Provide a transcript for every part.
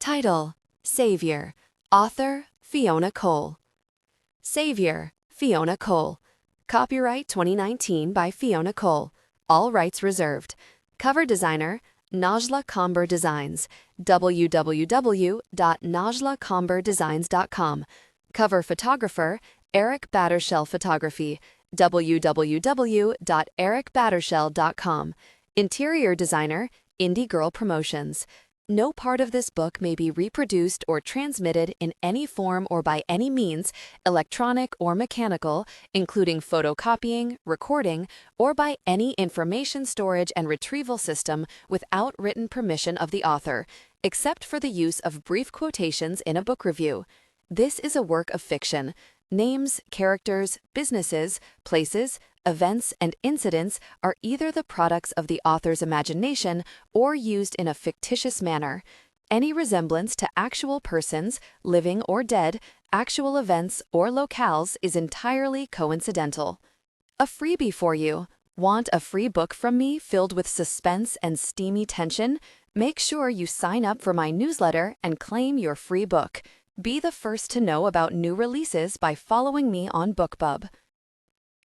Title: Savior. Author: Fiona Cole. Savior, Fiona Cole. Copyright 2019 by Fiona Cole. All rights reserved. Cover designer: Najla Comber Designs. www.najlacomberdesigns.com. Cover photographer: Erik Battershell Photography. www.erikbattershell.com. Interior designer: Indie Girl Promotions. No part of this book may be reproduced or transmitted in any form or by any means, electronic or mechanical, including photocopying, recording, or by any information storage and retrieval system without written permission of the author, except for the use of brief quotations in a book review. This is a work of fiction. Names, characters, businesses, places, events, and incidents are either the products of the author's imagination or used in a fictitious manner. Any resemblance to actual persons, living or dead, actual events, or locales is entirely coincidental. A freebie for you. Want a free book from me filled with suspense and steamy tension? Make sure you sign up for my newsletter and claim your free book. Be the first to know about new releases by following me on BookBub.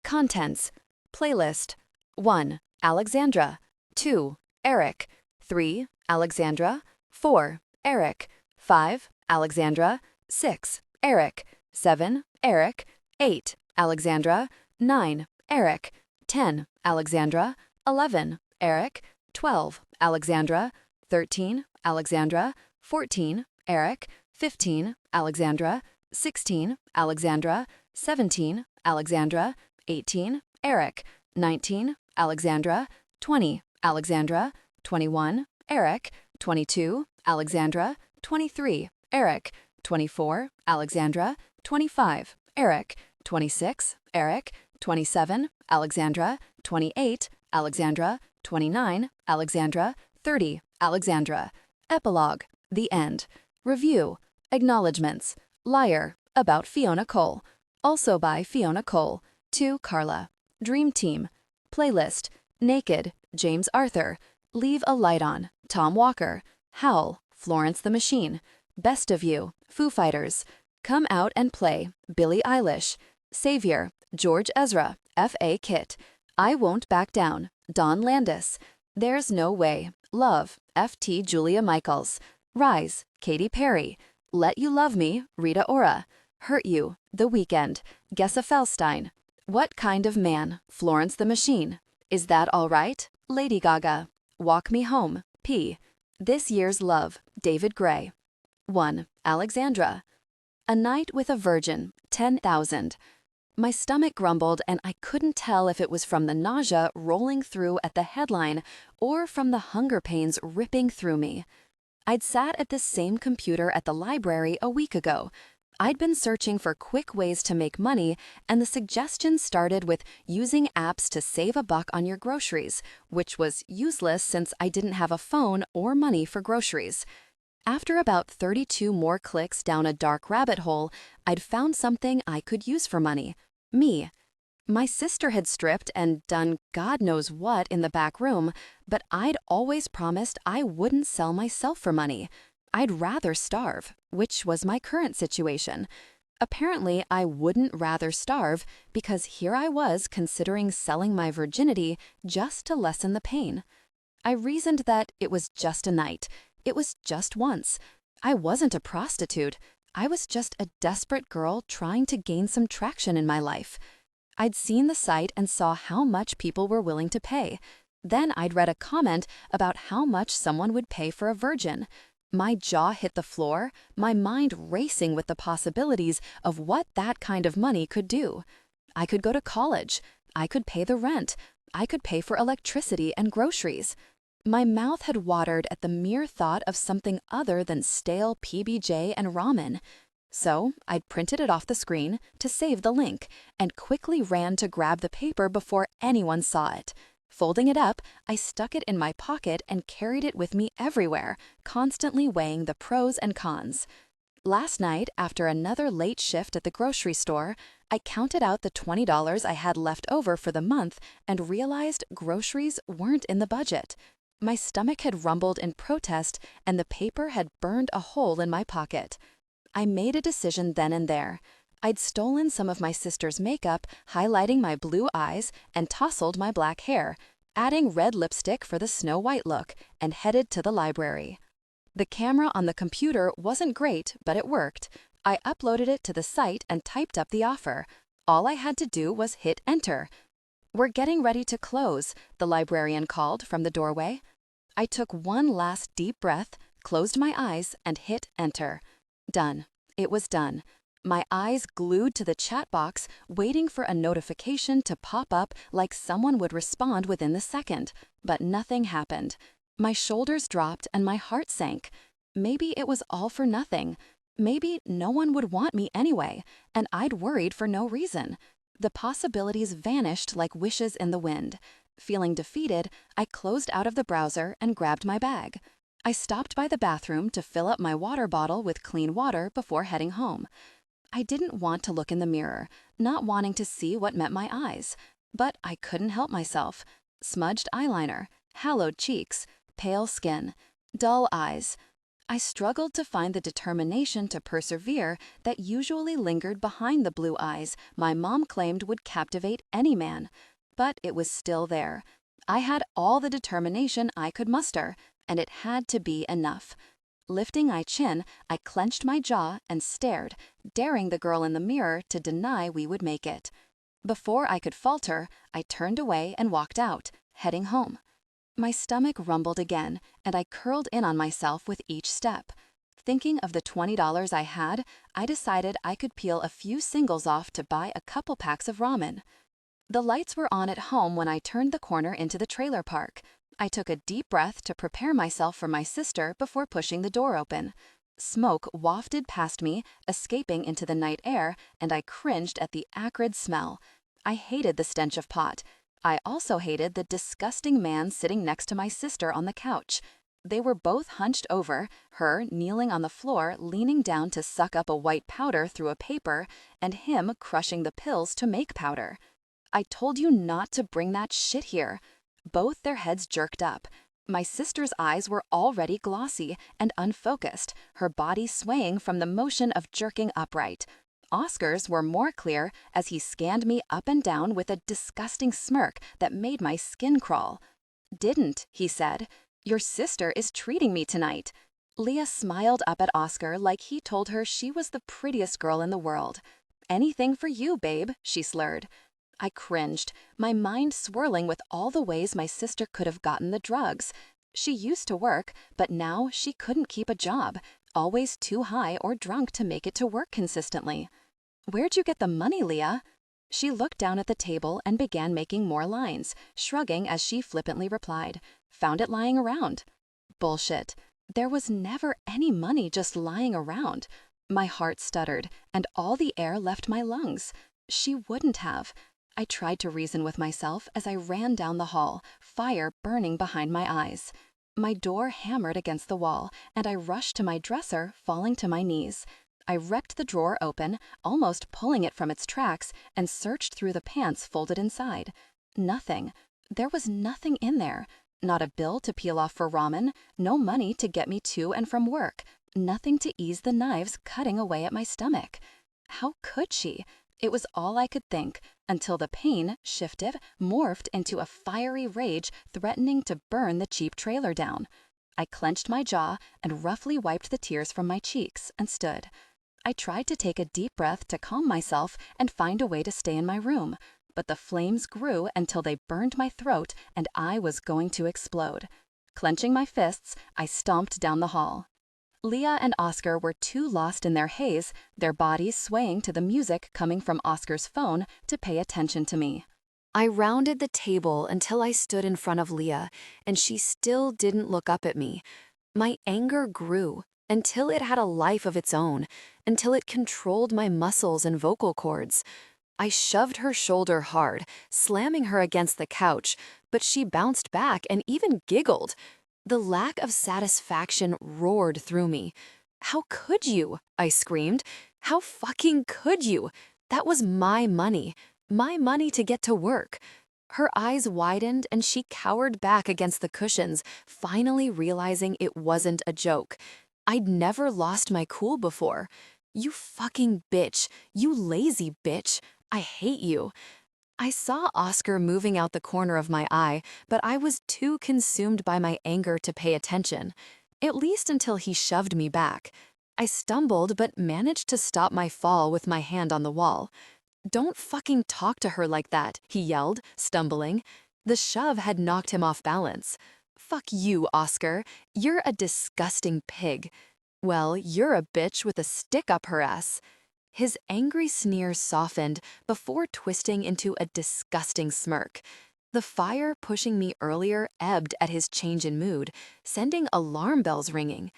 Contents: Playlist 1. Alexandra 2. Erik 3. Alexandra 4. Erik 5. Alexandra 6. Erik 7. Erik 8. Alexandra 9. Erik 10. Alexandra 11. Erik 12. Alexandra 13. Alexandra 14. Erik 15. Alexandra 16. Alexandra 17. Alexandra 18. Erik 19. Alexandra 20. Alexandra 21. Erik 22. Alexandra 23. Erik 24. Alexandra 25. Erik 26. Erik 27. Alexandra 28. Alexandra 29. Alexandra 30. Alexandra. Epilogue: The End. Review: Acknowledgements. Liar, about Fiona Cole. Also by Fiona Cole. To Carla. Dream Team. Playlist: Naked, James Arthur. Leave a Light On, Tom Walker. Howl, Florence the Machine. Best of You, Foo Fighters. Come Out and Play, Billie Eilish. Savior, George Ezra, F.A. Kit. I Won't Back Down, Dawn Landis. There's No Way, Love, F.T. Julia Michaels. Rise, Katy Perry. Let You Love Me, Rita Ora. Hurt You, The Weeknd, Gessa Felstein. What Kind of Man, Florence the Machine. Is That All Right, Lady Gaga. Walk Me Home, P. This Year's Love, David Gray. 1. Alexandra. A Night with a Virgin, 10,000. My stomach grumbled and I couldn't tell if it was from the nausea rolling through at the headline or from the hunger pains ripping through me. I'd sat at this same computer at the library a week ago. I'd been searching for quick ways to make money, and the suggestion started with using apps to save a buck on your groceries, which was useless since I didn't have a phone or money for groceries. After about 32 more clicks down a dark rabbit hole, I'd found something I could use for money. Me. My sister had stripped and done God knows what in the back room, but I'd always promised I wouldn't sell myself for money. I'd rather starve, which was my current situation. Apparently, I wouldn't rather starve because here I was considering selling my virginity just to lessen the pain. I reasoned that it was just a night. It was just once. I wasn't a prostitute. I was just a desperate girl trying to gain some traction in my life. I'd seen the site and saw how much people were willing to pay. Then I'd read a comment about how much someone would pay for a virgin. My jaw hit the floor, my mind racing with the possibilities of what that kind of money could do. I could go to college. I could pay the rent. I could pay for electricity and groceries. My mouth had watered at the mere thought of something other than stale PBJ and ramen. So I'd printed it off the screen to save the link and quickly ran to grab the paper before anyone saw it. Folding it up, I stuck it in my pocket and carried it with me everywhere, constantly weighing the pros and cons. Last night, after another late shift at the grocery store, I counted out the $20 I had left over for the month and realized groceries weren't in the budget. My stomach had rumbled in protest, and the paper had burned a hole in my pocket. I made a decision then and there. I'd stolen some of my sister's makeup, highlighting my blue eyes, and tousled my black hair, adding red lipstick for the snow-white look, and headed to the library. The camera on the computer wasn't great, but it worked. I uploaded it to the site and typed up the offer. All I had to do was hit enter. "We're getting ready to close," the librarian called from the doorway. I took one last deep breath, closed my eyes, and hit enter. Done. It was done. My eyes glued to the chat box, waiting for a notification to pop up like someone would respond within the second, but nothing happened. My shoulders dropped and my heart sank. Maybe it was all for nothing. Maybe no one would want me anyway, and I'd worried for no reason. The possibilities vanished like wishes in the wind. Feeling defeated, I closed out of the browser and grabbed my bag. I stopped by the bathroom to fill up my water bottle with clean water before heading home. I didn't want to look in the mirror, not wanting to see what met my eyes, but I couldn't help myself. Smudged eyeliner, hallowed cheeks, pale skin, dull eyes. I struggled to find the determination to persevere that usually lingered behind the blue eyes my mom claimed would captivate any man. But it was still there. I had all the determination I could muster, and it had to be enough. Lifting my chin, I clenched my jaw and stared, daring the girl in the mirror to deny we would make it. Before I could falter, I turned away and walked out, heading home. My stomach rumbled again, and I curled in on myself with each step. Thinking of the $20 I had, I decided I could peel a few singles off to buy a couple packs of ramen. The lights were on at home when I turned the corner into the trailer park. I took a deep breath to prepare myself for my sister before pushing the door open. Smoke wafted past me, escaping into the night air, and I cringed at the acrid smell. I hated the stench of pot. I also hated the disgusting man sitting next to my sister on the couch. They were both hunched over, her kneeling on the floor, leaning down to suck up a white powder through a paper, and him crushing the pills to make powder. "I told you not to bring that shit here." Both their heads jerked up. My sister's eyes were already glossy and unfocused, her body swaying from the motion of jerking upright. Oscar's were more clear as he scanned me up and down with a disgusting smirk that made my skin crawl. "Didn't," he said. "Your sister is treating me tonight." Leah smiled up at Oscar like he told her she was the prettiest girl in the world. "Anything for you, babe," she slurred. I cringed, my mind swirling with all the ways my sister could have gotten the drugs. She used to work, but now she couldn't keep a job, always too high or drunk to make it to work consistently. "Where'd you get the money, Leah?" She looked down at the table and began making more lines, shrugging as she flippantly replied, "Found it lying around." Bullshit. There was never any money just lying around. My heart stuttered, and all the air left my lungs. She wouldn't have. I tried to reason with myself as I ran down the hall, fire burning behind my eyes. My door hammered against the wall, and I rushed to my dresser, falling to my knees. I ripped the drawer open, almost pulling it from its tracks, and searched through the pants folded inside. Nothing. There was nothing in there. Not a bill to peel off for ramen, no money to get me to and from work, nothing to ease the knives cutting away at my stomach. How could she? It was all I could think, until the pain shifted, morphed into a fiery rage threatening to burn the cheap trailer down. I clenched my jaw and roughly wiped the tears from my cheeks and stood. I tried to take a deep breath to calm myself and find a way to stay in my room, but the flames grew until they burned my throat and I was going to explode. Clenching my fists, I stomped down the hall. Leah and Oscar were too lost in their haze, their bodies swaying to the music coming from Oscar's phone, to pay attention to me. I rounded the table until I stood in front of Leah, and she still didn't look up at me. My anger grew until it had a life of its own, until it controlled my muscles and vocal cords. I shoved her shoulder hard, slamming her against the couch, but she bounced back and even giggled. The lack of satisfaction roared through me. "How could you?" I screamed. "How fucking could you? That was my money to get to work." Her eyes widened and she cowered back against the cushions, finally realizing it wasn't a joke. I'd never lost my cool before. You fucking bitch. You lazy bitch. I hate you. I saw Oscar moving out the corner of my eye, but I was too consumed by my anger to pay attention. At least until he shoved me back. I stumbled but managed to stop my fall with my hand on the wall. "Don't fucking talk to her like that," he yelled, stumbling. The shove had knocked him off balance. "Fuck you, Oscar. You're a disgusting pig." "Well, you're a bitch with a stick up her ass." His angry sneer softened before twisting into a disgusting smirk. The fire pushing me earlier ebbed at his change in mood, sending alarm bells ringing.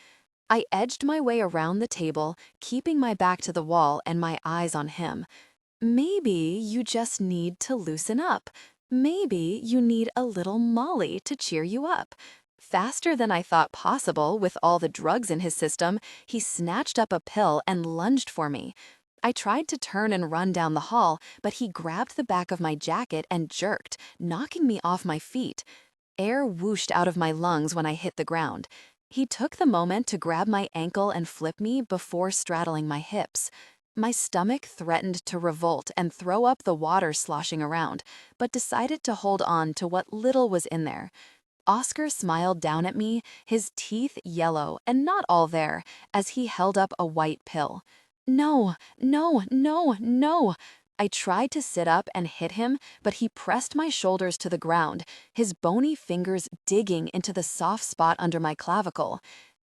I edged my way around the table, keeping my back to the wall and my eyes on him. Maybe you just need to loosen up. Maybe you need a little Molly to cheer you up. Faster than I thought possible with all the drugs in his system, he snatched up a pill and lunged for me. I tried to turn and run down the hall, but he grabbed the back of my jacket and jerked, knocking me off my feet. Air whooshed out of my lungs when I hit the ground. He took the moment to grab my ankle and flip me before straddling my hips. My stomach threatened to revolt and throw up the water sloshing around, but decided to hold on to what little was in there. Oscar smiled down at me, his teeth yellow and not all there, as he held up a white pill. "No, no, no, no." I tried to sit up and hit him, but he pressed my shoulders to the ground, his bony fingers digging into the soft spot under my clavicle.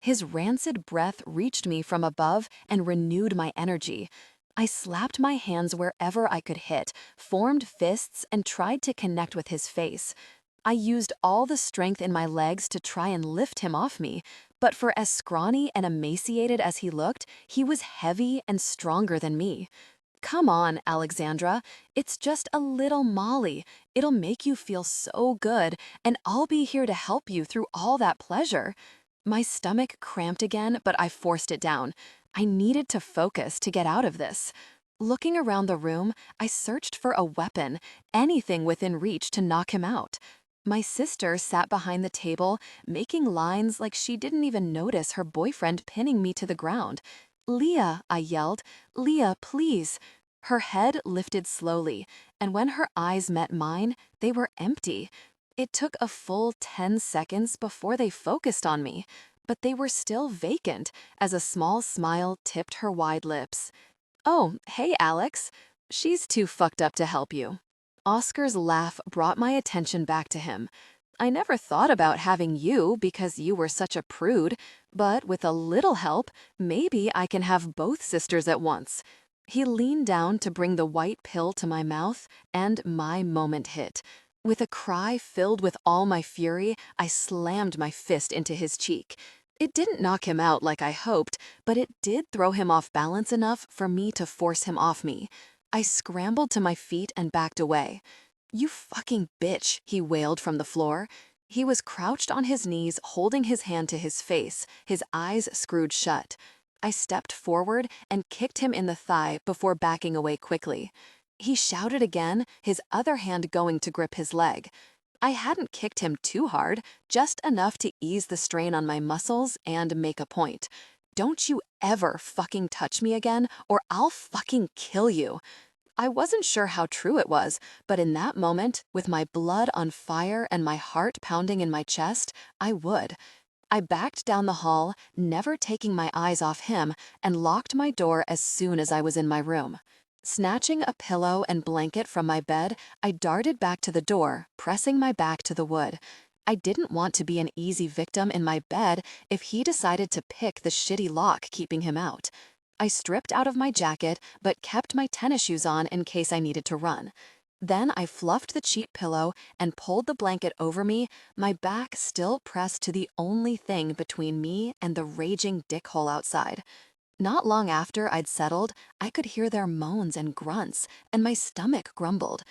His rancid breath reached me from above and renewed my energy. I slapped my hands wherever I could hit, formed fists, and tried to connect with his face. I used all the strength in my legs to try and lift him off me, but for as scrawny and emaciated as he looked, he was heavy and stronger than me. "Come on, Alexandra. It's just a little Molly. It'll make you feel so good, and I'll be here to help you through all that pleasure." My stomach cramped again, but I forced it down. I needed to focus to get out of this. Looking around the room, I searched for a weapon, anything within reach to knock him out. My sister sat behind the table, making lines like she didn't even notice her boyfriend pinning me to the ground. "Leah," I yelled. "Leah, please." Her head lifted slowly, and when her eyes met mine, they were empty. It took a full 10 seconds before they focused on me, but they were still vacant as a small smile tipped her wide lips. "Oh, hey, Alex. She's too fucked up to help you." Oscar's laugh brought my attention back to him. "I never thought about having you because you were such a prude, but with a little help, maybe I can have both sisters at once." He leaned down to bring the white pill to my mouth, and my moment hit. With a cry filled with all my fury, I slammed my fist into his cheek. It didn't knock him out like I hoped, but it did throw him off balance enough for me to force him off me. I scrambled to my feet and backed away. "You fucking bitch," he wailed from the floor. He was crouched on his knees, holding his hand to his face, his eyes screwed shut. I stepped forward and kicked him in the thigh before backing away quickly. He shouted again, his other hand going to grip his leg. I hadn't kicked him too hard, just enough to ease the strain on my muscles and make a point. "Don't you ever fucking touch me again, or I'll fucking kill you." I wasn't sure how true it was, but in that moment, with my blood on fire and my heart pounding in my chest, I would. I backed down the hall, never taking my eyes off him, and locked my door as soon as I was in my room. Snatching a pillow and blanket from my bed, I darted back to the door, pressing my back to the wood. I didn't want to be an easy victim in my bed if he decided to pick the shitty lock keeping him out. I stripped out of my jacket, but kept my tennis shoes on in case I needed to run. Then I fluffed the cheap pillow and pulled the blanket over me, my back still pressed to the only thing between me and the raging dickhole outside. Not long after I'd settled, I could hear their moans and grunts, and my stomach grumbled.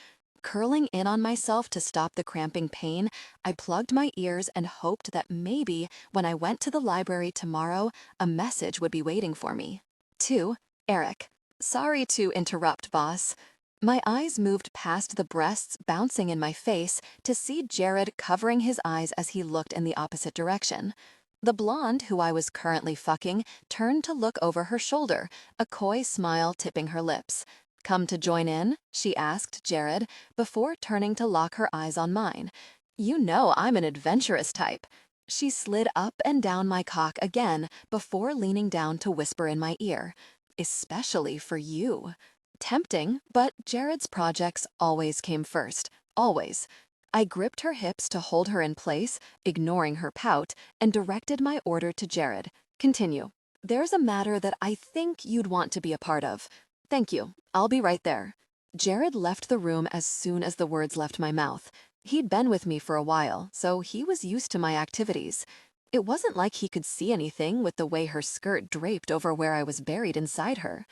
Curling in on myself to stop the cramping pain, I plugged my ears and hoped that maybe, when I went to the library tomorrow, a message would be waiting for me. To Erik. Sorry to interrupt, boss. My eyes moved past the breasts bouncing in my face to see Jared covering his eyes as he looked in the opposite direction. The blonde who I was currently fucking turned to look over her shoulder, a coy smile tipping her lips. "Come to join in?" she asked Jared, before turning to lock her eyes on mine. "You know I'm an adventurous type." She slid up and down my cock again before leaning down to whisper in my ear, "Especially for you." Tempting, but Jared's projects always came first. Always. I gripped her hips to hold her in place, ignoring her pout, and directed my order to Jared. "Continue. There's a matter that I think you'd want to be a part of." "Thank you. I'll be right there." Jared left the room as soon as the words left my mouth. He'd been with me for a while, so he was used to my activities. It wasn't like he could see anything with the way her skirt draped over where I was buried inside her.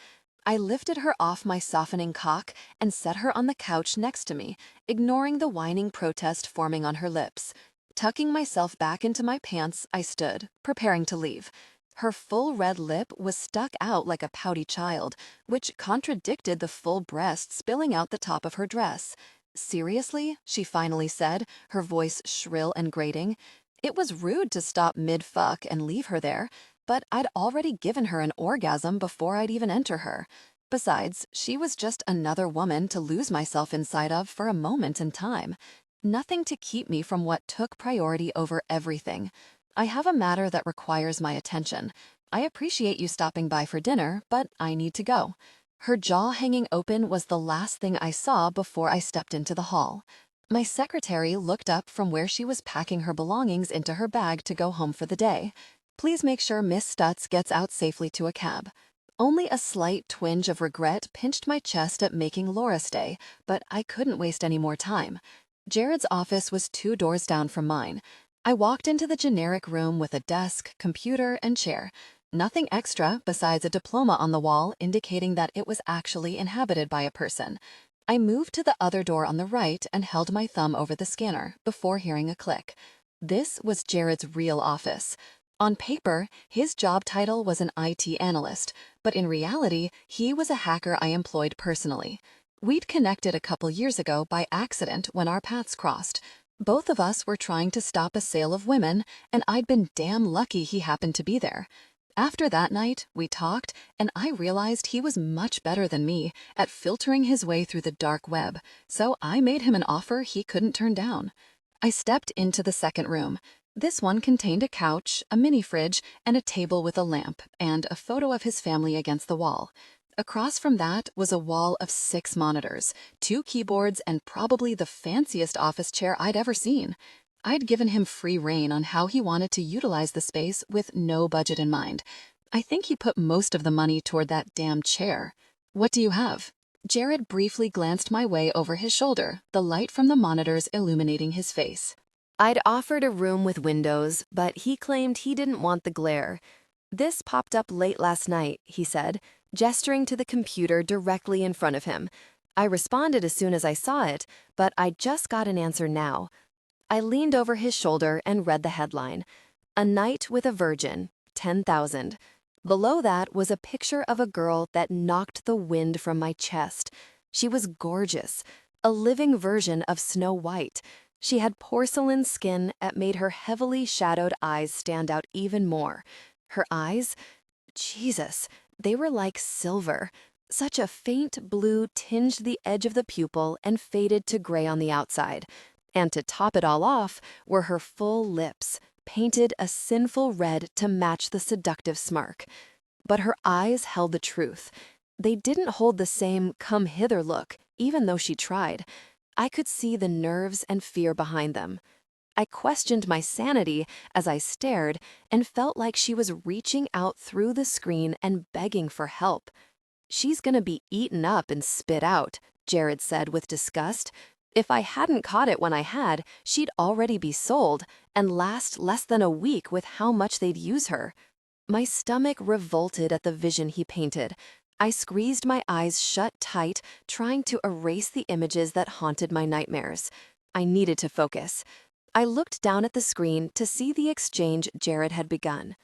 I lifted her off my softening cock and set her on the couch next to me, ignoring the whining protest forming on her lips. Tucking myself back into my pants, I stood, preparing to leave. Her full red lip was stuck out like a pouty child, which contradicted the full breast spilling out the top of her dress. "Seriously?" she finally said, her voice shrill and grating. It was rude to stop mid-fuck and leave her there, but I'd already given her an orgasm before I'd even enter her. Besides, she was just another woman to lose myself inside of for a moment in time. Nothing to keep me from what took priority over everything. "I have a matter that requires my attention. I appreciate you stopping by for dinner, but I need to go." Her jaw hanging open was the last thing I saw before I stepped into the hall. My secretary looked up from where she was packing her belongings into her bag to go home for the day. "Please make sure Miss Stutz gets out safely to a cab." Only a slight twinge of regret pinched my chest at making Laura stay, but I couldn't waste any more time. Jared's office was 2 doors down from mine. I walked into the generic room with a desk, computer, and chair. Nothing extra besides a diploma on the wall indicating that it was actually inhabited by a person. I moved to the other door on the right and held my thumb over the scanner before hearing a click. This was Jared's real office. On paper, his job title was an IT analyst, but in reality, he was a hacker I employed personally. We'd connected a couple years ago by accident when our paths crossed. Both of us were trying to stop a sale of women, and I'd been damn lucky he happened to be there. After that night, we talked, and I realized he was much better than me at filtering his way through the dark web, so I made him an offer he couldn't turn down. I stepped into the second room. This one contained a couch, a mini fridge, and a table with a lamp, and a photo of his family against the wall. Across from that was a wall of 6 monitors, 2 keyboards, and probably the fanciest office chair I'd ever seen. I'd given him free rein on how he wanted to utilize the space with no budget in mind. I think he put most of the money toward that damn chair. "What do you have?" Jared briefly glanced my way over his shoulder, the light from the monitors illuminating his face. I'd offered a room with windows, but he claimed he didn't want the glare. "This popped up late last night," he said, gesturing to the computer directly in front of him. I responded as soon as I saw it, but I just got an answer now. I leaned over his shoulder and read the headline, "A Night with a Virgin, 10,000. Below that was a picture of a girl that knocked the wind from my chest. She was gorgeous, a living version of Snow White. She had porcelain skin that made her heavily shadowed eyes stand out even more. Her eyes? Jesus, they were like silver. Such a faint blue tinged the edge of the pupil and faded to gray on the outside. And to top it all off were her full lips, painted a sinful red to match the seductive smirk. But her eyes held the truth. They didn't hold the same come hither look, even though she tried. I could see the nerves and fear behind them. I questioned my sanity as I stared and felt like she was reaching out through the screen and begging for help. "She's gonna be eaten up and spit out," Jared said with disgust. "If I hadn't caught it when I had, she'd already be sold and last less than a week with how much they'd use her." My stomach revolted at the vision he painted. I squeezed my eyes shut tight, trying to erase the images that haunted my nightmares. I needed to focus. I looked down at the screen to see the exchange Jared had begun.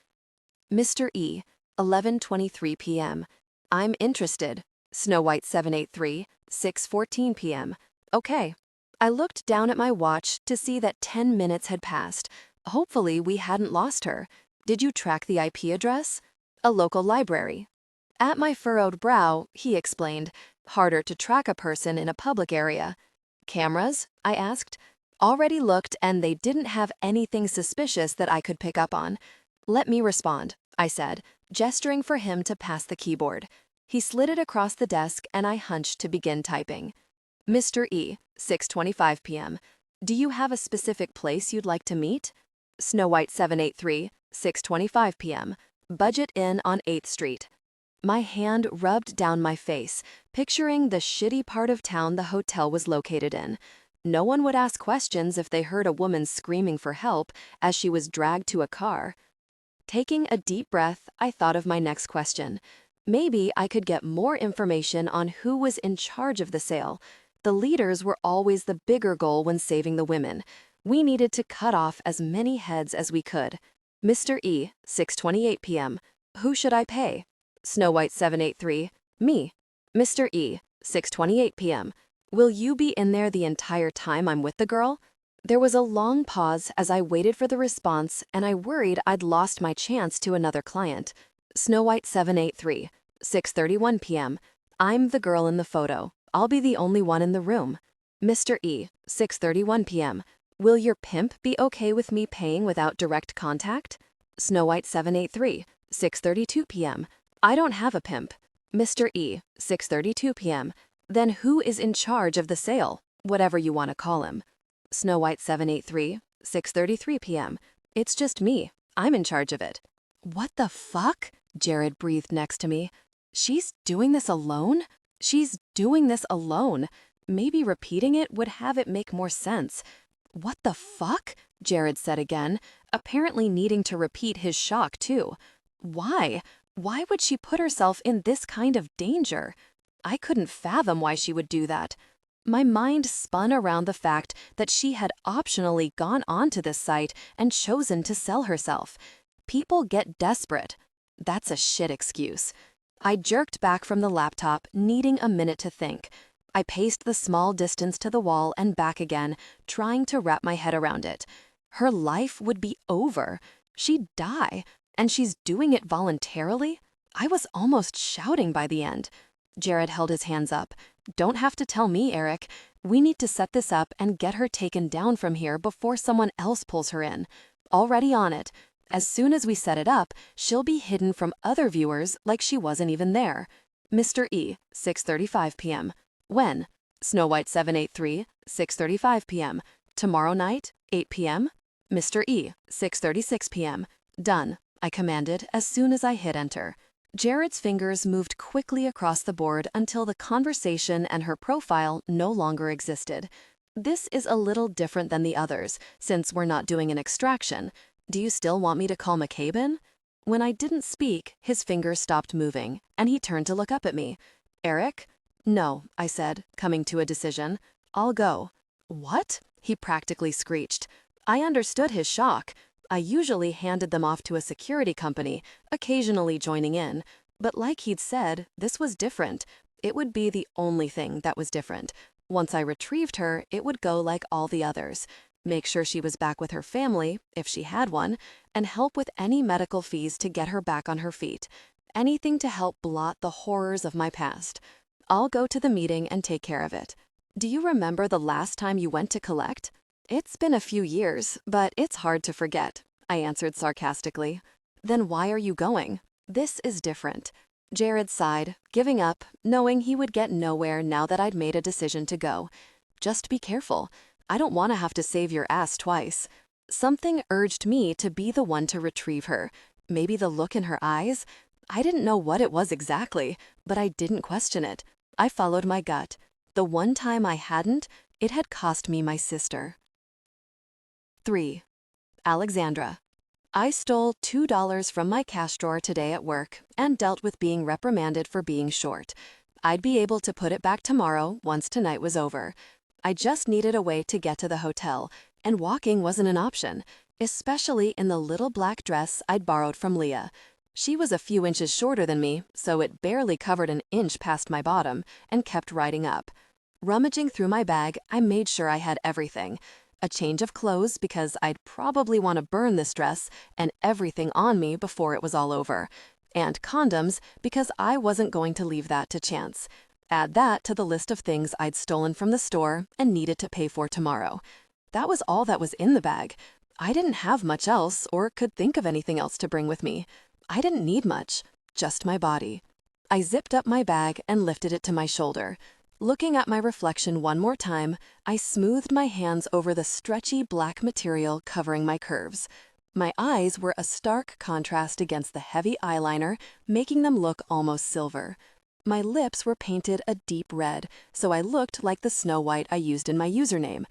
"Mr. E, 11:23 p.m. I'm interested. Snow White 783, 6:14 p.m. Okay. I looked down at my watch to see that 10 minutes had passed. Hopefully, we hadn't lost her. Did you track the IP address? A local library. At my furrowed brow, he explained, harder to track a person in a public area. Cameras? I asked. Already looked, and they didn't have anything suspicious that I could pick up on. Let me respond, I said, gesturing for him to pass the keyboard. He slid it across the desk, and I hunched to begin typing. Mr. E, 6:25 p.m. Do you have a specific place you'd like to meet? Snow White 783, 6:25 p.m. Budget Inn on 8th Street. My hand rubbed down my face, picturing the shitty part of town the hotel was located in. No one would ask questions if they heard a woman screaming for help as she was dragged to a car. Taking a deep breath, I thought of my next question. Maybe I could get more information on who was in charge of the sale. The leaders were always the bigger goal when saving the women. We needed to cut off as many heads as we could. Mr. E, 6:28 p.m. Who should I pay? Snow White 783, me. Mr. E, 6:28 p.m. Will you be in there the entire time I'm with the girl? There was a long pause as I waited for the response, and I worried I'd lost my chance to another client. Snow White 783, 6:31 p.m. I'm the girl in the photo. I'll be the only one in the room. Mr. E, 6:31 p.m. Will your pimp be okay with me paying without direct contact? Snow White 783, 6:32 p.m. I don't have a pimp. Mr. E, 6:32 p.m. Then who is in charge of the sale? Whatever you want to call him. Snow White 783, 6:33 p.m. It's just me. I'm in charge of it. What the fuck? Jared breathed next to me. She's doing this alone? She's doing this alone. Maybe repeating it would have it make more sense. What the fuck? Jared said again, apparently needing to repeat his shock too. Why? Why would she put herself in this kind of danger? I couldn't fathom why she would do that. My mind spun around the fact that she had optionally gone onto this site and chosen to sell herself. People get desperate. That's a shit excuse. I jerked back from the laptop, needing a minute to think. I paced the small distance to the wall and back again, trying to wrap my head around it. Her life would be over. She'd die. And she's doing it voluntarily? I was almost shouting by the end. Jared held his hands up. Don't have to tell me, Erik. We need to set this up and get her taken down from here before someone else pulls her in. Already on it. As soon as we set it up, she'll be hidden from other viewers like she wasn't even there. Mr. E, 6:35 p.m. When? Snow White 783, 6:35 p.m. Tomorrow night, 8 p.m. Mr. E, 6:36 p.m. Done, I commanded as soon as I hit enter. Jared's fingers moved quickly across the board until the conversation and her profile no longer existed. This is a little different than the others, since we're not doing an extraction. Do you still want me to call McCabe? When I didn't speak, his fingers stopped moving, and he turned to look up at me. Erik? No, I said, coming to a decision. I'll go. What? He practically screeched. I understood his shock. I usually handed them off to a security company, occasionally joining in. But like he'd said, this was different. It would be the only thing that was different. Once I retrieved her, it would go like all the others. Make sure she was back with her family, if she had one, and help with any medical fees to get her back on her feet. Anything to help blot the horrors of my past. I'll go to the meeting and take care of it. Do you remember the last time you went to collect? It's been a few years, but it's hard to forget, I answered sarcastically. Then why are you going? This is different. Jared sighed, giving up, knowing he would get nowhere now that I'd made a decision to go. Just be careful. I don't want to have to save your ass twice. Something urged me to be the one to retrieve her. Maybe the look in her eyes? I didn't know what it was exactly, but I didn't question it. I followed my gut. The one time I hadn't, it had cost me my sister. 3. Alexandra. I stole $2 from my cash drawer today at work and dealt with being reprimanded for being short. I'd be able to put it back tomorrow once tonight was over. I just needed a way to get to the hotel, and walking wasn't an option, especially in the little black dress I'd borrowed from Leah. She was a few inches shorter than me, so it barely covered an inch past my bottom, and kept riding up. Rummaging through my bag, I made sure I had everything. A change of clothes because I'd probably want to burn this dress and everything on me before it was all over. And condoms because I wasn't going to leave that to chance. Add that to the list of things I'd stolen from the store and needed to pay for tomorrow. That was all that was in the bag. I didn't have much else or could think of anything else to bring with me. I didn't need much, just my body. I zipped up my bag and lifted it to my shoulder. Looking at my reflection one more time, I smoothed my hands over the stretchy black material covering my curves. My eyes were a stark contrast against the heavy eyeliner, making them look almost silver. My lips were painted a deep red, so I looked like the Snow White I used in my username.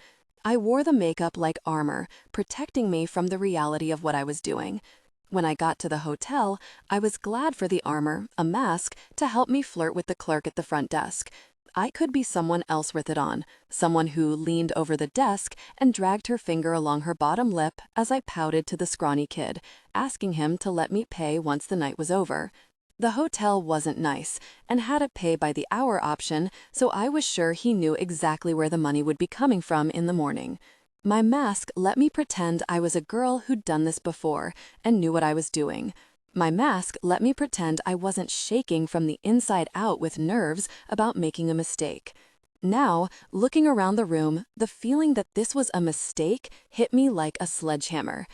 I wore the makeup like armor, protecting me from the reality of what I was doing. When I got to the hotel, I was glad for the armor, a mask, to help me flirt with the clerk at the front desk. I could be someone else with it on, someone who leaned over the desk and dragged her finger along her bottom lip as I pouted to the scrawny kid, asking him to let me pay once the night was over. The hotel wasn't nice and had a pay-by-the-hour option, so I was sure he knew exactly where the money would be coming from in the morning. My mask let me pretend I was a girl who'd done this before and knew what I was doing. My mask let me pretend I wasn't shaking from the inside out with nerves about making a mistake. Now, looking around the room, the feeling that this was a mistake hit me like a sledgehammer.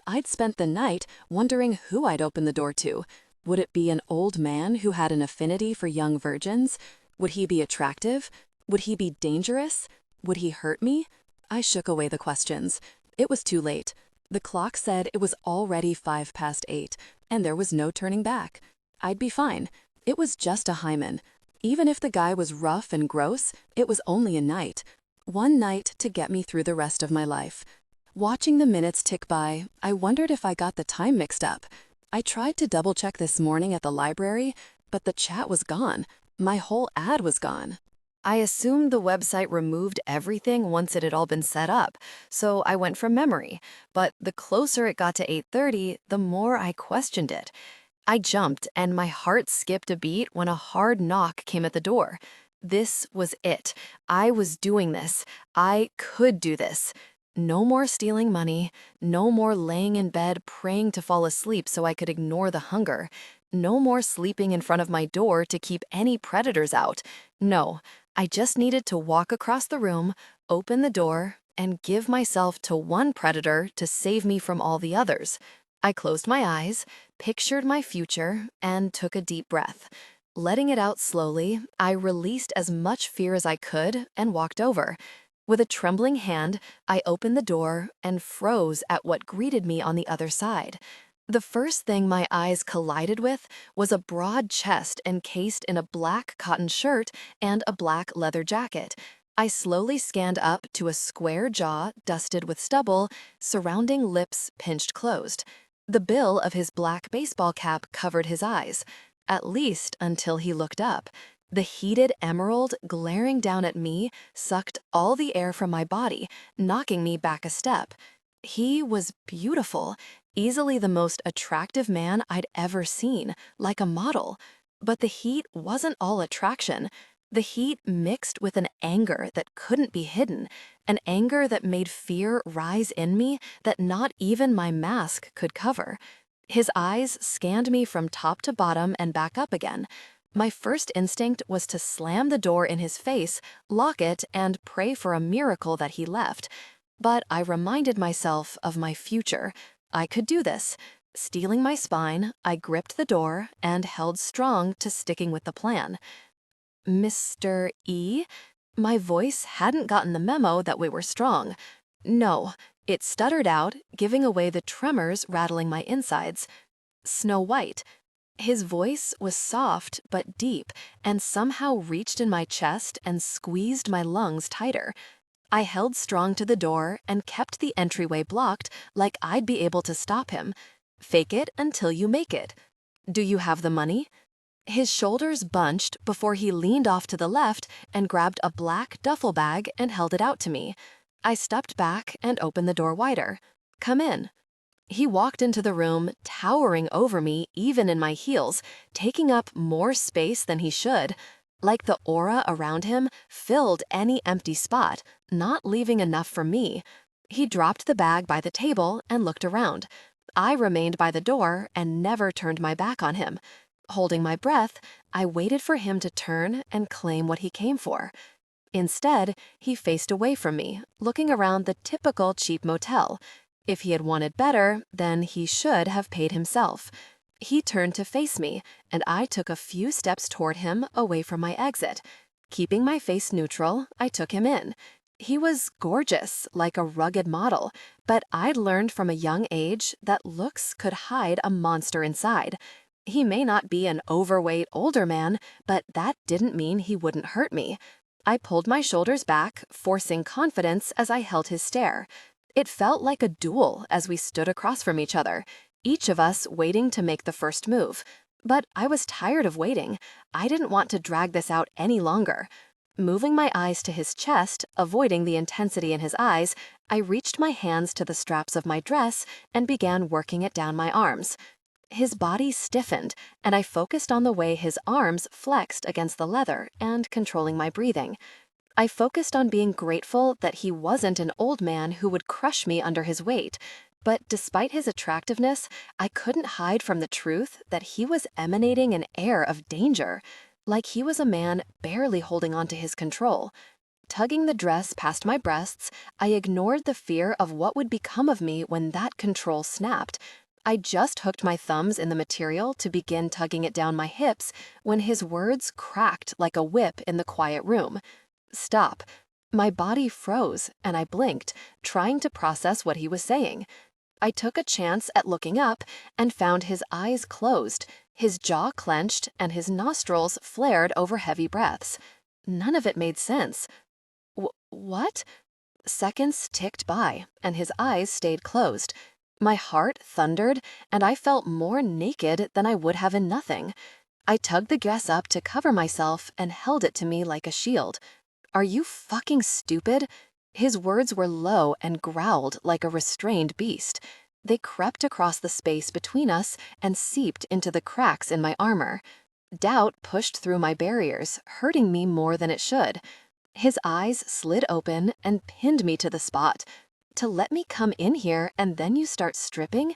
I'd spent the night wondering who I'd open the door to. Would it be an old man who had an affinity for young virgins? Would he be attractive? Would he be dangerous? Would he hurt me? I shook away the questions. It was too late. The clock said it was already 8:05, and there was no turning back. I'd be fine. It was just a hymen. Even if the guy was rough and gross, it was only a night. One night to get me through the rest of my life. Watching the minutes tick by, I wondered if I got the time mixed up. I tried to double-check this morning at the library, but the chat was gone. My whole ad was gone. I assumed the website removed everything once it had all been set up, so I went from memory. But the closer it got to 8:30, the more I questioned it. I jumped, and my heart skipped a beat when a hard knock came at the door. This was it. I was doing this. I could do this. No more stealing money. No more laying in bed praying to fall asleep so I could ignore the hunger. No more sleeping in front of my door to keep any predators out. No. I just needed to walk across the room, open the door, and give myself to one predator to save me from all the others. I closed my eyes, pictured my future, and took a deep breath. Letting it out slowly, I released as much fear as I could and walked over. With a trembling hand, I opened the door and froze at what greeted me on the other side. The first thing my eyes collided with was a broad chest encased in a black cotton shirt and a black leather jacket. I slowly scanned up to a square jaw dusted with stubble, surrounding lips pinched closed. The bill of his black baseball cap covered his eyes, at least until he looked up. The heated emerald glaring down at me sucked all the air from my body, knocking me back a step. He was beautiful. Easily the most attractive man I'd ever seen, like a model. But the heat wasn't all attraction. The heat mixed with an anger that couldn't be hidden, an anger that made fear rise in me that not even my mask could cover. His eyes scanned me from top to bottom and back up again. My first instinct was to slam the door in his face, lock it, and pray for a miracle that he left. But I reminded myself of my future. I could do this. Steeling my spine, I gripped the door and held strong to sticking with the plan. Mr. E? My voice hadn't gotten the memo that we were strong. No, it stuttered out, giving away the tremors rattling my insides. Snow White. His voice was soft but deep and somehow reached in my chest and squeezed my lungs tighter. I held strong to the door and kept the entryway blocked like I'd be able to stop him. Fake it until you make it. Do you have the money? His shoulders bunched before he leaned off to the left and grabbed a black duffel bag and held it out to me. I stepped back and opened the door wider. Come in. He walked into the room, towering over me even in my heels, taking up more space than he should. Like the aura around him filled any empty spot, not leaving enough for me. He dropped the bag by the table and looked around. I remained by the door and never turned my back on him. Holding my breath, I waited for him to turn and claim what he came for. Instead, he faced away from me, looking around the typical cheap motel. If he had wanted better, then he should have paid himself. He turned to face me, and I took a few steps toward him away from my exit. Keeping my face neutral, I took him in. He was gorgeous, like a rugged model, but I'd learned from a young age that looks could hide a monster inside. He may not be an overweight older man, but that didn't mean he wouldn't hurt me. I pulled my shoulders back, forcing confidence as I held his stare. It felt like a duel as we stood across from each other, each of us waiting to make the first move. But I was tired of waiting. I didn't want to drag this out any longer. Moving my eyes to his chest, avoiding the intensity in his eyes, I reached my hands to the straps of my dress and began working it down my arms. His body stiffened, and I focused on the way his arms flexed against the leather and controlling my breathing. I focused on being grateful that he wasn't an old man who would crush me under his weight. But despite his attractiveness, I couldn't hide from the truth that he was emanating an air of danger, like he was a man barely holding on to his control. Tugging the dress past my breasts, I ignored the fear of what would become of me when that control snapped. I just hooked my thumbs in the material to begin tugging it down my hips when his words cracked like a whip in the quiet room. Stop. My body froze, and I blinked, trying to process what he was saying. I took a chance at looking up and found his eyes closed, his jaw clenched, and his nostrils flared over heavy breaths. None of it made sense. What? Seconds ticked by, and his eyes stayed closed. My heart thundered, and I felt more naked than I would have in nothing. I tugged the dress up to cover myself and held it to me like a shield. Are you fucking stupid? His words were low and growled like a restrained beast. They crept across the space between us and seeped into the cracks in my armor. Doubt pushed through my barriers, hurting me more than it should. His eyes slid open and pinned me to the spot. To let me come in here and then you start stripping?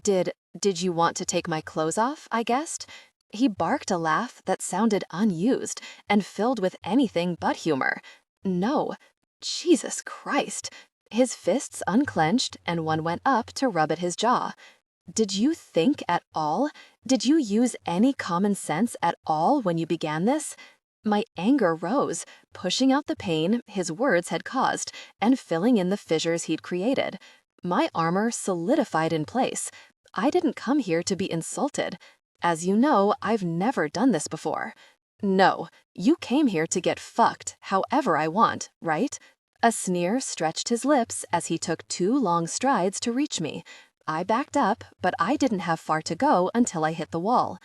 Did you want to take my clothes off, I guessed? He barked a laugh that sounded unused and filled with anything but humor. No. Jesus Christ. His fists unclenched and one went up to rub at his jaw. Did you think at all? Did you use any common sense at all when you began this? My anger rose, pushing out the pain his words had caused and filling in the fissures he'd created. My armor solidified in place. I didn't come here to be insulted. As you know, I've never done this before. No, you came here to get fucked however I want, right? A sneer stretched his lips as he took 2 long strides to reach me. I backed up, but I didn't have far to go until I hit the wall.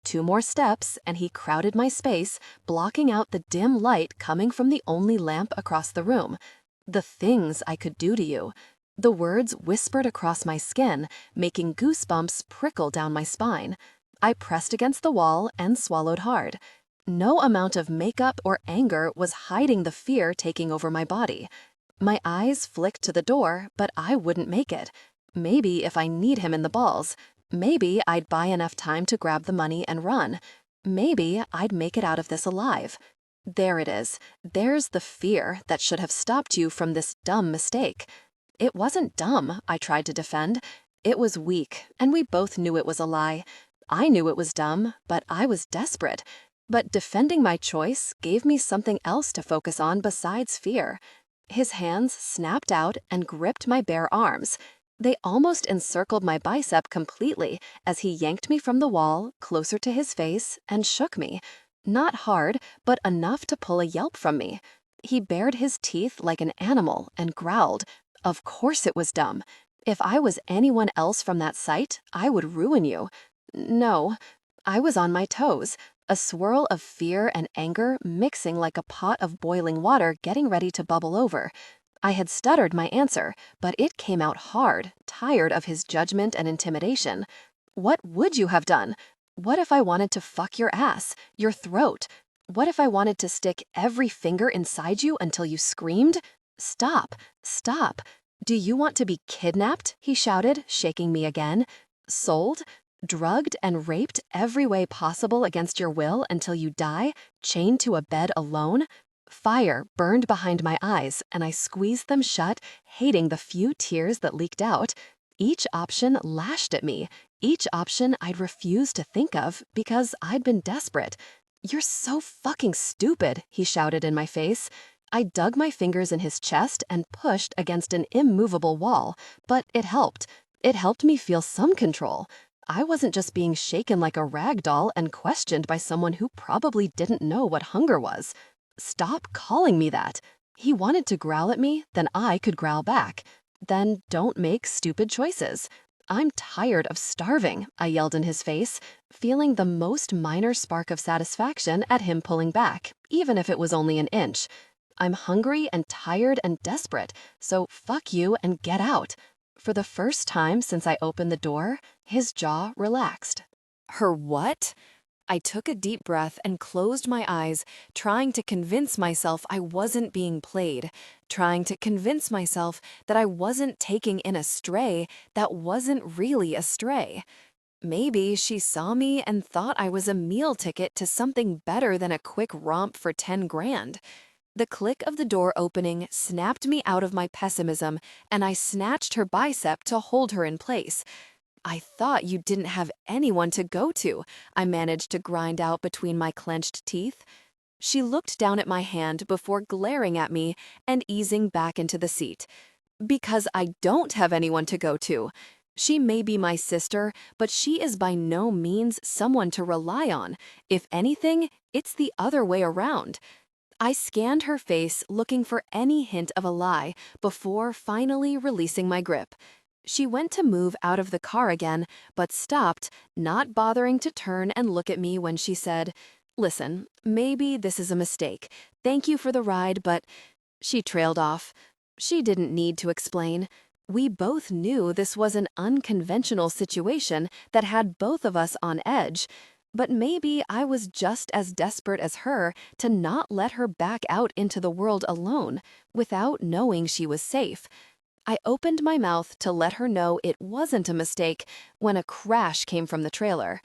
2 more steps, and he crowded my space, blocking out the dim light coming from the only lamp across the room. The things I could do to you. The words whispered across my skin, making goosebumps prickle down my spine. I pressed against the wall and swallowed hard. No amount of makeup or anger was hiding the fear taking over my body. My eyes flicked to the door, but I wouldn't make it. Maybe if I kneed him in the balls. Maybe I'd buy enough time to grab the money and run. Maybe I'd make it out of this alive. There it is. There's the fear that should have stopped you from this dumb mistake. It wasn't dumb, I tried to defend. It was weak, and we both knew it was a lie. I knew it was dumb, but I was desperate. But defending my choice gave me something else to focus on besides fear. His hands snapped out and gripped my bare arms. They almost encircled my bicep completely as he yanked me from the wall, closer to his face, and shook me. Not hard, but enough to pull a yelp from me. He bared his teeth like an animal and growled. Of course it was dumb. If I was anyone else from that site, I would ruin you. No, I was on my toes, a swirl of fear and anger mixing like a pot of boiling water getting ready to bubble over. I had stuttered my answer, but it came out hard, tired of his judgment and intimidation. What would you have done? What if I wanted to fuck your ass, your throat? What if I wanted to stick every finger inside you until you screamed? Stop, stop. Do you want to be kidnapped? He shouted, shaking me again. Sold? Drugged and raped every way possible against your will until you die, chained to a bed alone? Fire burned behind my eyes, and I squeezed them shut, hating the few tears that leaked out. Each option lashed at me, each option I'd refused to think of because I'd been desperate. "You're so fucking stupid," he shouted in my face. I dug my fingers in his chest and pushed against an immovable wall, but it helped. It helped me feel some control. I wasn't just being shaken like a rag doll and questioned by someone who probably didn't know what hunger was. Stop calling me that. He wanted to growl at me, then I could growl back. Then don't make stupid choices. I'm tired of starving, I yelled in his face, feeling the most minor spark of satisfaction at him pulling back, even if it was only an inch. I'm hungry and tired and desperate, so fuck you and get out. For the first time since I opened the door, his jaw relaxed. Her what? I took a deep breath and closed my eyes, trying to convince myself I wasn't being played, trying to convince myself that I wasn't taking in a stray that wasn't really a stray. Maybe she saw me and thought I was a meal ticket to something better than a quick romp for 10 grand. The click of the door opening snapped me out of my pessimism, and I snatched her bicep to hold her in place. "I thought you didn't have anyone to go to," I managed to grind out between my clenched teeth. She looked down at my hand before glaring at me and easing back into the seat. "Because I don't have anyone to go to. She may be my sister, but she is by no means someone to rely on. If anything, it's the other way around." I scanned her face, looking for any hint of a lie, before finally releasing my grip. She went to move out of the car again, but stopped, not bothering to turn and look at me when she said, "Listen, maybe this is a mistake. Thank you for the ride, but—" She trailed off. She didn't need to explain. We both knew this was an unconventional situation that had both of us on edge. But maybe I was just as desperate as her to not let her back out into the world alone, without knowing she was safe. I opened my mouth to let her know it wasn't a mistake when a crash came from the trailer.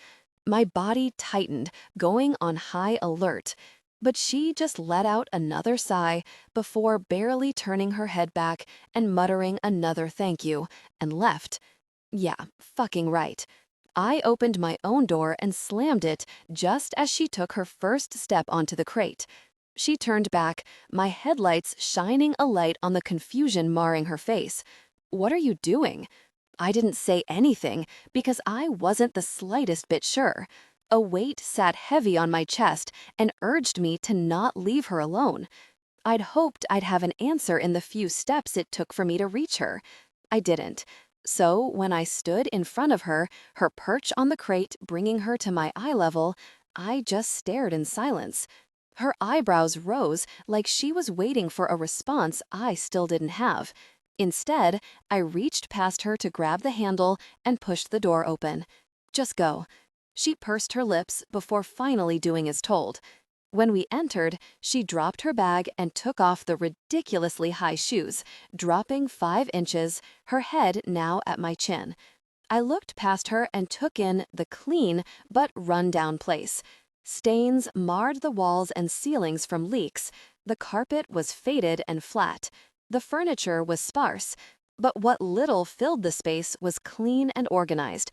My body tightened, going on high alert. But she just let out another sigh before barely turning her head back and muttering another thank you, and left. Yeah, fucking right. I opened my own door and slammed it just as she took her first step onto the crate. She turned back, my headlights shining a light on the confusion marring her face. "What are you doing?" I didn't say anything because I wasn't the slightest bit sure. A weight sat heavy on my chest and urged me to not leave her alone. I'd hoped I'd have an answer in the few steps it took for me to reach her. I didn't. So when I stood in front of her, her perch on the crate bringing her to my eye level, I just stared in silence. Her eyebrows rose like she was waiting for a response I still didn't have. Instead, I reached past her to grab the handle and pushed the door open. "Just go." She pursed her lips before finally doing as told. When we entered, she dropped her bag and took off the ridiculously high shoes, dropping 5 inches, her head now at my chin. I looked past her and took in the clean but run-down place. Stains marred the walls and ceilings from leaks. The carpet was faded and flat. The furniture was sparse, but what little filled the space was clean and organized.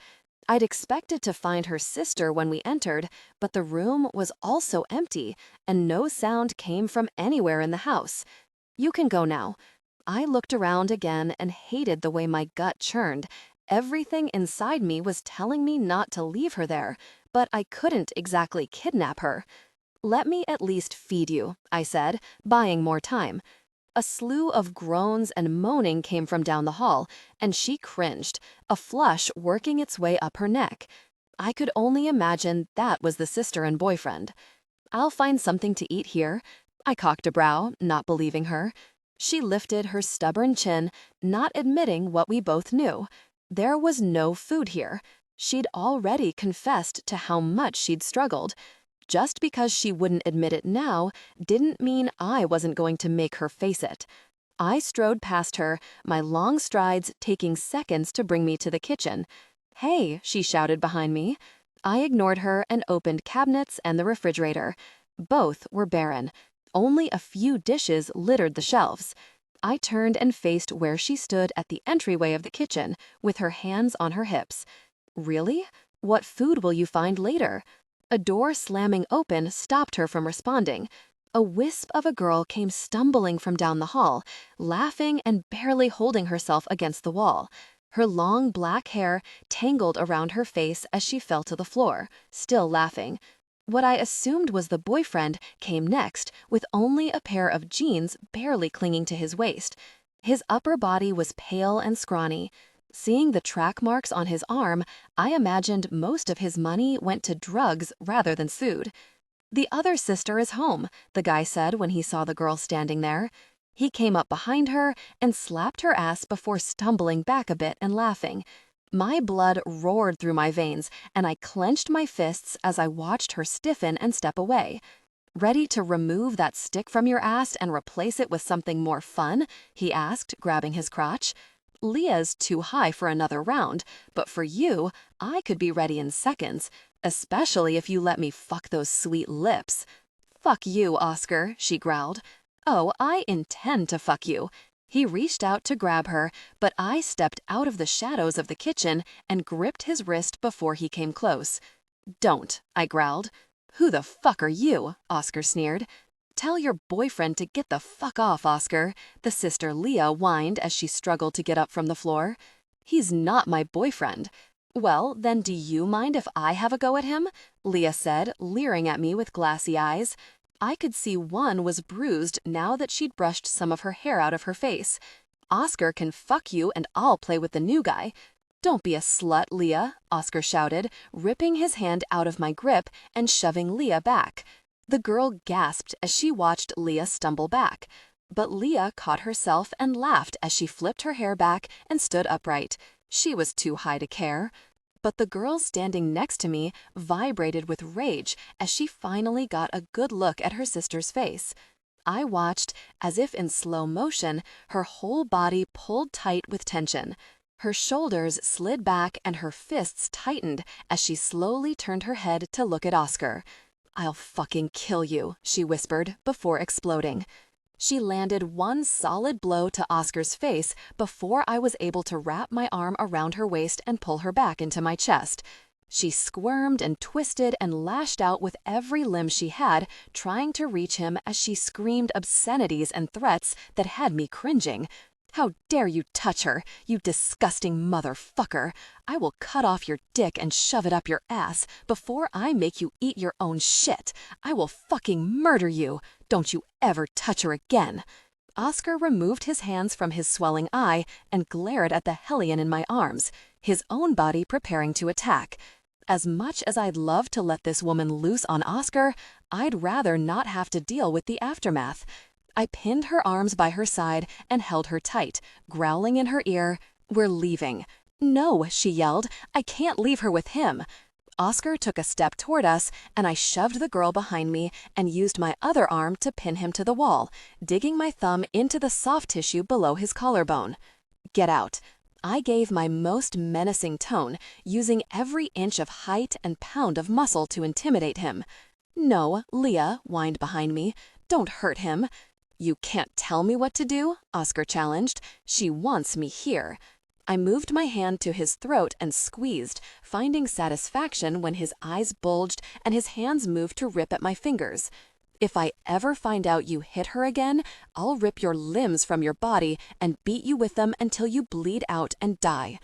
I'd expected to find her sister when we entered, but the room was also empty, and no sound came from anywhere in the house. "You can go now." I looked around again and hated the way my gut churned. Everything inside me was telling me not to leave her there, but I couldn't exactly kidnap her. "Let me at least feed you," I said, buying more time. A slew of groans and moaning came from down the hall, and she cringed, a flush working its way up her neck. I could only imagine that was the sister and boyfriend. "I'll find something to eat here." I cocked a brow, not believing her. She lifted her stubborn chin, not admitting what we both knew. There was no food here. She'd already confessed to how much she'd struggled. Just because she wouldn't admit it now didn't mean I wasn't going to make her face it. I strode past her, my long strides taking seconds to bring me to the kitchen. "Hey," she shouted behind me. I ignored her and opened cabinets and the refrigerator. Both were barren. Only a few dishes littered the shelves. I turned and faced where she stood at the entryway of the kitchen, with her hands on her hips. "Really? What food will you find later?" A door slamming open stopped her from responding. A wisp of a girl came stumbling from down the hall, laughing and barely holding herself against the wall. Her long black hair tangled around her face as she fell to the floor, still laughing. What I assumed was the boyfriend came next, with only a pair of jeans barely clinging to his waist. His upper body was pale and scrawny. Seeing the track marks on his arm, I imagined most of his money went to drugs rather than food. "The other sister is home," the guy said when he saw the girl standing there. He came up behind her and slapped her ass before stumbling back a bit and laughing. My blood roared through my veins, and I clenched my fists as I watched her stiffen and step away. "Ready to remove that stick from your ass and replace it with something more fun?" he asked, grabbing his crotch. "Leah's too high for another round, but for you, I could be ready in seconds, especially if you let me fuck those sweet lips." "Fuck you, Oscar," she growled. "Oh, I intend to fuck you." He reached out to grab her, but I stepped out of the shadows of the kitchen and gripped his wrist before he came close. "Don't," I growled. "Who the fuck are you?" Oscar sneered. "Tell your boyfriend to get the fuck off, Oscar," the sister Leah whined as she struggled to get up from the floor. "He's not my boyfriend." "Well, then do you mind if I have a go at him?" Leah said, leering at me with glassy eyes. I could see one was bruised now that she'd brushed some of her hair out of her face. "Oscar can fuck you and I'll play with the new guy." "Don't be a slut, Leah," Oscar shouted, ripping his hand out of my grip and shoving Leah back. The girl gasped as she watched Leah stumble back. But Leah caught herself and laughed as she flipped her hair back and stood upright. She was too high to care. But the girl standing next to me vibrated with rage as she finally got a good look at her sister's face. I watched, as if in slow motion, her whole body pulled tight with tension. Her shoulders slid back and her fists tightened as she slowly turned her head to look at Oscar. "I'll fucking kill you," she whispered before exploding. She landed one solid blow to Oscar's face before I was able to wrap my arm around her waist and pull her back into my chest. She squirmed and twisted and lashed out with every limb she had, trying to reach him as she screamed obscenities and threats that had me cringing. "How dare you touch her, you disgusting motherfucker! I will cut off your dick and shove it up your ass before I make you eat your own shit. I will fucking murder you. Don't you ever touch her again." Oscar removed his hands from his swelling eye and glared at the hellion in my arms, his own body preparing to attack. As much as I'd love to let this woman loose on Oscar, I'd rather not have to deal with the aftermath. I pinned her arms by her side and held her tight, growling in her ear, "We're leaving." "No," she yelled, "I can't leave her with him." Oscar took a step toward us, and I shoved the girl behind me and used my other arm to pin him to the wall, digging my thumb into the soft tissue below his collarbone. "Get out." I gave my most menacing tone, using every inch of height and pound of muscle to intimidate him. "No," Leah whined behind me, "don't hurt him." "You can't tell me what to do?" Oscar challenged. "She wants me here." I moved my hand to his throat and squeezed, finding satisfaction when his eyes bulged and his hands moved to rip at my fingers. "If I ever find out you hit her again, I'll rip your limbs from your body and beat you with them until you bleed out and die."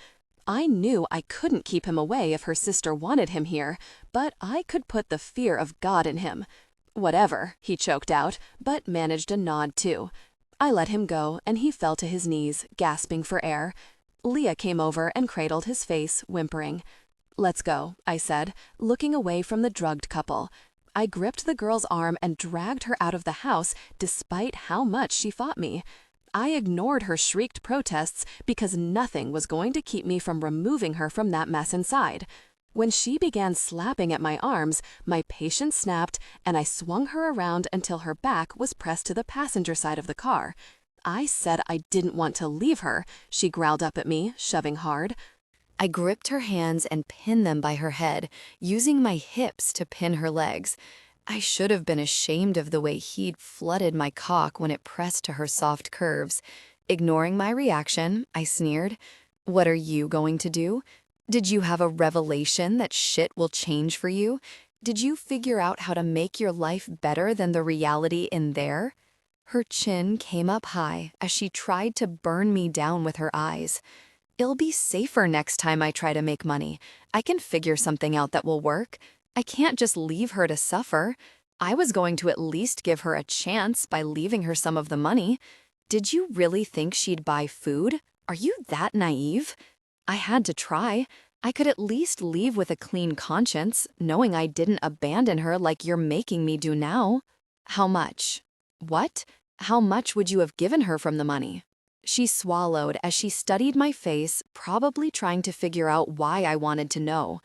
I knew I couldn't keep him away if her sister wanted him here, but I could put the fear of God in him. "Whatever," he choked out, but managed a nod too. I let him go, and he fell to his knees, gasping for air. Leah came over and cradled his face, whimpering. "Let's go," I said, looking away from the drugged couple. I gripped the girl's arm and dragged her out of the house despite how much she fought me. I ignored her shrieked protests because nothing was going to keep me from removing her from that mess inside. When she began slapping at my arms, my patience snapped and I swung her around until her back was pressed to the passenger side of the car. I said I didn't want to leave her, she growled up at me, shoving hard. I gripped her hands and pinned them by her head, using my hips to pin her legs. I should have been ashamed of the way he'd flooded my cock when it pressed to her soft curves. Ignoring my reaction, I sneered, "What are you going to do? Did you have a revelation that shit will change for you? Did you figure out how to make your life better than the reality in there?" Her chin came up high as she tried to burn me down with her eyes. "It'll be safer next time I try to make money. I can figure something out that will work. I can't just leave her to suffer. I was going to at least give her a chance by leaving her some of the money. Did you really think she'd buy food? Are you that naive?" I had to try. I could at least leave with a clean conscience, knowing I didn't abandon her like you're making me do now. "How much?" "What? How much would you have given her from the money?" She swallowed as she studied my face, probably trying to figure out why I wanted to know.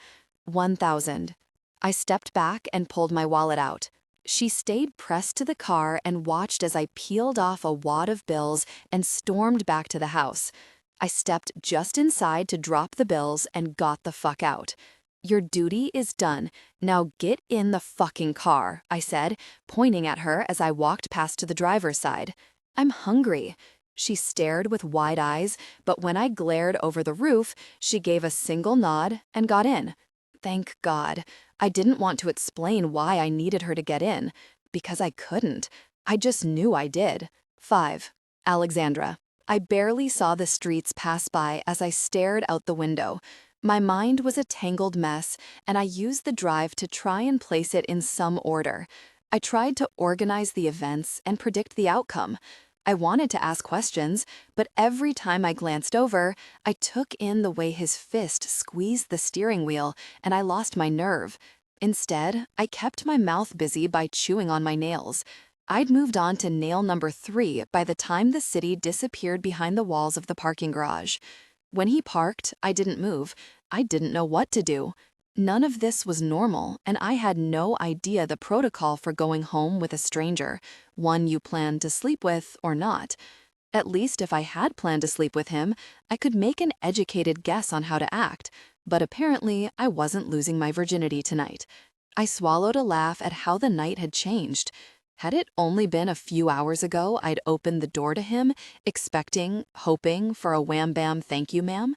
1,000. I stepped back and pulled my wallet out. She stayed pressed to the car and watched as I peeled off a wad of bills and stormed back to the house. I stepped just inside to drop the bills and got the fuck out. "Your duty is done. Now get in the fucking car," I said, pointing at her as I walked past to the driver's side. "I'm hungry." She stared with wide eyes, but when I glared over the roof, she gave a single nod and got in. Thank God. I didn't want to explain why I needed her to get in, because I couldn't. I just knew I did. 5. Alexandra. I barely saw the streets pass by as I stared out the window. My mind was a tangled mess, and I used the drive to try and place it in some order. I tried to organize the events and predict the outcome. I wanted to ask questions, but every time I glanced over, I took in the way his fist squeezed the steering wheel, and I lost my nerve. Instead, I kept my mouth busy by chewing on my nails. I'd moved on to nail number 3 by the time the city disappeared behind the walls of the parking garage. When he parked, I didn't move. I didn't know what to do. None of this was normal, and I had no idea the protocol for going home with a stranger, one you planned to sleep with or not. At least if I had planned to sleep with him, I could make an educated guess on how to act, but apparently I wasn't losing my virginity tonight. I swallowed a laugh at how the night had changed. Had it only been a few hours ago I'd opened the door to him, expecting, hoping for a wham-bam thank you, ma'am?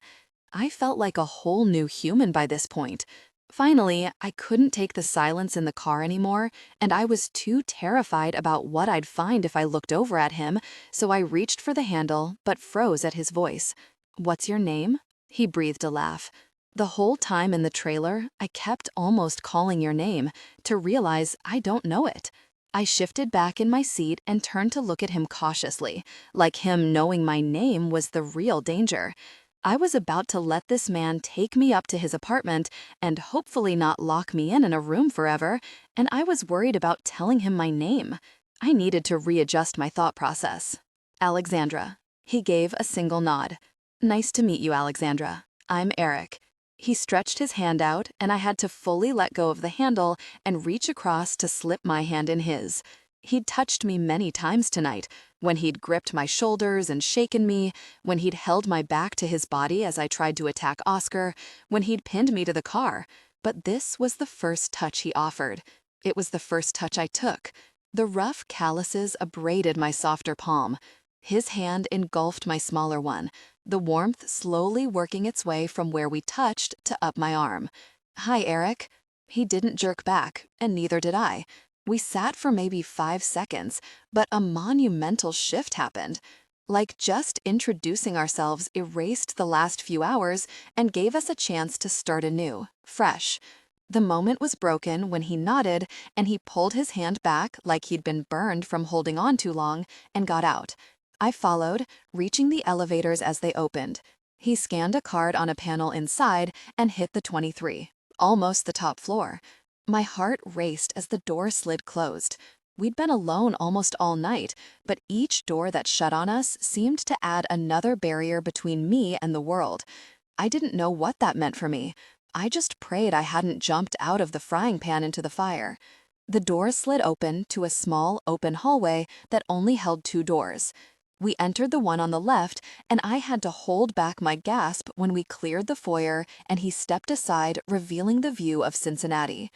I felt like a whole new human by this point. Finally, I couldn't take the silence in the car anymore, and I was too terrified about what I'd find if I looked over at him, so I reached for the handle but froze at his voice. "What's your name?" He breathed a laugh. The whole time in the trailer, I kept almost calling your name, to realize I don't know it. I shifted back in my seat and turned to look at him cautiously, like him knowing my name was the real danger. I was about to let this man take me up to his apartment and hopefully not lock me in a room forever, and I was worried about telling him my name. I needed to readjust my thought process. "Alexandra." He gave a single nod. "Nice to meet you, Alexandra. I'm Erik." He stretched his hand out, and I had to fully let go of the handle and reach across to slip my hand in his. He'd touched me many times tonight, when he'd gripped my shoulders and shaken me, when he'd held my back to his body as I tried to attack Oscar, when he'd pinned me to the car. But this was the first touch he offered. It was the first touch I took. The rough calluses abraded my softer palm. His hand engulfed my smaller one, the warmth slowly working its way from where we touched to up my arm. "Hi, Erik." He didn't jerk back, and neither did I. We sat for maybe 5 seconds, but a monumental shift happened. Like just introducing ourselves erased the last few hours and gave us a chance to start anew, fresh. The moment was broken when he nodded and he pulled his hand back like he'd been burned from holding on too long and got out. I followed, reaching the elevators as they opened. He scanned a card on a panel inside and hit the 23, almost the top floor. My heart raced as the door slid closed. We'd been alone almost all night, but each door that shut on us seemed to add another barrier between me and the world. I didn't know what that meant for me. I just prayed I hadn't jumped out of the frying pan into the fire. The door slid open to a small, open hallway that only held 2 doors. We entered the one on the left, and I had to hold back my gasp when we cleared the foyer and he stepped aside, revealing the view of Cincinnati.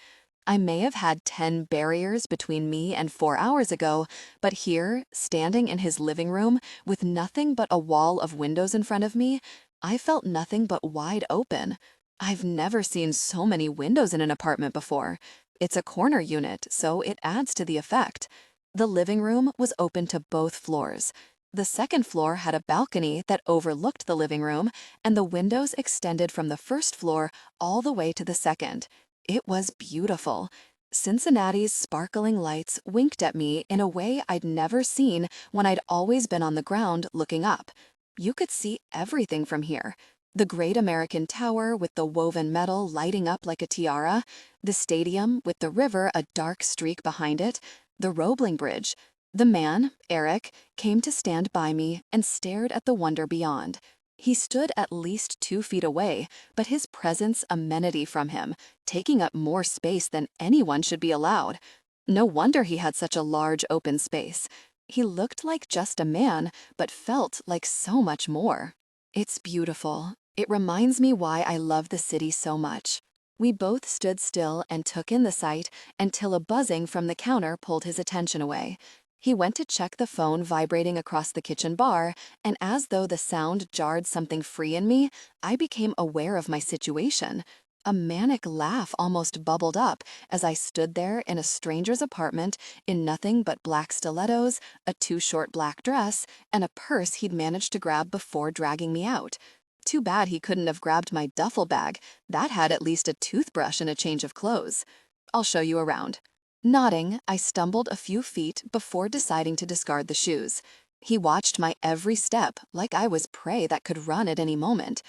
I may have had 10 barriers between me and 4 hours ago, but here, standing in his living room with nothing but a wall of windows in front of me, I felt nothing but wide open. I've never seen so many windows in an apartment before. It's a corner unit, so it adds to the effect. The living room was open to both floors. The second floor had a balcony that overlooked the living room, and the windows extended from the first floor all the way to the second. It was beautiful. Cincinnati's sparkling lights winked at me in a way I'd never seen when I'd always been on the ground looking up. You could see everything from here. The Great American Tower with the woven metal lighting up like a tiara, the stadium with the river a dark streak behind it, the Roebling Bridge. The man, Erik, came to stand by me and stared at the wonder beyond. He stood at least 2 feet away, but his presence amenity from him, taking up more space than anyone should be allowed. No wonder he had such a large open space. He looked like just a man, but felt like so much more. It's beautiful. It reminds me why I love the city so much. We both stood still and took in the sight until a buzzing from the counter pulled his attention away. He went to check the phone vibrating across the kitchen bar, and as though the sound jarred something free in me, I became aware of my situation. A manic laugh almost bubbled up as I stood there in a stranger's apartment in nothing but black stilettos, a too short black dress, and a purse he'd managed to grab before dragging me out. Too bad he couldn't have grabbed my duffel bag. That had at least a toothbrush and a change of clothes. I'll show you around. Nodding, I stumbled a few feet before deciding to discard the shoes. He watched my every step like I was prey that could run at any moment.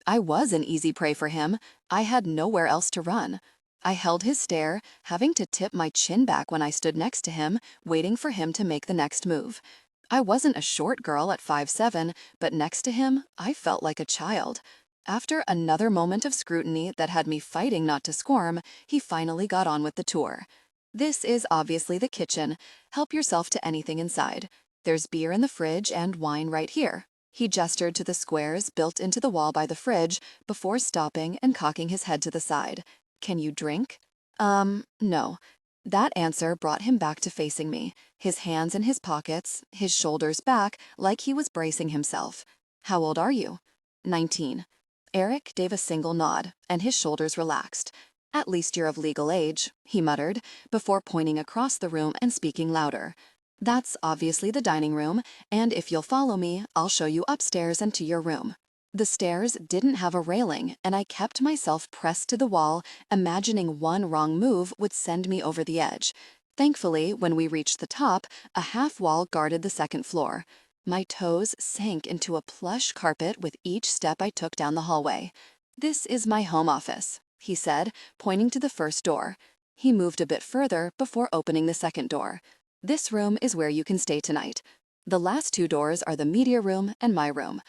I was an easy prey for him. I had nowhere else to run. I held his stare, having to tip my chin back when I stood next to him, waiting for him to make the next move. I wasn't a short girl at 5'7", but next to him, I felt like a child. After another moment of scrutiny that had me fighting not to squirm, he finally got on with the tour. This is obviously the kitchen. Help yourself to anything inside. There's beer in the fridge and wine right here. He gestured to the squares built into the wall by the fridge before stopping and cocking his head to the side. Can you drink? No. That answer brought him back to facing me, his hands in his pockets, his shoulders back like he was bracing himself. How old are you? 19. Erik gave a single nod, and his shoulders relaxed. At least you're of legal age, he muttered, before pointing across the room and speaking louder. That's obviously the dining room, and if you'll follow me, I'll show you upstairs and to your room. The stairs didn't have a railing, and I kept myself pressed to the wall, imagining one wrong move would send me over the edge. Thankfully, when we reached the top, a half wall guarded the second floor. My toes sank into a plush carpet with each step I took down the hallway. This is my home office, he said, pointing to the first door. He moved a bit further before opening the second door. This room is where you can stay tonight. The last 2 doors are the media room and my room.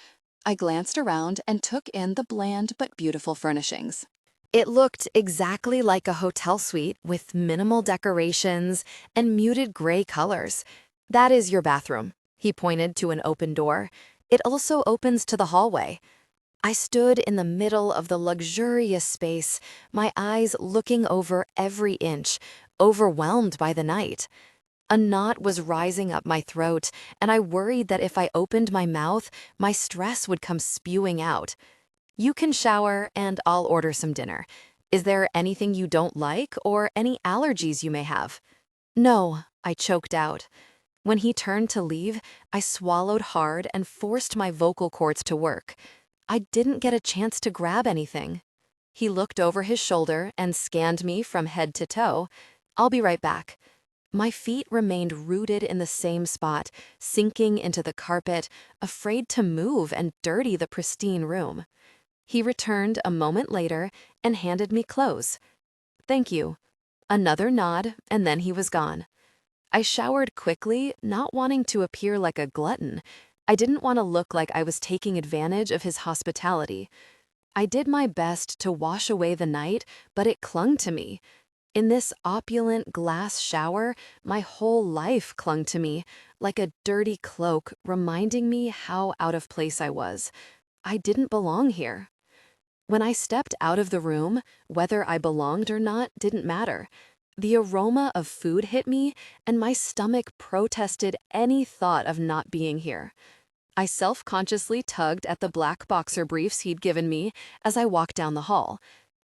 I glanced around and took in the bland but beautiful furnishings. It looked exactly like a hotel suite with minimal decorations and muted gray colors. That is your bathroom. He pointed to an open door. It also opens to the hallway. I stood in the middle of the luxurious space, my eyes looking over every inch, overwhelmed by the night. A knot was rising up my throat, and I worried that if I opened my mouth, my stress would come spewing out. You can shower, and I'll order some dinner. Is there anything you don't like or any allergies you may have? No, I choked out. When he turned to leave, I swallowed hard and forced my vocal cords to work. I didn't get a chance to grab anything. He looked over his shoulder and scanned me from head to toe. I'll be right back. My feet remained rooted in the same spot, sinking into the carpet, afraid to move and dirty the pristine room. He returned a moment later and handed me clothes. Thank you. Another nod, and then he was gone. I showered quickly, not wanting to appear like a glutton. I didn't want to look like I was taking advantage of his hospitality. I did my best to wash away the night, but it clung to me. In this opulent glass shower, my whole life clung to me, like a dirty cloak reminding me how out of place I was. I didn't belong here. When I stepped out of the room, whether I belonged or not didn't matter. The aroma of food hit me, and my stomach protested any thought of not being here. I self-consciously tugged at the black boxer briefs he'd given me as I walked down the hall.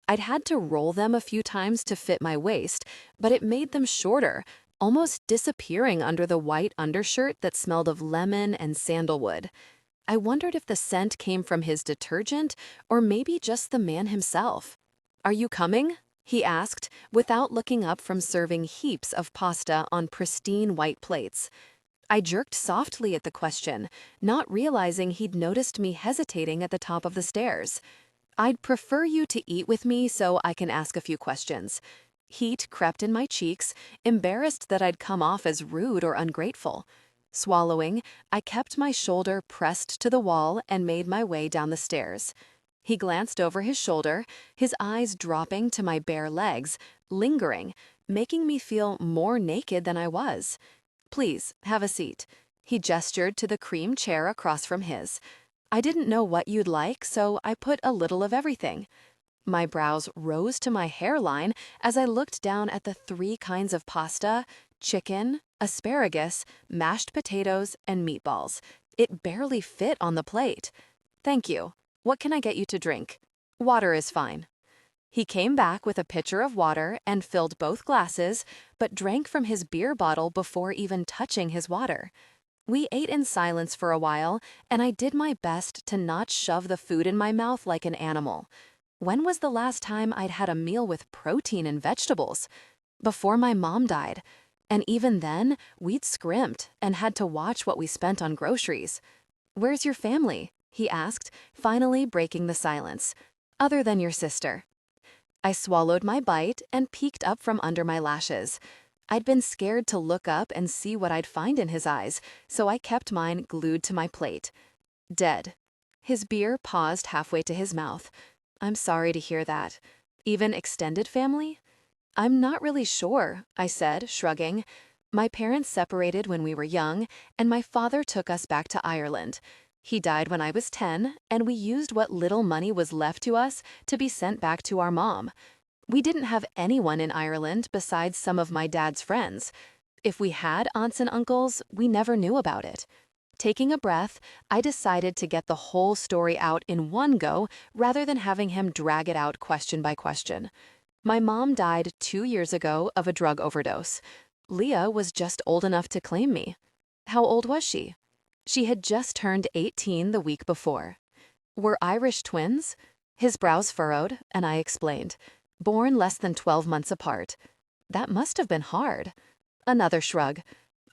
I'd had to roll them a few times to fit my waist, but it made them shorter, almost disappearing under the white undershirt that smelled of lemon and sandalwood. I wondered if the scent came from his detergent or maybe just the man himself. "Are you coming?" he asked, without looking up from serving heaps of pasta on pristine white plates. I jerked softly at the question, not realizing he'd noticed me hesitating at the top of the stairs. "I'd prefer you to eat with me so I can ask a few questions." Heat crept in my cheeks, embarrassed that I'd come off as rude or ungrateful. Swallowing, I kept my shoulder pressed to the wall and made my way down the stairs. He glanced over his shoulder, his eyes dropping to my bare legs, lingering, making me feel more naked than I was. "Please, have a seat." He gestured to the cream chair across from his. "I didn't know what you'd like, so I put a little of everything." My brows rose to my hairline as I looked down at the 3 kinds of pasta: chicken, asparagus, mashed potatoes, and meatballs. It barely fit on the plate. "Thank you. What can I get you to drink?" "Water is fine." He came back with a pitcher of water and filled both glasses, but drank from his beer bottle before even touching his water. We ate in silence for a while, and I did my best to not shove the food in my mouth like an animal. When was the last time I'd had a meal with protein and vegetables? Before my mom died. And even then, we'd scrimped and had to watch what we spent on groceries. "Where's your family?" he asked, finally breaking the silence. "Other than your sister." I swallowed my bite and peeked up from under my lashes. I'd been scared to look up and see what I'd find in his eyes, so I kept mine glued to my plate. "Dead." His beer paused halfway to his mouth. "I'm sorry to hear that. Even extended family?" "I'm not really sure," I said, shrugging. "My parents separated when we were young, and my father took us back to Ireland. He died when I was 10, and we used what little money was left to us to be sent back to our mom. We didn't have anyone in Ireland besides some of my dad's friends. If we had aunts and uncles, we never knew about it." Taking a breath, I decided to get the whole story out in one go rather than having him drag it out question by question. "My mom died 2 years ago of a drug overdose. Leah was just old enough to claim me." "How old was she?" "She had just turned 18 the week before." "Were Irish twins?" His brows furrowed, and I explained. "Born less than 12 months apart." "That must have been hard." Another shrug.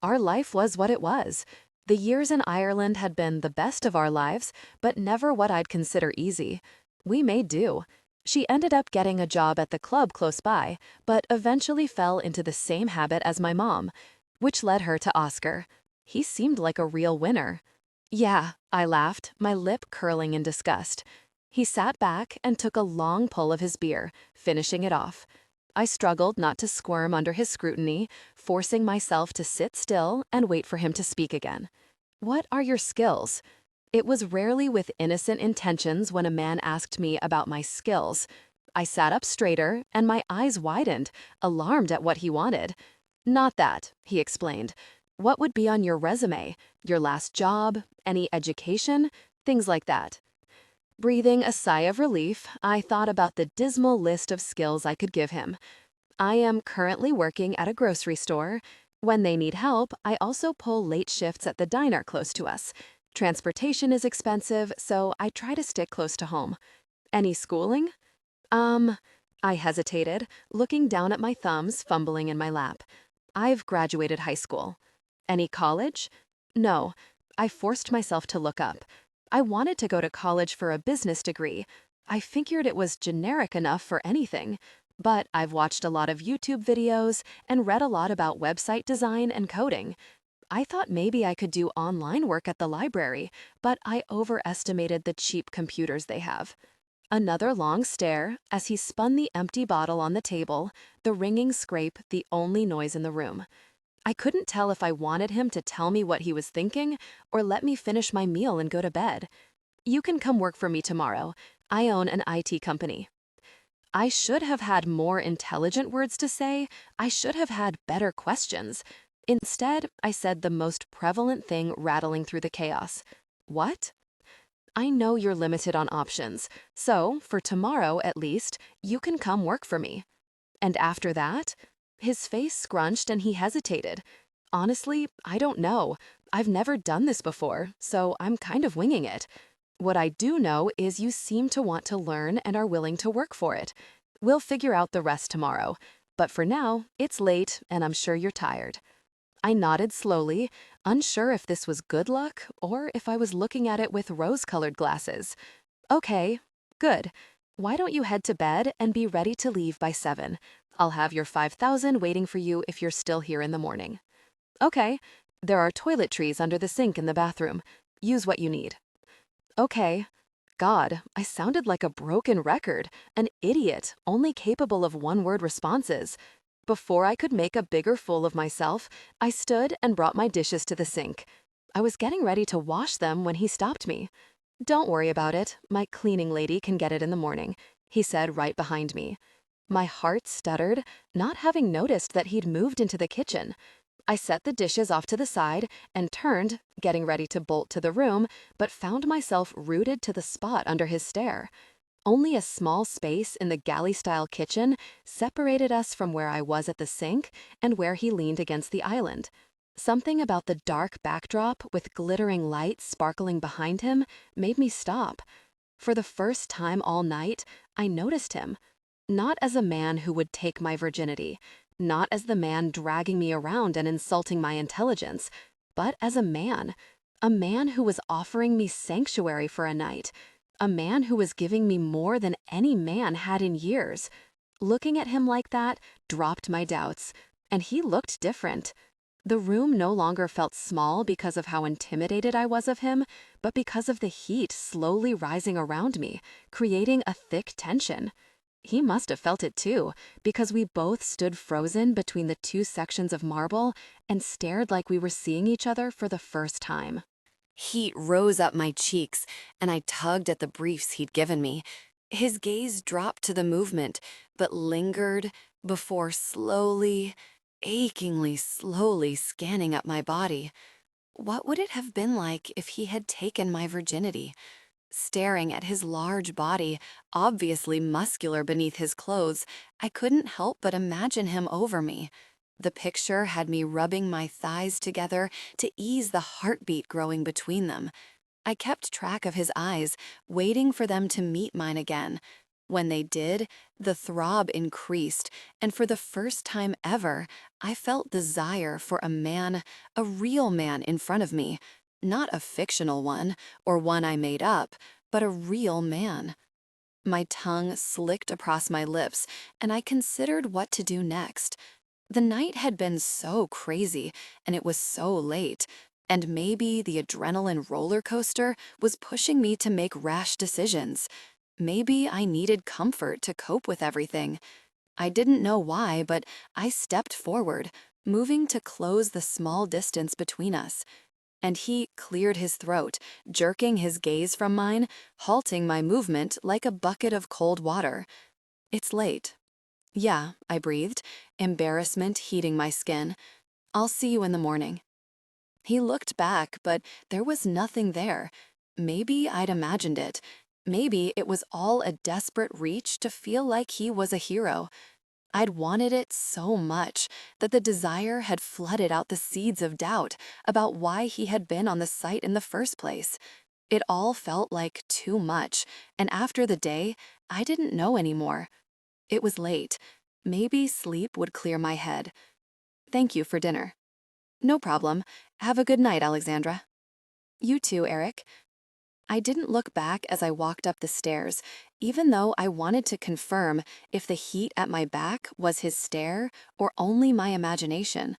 "Our life was what it was. The years in Ireland had been the best of our lives, but never what I'd consider easy. We made do. She ended up getting a job at the club close by, but eventually fell into the same habit as my mom, which led her to Oscar. He seemed like a real winner." "Yeah," I laughed, my lip curling in disgust. He sat back and took a long pull of his beer, finishing it off. I struggled not to squirm under his scrutiny, forcing myself to sit still and wait for him to speak again. "What are your skills?" It was rarely with innocent intentions when a man asked me about my skills. I sat up straighter, and my eyes widened, alarmed at what he wanted. "Not that," he explained. "What would be on your resume? Your last job? Any education? Things like that." Breathing a sigh of relief, I thought about the dismal list of skills I could give him. "I am currently working at a grocery store. When they need help, I also pull late shifts at the diner close to us. Transportation is expensive, so I try to stick close to home." "Any schooling?" I hesitated, looking down at my thumbs, fumbling in my lap. "I've graduated high school." "Any college?" "No." I forced myself to look up. I wanted to go to college for a business degree. I figured it was generic enough for anything. but I've watched a lot of YouTube videos and read a lot about website design and coding. I thought maybe I could do online work at the library, but I overestimated the cheap computers they have. Another long stare as he spun the empty bottle on the table, the ringing scrape the only noise in the room. I couldn't tell if I wanted him to tell me what he was thinking or let me finish my meal and go to bed. You can come work for me tomorrow. I own an IT company. I should have had more intelligent words to say. I should have had better questions. Instead, I said the most prevalent thing rattling through the chaos. What? I know you're limited on options, so for tomorrow at least, you can come work for me. And after that? His face scrunched and he hesitated. Honestly, I don't know. I've never done this before, so I'm kind of winging it. What I do know is you seem to want to learn and are willing to work for it. We'll figure out the rest tomorrow. But for now, it's late and I'm sure you're tired. I nodded slowly, unsure if this was good luck or if I was looking at it with rose-colored glasses. Okay, good. Why don't you head to bed and be ready to leave by 7? I'll have your 5,000 waiting for you if you're still here in the morning. Okay, there are toiletries under the sink in the bathroom. Use what you need. Okay. God, I sounded like a broken record, an idiot, only capable of one-word responses. Before I could make a bigger fool of myself, I stood and brought my dishes to the sink. I was getting ready to wash them when he stopped me. Don't worry about it, my cleaning lady can get it in the morning, he said right behind me. My heart stuttered, not having noticed that he'd moved into the kitchen. I set the dishes off to the side and turned, getting ready to bolt to the room, but found myself rooted to the spot under his stare. Only a small space in the galley-style kitchen separated us from where I was at the sink and where he leaned against the island. Something about the dark backdrop with glittering lights sparkling behind him made me stop. For the first time all night, I noticed him. Not as a man who would take my virginity, not as the man dragging me around and insulting my intelligence, but as a man who was offering me sanctuary for a night, a man who was giving me more than any man had in years. Looking at him like that dropped my doubts, and he looked different. The room no longer felt small because of how intimidated I was of him, but because of the heat slowly rising around me, creating a thick tension. He must have felt it too, because we both stood frozen between the two sections of marble and stared like we were seeing each other for the first time. Heat rose up my cheeks, and I tugged at the briefs he'd given me. His gaze dropped to the movement, but lingered before slowly, achingly slowly scanning up my body. What would it have been like if he had taken my virginity? Staring at his large body, obviously muscular beneath his clothes, I couldn't help but imagine him over me. The picture had me rubbing my thighs together to ease the heartbeat growing between them. I kept track of his eyes, waiting for them to meet mine again. When they did, the throb increased, and for the first time ever, I felt desire for a man, a real man in front of me. Not a fictional one, or one I made up, but a real man. My tongue slicked across my lips, and I considered what to do next. The night had been so crazy, and it was so late, and maybe the adrenaline roller coaster was pushing me to make rash decisions. Maybe I needed comfort to cope with everything. I didn't know why, but I stepped forward, moving to close the small distance between us. And he cleared his throat, jerking his gaze from mine, halting my movement like a bucket of cold water. It's late. Yeah, I breathed, embarrassment heating my skin. I'll see you in the morning. He looked back, but there was nothing there. Maybe I'd imagined it. Maybe it was all a desperate reach to feel like he was a hero. I'd wanted it so much that the desire had flooded out the seeds of doubt about why he had been on the site in the first place. It all felt like too much, and after the day, I didn't know anymore. It was late. Maybe sleep would clear my head. Thank you for dinner. No problem. Have a good night, Alexandra. You too, Erik. I didn't look back as I walked up the stairs, even though I wanted to confirm if the heat at my back was his stare or only my imagination.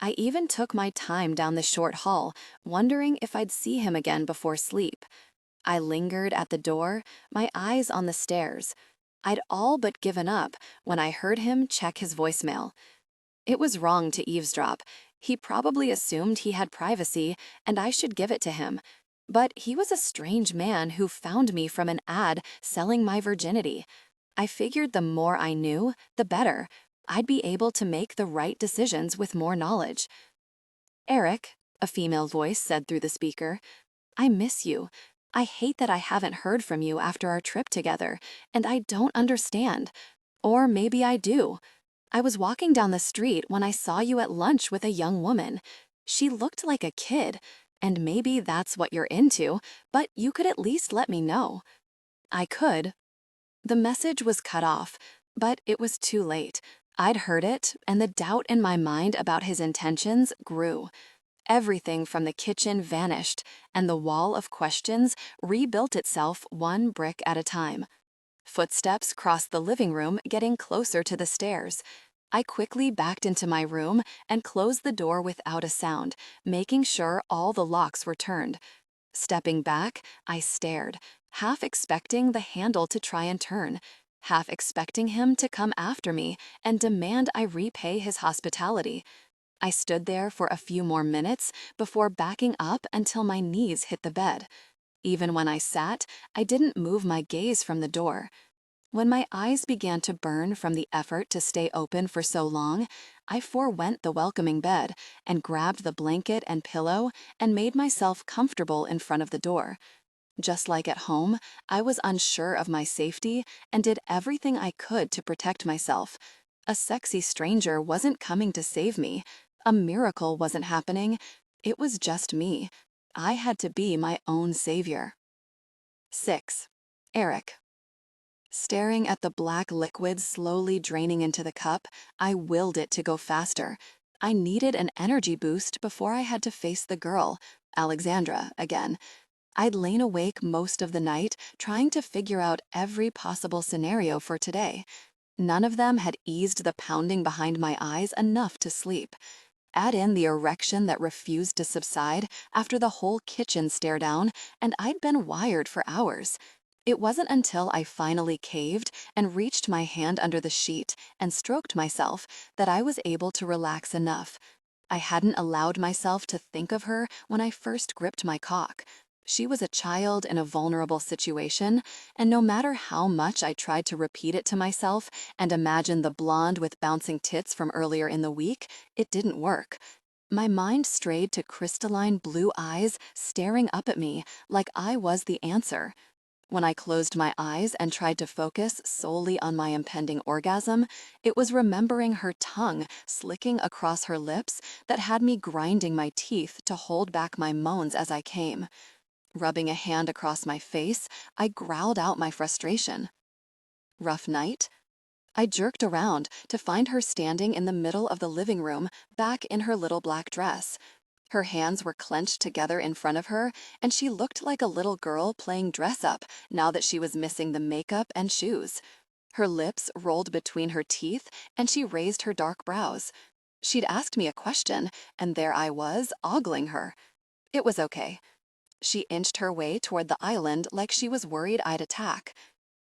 I even took my time down the short hall, wondering if I'd see him again before sleep. I lingered at the door, my eyes on the stairs. I'd all but given up when I heard him check his voicemail. It was wrong to eavesdrop. He probably assumed he had privacy and I should give it to him. But he was a strange man who found me from an ad selling my virginity. I figured the more I knew, the better. I'd be able to make the right decisions with more knowledge. "Erik," a female voice said through the speaker, "I miss you. I hate that I haven't heard from you after our trip together, and I don't understand. Or maybe I do. I was walking down the street when I saw you at lunch with a young woman. She looked like a kid, and maybe that's what you're into, but you could at least let me know." I could. The message was cut off, but it was too late. I'd heard it, and the doubt in my mind about his intentions grew. Everything from the kitchen vanished, and the wall of questions rebuilt itself one brick at a time. Footsteps crossed the living room, getting closer to the stairs. I quickly backed into my room and closed the door without a sound, making sure all the locks were turned. Stepping back, I stared, half expecting the handle to try and turn, half expecting him to come after me and demand I repay his hospitality. I stood there for a few more minutes before backing up until my knees hit the bed. Even when I sat, I didn't move my gaze from the door. When my eyes began to burn from the effort to stay open for so long, I forewent the welcoming bed and grabbed the blanket and pillow and made myself comfortable in front of the door. Just like at home, I was unsure of my safety and did everything I could to protect myself. A sexy stranger wasn't coming to save me. A miracle wasn't happening. It was just me. I had to be my own savior. 6. Erik. Staring at the black liquid slowly draining into the cup, I willed it to go faster. I needed an energy boost before I had to face the girl, Alexandra, again. I'd lain awake most of the night trying to figure out every possible scenario for today. None of them had eased the pounding behind my eyes enough to sleep. Add in the erection that refused to subside after the whole kitchen stare down, and I'd been wired for hours. It wasn't until I finally caved and reached my hand under the sheet and stroked myself that I was able to relax enough. I hadn't allowed myself to think of her when I first gripped my cock. She was a child in a vulnerable situation, and no matter how much I tried to repeat it to myself and imagine the blonde with bouncing tits from earlier in the week, it didn't work. My mind strayed to crystalline blue eyes staring up at me like I was the answer. When I closed my eyes and tried to focus solely on my impending orgasm, it was remembering her tongue slicking across her lips that had me grinding my teeth to hold back my moans as I came. Rubbing a hand across my face, I growled out my frustration. "Rough night?" I jerked around to find her standing in the middle of the living room, back in her little black dress. Her hands were clenched together in front of her, and she looked like a little girl playing dress-up now that she was missing the makeup and shoes. Her lips rolled between her teeth, and she raised her dark brows. She'd asked me a question, and there I was, ogling her. It was okay. She inched her way toward the island like she was worried I'd attack.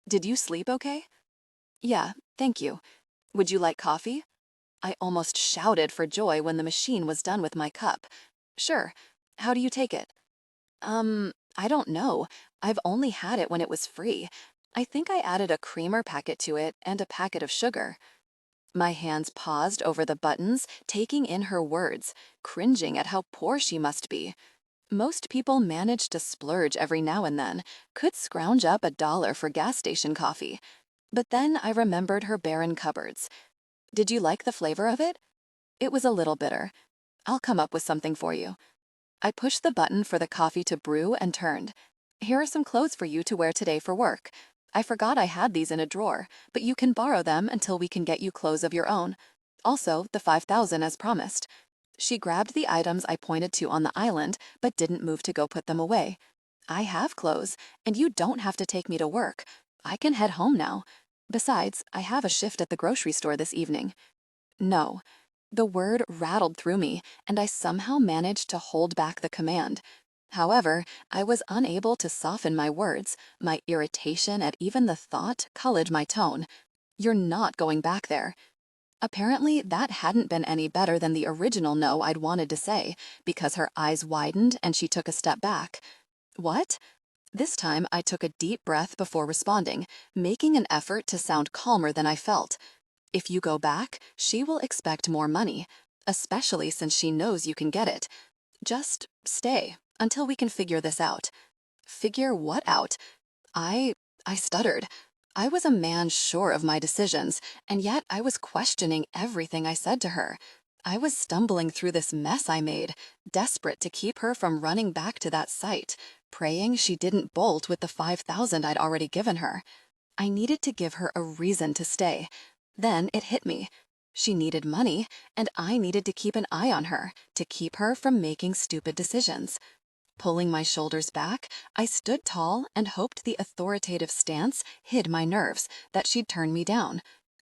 "Did you sleep okay?" "Yeah, thank you. Would you like coffee?" I almost shouted for joy when the machine was done with my cup. "Sure. How do you take it?" I don't know. I've only had it when it was free. I think I added a creamer packet to it and a packet of sugar." My hands paused over the buttons, taking in her words, cringing at how poor she must be. Most people manage to splurge every now and then, could scrounge up $1 for gas station coffee. But then I remembered her barren cupboards. "Did you like the flavor of it?" "It was a little bitter. I'll come up with something for you." I pushed the button for the coffee to brew and turned. "Here are some clothes for you to wear today for work. I forgot I had these in a drawer, but you can borrow them until we can get you clothes of your own. Also, the 5,000 as promised." She grabbed the items I pointed to on the island, but didn't move to go put them away. I have clothes, and you don't have to take me to work. I can head home now. Besides, I have a shift at the grocery store this evening. No. The word rattled through me, and I somehow managed to hold back the command. However, I was unable to soften my words. My irritation at even the thought colored my tone. You're not going back there. Apparently, that hadn't been any better than the original no I'd wanted to say, because her eyes widened and she took a step back. What? This time, I took a deep breath before responding, making an effort to sound calmer than I felt. If you go back, she will expect more money, especially since she knows you can get it. Just stay until we can figure this out. Figure what out? I stuttered. I was a man sure of my decisions, and yet I was questioning everything I said to her. I was stumbling through this mess I made, desperate to keep her from running back to that site, praying she didn't bolt with the 5,000 I'd already given her. I needed to give her a reason to stay. Then it hit me. She needed money, and I needed to keep an eye on her, to keep her from making stupid decisions. Pulling my shoulders back, I stood tall and hoped the authoritative stance hid my nerves, that she'd turn me down.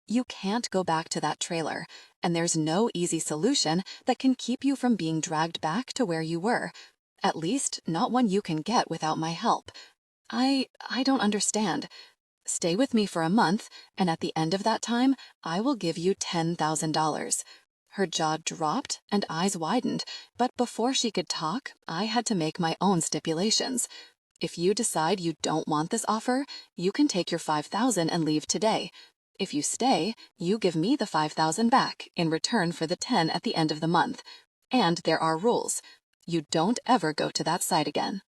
You can't go back to that trailer, and there's no easy solution that can keep you from being dragged back to where you were. At least, not one you can get without my help. I don't understand. Stay with me for a month, and at the end of that time, I will give you $10,000. Her jaw dropped and eyes widened, but before she could talk, I had to make my own stipulations. If you decide you don't want this offer, you can take your 5,000 and leave today. If you stay, you give me the 5,000 back in return for the 10 at the end of the month. And there are rules. You don't ever go to that site again.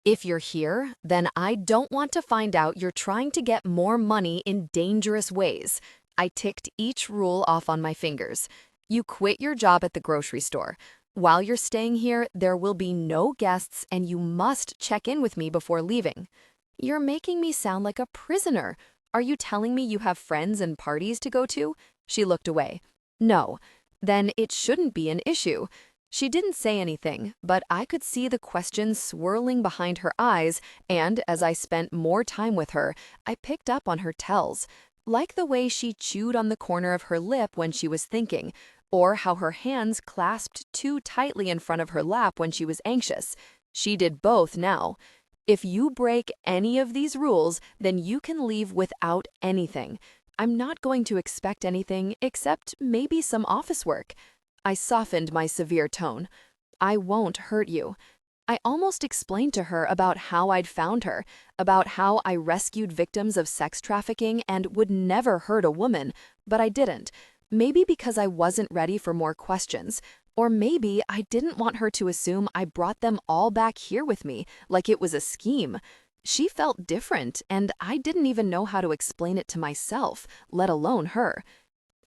If you're here, then I don't want to find out you're trying to get more money in dangerous ways. I ticked each rule off on my fingers. You quit your job at the grocery store. While you're staying here, there will be no guests and you must check in with me before leaving. You're making me sound like a prisoner. Are you telling me you have friends and parties to go to? She looked away. No. Then it shouldn't be an issue. She didn't say anything, but I could see the questions swirling behind her eyes, and as I spent more time with her, I picked up on her tells, like the way she chewed on the corner of her lip when she was thinking, or how her hands clasped too tightly in front of her lap when she was anxious. She did both now. If you break any of these rules, then you can leave without anything. I'm not going to expect anything except maybe some office work. I softened my severe tone. I won't hurt you. I almost explained to her about how I'd found her, about how I rescued victims of sex trafficking and would never hurt a woman, but I didn't. Maybe because I wasn't ready for more questions, or maybe I didn't want her to assume I brought them all back here with me, like it was a scheme. She felt different, and I didn't even know how to explain it to myself, let alone her.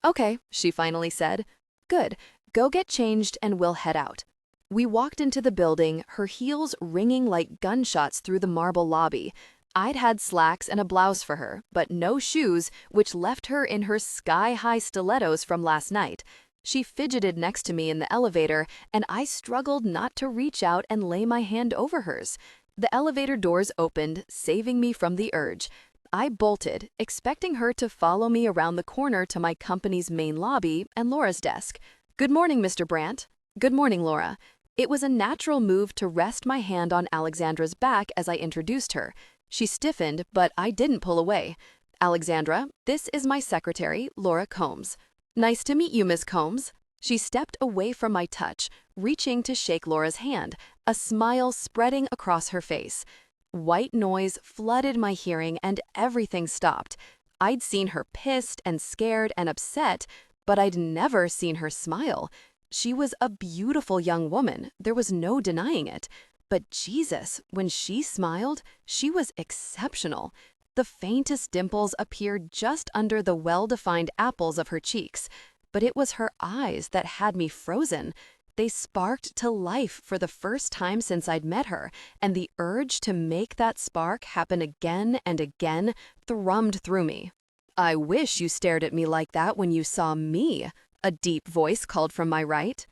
Okay, she finally said. Good. Go get changed and we'll head out. We walked into the building, her heels ringing like gunshots through the marble lobby. I'd had slacks and a blouse for her, but no shoes, which left her in her sky-high stilettos from last night. She fidgeted next to me in the elevator, and I struggled not to reach out and lay my hand over hers. The elevator doors opened, saving me from the urge. I bolted, expecting her to follow me around the corner to my company's main lobby and Laura's desk. Good morning, Mr. Brandt. Good morning, Laura. It was a natural move to rest my hand on Alexandra's back as I introduced her. She stiffened, but I didn't pull away. Alexandra, this is my secretary, Laura Combs. Nice to meet you, Miss Combs. She stepped away from my touch, reaching to shake Laura's hand, a smile spreading across her face. White noise flooded my hearing and everything stopped. I'd seen her pissed and scared and upset, but I'd never seen her smile. She was a beautiful young woman, there was no denying it. But Jesus, when she smiled, she was exceptional. The faintest dimples appeared just under the well-defined apples of her cheeks. But it was her eyes that had me frozen. They sparked to life for the first time since I'd met her, and the urge to make that spark happen again and again thrummed through me. I wish you stared at me like that when you saw me, a deep voice called from my right.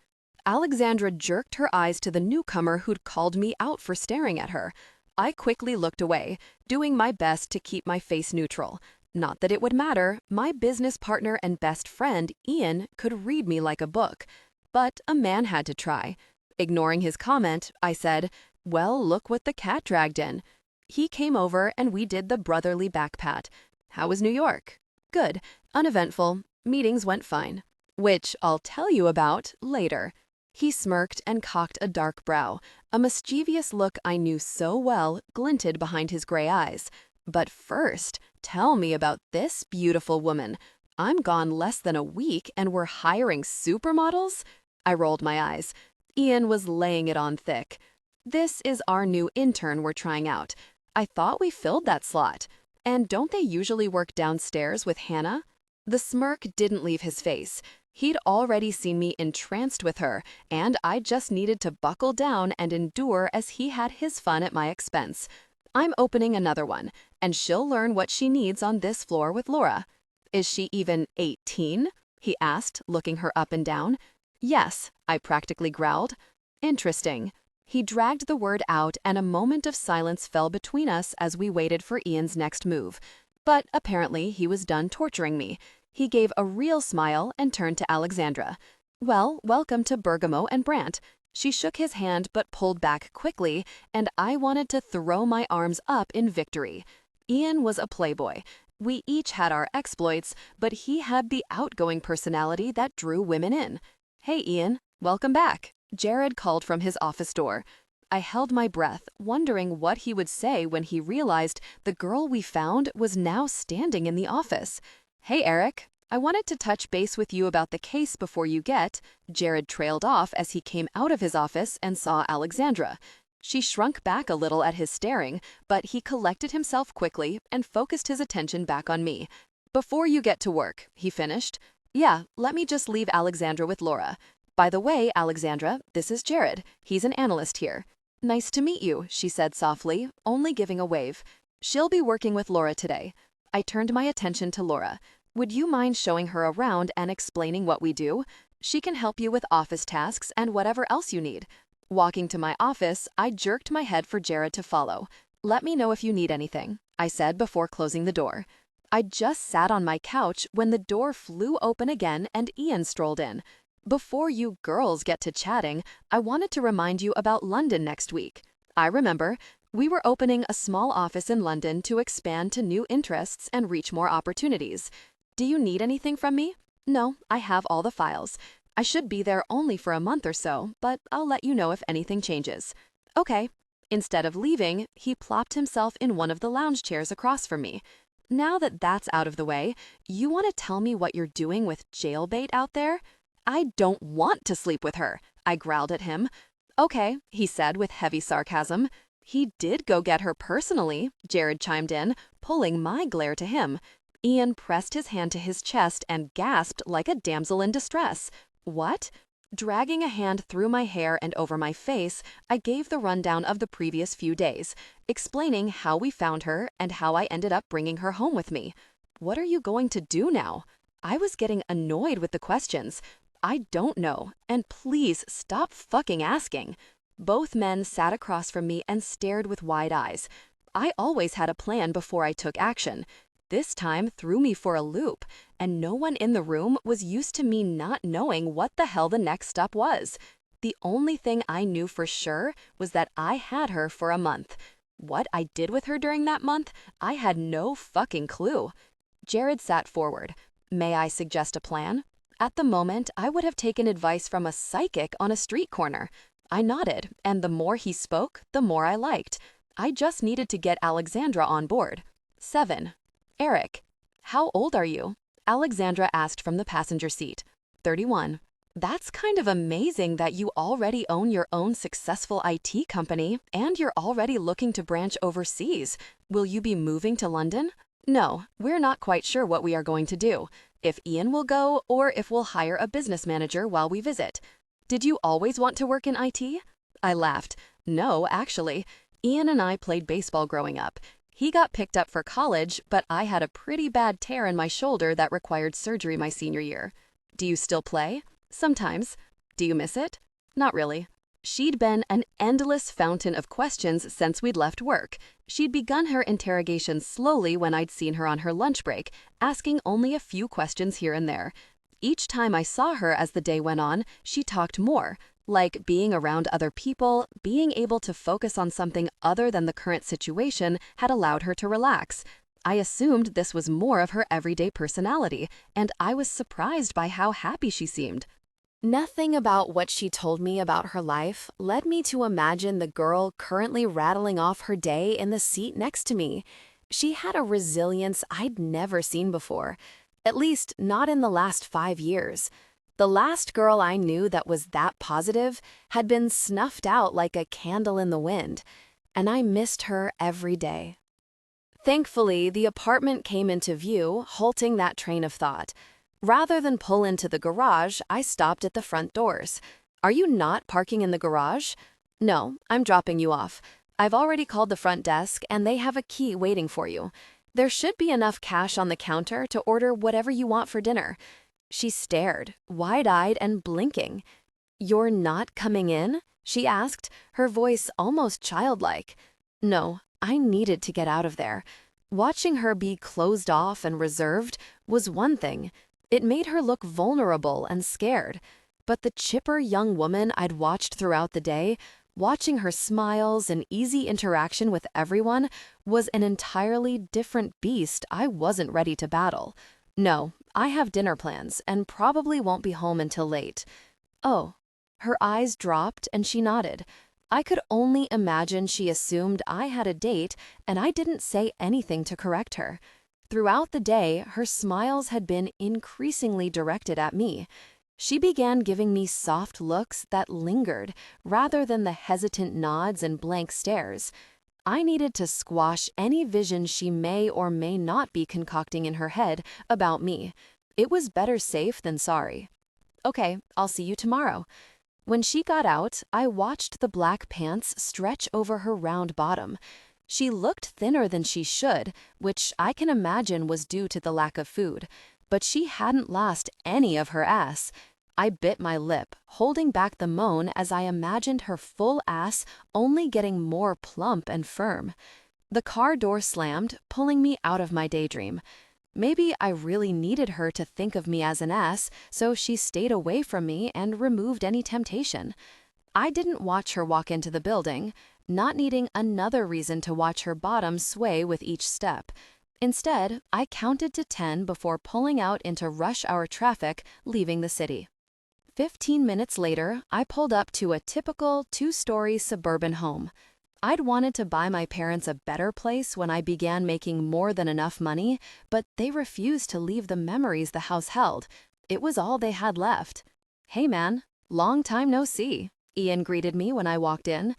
Alexandra jerked her eyes to the newcomer who'd called me out for staring at her. I quickly looked away, doing my best to keep my face neutral. Not that it would matter, my business partner and best friend, Ian, could read me like a book. But a man had to try. Ignoring his comment, I said, "Well, look what the cat dragged in." He came over and we did the brotherly back pat. "How was New York?" "Good. Uneventful. Meetings went fine." "Which I'll tell you about later." He smirked and cocked a dark brow. A mischievous look I knew so well glinted behind his gray eyes. "But first, tell me about this beautiful woman. I'm gone less than a week and we're hiring supermodels?" I rolled my eyes. Ian was laying it on thick. "This is our new intern we're trying out. I thought we filled that slot. And don't they usually work downstairs with Hannah?" The smirk didn't leave his face. He'd already seen me entranced with her, and I just needed to buckle down and endure as he had his fun at my expense. "I'm opening another one, and she'll learn what she needs on this floor with Laura." "Is she even 18? He asked, looking her up and down. "Yes," I practically growled. "Interesting." He dragged the word out and a moment of silence fell between us as we waited for Ian's next move. But apparently he was done torturing me. He gave a real smile and turned to Alexandra. "Well, welcome to Bergamo and Brandt." She shook his hand but pulled back quickly, and I wanted to throw my arms up in victory. Ian was a playboy. We each had our exploits, but he had the outgoing personality that drew women in. "Hey, Ian, welcome back," Jared called from his office door. I held my breath, wondering what he would say when he realized the girl we found was now standing in the office. "Hey, Erik, I wanted to touch base with you about the case before you get," Jared trailed off as he came out of his office and saw Alexandra. She shrunk back a little at his staring, but he collected himself quickly and focused his attention back on me. "Before you get to work," he finished. "Yeah, let me just leave Alexandra with Laura. By the way, Alexandra, this is Jared. He's an analyst here." "Nice to meet you," she said softly, only giving a wave. "She'll be working with Laura today." I turned my attention to Laura. "Would you mind showing her around and explaining what we do? She can help you with office tasks and whatever else you need." Walking to my office, I jerked my head for Jared to follow. "Let me know if you need anything," I said before closing the door. I just sat on my couch when the door flew open again and Ian strolled in. "Before you girls get to chatting, I wanted to remind you about London next week." I remember. We were opening a small office in London to expand to new interests and reach more opportunities. "Do you need anything from me?" "No, I have all the files. I should be there only for a month or so, but I'll let you know if anything changes." "Okay." Instead of leaving, he plopped himself in one of the lounge chairs across from me. "Now that that's out of the way, you want to tell me what you're doing with jailbait out there?" "I don't want to sleep with her," I growled at him. "Okay," he said with heavy sarcasm. "He did go get her personally," Jared chimed in, pulling my glare to him. Ian pressed his hand to his chest and gasped like a damsel in distress. "What?" Dragging a hand through my hair and over my face, I gave the rundown of the previous few days, explaining how we found her and how I ended up bringing her home with me. "What are you going to do now?" I was getting annoyed with the questions. "I don't know, and please stop fucking asking." Both men sat across from me and stared with wide eyes. I always had a plan before I took action. This time threw me for a loop, and no one in the room was used to me not knowing what the hell the next step was. The only thing I knew for sure was that I had her for a month. What I did with her during that month, I had no fucking clue. Jared sat forward. "May I suggest a plan?" At the moment, I would have taken advice from a psychic on a street corner. I nodded, and the more he spoke, the more I liked. I just needed to get Alexandra on board. 7. "Erik, how old are you?" Alexandra asked from the passenger seat. 31. "That's kind of amazing that you already own your own successful IT company, and you're already looking to branch overseas. Will you be moving to London?" "No, we're not quite sure what we are going to do. If Ian will go, or if we'll hire a business manager while we visit." "Did you always want to work in IT?" I laughed. "No, actually. Ian and I played baseball growing up. He got picked up for college, but I had a pretty bad tear in my shoulder that required surgery my senior year." "Do you still play?" "Sometimes." "Do you miss it?" "Not really." She'd been an endless fountain of questions since we'd left work. She'd begun her interrogation slowly when I'd seen her on her lunch break, asking only a few questions here and there. Each time I saw her as the day went on, she talked more, like being around other people, being able to focus on something other than the current situation had allowed her to relax. I assumed this was more of her everyday personality, and I was surprised by how happy she seemed. Nothing about what she told me about her life led me to imagine the girl currently rattling off her day in the seat next to me. She had a resilience I'd never seen before, at least not in the last 5 years. The last girl I knew that was that positive had been snuffed out like a candle in the wind, and I missed her every day. Thankfully, the apartment came into view, halting that train of thought. Rather than pull into the garage, I stopped at the front doors. "Are you not parking in the garage?" "No, I'm dropping you off. I've already called the front desk and they have a key waiting for you. There should be enough cash on the counter to order whatever you want for dinner." She stared, wide-eyed and blinking. "You're not coming in?" she asked, her voice almost childlike. No, I needed to get out of there. Watching her be closed off and reserved was one thing. It made her look vulnerable and scared. But the chipper young woman I'd watched throughout the day, watching her smiles and easy interaction with everyone, was an entirely different beast I wasn't ready to battle. "No, I have dinner plans and probably won't be home until late." "Oh." Her eyes dropped and she nodded. I could only imagine she assumed I had a date and I didn't say anything to correct her. Throughout the day, her smiles had been increasingly directed at me. She began giving me soft looks that lingered, rather than the hesitant nods and blank stares. I needed to squash any vision she may or may not be concocting in her head about me. It was better safe than sorry. "Okay, I'll see you tomorrow." When she got out, I watched the black pants stretch over her round bottom. She looked thinner than she should, which I can imagine was due to the lack of food, but she hadn't lost any of her ass. I bit my lip, holding back the moan as I imagined her full ass only getting more plump and firm. The car door slammed, pulling me out of my daydream. Maybe I really needed her to think of me as an ass, so she stayed away from me and removed any temptation. I didn't watch her walk into the building, not needing another reason to watch her bottom sway with each step. Instead, I counted to 10 before pulling out into rush hour traffic, leaving the city. 15 minutes later, I pulled up to a typical 2-story suburban home. I'd wanted to buy my parents a better place when I began making more than enough money, but they refused to leave the memories the house held. It was all they had left. "Hey man, long time no see," Ian greeted me when I walked in.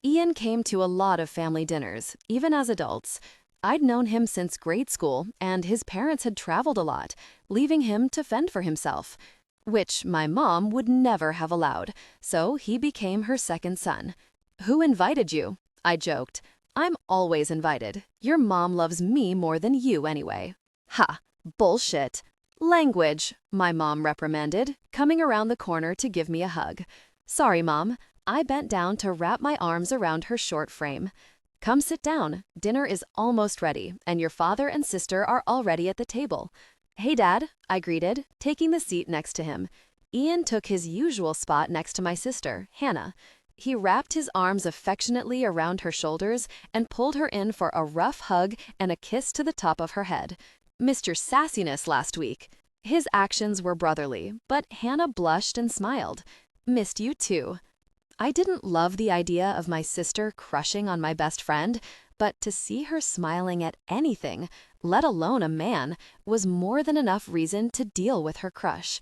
Ian came to a lot of family dinners, even as adults. I'd known him since grade school, and his parents had traveled a lot, leaving him to fend for himself, which my mom would never have allowed, so he became her second son. "Who invited you?" I joked. "I'm always invited. Your mom loves me more than you anyway." "Ha, bullshit." "Language," my mom reprimanded, coming around the corner to give me a hug. "Sorry, Mom." I bent down to wrap my arms around her short frame. "Come sit down. Dinner is almost ready, and your father and sister are already at the table." "Hey, Dad," I greeted, taking the seat next to him. Ian took his usual spot next to my sister, Hannah. He wrapped his arms affectionately around her shoulders and pulled her in for a rough hug and a kiss to the top of her head. Mr. Sassiness last week. His actions were brotherly, but Hannah blushed and smiled. "Missed you too." I didn't love the idea of my sister crushing on my best friend, but to see her smiling at anything, let alone a man, was more than enough reason to deal with her crush.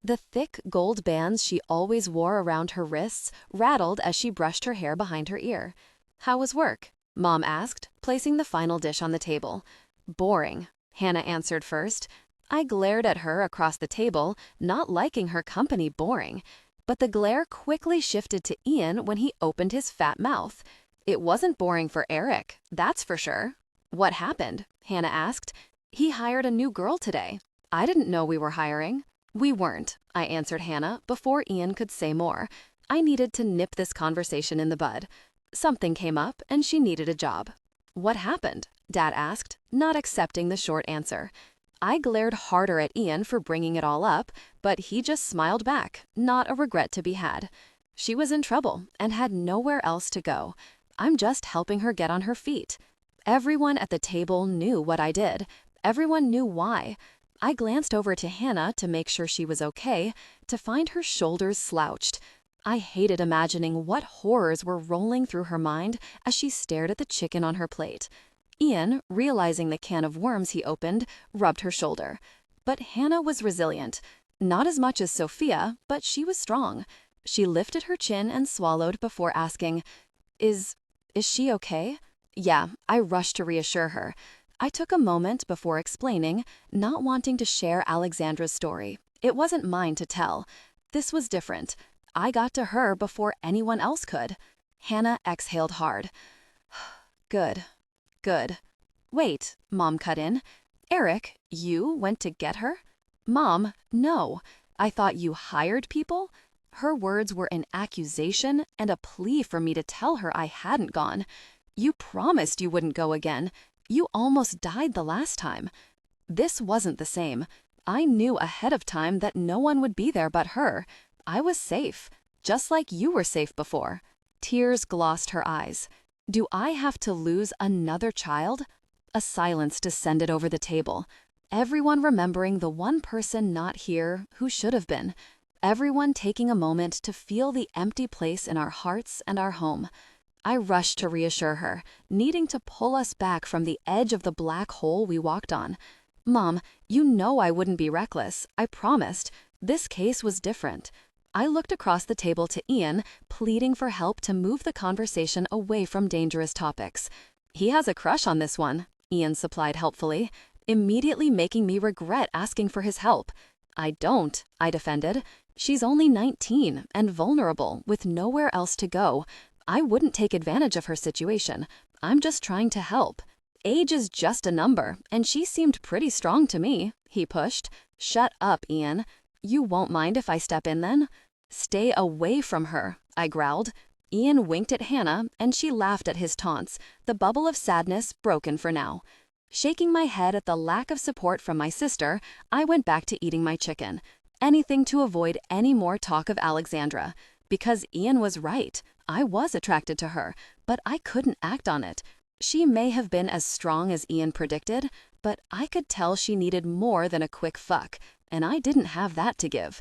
The thick gold bands she always wore around her wrists rattled as she brushed her hair behind her ear. "How was work?" Mom asked, placing the final dish on the table. "Boring," Hannah answered first. I glared at her across the table, not liking her company boring. But the glare quickly shifted to Ian when he opened his fat mouth. It wasn't boring for Erik, that's for sure. "What happened?" Hannah asked. "He hired a new girl today." "I didn't know we were hiring." "We weren't," I answered Hannah before Ian could say more. I needed to nip this conversation in the bud. Something came up and she needed a job. What happened? Dad asked, not accepting the short answer. I glared harder at Ian for bringing it all up, but he just smiled back, not a regret to be had. She was in trouble and had nowhere else to go. I'm just helping her get on her feet. Everyone at the table knew what I did. Everyone knew why. I glanced over to Hannah to make sure she was okay, to find her shoulders slouched. I hated imagining what horrors were rolling through her mind as she stared at the chicken on her plate. Ian, realizing the can of worms he opened, rubbed her shoulder. But Hannah was resilient. Not as much as Sophia, but she was strong. She lifted her chin and swallowed before asking, Is she okay? Yeah, I rushed to reassure her. I took a moment before explaining, not wanting to share Alexandra's story. It wasn't mine to tell. This was different. I got to her before anyone else could. Hannah exhaled hard. Good. Good. Wait, Mom cut in. Erik, you went to get her? Mom, no. I thought you hired people? Her words were an accusation and a plea for me to tell her I hadn't gone. You promised you wouldn't go again. You almost died the last time. This wasn't the same. I knew ahead of time that no one would be there but her. I was safe, just like you were safe before. Tears glossed her eyes. Do I have to lose another child? A silence descended over the table. Everyone remembering the one person not here who should have been. Everyone taking a moment to feel the empty place in our hearts and our home. I rushed to reassure her, needing to pull us back from the edge of the black hole we walked on. Mom, you know I wouldn't be reckless. I promised. This case was different. I looked across the table to Ian, pleading for help to move the conversation away from dangerous topics. He has a crush on this one, Ian supplied helpfully, immediately making me regret asking for his help. I don't, I defended. She's only 19 and vulnerable with nowhere else to go. I wouldn't take advantage of her situation. I'm just trying to help. Age is just a number, and she seemed pretty strong to me, he pushed. Shut up, Ian. You won't mind if I step in then? Stay away from her, I growled. Ian winked at Hannah, and she laughed at his taunts, the bubble of sadness broken for now. Shaking my head at the lack of support from my sister, I went back to eating my chicken. Anything to avoid any more talk of Alexandra. Because Ian was right. I was attracted to her, but I couldn't act on it. She may have been as strong as Ian predicted, but I could tell she needed more than a quick fuck, and I didn't have that to give.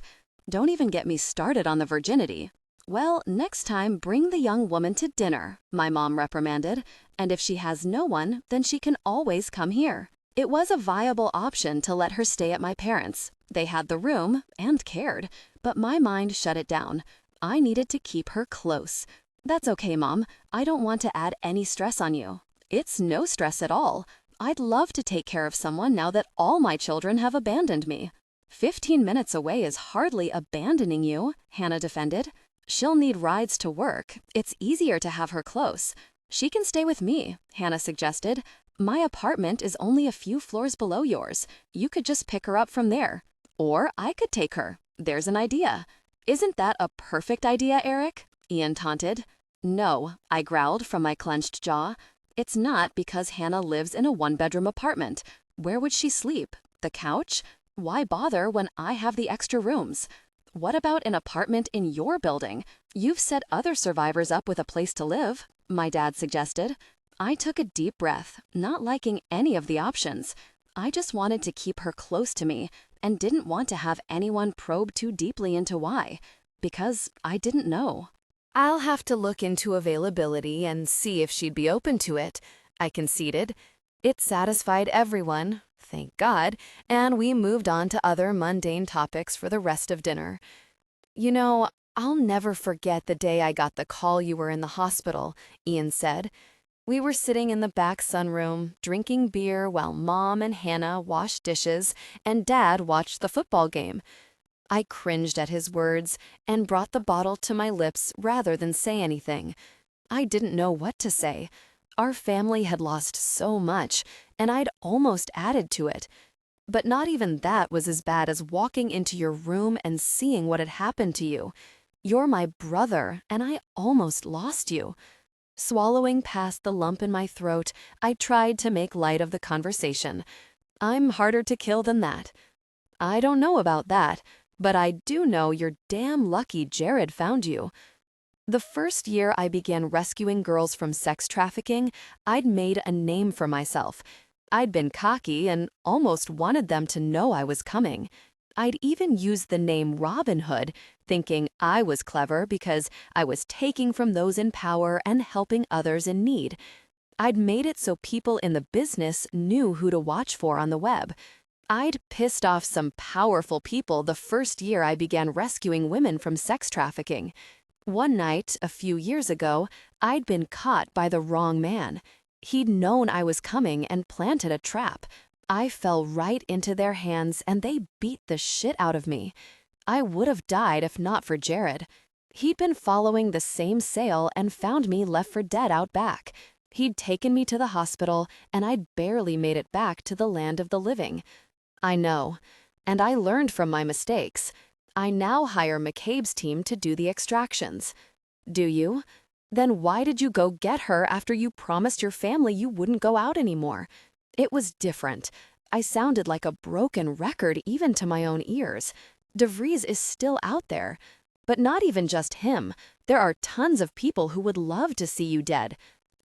Don't even get me started on the virginity. Well, next time bring the young woman to dinner, my mom reprimanded, and if she has no one, then she can always come here. It was a viable option to let her stay at my parents'. They had the room and cared, but my mind shut it down. I needed to keep her close. That's okay, Mom. I don't want to add any stress on you. It's no stress at all. I'd love to take care of someone now that all my children have abandoned me. 15 minutes away is hardly abandoning you, Hannah defended. She'll need rides to work. It's easier to have her close. She can stay with me, Hannah suggested. My apartment is only a few floors below yours. You could just pick her up from there. Or I could take her. There's an idea. Isn't that a perfect idea, Erik? Ian taunted. No, I growled from my clenched jaw. It's not because Hannah lives in a one-bedroom apartment. Where would she sleep? The couch? Why bother when I have the extra rooms? What about an apartment in your building? You've set other survivors up with a place to live, my dad suggested. I took a deep breath, not liking any of the options. I just wanted to keep her close to me and didn't want to have anyone probe too deeply into why, because I didn't know. I'll have to look into availability and see if she'd be open to it, I conceded. It satisfied everyone, thank God, and we moved on to other mundane topics for the rest of dinner. You know, I'll never forget the day I got the call you were in the hospital, Ian said. We were sitting in the back sunroom, drinking beer while Mom and Hannah washed dishes and Dad watched the football game. I cringed at his words and brought the bottle to my lips rather than say anything. I didn't know what to say. Our family had lost so much, and I'd almost added to it. But not even that was as bad as walking into your room and seeing what had happened to you. You're my brother, and I almost lost you." Swallowing past the lump in my throat, I tried to make light of the conversation. "I'm harder to kill than that." "I don't know about that, but I do know you're damn lucky Jared found you." The first year I began rescuing girls from sex trafficking, I'd made a name for myself. I'd been cocky and almost wanted them to know I was coming. I'd even used the name Robin Hood, thinking I was clever because I was taking from those in power and helping others in need. I'd made it so people in the business knew who to watch for on the web. I'd pissed off some powerful people the first year I began rescuing women from sex trafficking. One night, a few years ago, I'd been caught by the wrong man. He'd known I was coming and planted a trap. I fell right into their hands and they beat the shit out of me. I would have died if not for Jared. He'd been following the same sale and found me left for dead out back. He'd taken me to the hospital and I'd barely made it back to the land of the living. I know, and I learned from my mistakes. I now hire McCabe's team to do the extractions. Do you? Then why did you go get her after you promised your family you wouldn't go out anymore? It was different. I sounded like a broken record even to my own ears. DeVries is still out there. But not even just him. There are tons of people who would love to see you dead.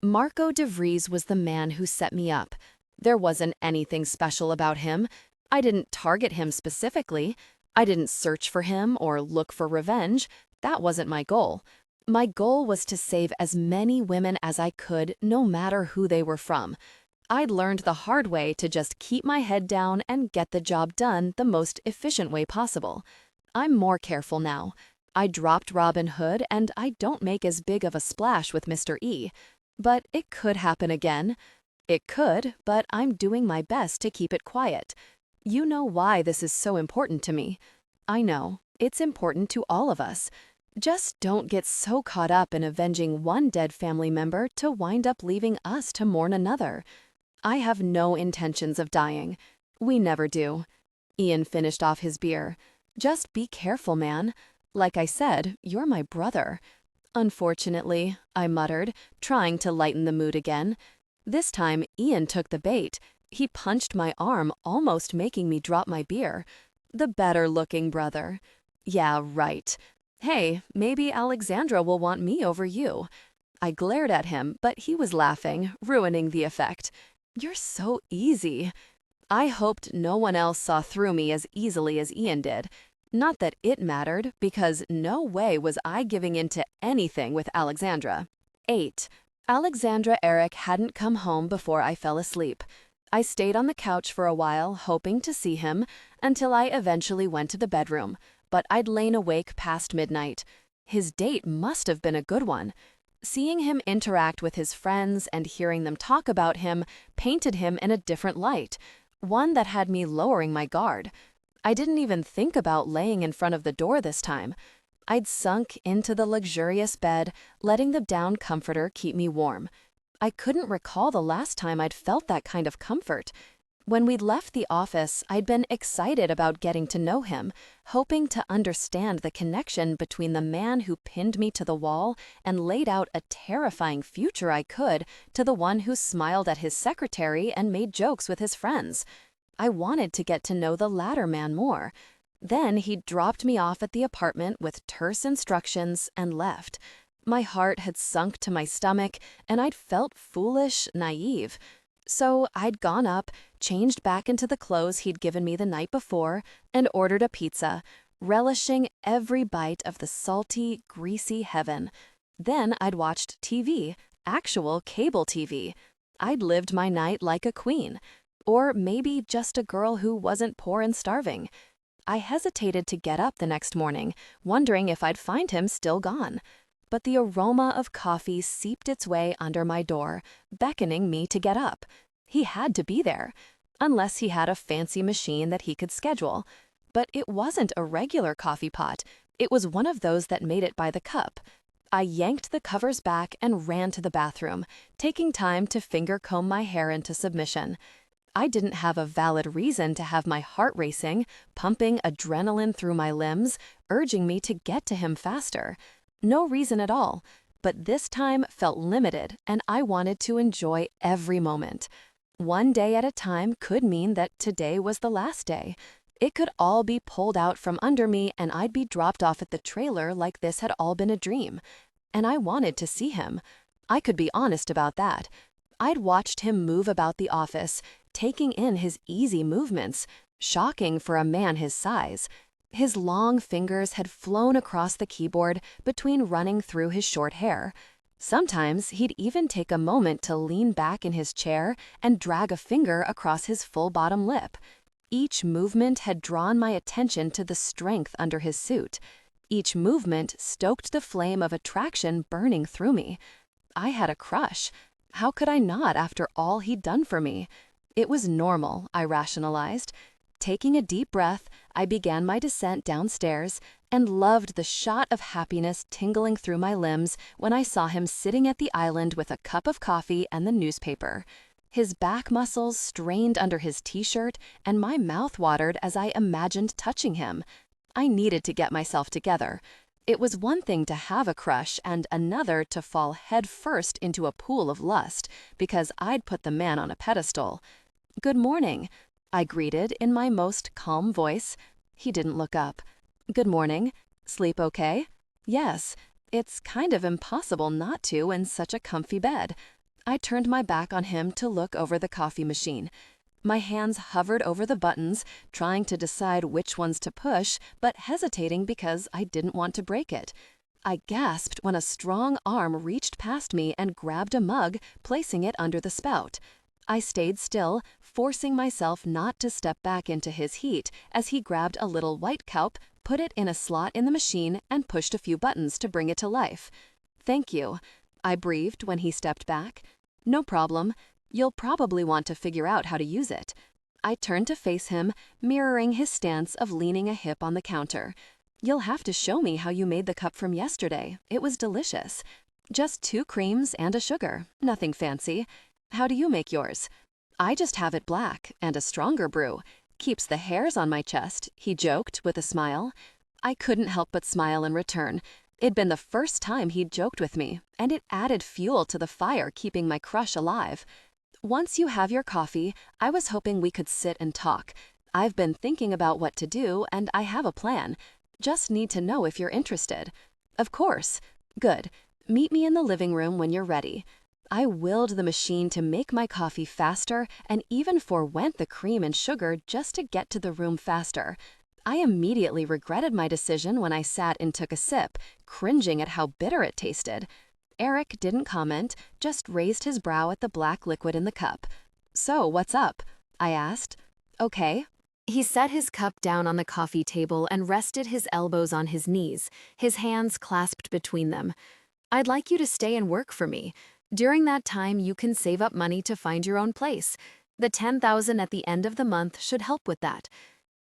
Marco DeVries was the man who set me up. There wasn't anything special about him. I didn't target him specifically. I didn't search for him or look for revenge. That wasn't my goal. My goal was to save as many women as I could, no matter who they were from. I'd learned the hard way to just keep my head down and get the job done the most efficient way possible. I'm more careful now. I dropped Robin Hood and I don't make as big of a splash with Mr. E. But it could happen again. It could, but I'm doing my best to keep it quiet. You know why this is so important to me. I know, it's important to all of us. Just don't get so caught up in avenging one dead family member to wind up leaving us to mourn another. I have no intentions of dying. We never do. Ian finished off his beer. Just be careful, man. Like I said, you're my brother. Unfortunately, I muttered, trying to lighten the mood again. This time, Ian took the bait. He punched my arm, almost making me drop my beer. The better-looking brother. Yeah, right. Hey, maybe Alexandra will want me over you. I glared at him, but he was laughing, ruining the effect. You're so easy. I hoped no one else saw through me as easily as Ian did. Not that it mattered, because no way was I giving in to anything with Alexandra. 8. Alexandra Erik hadn't come home before I fell asleep. I stayed on the couch for a while, hoping to see him, until I eventually went to the bedroom, but I'd lain awake past midnight. His date must have been a good one. Seeing him interact with his friends and hearing them talk about him painted him in a different light, one that had me lowering my guard. I didn't even think about laying in front of the door this time. I'd sunk into the luxurious bed, letting the down comforter keep me warm. I couldn't recall the last time I'd felt that kind of comfort. When we'd left the office, I'd been excited about getting to know him, hoping to understand the connection between the man who pinned me to the wall and laid out a terrifying future I could to the one who smiled at his secretary and made jokes with his friends. I wanted to get to know the latter man more. Then he dropped me off at the apartment with terse instructions and left. My heart had sunk to my stomach, and I'd felt foolish, naive. So I'd gone up, changed back into the clothes he'd given me the night before, and ordered a pizza, relishing every bite of the salty, greasy heaven. Then I'd watched TV, actual cable TV. I'd lived my night like a queen. Or maybe just a girl who wasn't poor and starving. I hesitated to get up the next morning, wondering if I'd find him still gone. But the aroma of coffee seeped its way under my door, beckoning me to get up. He had to be there, unless he had a fancy machine that he could schedule. But it wasn't a regular coffee pot. It was one of those that made it by the cup. I yanked the covers back and ran to the bathroom, taking time to finger comb my hair into submission. I didn't have a valid reason to have my heart racing, pumping adrenaline through my limbs, urging me to get to him faster. No reason at all. But this time felt limited, and I wanted to enjoy every moment. One day at a time could mean that today was the last day. It could all be pulled out from under me, and I'd be dropped off at the trailer like this had all been a dream. And I wanted to see him. I could be honest about that. I'd watched him move about the office, taking in his easy movements, shocking for a man his size. His long fingers had flown across the keyboard between running through his short hair. Sometimes he'd even take a moment to lean back in his chair and drag a finger across his full bottom lip. Each movement had drawn my attention to the strength under his suit. Each movement stoked the flame of attraction burning through me. I had a crush. How could I not after all he'd done for me? It was normal, I rationalized. Taking a deep breath, I began my descent downstairs and loved the shot of happiness tingling through my limbs when I saw him sitting at the island with a cup of coffee and the newspaper. His back muscles strained under his t-shirt, and my mouth watered as I imagined touching him. I needed to get myself together. It was one thing to have a crush and another to fall head first into a pool of lust because I'd put the man on a pedestal. "Good morning," I greeted in my most calm voice. He didn't look up. "Good morning. Sleep okay?" "Yes. It's kind of impossible not to in such a comfy bed." I turned my back on him to look over the coffee machine. My hands hovered over the buttons, trying to decide which ones to push, but hesitating because I didn't want to break it. I gasped when a strong arm reached past me and grabbed a mug, placing it under the spout. I stayed still, forcing myself not to step back into his heat as he grabbed a little white cup, put it in a slot in the machine, and pushed a few buttons to bring it to life. "Thank you," I breathed when he stepped back. "No problem. You'll probably want to figure out how to use it." I turned to face him, mirroring his stance of leaning a hip on the counter. "You'll have to show me how you made the cup from yesterday. It was delicious. Just 2 creams and a sugar. Nothing fancy. How do you make yours?" "I just have it black, and a stronger brew. Keeps the hairs on my chest," he joked with a smile. I couldn't help but smile in return. It'd been the first time he'd joked with me, and it added fuel to the fire keeping my crush alive. "Once you have your coffee, I was hoping we could sit and talk. I've been thinking about what to do, and I have a plan. Just need to know if you're interested." "Of course." "Good. Meet me in the living room when you're ready." I willed the machine to make my coffee faster and even forwent the cream and sugar just to get to the room faster. I immediately regretted my decision when I sat and took a sip, cringing at how bitter it tasted. Erik didn't comment, just raised his brow at the black liquid in the cup. "So, what's up?" I asked. "Okay." He set his cup down on the coffee table and rested his elbows on his knees, his hands clasped between them. "I'd like you to stay and work for me. During that time, you can save up money to find your own place. The $10,000 at the end of the month should help with that."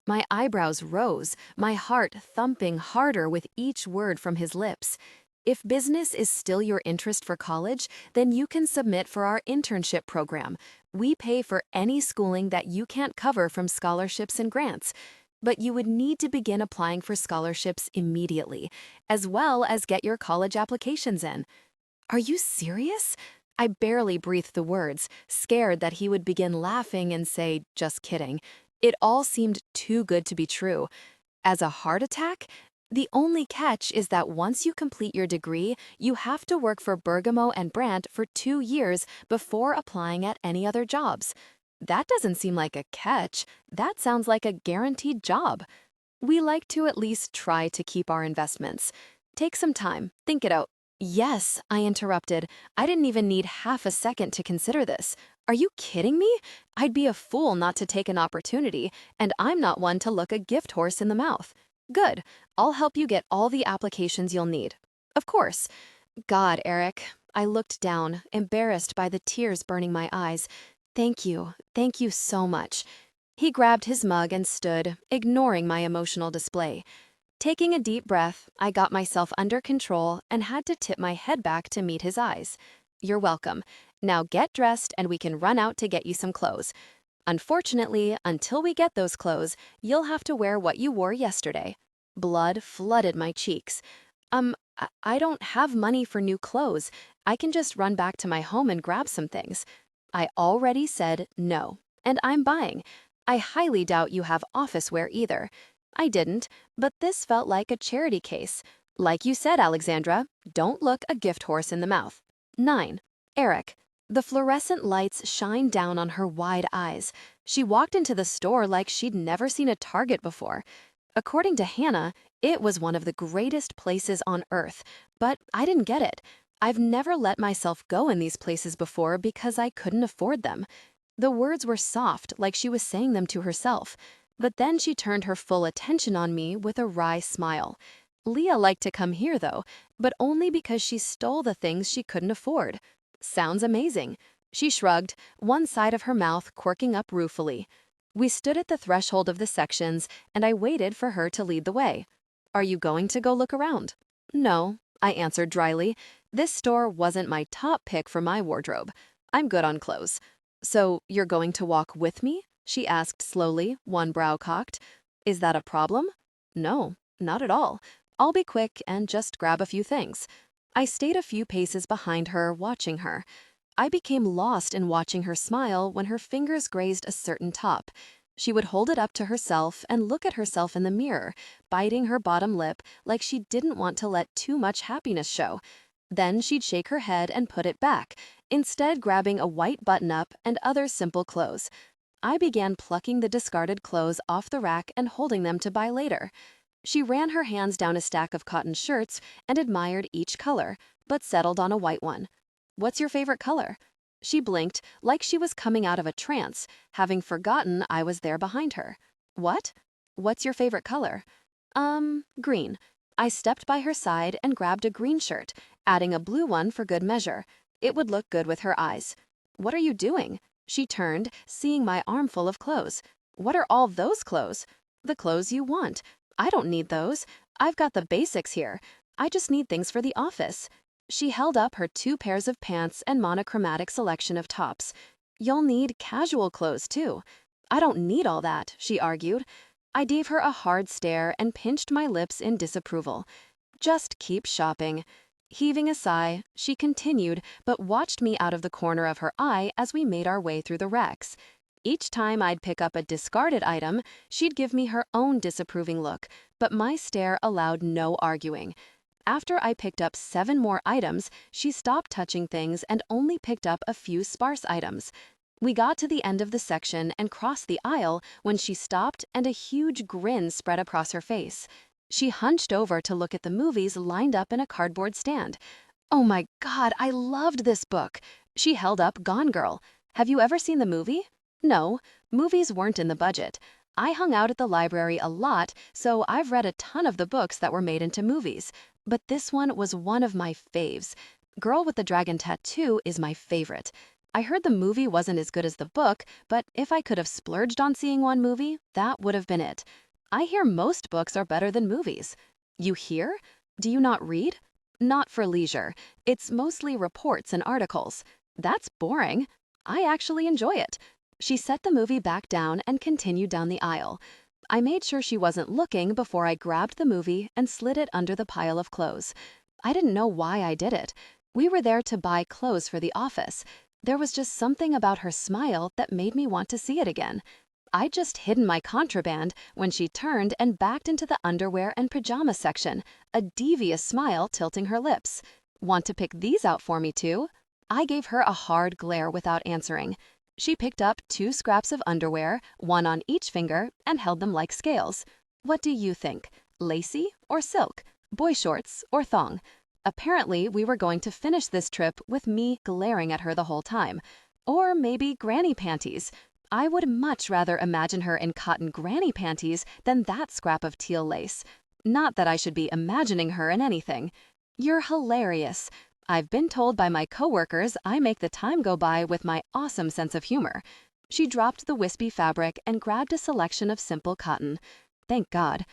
My eyebrows rose, my heart thumping harder with each word from his lips. "If business is still your interest for college, then you can submit for our internship program. We pay for any schooling that you can't cover from scholarships and grants. But you would need to begin applying for scholarships immediately, as well as get your college applications in." "Are you serious?" I barely breathed the words, scared that he would begin laughing and say, "Just kidding." It all seemed too good to be true. As a heart attack? The only catch is that once you complete your degree, you have to work for Bergamo and Brandt for 2 years before applying at any other jobs. That doesn't seem like a catch. That sounds like a guaranteed job. We like to at least try to keep our investments. Take some time, think it out. "Yes," I interrupted. I didn't even need half a second to consider this. "Are you kidding me? I'd be a fool not to take an opportunity, and I'm not one to look a gift horse in the mouth." "Good. I'll help you get all the applications you'll need." "Of course." "God, Erik." I looked down, embarrassed by the tears burning my eyes. Thank you so much." He grabbed his mug and stood, ignoring my emotional display. Taking a deep breath, I got myself under control and had to tip my head back to meet his eyes. "You're welcome. Now get dressed and we can run out to get you some clothes." Unfortunately, until we get those clothes, you'll have to wear what you wore yesterday. Blood flooded my cheeks. I don't have money for new clothes. I can just run back to my home and grab some things. I already said no, and I'm buying. I highly doubt you have office wear either. I didn't, but this felt like a charity case. Like you said, Alexandra, don't look a gift horse in the mouth. 9. Erik. The fluorescent lights shined down on her wide eyes. She walked into the store like she'd never seen a Target before. According to Hannah, it was one of the greatest places on earth, but I didn't get it. I've never let myself go in these places before because I couldn't afford them. The words were soft, like she was saying them to herself. But then she turned her full attention on me with a wry smile. Leah liked to come here, though, but only because she stole the things she couldn't afford. Sounds amazing. She shrugged, one side of her mouth quirking up ruefully. We stood at the threshold of the sections, and I waited for her to lead the way. Are you going to go look around? No, I answered dryly. This store wasn't my top pick for my wardrobe. I'm good on clothes. So you're going to walk with me? She asked slowly, one brow cocked. Is that a problem? No, not at all. I'll be quick and just grab a few things. I stayed a few paces behind her, watching her. I became lost in watching her smile when her fingers grazed a certain top. She would hold it up to herself and look at herself in the mirror, biting her bottom lip like she didn't want to let too much happiness show. Then she'd shake her head and put it back, instead grabbing a white button-up and other simple clothes. I began plucking the discarded clothes off the rack and holding them to buy later. She ran her hands down a stack of cotton shirts and admired each color, but settled on a white one. What's your favorite color? She blinked, like she was coming out of a trance, having forgotten I was there behind her. What? What's your favorite color? Green. I stepped by her side and grabbed a green shirt, adding a blue one for good measure. It would look good with her eyes. What are you doing? She turned, seeing my armful of clothes. What are all those clothes? The clothes you want. I don't need those. I've got the basics here. I just need things for the office. She held up her 2 pairs of pants and monochromatic selection of tops. You'll need casual clothes, too. I don't need all that, she argued. I gave her a hard stare and pinched my lips in disapproval. Just keep shopping. Heaving a sigh, she continued, but watched me out of the corner of her eye as we made our way through the racks. Each time I'd pick up a discarded item, she'd give me her own disapproving look, but my stare allowed no arguing. After I picked up 7 more items, she stopped touching things and only picked up a few sparse items. We got to the end of the section and crossed the aisle when she stopped and a huge grin spread across her face. She hunched over to look at the movies lined up in a cardboard stand. Oh my God, I loved this book. She held up Gone Girl. Have you ever seen the movie? No, movies weren't in the budget. I hung out at the library a lot, so I've read a ton of the books that were made into movies. But this one was one of my faves. Girl with the Dragon Tattoo is my favorite. I heard the movie wasn't as good as the book, but if I could have splurged on seeing one movie, that would have been it. I hear most books are better than movies. You hear? Do you not read? Not for leisure. It's mostly reports and articles. That's boring. I actually enjoy it. She set the movie back down and continued down the aisle. I made sure she wasn't looking before I grabbed the movie and slid it under the pile of clothes. I didn't know why I did it. We were there to buy clothes for the office. There was just something about her smile that made me want to see it again. I'd just hidden my contraband when she turned and backed into the underwear and pajama section, a devious smile tilting her lips. Want to pick these out for me too? I gave her a hard glare without answering. She picked up 2 scraps of underwear, 1 on each finger, and held them like scales. What do you think? Lacy or silk? Boy shorts or thong? Apparently, we were going to finish this trip with me glaring at her the whole time. Or maybe granny panties. I would much rather imagine her in cotton granny panties than that scrap of teal lace. Not that I should be imagining her in anything. You're hilarious. I've been told by my coworkers I make the time go by with my awesome sense of humor. She dropped the wispy fabric and grabbed a selection of simple cotton. Thank God.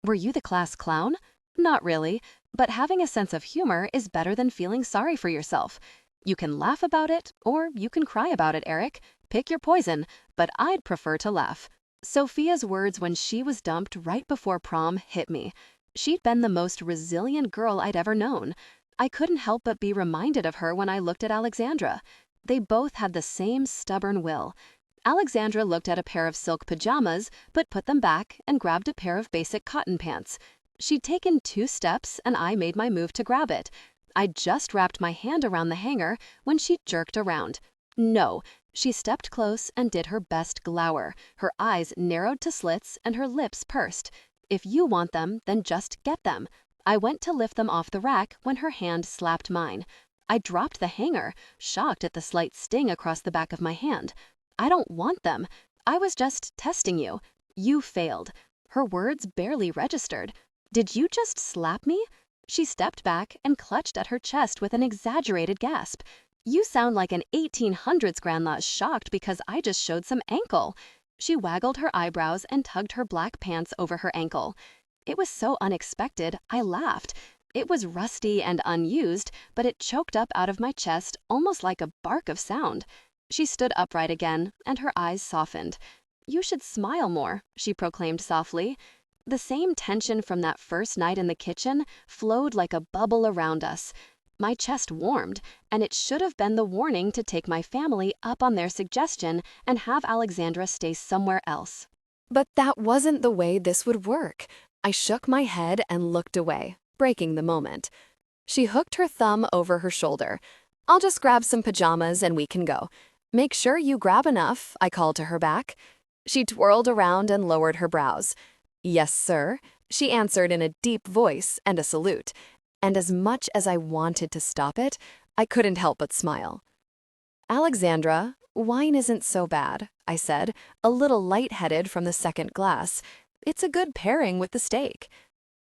Were you the class clown? Not really, but having a sense of humor is better than feeling sorry for yourself. You can laugh about it, or you can cry about it, Erik. Pick your poison, but I'd prefer to laugh. Sophia's words when she was dumped right before prom hit me. She'd been the most resilient girl I'd ever known. I couldn't help but be reminded of her when I looked at Alexandra. They both had the same stubborn will. Alexandra looked at a pair of silk pajamas, but put them back and grabbed a pair of basic cotton pants. She'd taken 2 steps and I made my move to grab it. I'd just wrapped my hand around the hanger when she jerked around. No, she stepped close and did her best glower. Her eyes narrowed to slits and her lips pursed. If you want them, then just get them. I went to lift them off the rack when her hand slapped mine. I dropped the hanger, shocked at the slight sting across the back of my hand. I don't want them. I was just testing you. You failed. Her words barely registered. Did you just slap me? She stepped back and clutched at her chest with an exaggerated gasp. You sound like an 1800s grandma shocked because I just showed some ankle. She waggled her eyebrows and tugged her black pants over her ankle. It was so unexpected, I laughed. It was rusty and unused, but it choked up out of my chest almost like a bark of sound. She stood upright again, and her eyes softened. You should smile more, she proclaimed softly. The same tension from that first night in the kitchen flowed like a bubble around us. My chest warmed, and it should have been the warning to take my family up on their suggestion and have Alexandra stay somewhere else. But that wasn't the way this would work. I shook my head and looked away, breaking the moment. She hooked her thumb over her shoulder. I'll just grab some pajamas and we can go. Make sure you grab enough, I called to her back. She twirled around and lowered her brows. Yes, sir, she answered in a deep voice and a salute. And as much as I wanted to stop it, I couldn't help but smile. Alexandra, wine isn't so bad, I said, a little lightheaded from the second glass. It's a good pairing with the steak.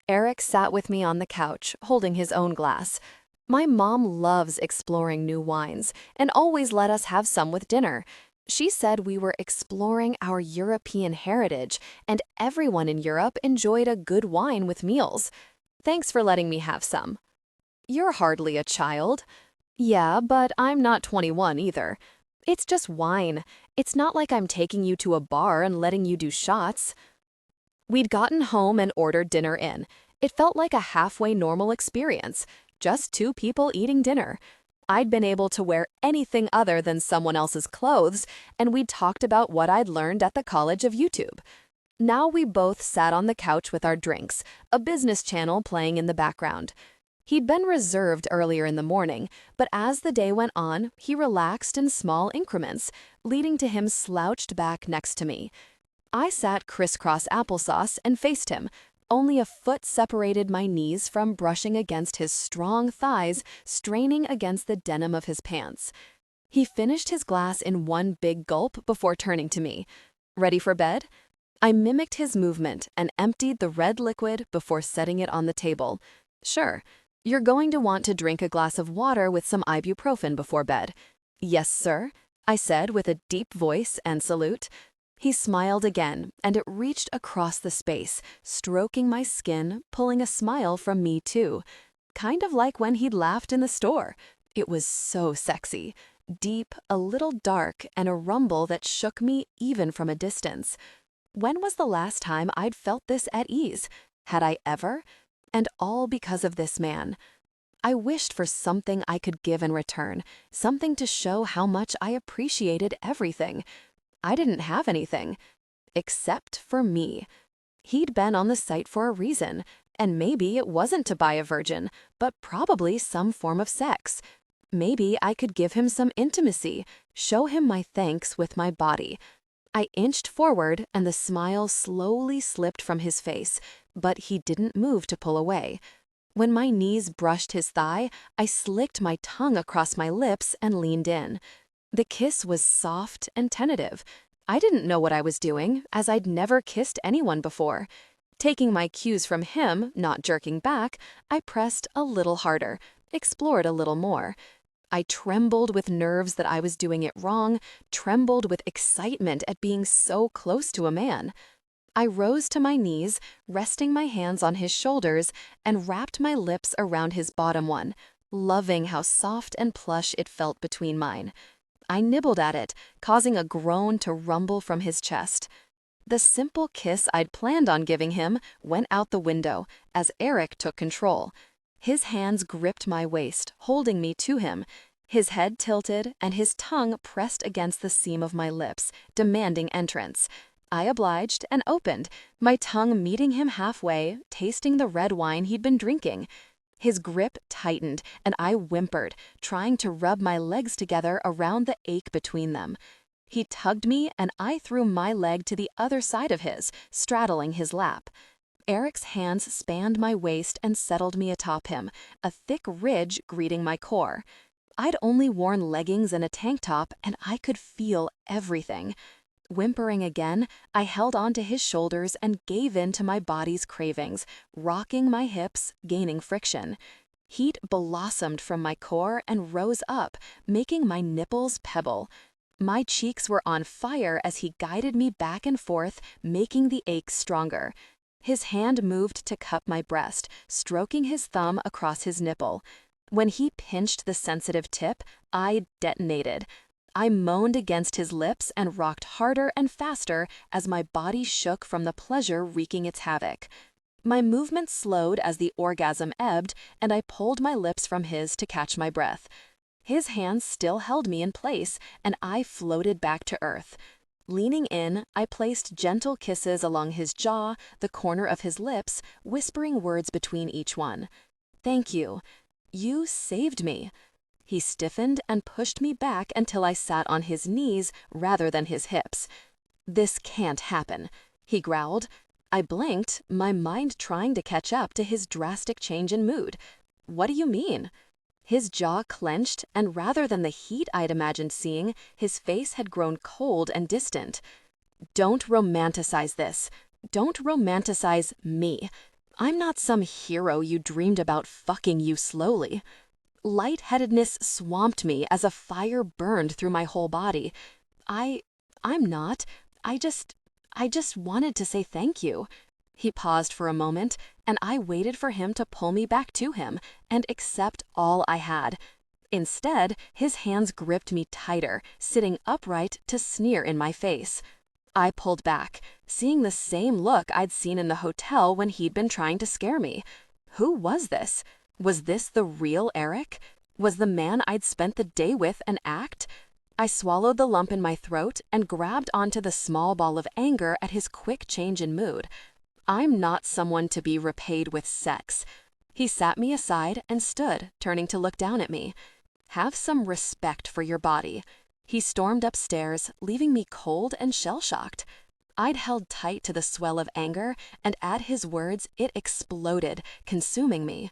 Erik sat with me on the couch, holding his own glass. My mom loves exploring new wines and always let us have some with dinner. She said we were exploring our European heritage, and everyone in Europe enjoyed a good wine with meals. Thanks for letting me have some. You're hardly a child. Yeah, but I'm not 21 either. It's just wine. It's not like I'm taking you to a bar and letting you do shots. We'd gotten home and ordered dinner in. It felt like a halfway normal experience, just 2 people eating dinner. I'd been able to wear anything other than someone else's clothes, and we'd talked about what I'd learned at the College of YouTube. Now we both sat on the couch with our drinks, a business channel playing in the background. He'd been reserved earlier in the morning, but as the day went on, he relaxed in small increments, leading to him slouched back next to me. I sat crisscross applesauce and faced him. Only a foot separated my knees from brushing against his strong thighs, straining against the denim of his pants. He finished his glass in one big gulp before turning to me. Ready for bed? I mimicked his movement and emptied the red liquid before setting it on the table. Sure, you're going to want to drink a glass of water with some ibuprofen before bed. Yes, sir, I said with a deep voice and salute. He smiled again, and it reached across the space, stroking my skin, pulling a smile from me too. Kind of like when he'd laughed in the store. It was so sexy, deep, a little dark, and a rumble that shook me even from a distance. When was the last time I'd felt this at ease? Had I ever? And all because of this man. I wished for something I could give in return, something to show how much I appreciated everything. I didn't have anything. Except for me. He'd been on the site for a reason, and maybe it wasn't to buy a virgin, but probably some form of sex. Maybe I could give him some intimacy, show him my thanks with my body. I inched forward and the smile slowly slipped from his face, but he didn't move to pull away. When my knees brushed his thigh, I slicked my tongue across my lips and leaned in. The kiss was soft and tentative. I didn't know what I was doing, as I'd never kissed anyone before. Taking my cues from him, not jerking back, I pressed a little harder, explored a little more. I trembled with nerves that I was doing it wrong, trembled with excitement at being so close to a man. I rose to my knees, resting my hands on his shoulders, and wrapped my lips around his bottom one, loving how soft and plush it felt between mine. I nibbled at it, causing a groan to rumble from his chest. The simple kiss I'd planned on giving him went out the window as Erik took control. His hands gripped my waist, holding me to him. His head tilted and his tongue pressed against the seam of my lips, demanding entrance. I obliged and opened, my tongue meeting him halfway, tasting the red wine he'd been drinking. His grip tightened, and I whimpered, trying to rub my legs together around the ache between them. He tugged me, and I threw my leg to the other side of his, straddling his lap. Erik's hands spanned my waist and settled me atop him, a thick ridge greeting my core. I'd only worn leggings and a tank top, and I could feel everything. Whimpering again, I held onto his shoulders and gave in to my body's cravings, rocking my hips, gaining friction. Heat blossomed from my core and rose up, making my nipples pebble. My cheeks were on fire as he guided me back and forth, making the ache stronger. His hand moved to cup my breast, stroking his thumb across his nipple. When he pinched the sensitive tip, I detonated. I moaned against his lips and rocked harder and faster as my body shook from the pleasure wreaking its havoc. My movements slowed as the orgasm ebbed, and I pulled my lips from his to catch my breath. His hands still held me in place, and I floated back to earth. Leaning in, I placed gentle kisses along his jaw, the corner of his lips, whispering words between each one. "Thank you. You saved me." He stiffened and pushed me back until I sat on his knees rather than his hips. "This can't happen," he growled. I blinked, my mind trying to catch up to his drastic change in mood. "What do you mean?" His jaw clenched, and rather than the heat I'd imagined seeing, his face had grown cold and distant. "Don't romanticize this. Don't romanticize me. I'm not some hero you dreamed about fucking you slowly." Lightheadedness swamped me as a fire burned through my whole body. I'm not. I just wanted to say thank you." He paused for a moment, and I waited for him to pull me back to him and accept all I had. Instead, his hands gripped me tighter, sitting upright to sneer in my face. I pulled back, seeing the same look I'd seen in the hotel when he'd been trying to scare me. Who was this? Was this the real Erik? Was the man I'd spent the day with an act? I swallowed the lump in my throat and grabbed onto the small ball of anger at his quick change in mood. I'm not someone to be repaid with sex. He sat me aside and stood, turning to look down at me. "Have some respect for your body." He stormed upstairs, leaving me cold and shell-shocked. I'd held tight to the swell of anger, and at his words, it exploded, consuming me.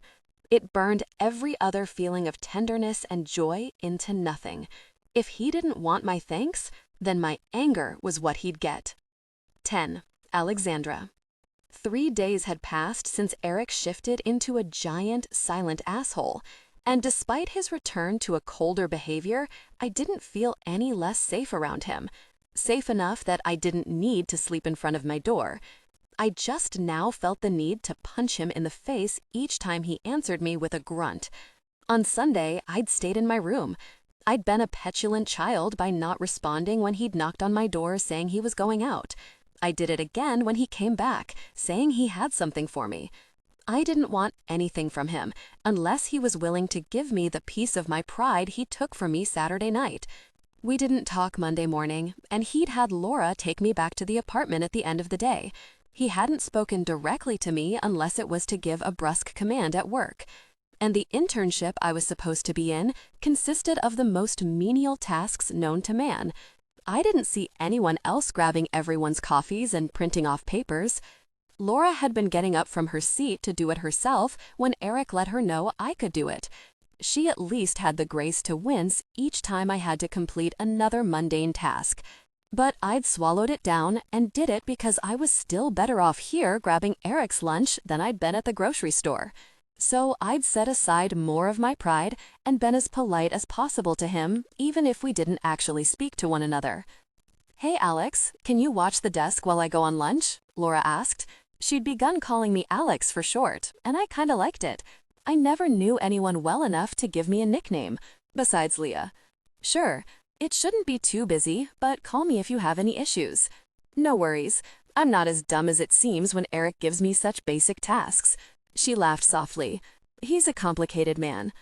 It burned every other feeling of tenderness and joy into nothing. If he didn't want my thanks, then my anger was what he'd get. 10. Alexandra. 3 days had passed since Erik shifted into a giant, silent asshole, and despite his return to a colder behavior, I didn't feel any less safe around him. Safe enough that I didn't need to sleep in front of my door. I just now felt the need to punch him in the face each time he answered me with a grunt. On Sunday, I'd stayed in my room. I'd been a petulant child by not responding when he'd knocked on my door saying he was going out. I did it again when he came back, saying he had something for me. I didn't want anything from him, unless he was willing to give me the piece of my pride he took from me Saturday night. We didn't talk Monday morning, and he'd had Laura take me back to the apartment at the end of the day. He hadn't spoken directly to me unless it was to give a brusque command at work. And the internship I was supposed to be in consisted of the most menial tasks known to man. I didn't see anyone else grabbing everyone's coffees and printing off papers. Laura had been getting up from her seat to do it herself when Erik let her know I could do it. She at least had the grace to wince each time I had to complete another mundane task. But I'd swallowed it down and did it because I was still better off here grabbing Erik's lunch than I'd been at the grocery store. So I'd set aside more of my pride and been as polite as possible to him, even if we didn't actually speak to one another. "Hey, Alex, can you watch the desk while I go on lunch?" Laura asked. She'd begun calling me Alex for short, and I kinda liked it. I never knew anyone well enough to give me a nickname, besides Leah. "Sure." It shouldn't be too busy, but call me if you have any issues. No worries. I'm not as dumb as it seems when Erik gives me such basic tasks. She laughed softly. He's a complicated man.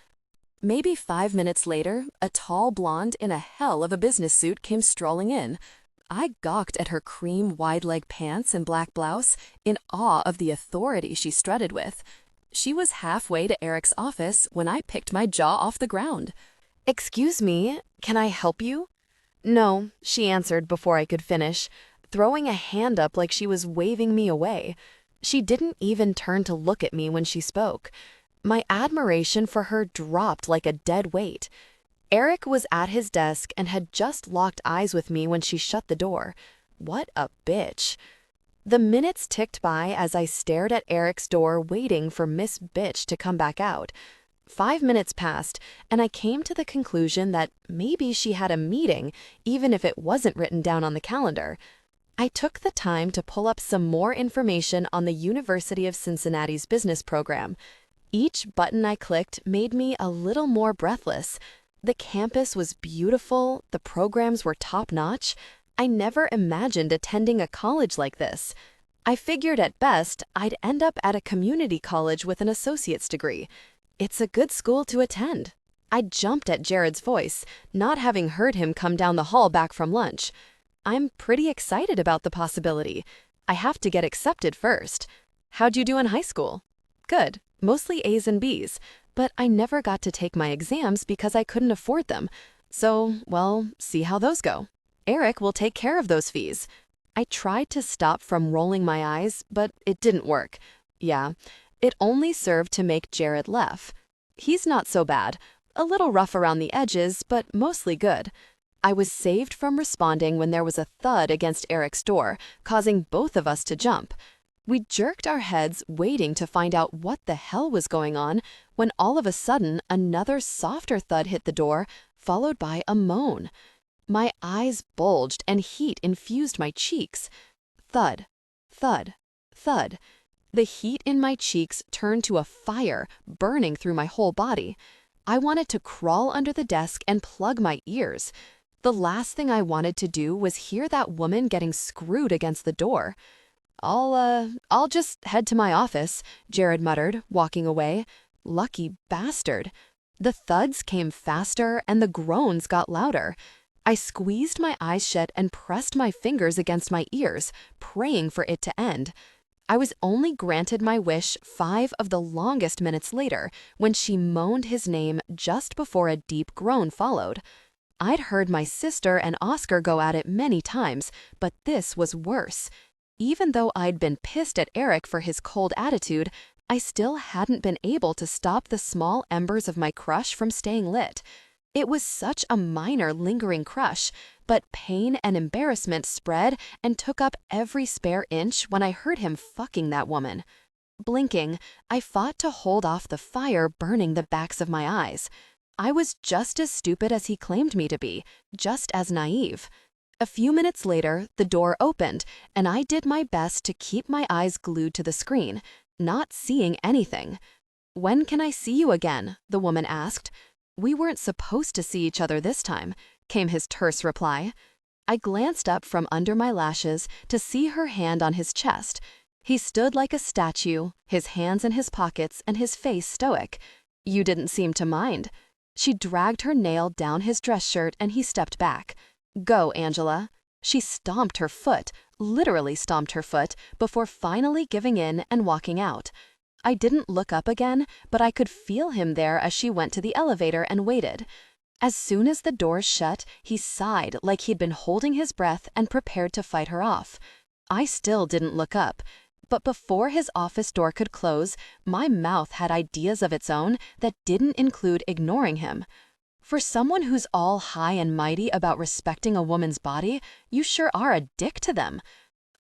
Maybe 5 minutes later, a tall blonde in a hell of a business suit came strolling in. I gawked at her cream wide-leg pants and black blouse, in awe of the authority she strutted with. She was halfway to Erik's office when I picked my jaw off the ground. "Excuse me, can I help you?" "No," she answered before I could finish, throwing a hand up like she was waving me away. She didn't even turn to look at me when she spoke. My admiration for her dropped like a dead weight. Erik was at his desk and had just locked eyes with me when she shut the door. What a bitch. The minutes ticked by as I stared at Erik's door waiting for Miss Bitch to come back out. 5 minutes passed, and I came to the conclusion that maybe she had a meeting, even if it wasn't written down on the calendar. I took the time to pull up some more information on the University of Cincinnati's business program. Each button I clicked made me a little more breathless. The campus was beautiful, the programs were top-notch. I never imagined attending a college like this. I figured at best I'd end up at a community college with an associate's degree. It's a good school to attend. I jumped at Jared's voice, not having heard him come down the hall back from lunch. I'm pretty excited about the possibility. I have to get accepted first. How'd you do in high school? Good, mostly A's and B's, but I never got to take my exams because I couldn't afford them. So, well, see how those go. Erik will take care of those fees. I tried to stop from rolling my eyes, but it didn't work. Yeah, it only served to make Jared laugh. He's not so bad. A little rough around the edges, but mostly good. I was saved from responding when there was a thud against Erik's door, causing both of us to jump. We jerked our heads, waiting to find out what the hell was going on, when all of a sudden another softer thud hit the door, followed by a moan. My eyes bulged and heat infused my cheeks. Thud, thud, thud. The heat in my cheeks turned to a fire, burning through my whole body. I wanted to crawl under the desk and plug my ears. The last thing I wanted to do was hear that woman getting screwed against the door. I'll just head to my office," Jared muttered, walking away. Lucky bastard. The thuds came faster and the groans got louder. I squeezed my eyes shut and pressed my fingers against my ears, praying for it to end. I was only granted my wish 5 of the longest minutes later, when she moaned his name just before a deep groan followed. I'd heard my sister and Oscar go at it many times, but this was worse. Even though I'd been pissed at Erik for his cold attitude, I still hadn't been able to stop the small embers of my crush from staying lit. It was such a minor, lingering crush, but pain and embarrassment spread and took up every spare inch when I heard him fucking that woman. Blinking, I fought to hold off the fire burning the backs of my eyes. I was just as stupid as he claimed me to be, just as naive. A few minutes later, the door opened, and I did my best to keep my eyes glued to the screen, not seeing anything. "When can I see you again?" the woman asked. "We weren't supposed to see each other this time," came his terse reply. I glanced up from under my lashes to see her hand on his chest. He stood like a statue, his hands in his pockets and his face stoic. "You didn't seem to mind." She dragged her nail down his dress shirt and he stepped back. "Go, Angela." She stomped her foot, literally stomped her foot, before finally giving in and walking out. I didn't look up again, but I could feel him there as she went to the elevator and waited. As soon as the doors shut, he sighed like he'd been holding his breath and prepared to fight her off. I still didn't look up. But before his office door could close, my mouth had ideas of its own that didn't include ignoring him. For someone who's all high and mighty about respecting a woman's body, you sure are a dick to them.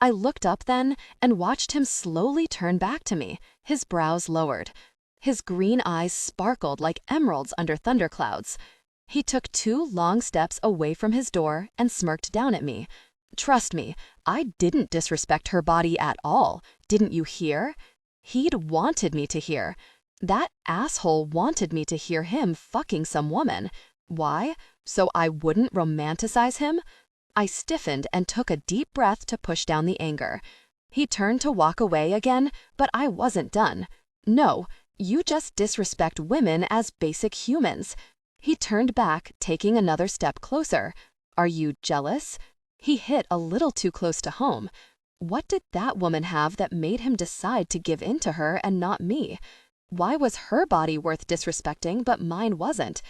I looked up then and watched him slowly turn back to me, his brows lowered. His green eyes sparkled like emeralds under thunderclouds. He took 2 long steps away from his door and smirked down at me. Trust me, I didn't disrespect her body at all. Didn't you hear? He'd wanted me to hear. That asshole wanted me to hear him fucking some woman. Why? So I wouldn't romanticize him? I stiffened and took a deep breath to push down the anger. He turned to walk away again, but I wasn't done. No, you just disrespect women as basic humans. He turned back, taking another step closer. Are you jealous? He hit a little too close to home. What did that woman have that made him decide to give in to her and not me? Why was her body worth disrespecting but mine wasn't?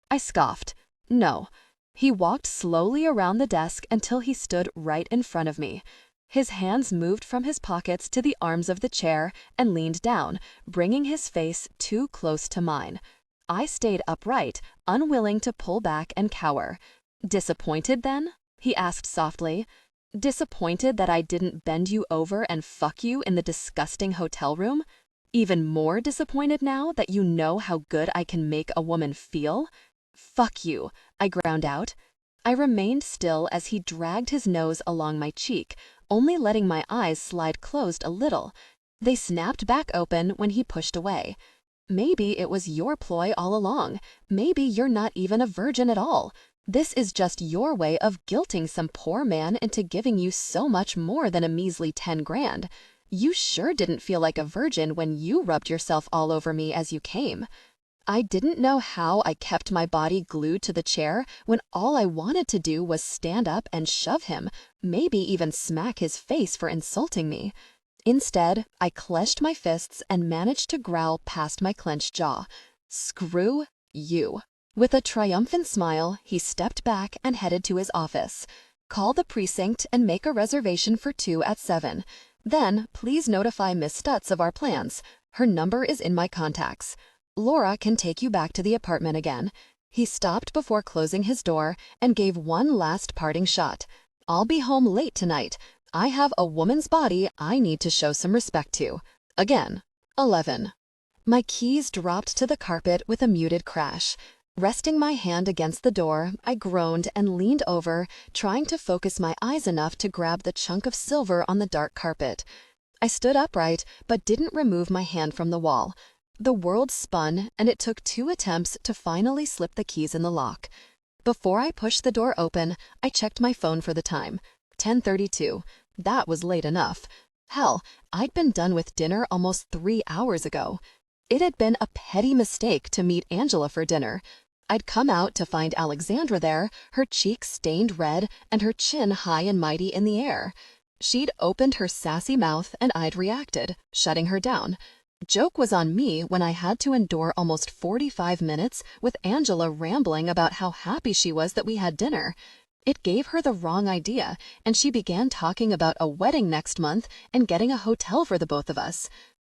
I scoffed. No. He walked slowly around the desk until he stood right in front of me. His hands moved from his pockets to the arms of the chair and leaned down, bringing his face too close to mine. I stayed upright, unwilling to pull back and cower. Disappointed then? He asked softly. Disappointed that I didn't bend you over and fuck you in the disgusting hotel room? Even more disappointed now that you know how good I can make a woman feel? Fuck you, I ground out. I remained still as he dragged his nose along my cheek, only letting my eyes slide closed a little. They snapped back open when he pushed away. Maybe it was your ploy all along. Maybe you're not even a virgin at all. This is just your way of guilting some poor man into giving you so much more than a measly 10 grand. You sure didn't feel like a virgin when you rubbed yourself all over me as you came. I didn't know how I kept my body glued to the chair when all I wanted to do was stand up and shove him, maybe even smack his face for insulting me. Instead, I clenched my fists and managed to growl past my clenched jaw. Screw you. With a triumphant smile, he stepped back and headed to his office. Call the precinct and make a reservation for 2 at 7. Then, please notify Miss Stutz of our plans. Her number is in my contacts. Laura can take you back to the apartment again. He stopped before closing his door and gave one last parting shot. I'll be home late tonight. I have a woman's body I need to show some respect to. Again, 11. My keys dropped to the carpet with a muted crash. Resting my hand against the door, I groaned and leaned over, trying to focus my eyes enough to grab the chunk of silver on the dark carpet. I stood upright, but didn't remove my hand from the wall. The world spun, and it took 2 attempts to finally slip the keys in the lock. Before I pushed the door open, I checked my phone for the time. 10:32. That was late enough. Hell, I'd been done with dinner almost 3 hours ago. It had been a petty mistake to meet Angela for dinner. I'd come out to find Alexandra there, her cheeks stained red and her chin high and mighty in the air. She'd opened her sassy mouth and I'd reacted, shutting her down. Joke was on me when I had to endure almost 45 minutes with Angela rambling about how happy she was that we had dinner. It gave her the wrong idea, and she began talking about a wedding next month and getting a hotel for the both of us.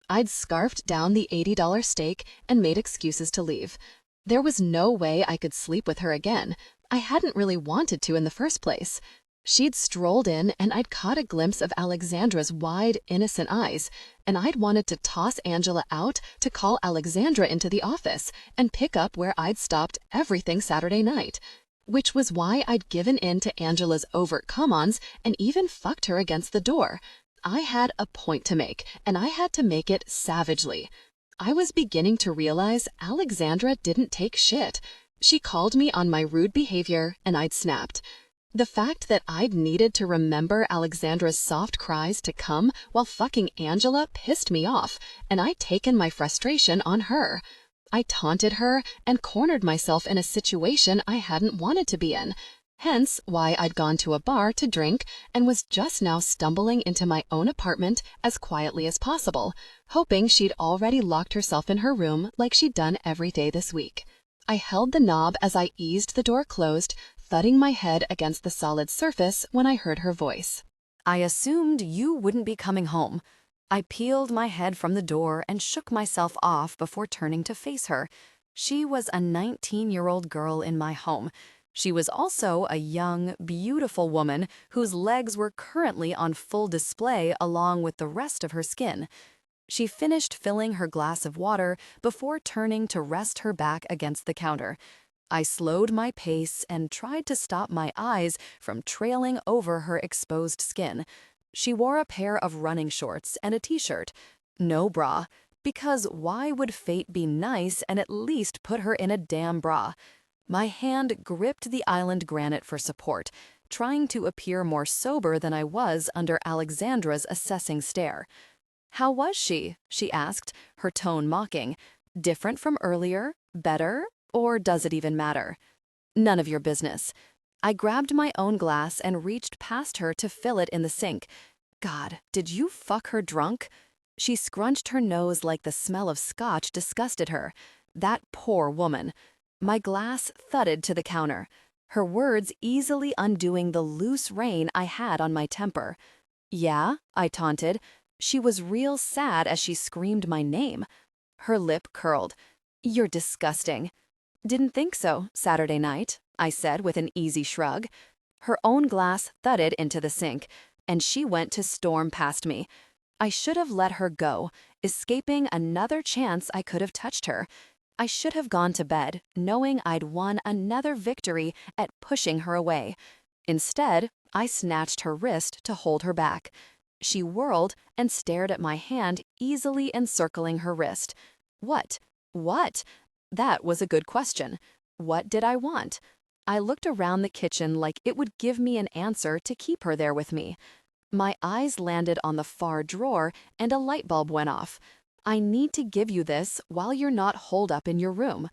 I'd scarfed down the $80 steak and made excuses to leave. There was no way I could sleep with her again. I hadn't really wanted to in the first place. She'd strolled in and I'd caught a glimpse of Alexandra's wide, innocent eyes, and I'd wanted to toss Angela out to call Alexandra into the office and pick up where I'd stopped everything Saturday night. Which was why I'd given in to Angela's overt come-ons and even fucked her against the door. I had a point to make, and I had to make it savagely. I was beginning to realize Alexandra didn't take shit. She called me on my rude behavior, and I'd snapped. The fact that I'd needed to remember Alexandra's soft cries to come while fucking Angela pissed me off, and I'd taken my frustration on her. I taunted her and cornered myself in a situation I hadn't wanted to be in. Hence why I'd gone to a bar to drink and was just now stumbling into my own apartment as quietly as possible, hoping she'd already locked herself in her room like she'd done every day this week. I held the knob as I eased the door closed, thudding my head against the solid surface when I heard her voice. I assumed you wouldn't be coming home. I peeled my head from the door and shook myself off before turning to face her. She was a 19-year-old girl in my home. She was also a young, beautiful woman whose legs were currently on full display along with the rest of her skin. She finished filling her glass of water before turning to rest her back against the counter. I slowed my pace and tried to stop my eyes from trailing over her exposed skin. She wore a pair of running shorts and a t-shirt. No bra, because why would fate be nice and at least put her in a damn bra? My hand gripped the island granite for support, trying to appear more sober than I was under Alexandra's assessing stare. "How was she?" she asked, her tone mocking. "Different from earlier? Better? Or does it even matter?" "None of your business." I grabbed my own glass and reached past her to fill it in the sink. "God, did you fuck her drunk?" She scrunched her nose like the smell of scotch disgusted her. That poor woman. My glass thudded to the counter, her words easily undoing the loose rein I had on my temper. "Yeah?" I taunted. She was real sad as she screamed my name. Her lip curled. "You're disgusting." "Didn't think so, Saturday night," I said with an easy shrug. Her own glass thudded into the sink, and she went to storm past me. I should have let her go, escaping another chance I could have touched her. I should have gone to bed, knowing I'd won another victory at pushing her away. Instead, I snatched her wrist to hold her back. She whirled and stared at my hand easily encircling her wrist. What? What? That was a good question. What did I want? I looked around the kitchen like it would give me an answer to keep her there with me. My eyes landed on the far drawer and a light bulb went off. "I need to give you this while you're not holed up in your room."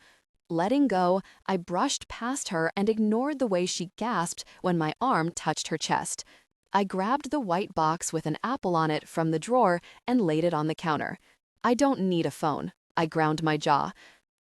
Letting go, I brushed past her and ignored the way she gasped when my arm touched her chest. I grabbed the white box with an apple on it from the drawer and laid it on the counter. "I don't need a phone." I ground my jaw.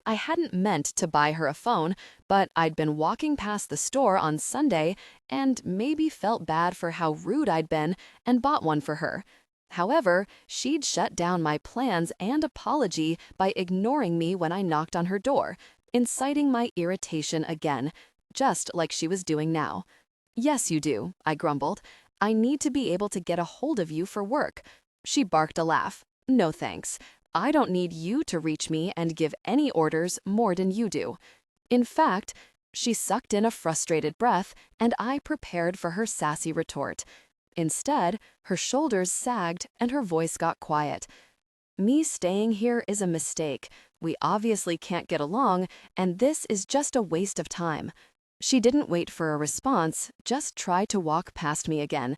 I hadn't meant to buy her a phone, but I'd been walking past the store on Sunday and maybe felt bad for how rude I'd been and bought one for her. However, she'd shut down my plans and apology by ignoring me when I knocked on her door, inciting my irritation again, just like she was doing now. "Yes, you do," I grumbled. "I need to be able to get a hold of you for work." She barked a laugh. "No thanks. I don't need you to reach me and give any orders more than you do." In fact, she sucked in a frustrated breath, and I prepared for her sassy retort. Instead, her shoulders sagged and her voice got quiet. "Me staying here is a mistake. We obviously can't get along, and this is just a waste of time." She didn't wait for a response, just tried to walk past me again.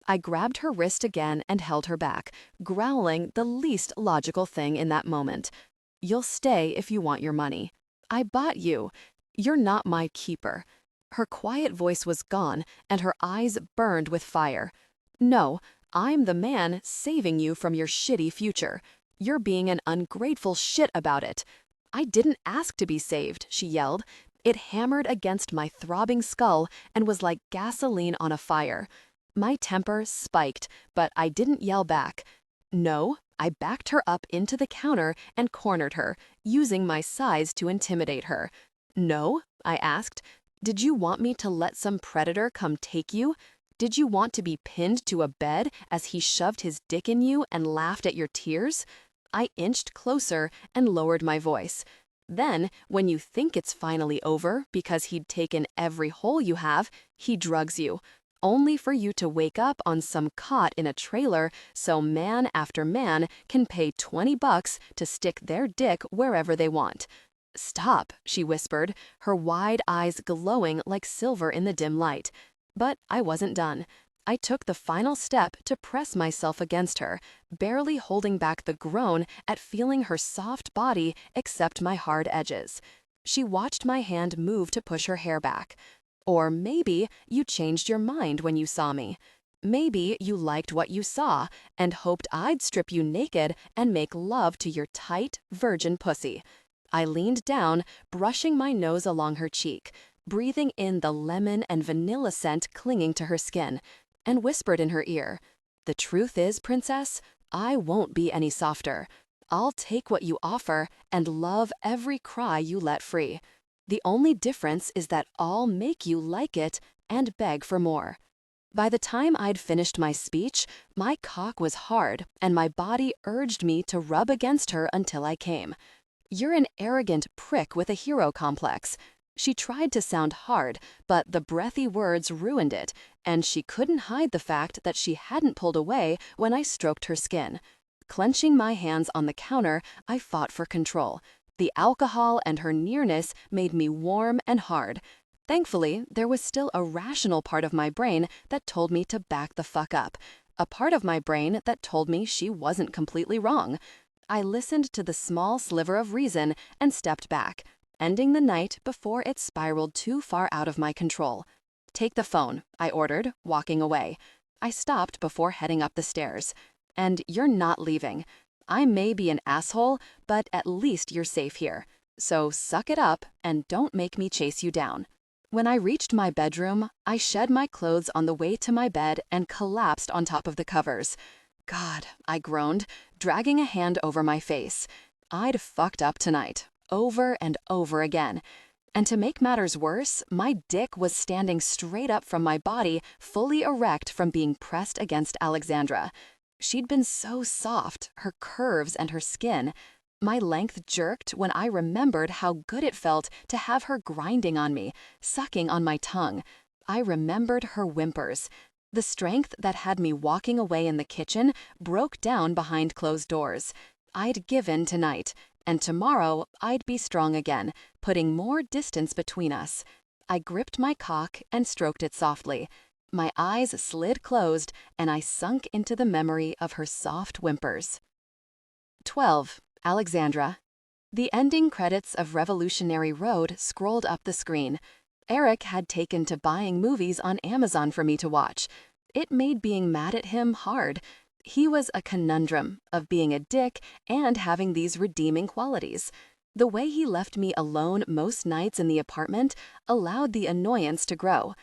I grabbed her wrist again and held her back, growling the least logical thing in that moment. "You'll stay if you want your money. I bought you. You're not my keeper." Her quiet voice was gone, and her eyes burned with fire. "No, I'm the man saving you from your shitty future. You're being an ungrateful shit about it." "I didn't ask to be saved," she yelled. It hammered against my throbbing skull and was like gasoline on a fire. My temper spiked, but I didn't yell back. No, I backed her up into the counter and cornered her, using my size to intimidate her. "No?" I asked. "Did you want me to let some predator come take you? Did you want to be pinned to a bed as he shoved his dick in you and laughed at your tears?" I inched closer and lowered my voice. "Then, when you think it's finally over because he'd taken every hole you have, he drugs you, only for you to wake up on some cot in a trailer so man after man can pay $20 to stick their dick wherever they want." "Stop," she whispered, her wide eyes glowing like silver in the dim light. But I wasn't done. I took the final step to press myself against her, barely holding back the groan at feeling her soft body accept my hard edges. She watched my hand move to push her hair back. "Or maybe you changed your mind when you saw me. Maybe you liked what you saw and hoped I'd strip you naked and make love to your tight, virgin pussy." I leaned down, brushing my nose along her cheek, breathing in the lemon and vanilla scent clinging to her skin, and whispered in her ear, "The truth is, princess, I won't be any softer. I'll take what you offer and love every cry you let free. The only difference is that I'll make you like it and beg for more." By the time I'd finished my speech, my cock was hard and my body urged me to rub against her until I came. "You're an arrogant prick with a hero complex." She tried to sound hard, but the breathy words ruined it, and she couldn't hide the fact that she hadn't pulled away when I stroked her skin. Clenching my hands on the counter, I fought for control. The alcohol and her nearness made me warm and hard. Thankfully, there was still a rational part of my brain that told me to back the fuck up. A part of my brain that told me she wasn't completely wrong. I listened to the small sliver of reason and stepped back, ending the night before it spiraled too far out of my control. "Take the phone," I ordered, walking away. I stopped before heading up the stairs. "And you're not leaving. I may be an asshole, but at least you're safe here. So suck it up and don't make me chase you down." When I reached my bedroom, I shed my clothes on the way to my bed and collapsed on top of the covers. "God," I groaned, dragging a hand over my face. I'd fucked up tonight, over and over again. And to make matters worse, my dick was standing straight up from my body, fully erect from being pressed against Alexandra. She'd been so soft, her curves and her skin. My length jerked when I remembered how good it felt to have her grinding on me, sucking on my tongue. I remembered her whimpers. The strength that had me walking away in the kitchen broke down behind closed doors. I'd given tonight, and tomorrow I'd be strong again, putting more distance between us. I gripped my cock and stroked it softly. My eyes slid closed, and I sunk into the memory of her soft whimpers. 12. Alexandra. The ending credits of Revolutionary Road scrolled up the screen. Erik had taken to buying movies on Amazon for me to watch. It made being mad at him hard. He was a conundrum of being a dick and having these redeeming qualities. The way he left me alone most nights in the apartment allowed the annoyance to grow.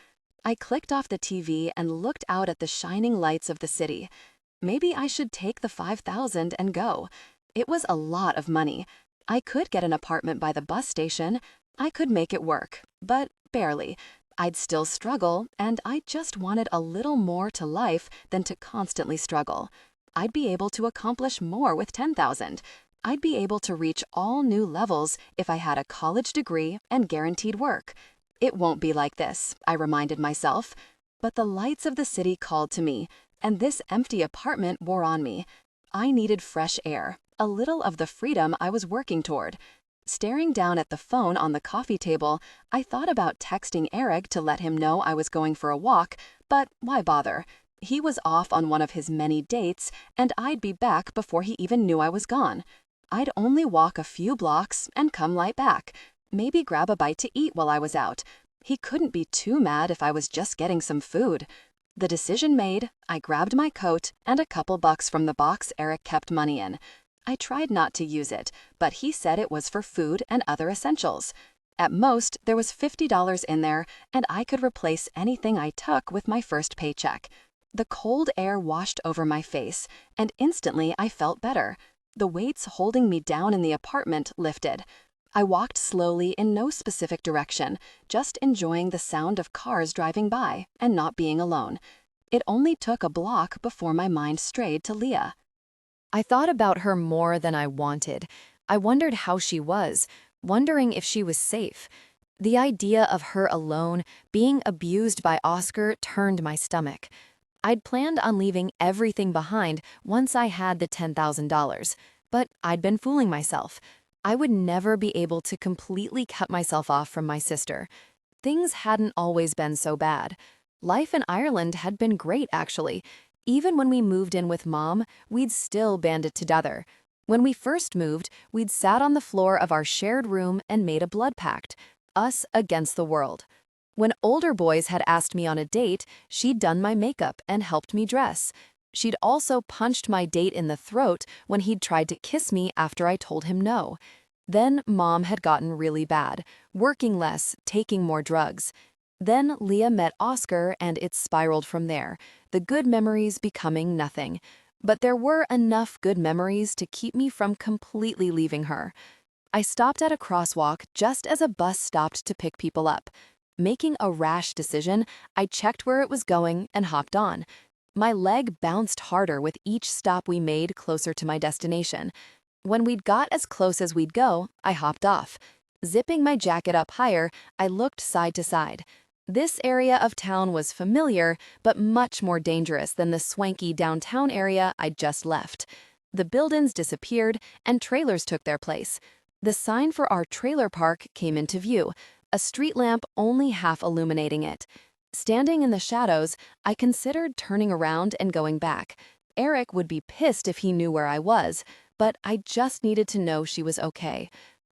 I clicked off the TV and looked out at the shining lights of the city. Maybe I should take the $5,000 and go. It was a lot of money. I could get an apartment by the bus station. I could make it work, but barely. I'd still struggle, and I just wanted a little more to life than to constantly struggle. I'd be able to accomplish more with $10,000. I'd be able to reach all new levels if I had a college degree and guaranteed work. It won't be like this, I reminded myself. But the lights of the city called to me, and this empty apartment wore on me. I needed fresh air, a little of the freedom I was working toward. Staring down at the phone on the coffee table, I thought about texting Erik to let him know I was going for a walk, but why bother? He was off on one of his many dates, and I'd be back before he even knew I was gone. I'd only walk a few blocks and come right back. Maybe grab a bite to eat while I was out. He couldn't be too mad if I was just getting some food. The decision made, I grabbed my coat and a couple bucks from the box Erik kept money in. I tried not to use it, but he said it was for food and other essentials. At most, there was $50 in there, and I could replace anything I took with my first paycheck. The cold air washed over my face, and instantly I felt better. The weights holding me down in the apartment lifted. I walked slowly in no specific direction, just enjoying the sound of cars driving by and not being alone. It only took a block before my mind strayed to Leah. I thought about her more than I wanted. I wondered how she was, wondering if she was safe. The idea of her alone, being abused by Oscar, turned my stomach. I'd planned on leaving everything behind once I had the $10,000, but I'd been fooling myself. I would never be able to completely cut myself off from my sister. Things hadn't always been so bad. Life in Ireland had been great, actually. Even when we moved in with Mom, we'd still banded together. When we first moved, we'd sat on the floor of our shared room and made a blood pact, us against the world. When older boys had asked me on a date, she'd done my makeup and helped me dress. She'd also punched my date in the throat when he'd tried to kiss me after I told him no. Then Mom had gotten really bad, working less, taking more drugs. Then Leah met Oscar and it spiraled from there, the good memories becoming nothing. But there were enough good memories to keep me from completely leaving her. I stopped at a crosswalk just as a bus stopped to pick people up. Making a rash decision, I checked where it was going and hopped on. My leg bounced harder with each stop we made closer to my destination. When we'd got as close as we'd go, I hopped off. Zipping my jacket up higher, I looked side to side. This area of town was familiar, but much more dangerous than the swanky downtown area I'd just left. The buildings disappeared, and trailers took their place. The sign for our trailer park came into view, a street lamp only half illuminating it. Standing in the shadows, I considered turning around and going back. Erik would be pissed if he knew where I was, but I just needed to know she was okay.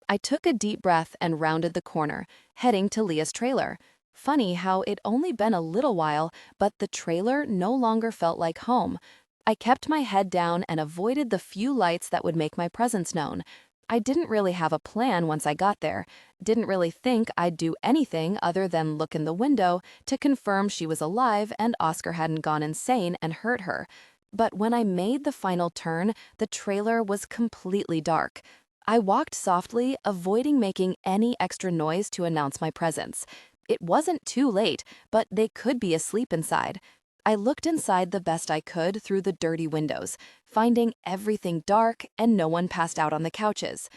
I took a deep breath and rounded the corner, heading to Leah's trailer. Funny how it'd only been a little while, but the trailer no longer felt like home. I kept my head down and avoided the few lights that would make my presence known. I didn't really have a plan once I got there, didn't really think I'd do anything other than look in the window to confirm she was alive and Oscar hadn't gone insane and hurt her. But when I made the final turn, the trailer was completely dark. I walked softly, avoiding making any extra noise to announce my presence. It wasn't too late, but they could be asleep inside. I looked inside the best I could through the dirty windows, finding everything dark and no one passed out on the couches.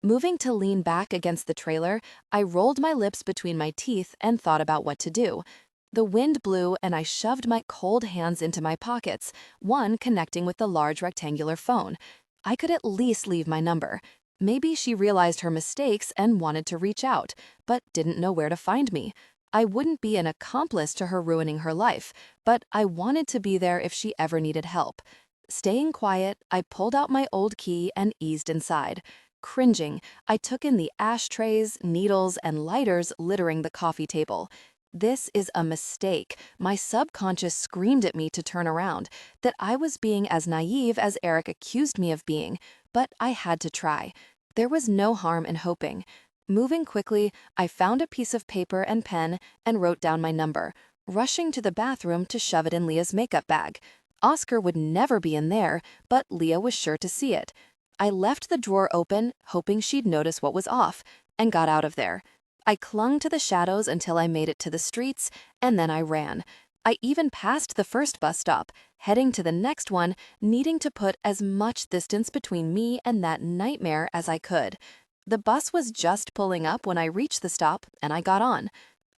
Moving to lean back against the trailer, I rolled my lips between my teeth and thought about what to do. The wind blew and I shoved my cold hands into my pockets, one connecting with the large rectangular phone. I could at least leave my number. Maybe she realized her mistakes and wanted to reach out, but didn't know where to find me. I wouldn't be an accomplice to her ruining her life, but I wanted to be there if she ever needed help. Staying quiet, I pulled out my old key and eased inside. Cringing, I took in the ashtrays, needles, and lighters littering the coffee table. This is a mistake. My subconscious screamed at me to turn around, that I was being as naive as Erik accused me of being, but I had to try. There was no harm in hoping. Moving quickly, I found a piece of paper and pen and wrote down my number, rushing to the bathroom to shove it in Leah's makeup bag. Oscar would never be in there, but Leah was sure to see it. I left the drawer open, hoping she'd notice what was off, and got out of there. I clung to the shadows until I made it to the streets, and then I ran. I even passed the first bus stop, heading to the next one, needing to put as much distance between me and that nightmare as I could. The bus was just pulling up when I reached the stop, and I got on.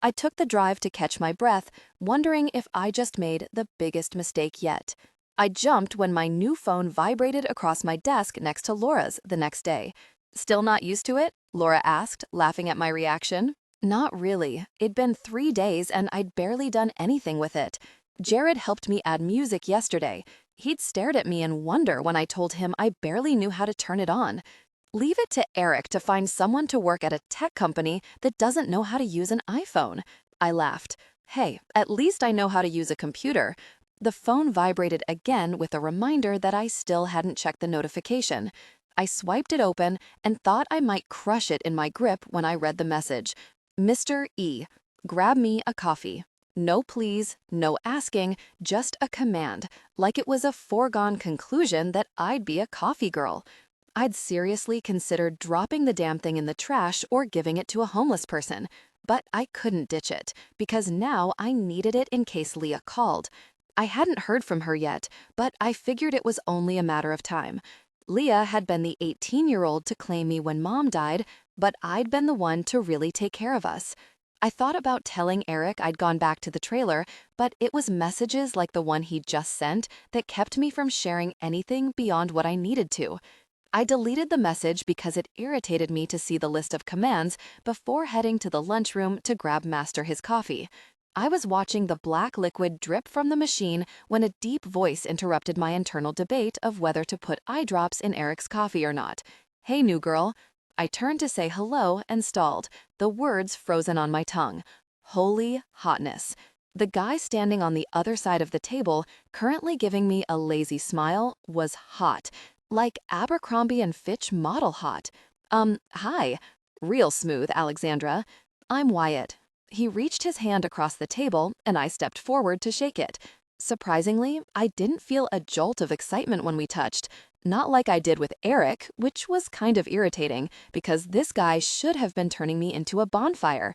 I took the drive to catch my breath, wondering if I just made the biggest mistake yet. I jumped when my new phone vibrated across my desk next to Laura's the next day. "Still not used to it?" Laura asked, laughing at my reaction. Not really. It'd been 3 days and I'd barely done anything with it. Jared helped me add music yesterday. He'd stared at me in wonder when I told him I barely knew how to turn it on. Leave it to Erik to find someone to work at a tech company that doesn't know how to use an iPhone. I laughed. Hey, at least I know how to use a computer. The phone vibrated again with a reminder that I still hadn't checked the notification. I swiped it open and thought I might crush it in my grip when I read the message. Mr. E, grab me a coffee. No please, no asking, just a command, like it was a foregone conclusion that I'd be a coffee girl. I'd seriously considered dropping the damn thing in the trash or giving it to a homeless person, but I couldn't ditch it because now I needed it in case Leah called. I hadn't heard from her yet, but I figured it was only a matter of time. Leah had been the 18-year-old to claim me when Mom died, but I'd been the one to really take care of us. I thought about telling Erik I'd gone back to the trailer, but it was messages like the one he'd just sent that kept me from sharing anything beyond what I needed to. I deleted the message because it irritated me to see the list of commands before heading to the lunchroom to grab Master his coffee. I was watching the black liquid drip from the machine when a deep voice interrupted my internal debate of whether to put eye drops in Erik's coffee or not. "Hey, new girl." I turned to say hello and stalled, the words frozen on my tongue. Holy hotness. The guy standing on the other side of the table, currently giving me a lazy smile, was hot. Like Abercrombie and Fitch model hot. Hi. Real smooth, Alexandra. I'm Wyatt. He reached his hand across the table, and I stepped forward to shake it. Surprisingly, I didn't feel a jolt of excitement when we touched. Not like I did with Erik, which was kind of irritating, because this guy should have been turning me into a bonfire.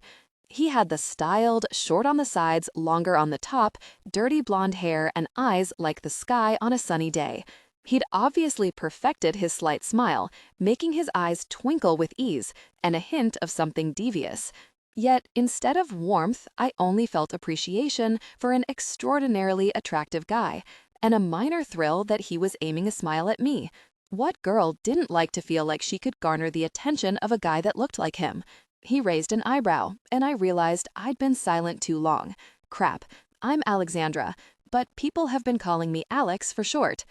He had the styled, short on the sides, longer on the top, dirty blonde hair and eyes like the sky on a sunny day. He'd obviously perfected his slight smile, making his eyes twinkle with ease and a hint of something devious. Yet, instead of warmth, I only felt appreciation for an extraordinarily attractive guy, and a minor thrill that he was aiming a smile at me. What girl didn't like to feel like she could garner the attention of a guy that looked like him? He raised an eyebrow, and I realized I'd been silent too long. Crap, I'm Alexandra, but people have been calling me Alex for short.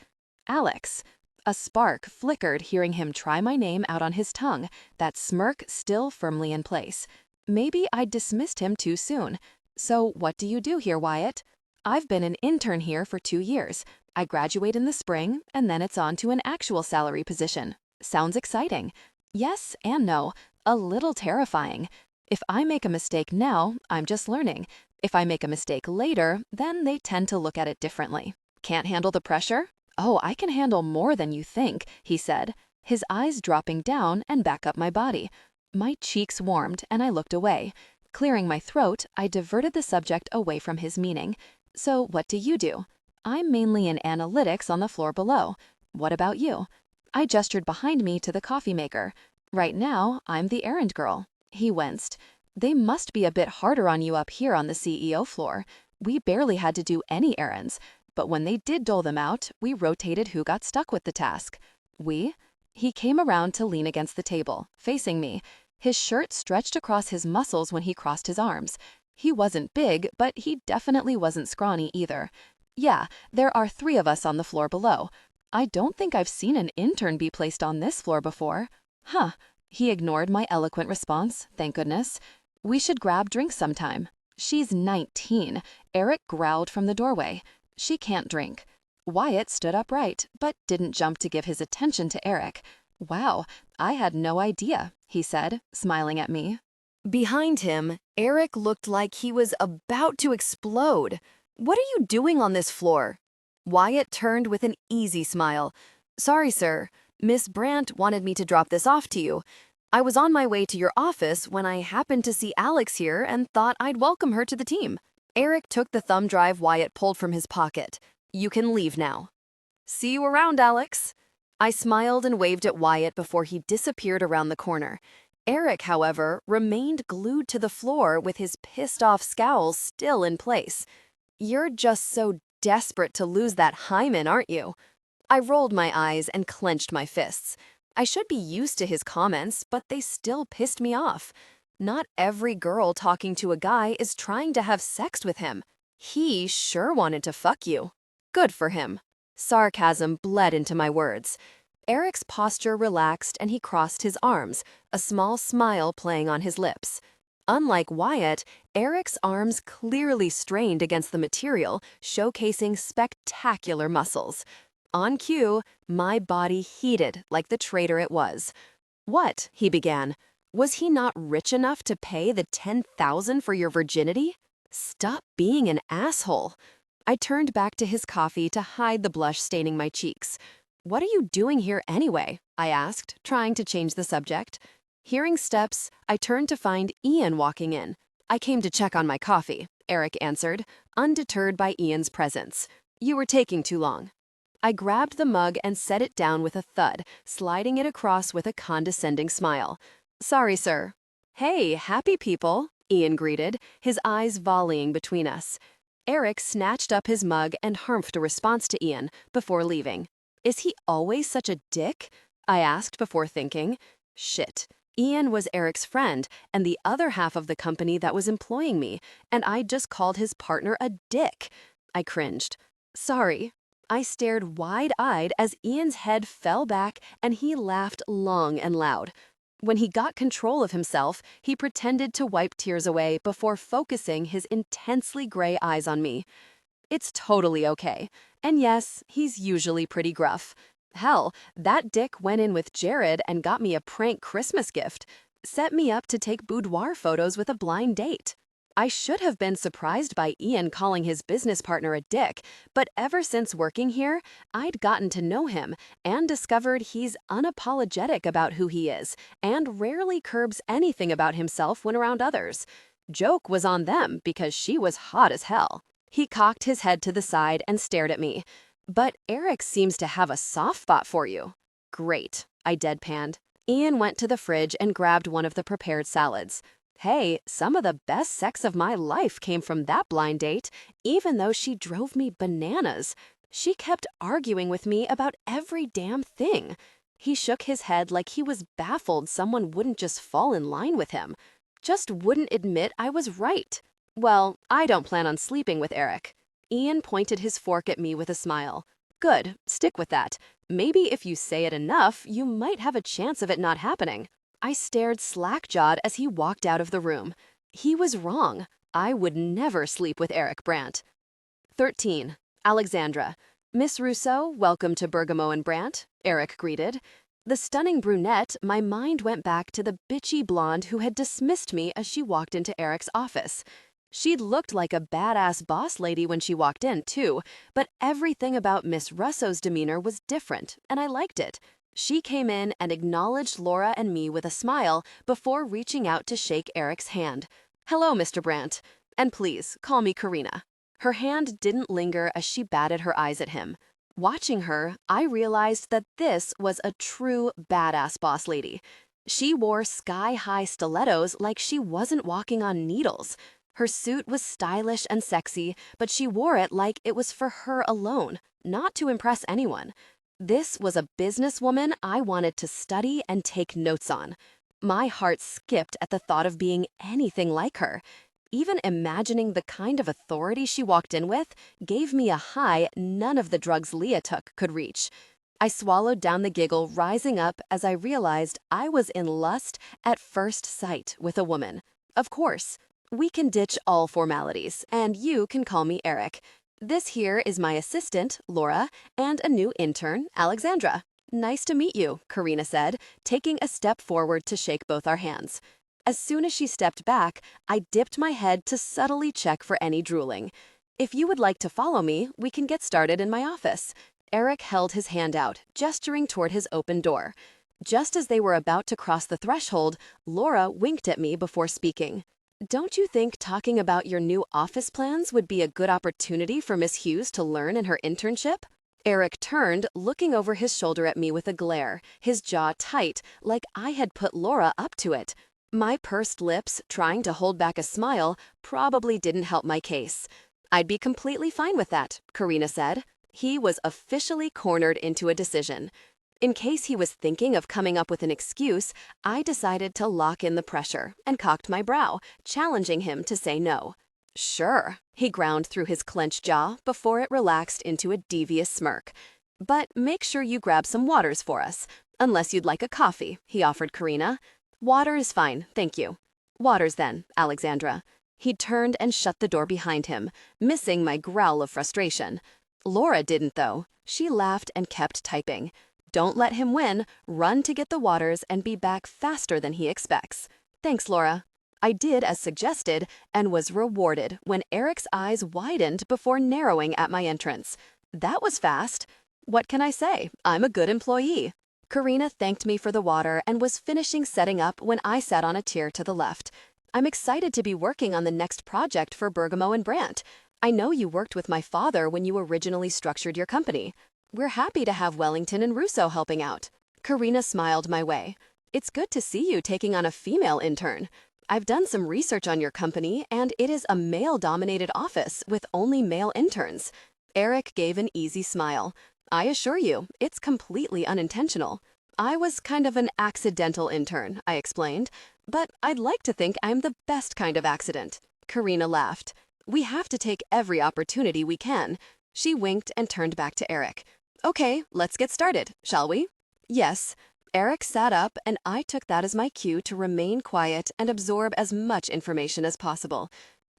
Alex. A spark flickered hearing him try my name out on his tongue, that smirk still firmly in place. Maybe I'd dismissed him too soon. So what do you do here, Wyatt? I've been an intern here for 2 years. I graduate in the spring, and then it's on to an actual salary position. Sounds exciting. Yes and no. A little terrifying. If I make a mistake now, I'm just learning. If I make a mistake later, then they tend to look at it differently. Can't handle the pressure? Oh, I can handle more than you think, he said, his eyes dropping down and back up my body. My cheeks warmed, and I looked away. Clearing my throat, I diverted the subject away from his meaning. So what do you do? I'm mainly in analytics on the floor below. What about you? I gestured behind me to the coffee maker. Right now, I'm the errand girl. He winced. They must be a bit harder on you up here on the CEO floor. We barely had to do any errands. But when they did dole them out, we rotated who got stuck with the task. We? He came around to lean against the table, facing me. His shirt stretched across his muscles when he crossed his arms. He wasn't big, but he definitely wasn't scrawny either. Yeah, there are 3 of us on the floor below. I don't think I've seen an intern be placed on this floor before. Huh. He ignored my eloquent response, thank goodness. We should grab drinks sometime. She's 19, Erik growled from the doorway. She can't drink. Wyatt stood upright, but didn't jump to give his attention to Erik. Wow, I had no idea, he said, smiling at me. Behind him, Erik looked like he was about to explode. What are you doing on this floor? Wyatt turned with an easy smile. Sorry, sir. Miss Brandt wanted me to drop this off to you. I was on my way to your office when I happened to see Alex here and thought I'd welcome her to the team. Erik took the thumb drive Wyatt pulled from his pocket. You can leave now. See you around, Alex. I smiled and waved at Wyatt before he disappeared around the corner. Erik, however, remained glued to the floor with his pissed-off scowl still in place. You're just so desperate to lose that hymen, aren't you? I rolled my eyes and clenched my fists. I should be used to his comments, but they still pissed me off. Not every girl talking to a guy is trying to have sex with him. He sure wanted to fuck you. Good for him. Sarcasm bled into my words. Erik's posture relaxed and he crossed his arms, a small smile playing on his lips. Unlike Wyatt, Erik's arms clearly strained against the material, showcasing spectacular muscles. On cue, my body heated like the traitor it was. What? He began. Was he not rich enough to pay the $10,000 for your virginity? Stop being an asshole. I turned back to his coffee to hide the blush staining my cheeks. What are you doing here anyway? I asked, trying to change the subject. Hearing steps, I turned to find Ian walking in. I came to check on my coffee, Erik answered, undeterred by Ian's presence. You were taking too long. I grabbed the mug and set it down with a thud, sliding it across with a condescending smile. Sorry, sir. Hey, happy people, Ian greeted, his eyes volleying between us. Erik snatched up his mug and harmphed a response to Ian before leaving. Is he always such a dick? I asked before thinking. Shit. Ian was Erik's friend and the other half of the company that was employing me, and I just called his partner a dick. I cringed. Sorry. I stared wide-eyed as Ian's head fell back and he laughed long and loud. When he got control of himself, he pretended to wipe tears away before focusing his intensely gray eyes on me. It's totally okay. And yes, he's usually pretty gruff. Hell, that dick went in with Jared and got me a prank Christmas gift. Set me up to take boudoir photos with a blind date. I should have been surprised by Ian calling his business partner a dick, but ever since working here, I'd gotten to know him and discovered he's unapologetic about who he is and rarely curbs anything about himself when around others. Joke was on them because she was hot as hell. He cocked his head to the side and stared at me. But Erik seems to have a soft spot for you. Great, I deadpanned. Ian went to the fridge and grabbed one of the prepared salads. Hey, some of the best sex of my life came from that blind date, even though she drove me bananas. She kept arguing with me about every damn thing. He shook his head like he was baffled someone wouldn't just fall in line with him. Just wouldn't admit I was right. Well, I don't plan on sleeping with Erik. Ian pointed his fork at me with a smile. Good, stick with that. Maybe if you say it enough, you might have a chance of it not happening. I stared slack-jawed as he walked out of the room. He was wrong. I would never sleep with Erik Brandt. 13. Alexandra. Miss Rousseau, welcome to Bergamo and Brandt, Erik greeted. The stunning brunette, my mind went back to the bitchy blonde who had dismissed me as she walked into Erik's office. She'd looked like a badass boss lady when she walked in, too, but everything about Miss Rousseau's demeanor was different, and I liked it. She came in and acknowledged Laura and me with a smile before reaching out to shake Erik's hand. Hello, Mr. Brandt. And please, call me Karina. Her hand didn't linger as she batted her eyes at him. Watching her, I realized that this was a true badass boss lady. She wore sky-high stilettos like she wasn't walking on needles. Her suit was stylish and sexy, but she wore it like it was for her alone, not to impress anyone. This was a businesswoman I wanted to study and take notes on. My heart skipped at the thought of being anything like her. Even imagining the kind of authority she walked in with gave me a high none of the drugs Leah took could reach. I swallowed down the giggle rising up as I realized I was in lust at first sight with a woman. Of course, we can ditch all formalities, and you can call me Erik. This here is my assistant, Laura, and a new intern, Alexandra. Nice to meet you, Karina said, taking a step forward to shake both our hands. As soon as she stepped back, I dipped my head to subtly check for any drooling. If you would like to follow me, we can get started in my office. Erik held his hand out, gesturing toward his open door. Just as they were about to cross the threshold, Laura winked at me before speaking. Don't you think talking about your new office plans would be a good opportunity for Miss Hughes to learn in her internship? Erik turned, looking over his shoulder at me with a glare, his jaw tight, like I had put Laura up to it. My pursed lips, trying to hold back a smile, probably didn't help my case. I'd be completely fine with that, Karina said. He was officially cornered into a decision. In case he was thinking of coming up with an excuse, I decided to lock in the pressure and cocked my brow, challenging him to say no. Sure, he ground through his clenched jaw before it relaxed into a devious smirk. But make sure you grab some waters for us, unless you'd like a coffee, he offered Karina. Water is fine, thank you. Waters then, Alexandra. He turned and shut the door behind him, missing my growl of frustration. Laura didn't, though. She laughed and kept typing. Don't let him win. Run to get the waters and be back faster than he expects. Thanks, Laura. I did as suggested and was rewarded when Erik's eyes widened before narrowing at my entrance. That was fast. What can I say? I'm a good employee. Karina thanked me for the water and was finishing setting up when I sat on a chair to the left. I'm excited to be working on the next project for Bergamo and Brandt. I know you worked with my father when you originally structured your company. We're happy to have Wellington and Rousseau helping out. Karina smiled my way. It's good to see you taking on a female intern. I've done some research on your company, and it is a male-dominated office with only male interns. Erik gave an easy smile. I assure you, it's completely unintentional. I was kind of an accidental intern, I explained, but I'd like to think I'm the best kind of accident. Karina laughed. We have to take every opportunity we can. She winked and turned back to Erik. Okay, let's get started, shall we? Yes. Erik sat up, and I took that as my cue to remain quiet and absorb as much information as possible.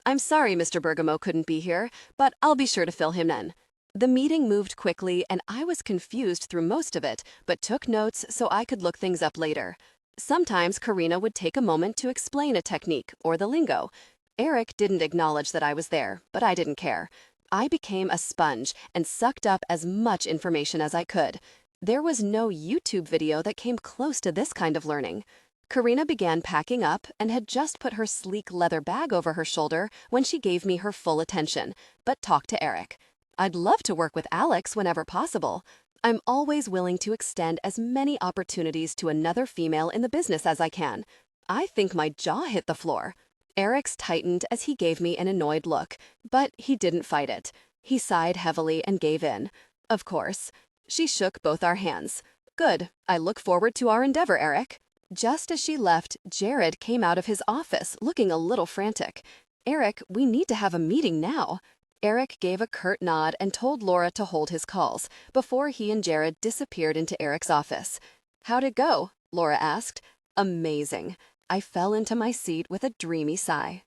I'm sorry Mr. Bergamo couldn't be here, but I'll be sure to fill him in. The meeting moved quickly, and I was confused through most of it, but took notes so I could look things up later. Sometimes Karina would take a moment to explain a technique or the lingo. Erik didn't acknowledge that I was there, but I didn't care. I became a sponge and sucked up as much information as I could. There was no YouTube video that came close to this kind of learning. Karina began packing up and had just put her sleek leather bag over her shoulder when she gave me her full attention, but talked to Erik. I'd love to work with Alex whenever possible. I'm always willing to extend as many opportunities to another female in the business as I can. I think my jaw hit the floor. Erik's tightened as he gave me an annoyed look, but he didn't fight it. He sighed heavily and gave in. Of course. She shook both our hands. Good. I look forward to our endeavor, Erik. Just as she left, Jared came out of his office looking a little frantic. Erik, we need to have a meeting now. Erik gave a curt nod and told Laura to hold his calls before he and Jared disappeared into Erik's office. How'd it go? Laura asked. Amazing. I fell into my seat with a dreamy sigh.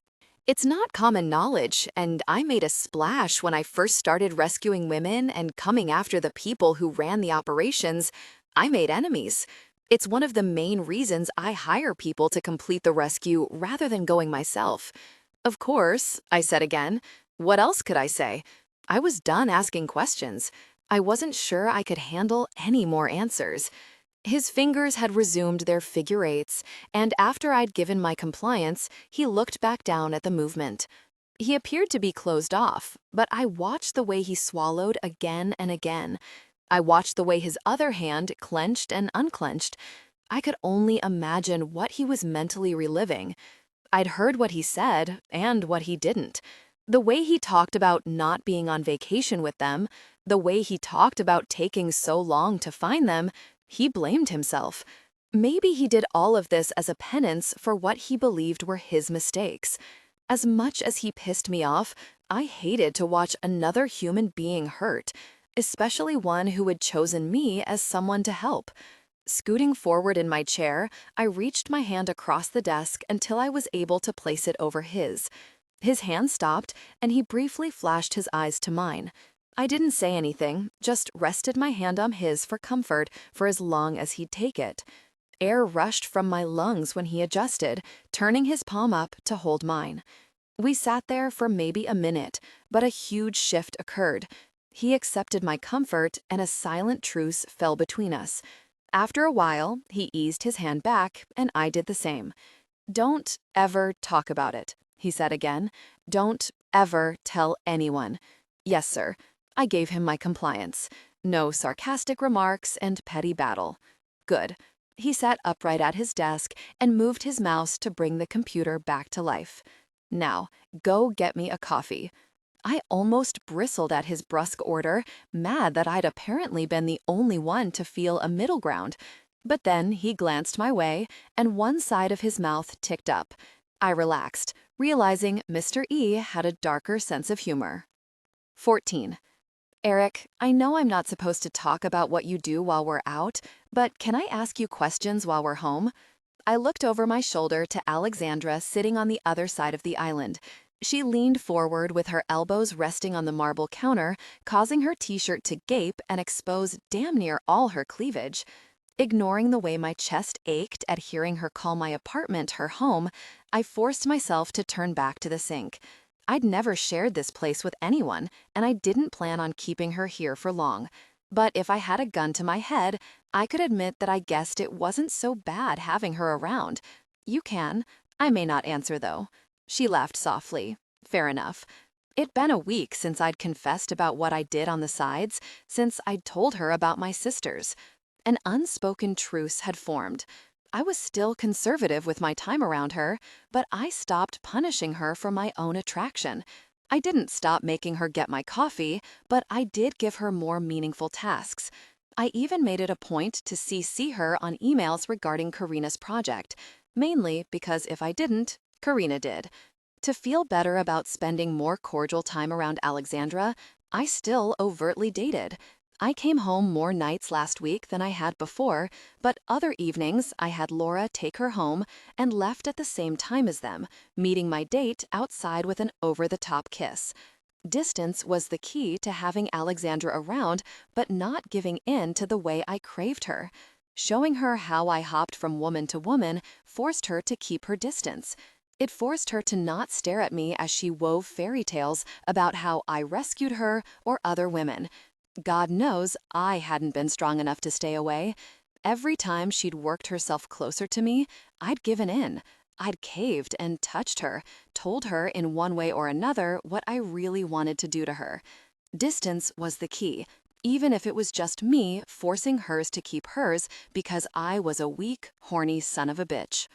It's not common knowledge, and I made a splash when I first started rescuing women and coming after the people who ran the operations. I made enemies. It's one of the main reasons I hire people to complete the rescue rather than going myself. Of course, I said again. What else could I say? I was done asking questions. I wasn't sure I could handle any more answers. His fingers had resumed their figure eights, and after I'd given my compliance, he looked back down at the movement. He appeared to be closed off, but I watched the way he swallowed again and again. I watched the way his other hand clenched and unclenched. I could only imagine what he was mentally reliving. I'd heard what he said and what he didn't. The way he talked about not being on vacation with them, the way he talked about taking so long to find them, he blamed himself. Maybe he did all of this as a penance for what he believed were his mistakes. As much as he pissed me off, I hated to watch another human being hurt, especially one who had chosen me as someone to help. Scooting forward in my chair, I reached my hand across the desk until I was able to place it over his. His hand stopped, and he briefly flashed his eyes to mine. I didn't say anything, just rested my hand on his for comfort for as long as he'd take it. Air rushed from my lungs when he adjusted, turning his palm up to hold mine. We sat there for maybe a minute, but a huge shift occurred. He accepted my comfort, and a silent truce fell between us. After a while, he eased his hand back, and I did the same. Don't ever talk about it, he said again. Don't ever tell anyone. Yes, sir. I gave him my compliance. No sarcastic remarks and petty battle. Good. He sat upright at his desk and moved his mouse to bring the computer back to life. Now, go get me a coffee. I almost bristled at his brusque order, mad that I'd apparently been the only one to feel a middle ground. But then he glanced my way, and one side of his mouth ticked up. I relaxed, realizing Mr. E had a darker sense of humor. 14. Erik, I know I'm not supposed to talk about what you do while we're out, but can I ask you questions while we're home? I looked over my shoulder to Alexandra sitting on the other side of the island. She leaned forward with her elbows resting on the marble counter, causing her t-shirt to gape and expose damn near all her cleavage. Ignoring the way my chest ached at hearing her call my apartment her home, I forced myself to turn back to the sink. I'd never shared this place with anyone, and I didn't plan on keeping her here for long. But if I had a gun to my head, I could admit that I guessed it wasn't so bad having her around. You can. I may not answer, though. She laughed softly. Fair enough. It'd been a week since I'd confessed about what I did on the sides, since I'd told her about my sisters. An unspoken truce had formed. I was still conservative with my time around her, but I stopped punishing her for my own attraction. I didn't stop making her get my coffee, but I did give her more meaningful tasks. I even made it a point to CC her on emails regarding Karina's project, mainly because if I didn't, Karina did. To feel better about spending more cordial time around Alexandra, I still overtly dated. I came home more nights last week than I had before, but other evenings I had Laura take her home and left at the same time as them, meeting my date outside with an over-the-top kiss. Distance was the key to having Alexandra around, but not giving in to the way I craved her. Showing her how I hopped from woman to woman forced her to keep her distance. It forced her to not stare at me as she wove fairy tales about how I rescued her or other women. God knows I hadn't been strong enough to stay away. Every time she'd worked herself closer to me, I'd given in. I'd caved and touched her, told her in one way or another what I really wanted to do to her. Distance was the key, even if it was just me forcing hers to keep hers because I was a weak, horny son of a bitch.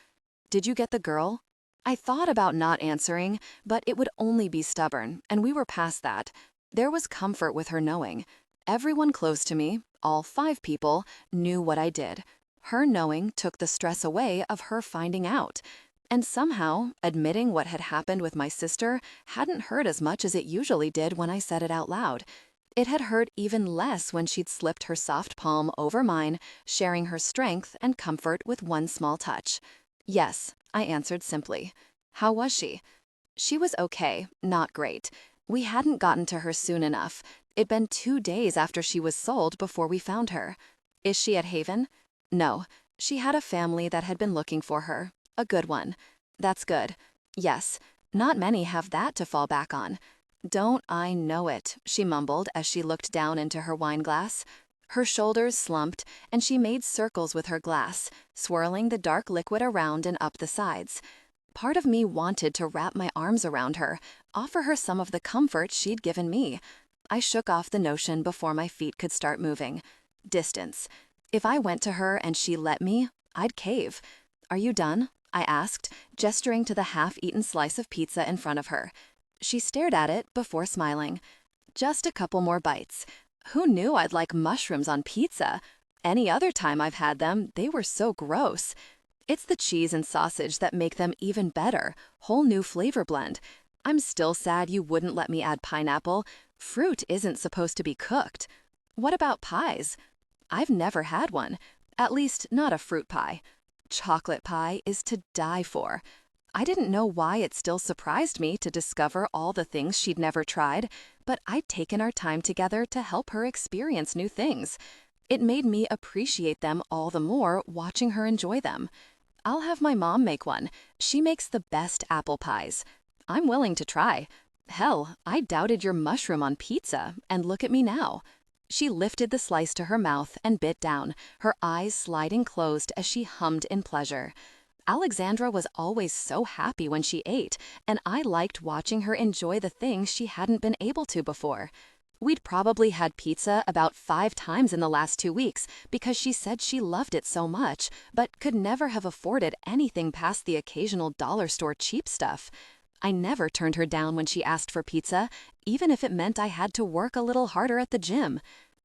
Did you get the girl? I thought about not answering, but it would only be stubborn, and we were past that. There was comfort with her knowing. Everyone close to me, all 5 people, knew what I did. Her knowing took the stress away of her finding out. And somehow, admitting what had happened with my sister hadn't hurt as much as it usually did when I said it out loud. It had hurt even less when she'd slipped her soft palm over mine, sharing her strength and comfort with one small touch. Yes, I answered simply. How was she? She was okay, not great. We hadn't gotten to her soon enough. It'd been 2 days after she was sold before we found her. Is she at Haven? No. She had a family that had been looking for her. A good one. That's good. Yes. Not many have that to fall back on. Don't I know it, she mumbled as she looked down into her wine glass. Her shoulders slumped, and she made circles with her glass, swirling the dark liquid around and up the sides. Part of me wanted to wrap my arms around her, offer her some of the comfort she'd given me. I shook off the notion before my feet could start moving. Distance. If I went to her and she let me, I'd cave. Are you done? I asked, gesturing to the half-eaten slice of pizza in front of her. She stared at it before smiling. Just a couple more bites. Who knew I'd like mushrooms on pizza? Any other time I've had them, they were so gross. It's the cheese and sausage that make them even better, whole new flavor blend. I'm still sad you wouldn't let me add pineapple. Fruit isn't supposed to be cooked. What about pies? I've never had one. At least, not a fruit pie. Chocolate pie is to die for. I didn't know why it still surprised me to discover all the things she'd never tried, but I'd taken our time together to help her experience new things. It made me appreciate them all the more watching her enjoy them. I'll have my mom make one. She makes the best apple pies. I'm willing to try. Hell, I doubted your mushroom on pizza, and look at me now. She lifted the slice to her mouth and bit down, her eyes sliding closed as she hummed in pleasure. Alexandra was always so happy when she ate, and I liked watching her enjoy the things she hadn't been able to before. We'd probably had pizza about 5 times in the last 2 weeks because she said she loved it so much, but could never have afforded anything past the occasional dollar store cheap stuff. I never turned her down when she asked for pizza, even if it meant I had to work a little harder at the gym.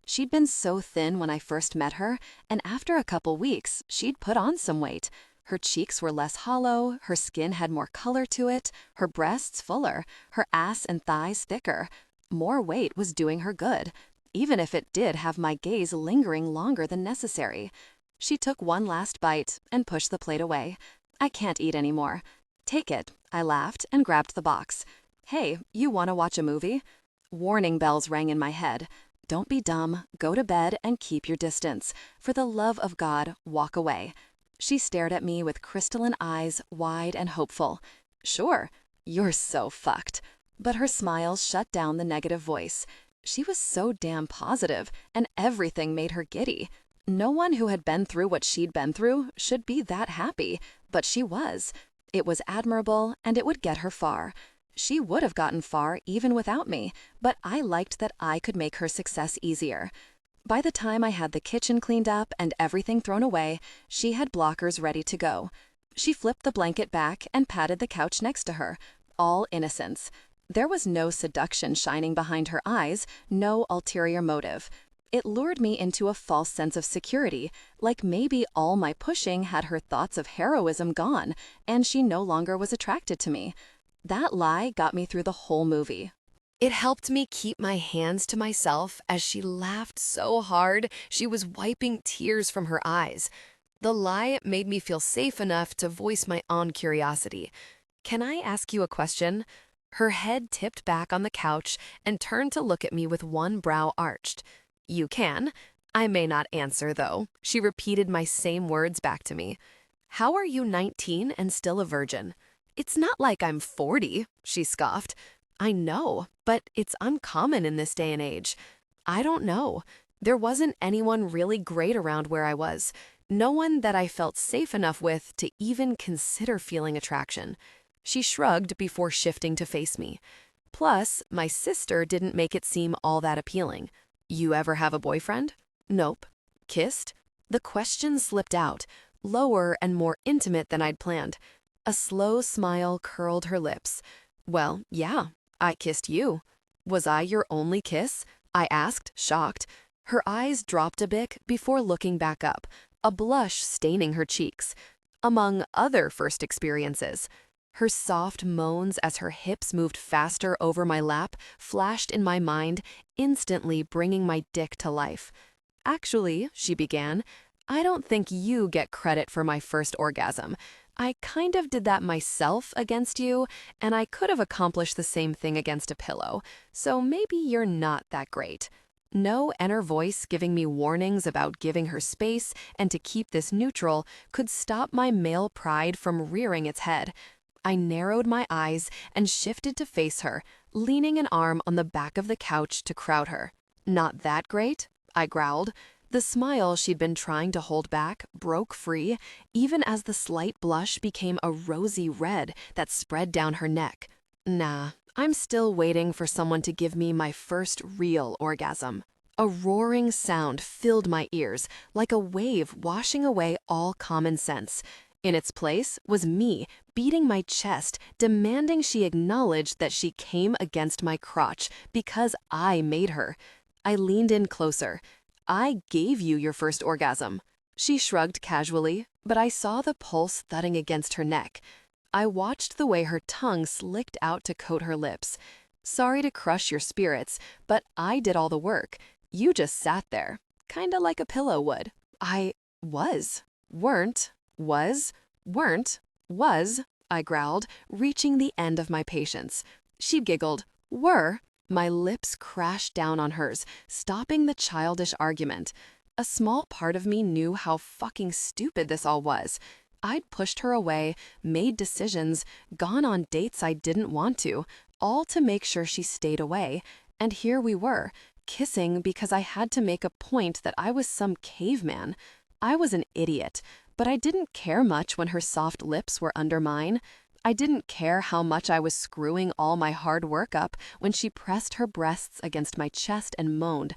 She'd been so thin when I first met her, and after a couple weeks, she'd put on some weight. Her cheeks were less hollow, her skin had more color to it, her breasts fuller, her ass and thighs thicker. More weight was doing her good, even if it did have my gaze lingering longer than necessary. She took one last bite and pushed the plate away. I can't eat anymore. Take it, I laughed and grabbed the box. Hey, you want to watch a movie? Warning bells rang in my head. Don't be dumb, go to bed and keep your distance. For the love of God, walk away. She stared at me with crystalline eyes, wide and hopeful. Sure, you're so fucked. But her smile shut down the negative voice. She was so damn positive, and everything made her giddy. No one who had been through what she'd been through should be that happy, but she was. It was admirable, and it would get her far. She would have gotten far even without me, but I liked that I could make her success easier. By the time I had the kitchen cleaned up and everything thrown away, she had blockers ready to go. She flipped the blanket back and patted the couch next to her, all innocence. There was no seduction shining behind her eyes, no ulterior motive. It lured me into a false sense of security, like maybe all my pushing had her thoughts of heroism gone, and she no longer was attracted to me. That lie got me through the whole movie. It helped me keep my hands to myself as she laughed so hard she was wiping tears from her eyes. The lie made me feel safe enough to voice my own curiosity. Can I ask you a question? Her head tipped back on the couch and turned to look at me with one brow arched. You can. I may not answer, though. She repeated my same words back to me. How are you 19 and still a virgin? It's not like I'm 40, she scoffed. I know, but it's uncommon in this day and age. I don't know. There wasn't anyone really great around where I was. No one that I felt safe enough with to even consider feeling attraction. She shrugged before shifting to face me. Plus, my sister didn't make it seem all that appealing. You ever have a boyfriend? Nope. Kissed? The question slipped out, lower and more intimate than I'd planned. A slow smile curled her lips. Well, yeah, I kissed you. Was I your only kiss? I asked, shocked. Her eyes dropped a bit before looking back up, a blush staining her cheeks. Among other first experiences. Her soft moans as her hips moved faster over my lap flashed in my mind, instantly bringing my dick to life. Actually, she began, I don't think you get credit for my first orgasm. I kind of did that myself against you, and I could have accomplished the same thing against a pillow, so maybe you're not that great. No inner voice giving me warnings about giving her space and to keep this neutral could stop my male pride from rearing its head. I narrowed my eyes and shifted to face her, leaning an arm on the back of the couch to crowd her. Not that great? I growled. The smile she'd been trying to hold back broke free, even as the slight blush became a rosy red that spread down her neck. Nah, I'm still waiting for someone to give me my first real orgasm. A roaring sound filled my ears, like a wave washing away all common sense. In its place was me, beating my chest, demanding she acknowledge that she came against my crotch because I made her. I leaned in closer. I gave you your first orgasm. She shrugged casually, but I saw the pulse thudding against her neck. I watched the way her tongue slicked out to coat her lips. Sorry to crush your spirits, but I did all the work. You just sat there, kinda like a pillow would. I was, weren't, was, weren't, was, I growled, reaching the end of my patience. She giggled. Were? My lips crashed down on hers, stopping the childish argument. A small part of me knew how fucking stupid this all was. I'd pushed her away, made decisions, gone on dates I didn't want to, all to make sure she stayed away. And here we were, kissing because I had to make a point that I was some caveman. I was an idiot, but I didn't care much when her soft lips were under mine. I didn't care how much I was screwing all my hard work up when she pressed her breasts against my chest and moaned.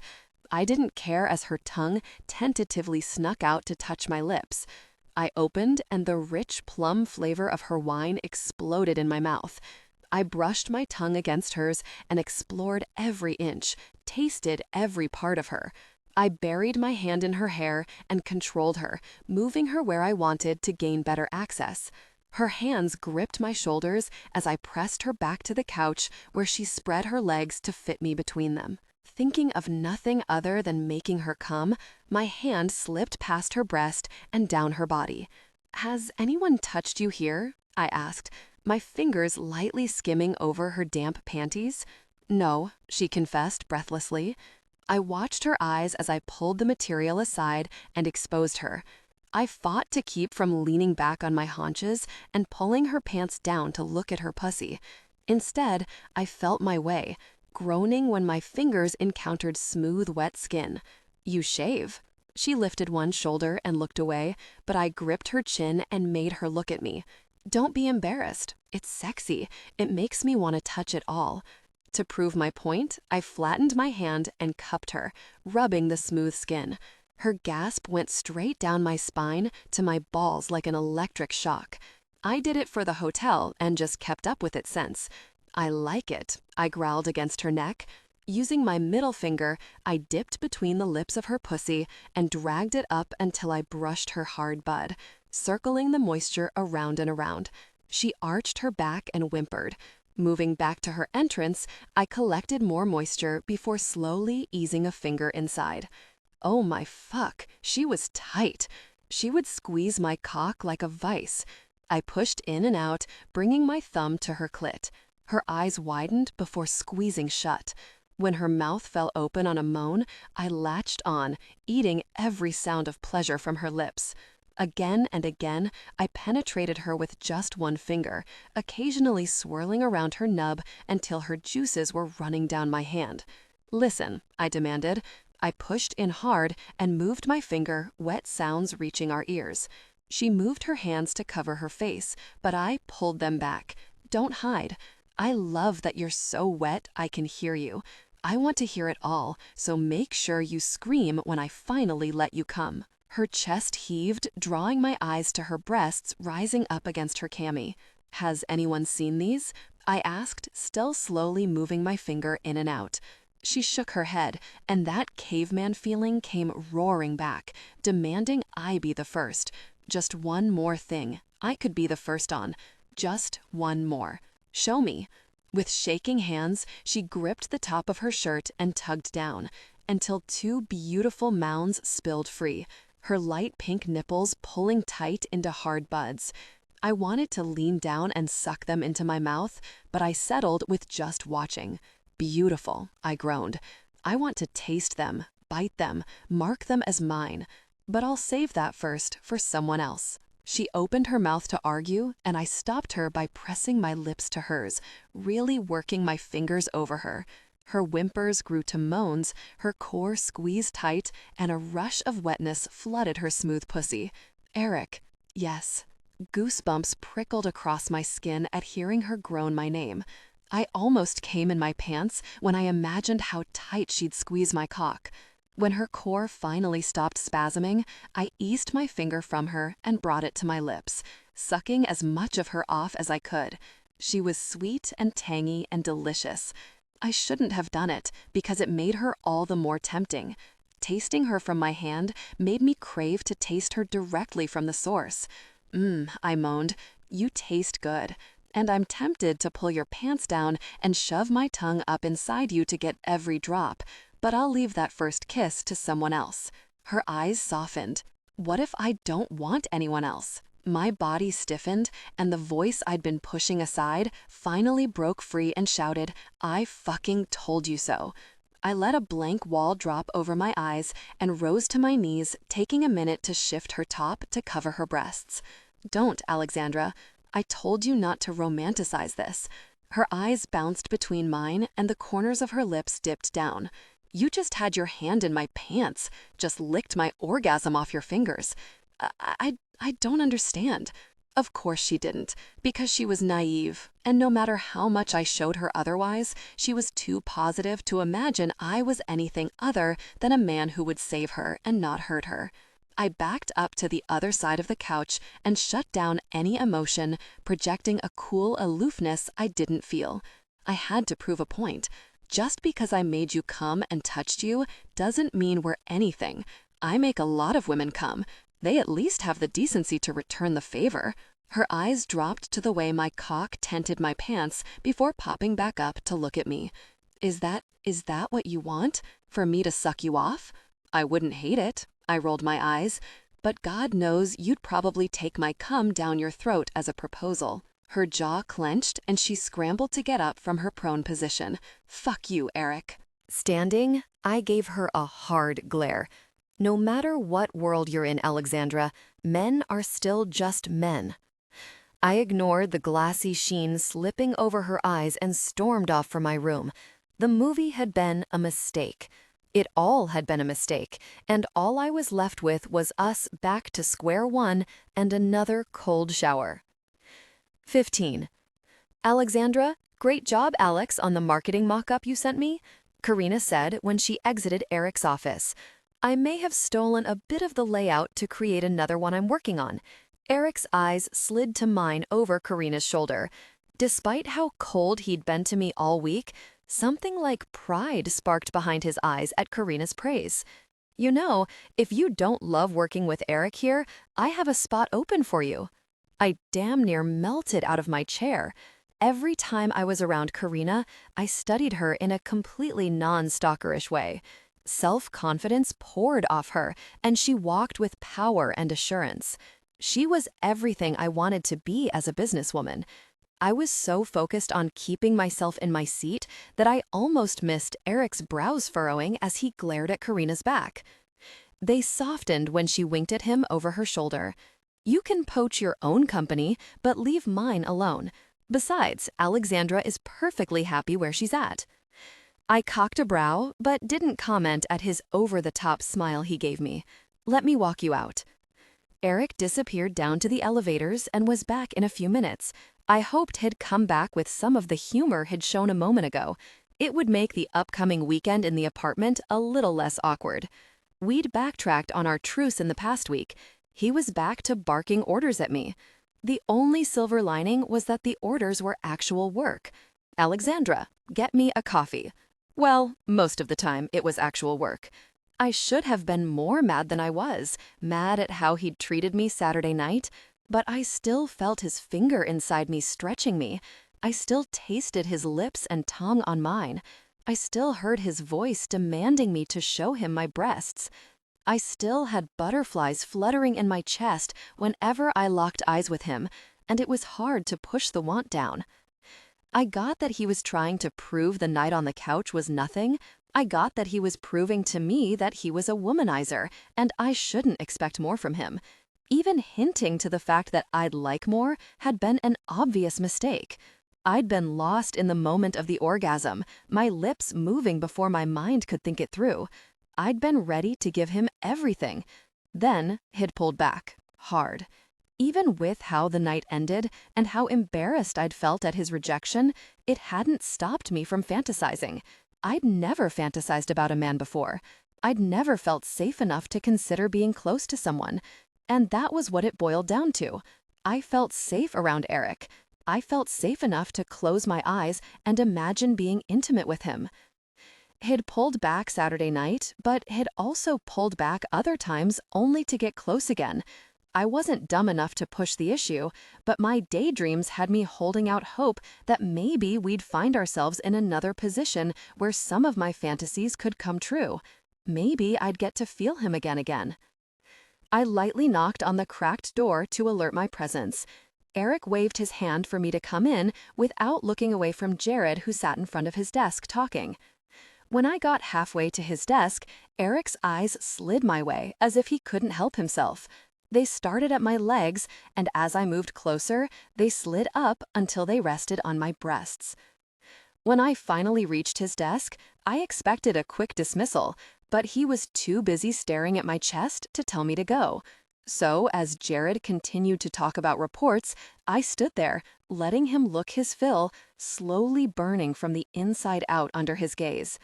I didn't care as her tongue tentatively snuck out to touch my lips. I opened and the rich plum flavor of her wine exploded in my mouth. I brushed my tongue against hers and explored every inch, tasted every part of her. I buried my hand in her hair and controlled her, moving her where I wanted to gain better access. Her hands gripped my shoulders as I pressed her back to the couch where she spread her legs to fit me between them. Thinking of nothing other than making her come, my hand slipped past her breast and down her body. Has anyone touched you here? I asked, my fingers lightly skimming over her damp panties. No, she confessed breathlessly. I watched her eyes as I pulled the material aside and exposed her. I fought to keep from leaning back on my haunches and pulling her pants down to look at her pussy. Instead, I felt my way, groaning when my fingers encountered smooth, wet skin. You shave. She lifted one shoulder and looked away, but I gripped her chin and made her look at me. Don't be embarrassed. It's sexy. It makes me want to touch it all. To prove my point, I flattened my hand and cupped her, rubbing the smooth skin. Her gasp went straight down my spine to my balls like an electric shock. I did it for the hotel and just kept up with it since. I like it, I growled against her neck. Using my middle finger, I dipped between the lips of her pussy and dragged it up until I brushed her hard bud, circling the moisture around and around. She arched her back and whimpered. Moving back to her entrance, I collected more moisture before slowly easing a finger inside. Oh my fuck, she was tight. She would squeeze my cock like a vice. I pushed in and out, bringing my thumb to her clit. Her eyes widened before squeezing shut. When her mouth fell open on a moan, I latched on, eating every sound of pleasure from her lips. Again and again, I penetrated her with just one finger, occasionally swirling around her nub until her juices were running down my hand. Listen, I demanded. I pushed in hard and moved my finger, wet sounds reaching our ears. She moved her hands to cover her face, but I pulled them back. Don't hide. I love that you're so wet I can hear you. I want to hear it all, so make sure you scream when I finally let you come. Her chest heaved, drawing my eyes to her breasts rising up against her cami. Has anyone seen these? I asked, still slowly moving my finger in and out. She shook her head, and that caveman feeling came roaring back, demanding I be the first. Just one more thing I could be the first on. Just one more. Show me. With shaking hands, she gripped the top of her shirt and tugged down, until two beautiful mounds spilled free, her light pink nipples pulling tight into hard buds. I wanted to lean down and suck them into my mouth, but I settled with just watching. Beautiful, I groaned. I want to taste them, bite them, mark them as mine. But I'll save that first for someone else. She opened her mouth to argue, and I stopped her by pressing my lips to hers, really working my fingers over her. Her whimpers grew to moans, her core squeezed tight, and a rush of wetness flooded her smooth pussy. Erik. Yes. Goosebumps prickled across my skin at hearing her groan my name. I almost came in my pants when I imagined how tight she'd squeeze my cock. When her core finally stopped spasming, I eased my finger from her and brought it to my lips, sucking as much of her off as I could. She was sweet and tangy and delicious. I shouldn't have done it because it made her all the more tempting. Tasting her from my hand made me crave to taste her directly from the source. I moaned, you taste good. And I'm tempted to pull your pants down and shove my tongue up inside you to get every drop, but I'll leave that first kiss to someone else. Her eyes softened. What if I don't want anyone else? My body stiffened, and the voice I'd been pushing aside finally broke free and shouted, I fucking told you so. I let a blank wall drop over my eyes and rose to my knees, taking a minute to shift her top to cover her breasts. Don't, Alexandra. I told you not to romanticize this. Her eyes bounced between mine, and the corners of her lips dipped down. You just had your hand in my pants, just licked my orgasm off your fingers. I don't understand. Of course she didn't, because she was naive, and no matter how much I showed her otherwise, she was too positive to imagine I was anything other than a man who would save her and not hurt her. I backed up to the other side of the couch and shut down any emotion, projecting a cool aloofness I didn't feel. I had to prove a point. Just because I made you come and touched you doesn't mean we're anything. I make a lot of women come. They at least have the decency to return the favor. Her eyes dropped to the way my cock tented my pants before popping back up to look at me. Is that what you want? For me to suck you off? I wouldn't hate it. I rolled my eyes. But God knows you'd probably take my cum down your throat as a proposal. Her jaw clenched and she scrambled to get up from her prone position. Fuck you, Erik. Standing, I gave her a hard glare. No matter what world you're in, Alexandra, men are still just men. I ignored the glassy sheen slipping over her eyes and stormed off from my room. The movie had been a mistake. It all had been a mistake, and all I was left with was us back to square one and another cold shower. 15. Alexandra, great job, Alex, on the marketing mock-up you sent me, Karina said when she exited Erik's office. I may have stolen a bit of the layout to create another one I'm working on. Erik's eyes slid to mine over Karina's shoulder. Despite how cold he'd been to me all week, something like pride sparked behind his eyes at Karina's praise. You know, if you don't love working with Erik here, I have a spot open for you. I damn near melted out of my chair. Every time I was around Karina, I studied her in a completely non-stalkerish way. Self-confidence poured off her, and she walked with power and assurance. She was everything I wanted to be as a businesswoman. I was so focused on keeping myself in my seat that I almost missed Erik's brows furrowing as he glared at Karina's back. They softened when she winked at him over her shoulder. You can poach your own company, but leave mine alone. Besides, Alexandra is perfectly happy where she's at. I cocked a brow, but didn't comment at his over-the-top smile he gave me. Let me walk you out. Erik disappeared down to the elevators and was back in a few minutes. I hoped he'd come back with some of the humor he'd shown a moment ago. It would make the upcoming weekend in the apartment a little less awkward. We'd backtracked on our truce in the past week. He was back to barking orders at me. The only silver lining was that the orders were actual work. Alexandra, get me a coffee. Well, most of the time it was actual work. I should have been more mad than I was, mad at how he'd treated me Saturday night, but I still felt his finger inside me stretching me. I still tasted his lips and tongue on mine. I still heard his voice demanding me to show him my breasts. I still had butterflies fluttering in my chest whenever I locked eyes with him, and it was hard to push the want down. I got that he was trying to prove the night on the couch was nothing. I got that he was proving to me that he was a womanizer, and I shouldn't expect more from him. Even hinting to the fact that I'd like more had been an obvious mistake. I'd been lost in the moment of the orgasm, my lips moving before my mind could think it through. I'd been ready to give him everything. Then he'd pulled back, hard. Even with how the night ended and how embarrassed I'd felt at his rejection, it hadn't stopped me from fantasizing. I'd never fantasized about a man before. I'd never felt safe enough to consider being close to someone. And that was what it boiled down to. I felt safe around Erik. I felt safe enough to close my eyes and imagine being intimate with him. He'd pulled back Saturday night, but he'd also pulled back other times only to get close again. I wasn't dumb enough to push the issue, but my daydreams had me holding out hope that maybe we'd find ourselves in another position where some of my fantasies could come true. Maybe I'd get to feel him again. I lightly knocked on the cracked door to alert my presence. Erik waved his hand for me to come in without looking away from Jared, who sat in front of his desk talking. When I got halfway to his desk, Erik's eyes slid my way as if he couldn't help himself. They started at my legs, and as I moved closer, they slid up until they rested on my breasts. When I finally reached his desk, I expected a quick dismissal, but he was too busy staring at my chest to tell me to go. So, as Jared continued to talk about reports, I stood there, letting him look his fill, slowly burning from the inside out under his gaze.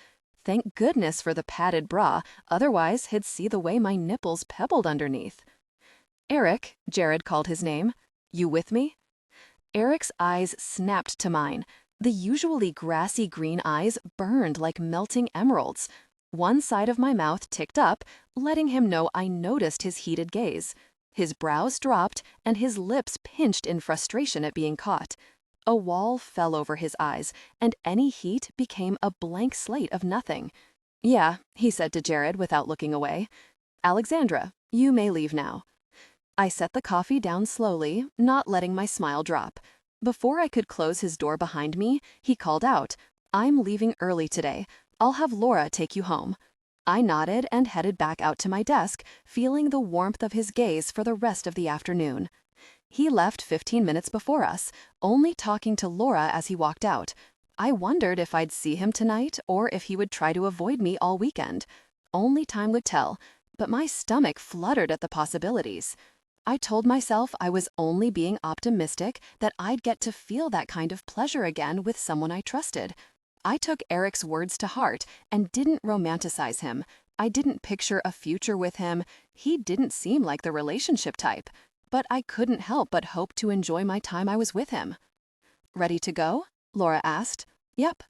Thank goodness for the padded bra, otherwise he'd see the way my nipples pebbled underneath. "Erik," Jared called his name. "You with me?" Erik's eyes snapped to mine. The usually grassy green eyes burned like melting emeralds. One side of my mouth ticked up, letting him know I noticed his heated gaze. His brows dropped, and his lips pinched in frustration at being caught. A wall fell over his eyes, and any heat became a blank slate of nothing. "Yeah," he said to Jared without looking away. "Alexandra, you may leave now." I set the coffee down slowly, not letting my smile drop. Before I could close his door behind me, he called out, "I'm leaving early today. I'll have Laura take you home." I nodded and headed back out to my desk, feeling the warmth of his gaze for the rest of the afternoon. He left 15 minutes before us, only talking to Laura as he walked out. I wondered if I'd see him tonight or if he would try to avoid me all weekend. Only time would tell, but my stomach fluttered at the possibilities. I told myself I was only being optimistic that I'd get to feel that kind of pleasure again with someone I trusted. I took Erik's words to heart and didn't romanticize him. I didn't picture a future with him. He didn't seem like the relationship type. But I couldn't help but hope to enjoy my time I was with him. "Ready to go?" Laura asked. "Yep."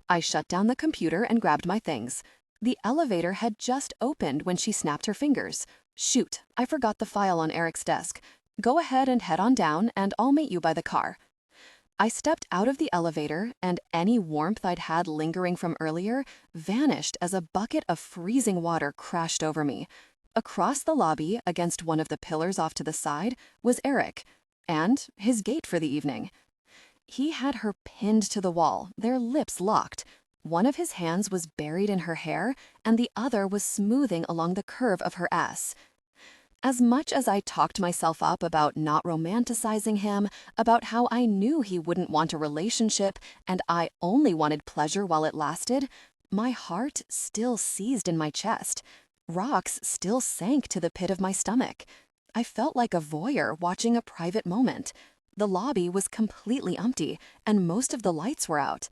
I shut down the computer and grabbed my things. The elevator had just opened when she snapped her fingers. "Shoot, I forgot the file on Erik's desk. Go ahead and head on down, and I'll meet you by the car." I stepped out of the elevator, and any warmth I'd had lingering from earlier vanished as a bucket of freezing water crashed over me. Across the lobby, against one of the pillars off to the side, was Erik, and his gate for the evening. He had her pinned to the wall, their lips locked. One of his hands was buried in her hair, and the other was smoothing along the curve of her ass. As much as I talked myself up about not romanticizing him, about how I knew he wouldn't want a relationship and I only wanted pleasure while it lasted, my heart still seized in my chest. Rocks still sank to the pit of my stomach. I felt like a voyeur watching a private moment. The lobby was completely empty, and most of the lights were out.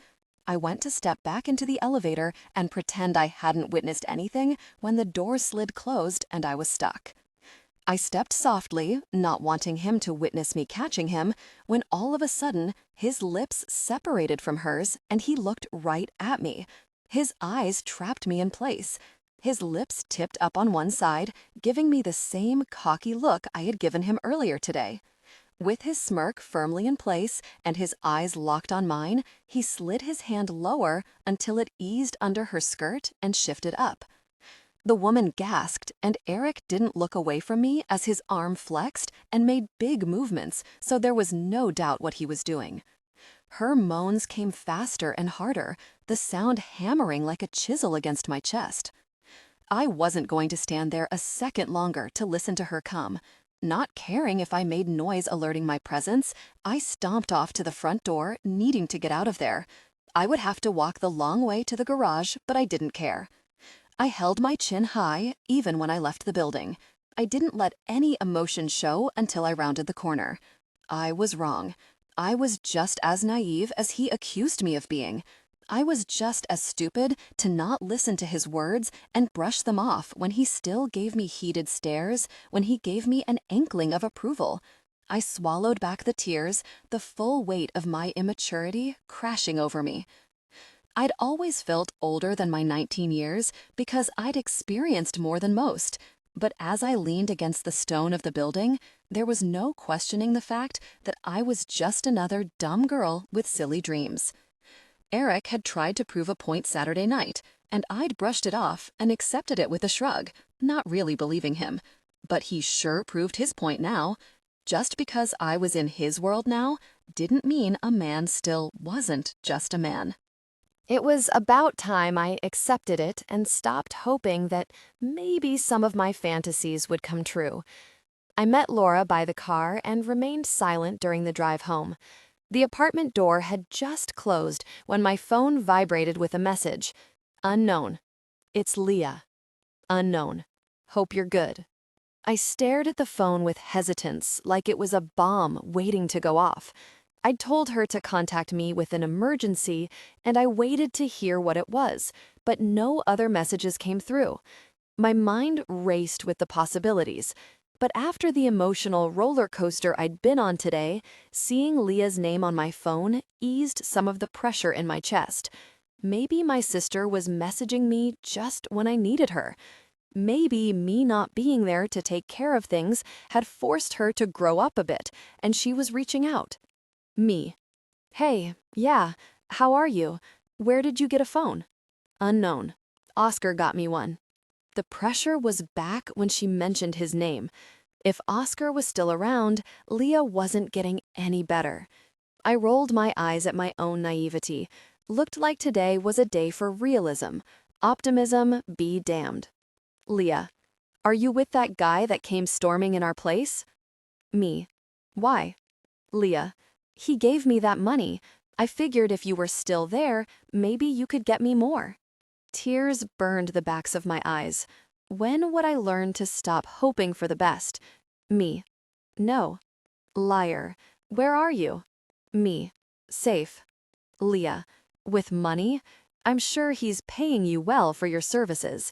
I went to step back into the elevator and pretend I hadn't witnessed anything when the door slid closed and I was stuck. I stepped softly, not wanting him to witness me catching him, when all of a sudden, his lips separated from hers and he looked right at me. His eyes trapped me in place. His lips tipped up on one side, giving me the same cocky look I had given him earlier today. With his smirk firmly in place and his eyes locked on mine, he slid his hand lower until it eased under her skirt and shifted up. The woman gasped, and Erik didn't look away from me as his arm flexed and made big movements, so there was no doubt what he was doing. Her moans came faster and harder, the sound hammering like a chisel against my chest. I wasn't going to stand there a second longer to listen to her come. Not caring if I made noise alerting my presence, I stomped off to the front door, needing to get out of there. I would have to walk the long way to the garage, but I didn't care. I held my chin high, even when I left the building. I didn't let any emotion show until I rounded the corner. I was wrong. I was just as naive as he accused me of being. I was just as stupid to not listen to his words and brush them off when he still gave me heated stares, when he gave me an inkling of approval. I swallowed back the tears, the full weight of my immaturity crashing over me. I'd always felt older than my 19 years because I'd experienced more than most, but as I leaned against the stone of the building, there was no questioning the fact that I was just another dumb girl with silly dreams. Erik had tried to prove a point Saturday night, and I'd brushed it off and accepted it with a shrug, not really believing him. But he sure proved his point now. Just because I was in his world now didn't mean a man still wasn't just a man. It was about time I accepted it and stopped hoping that maybe some of my fantasies would come true. I met Laura by the car and remained silent during the drive home. The apartment door had just closed when my phone vibrated with a message. Unknown. It's Leah. Unknown. Hope you're good. I stared at the phone with hesitance, like it was a bomb waiting to go off. I'd told her to contact me with an emergency, and I waited to hear what it was, but no other messages came through. My mind raced with the possibilities. But after the emotional roller coaster I'd been on today, seeing Leah's name on my phone eased some of the pressure in my chest. Maybe my sister was messaging me just when I needed her. Maybe me not being there to take care of things had forced her to grow up a bit, and she was reaching out. Me. Hey, yeah, how are you? Where did you get a phone? Unknown. Oscar got me one. The pressure was back when she mentioned his name. If Oscar was still around, Leah wasn't getting any better. I rolled my eyes at my own naivety. Looked like today was a day for realism. Optimism be damned. Leah. Are you with that guy that came storming in our place? Me. Why? Leah. He gave me that money. I figured if you were still there, maybe you could get me more. Tears burned the backs of my eyes. When would I learn to stop hoping for the best? Me. No. Liar. Where are you? Me. Safe. Leah. With money? I'm sure he's paying you well for your services.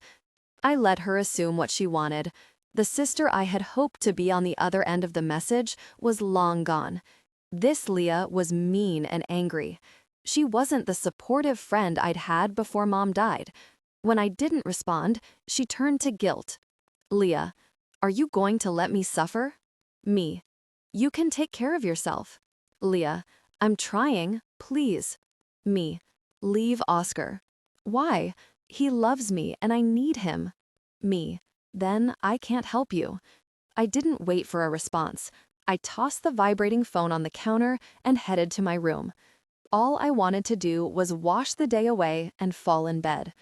I let her assume what she wanted. The sister I had hoped to be on the other end of the message was long gone. This Leah was mean and angry. She wasn't the supportive friend I'd had before Mom died. When I didn't respond, she turned to guilt. Leah, are you going to let me suffer? Me, you can take care of yourself. Leah, I'm trying, please. Me, leave Oscar. Why? He loves me and I need him. Me, then I can't help you. I didn't wait for a response. I tossed the vibrating phone on the counter and headed to my room. All I wanted to do was wash the day away and fall in bed.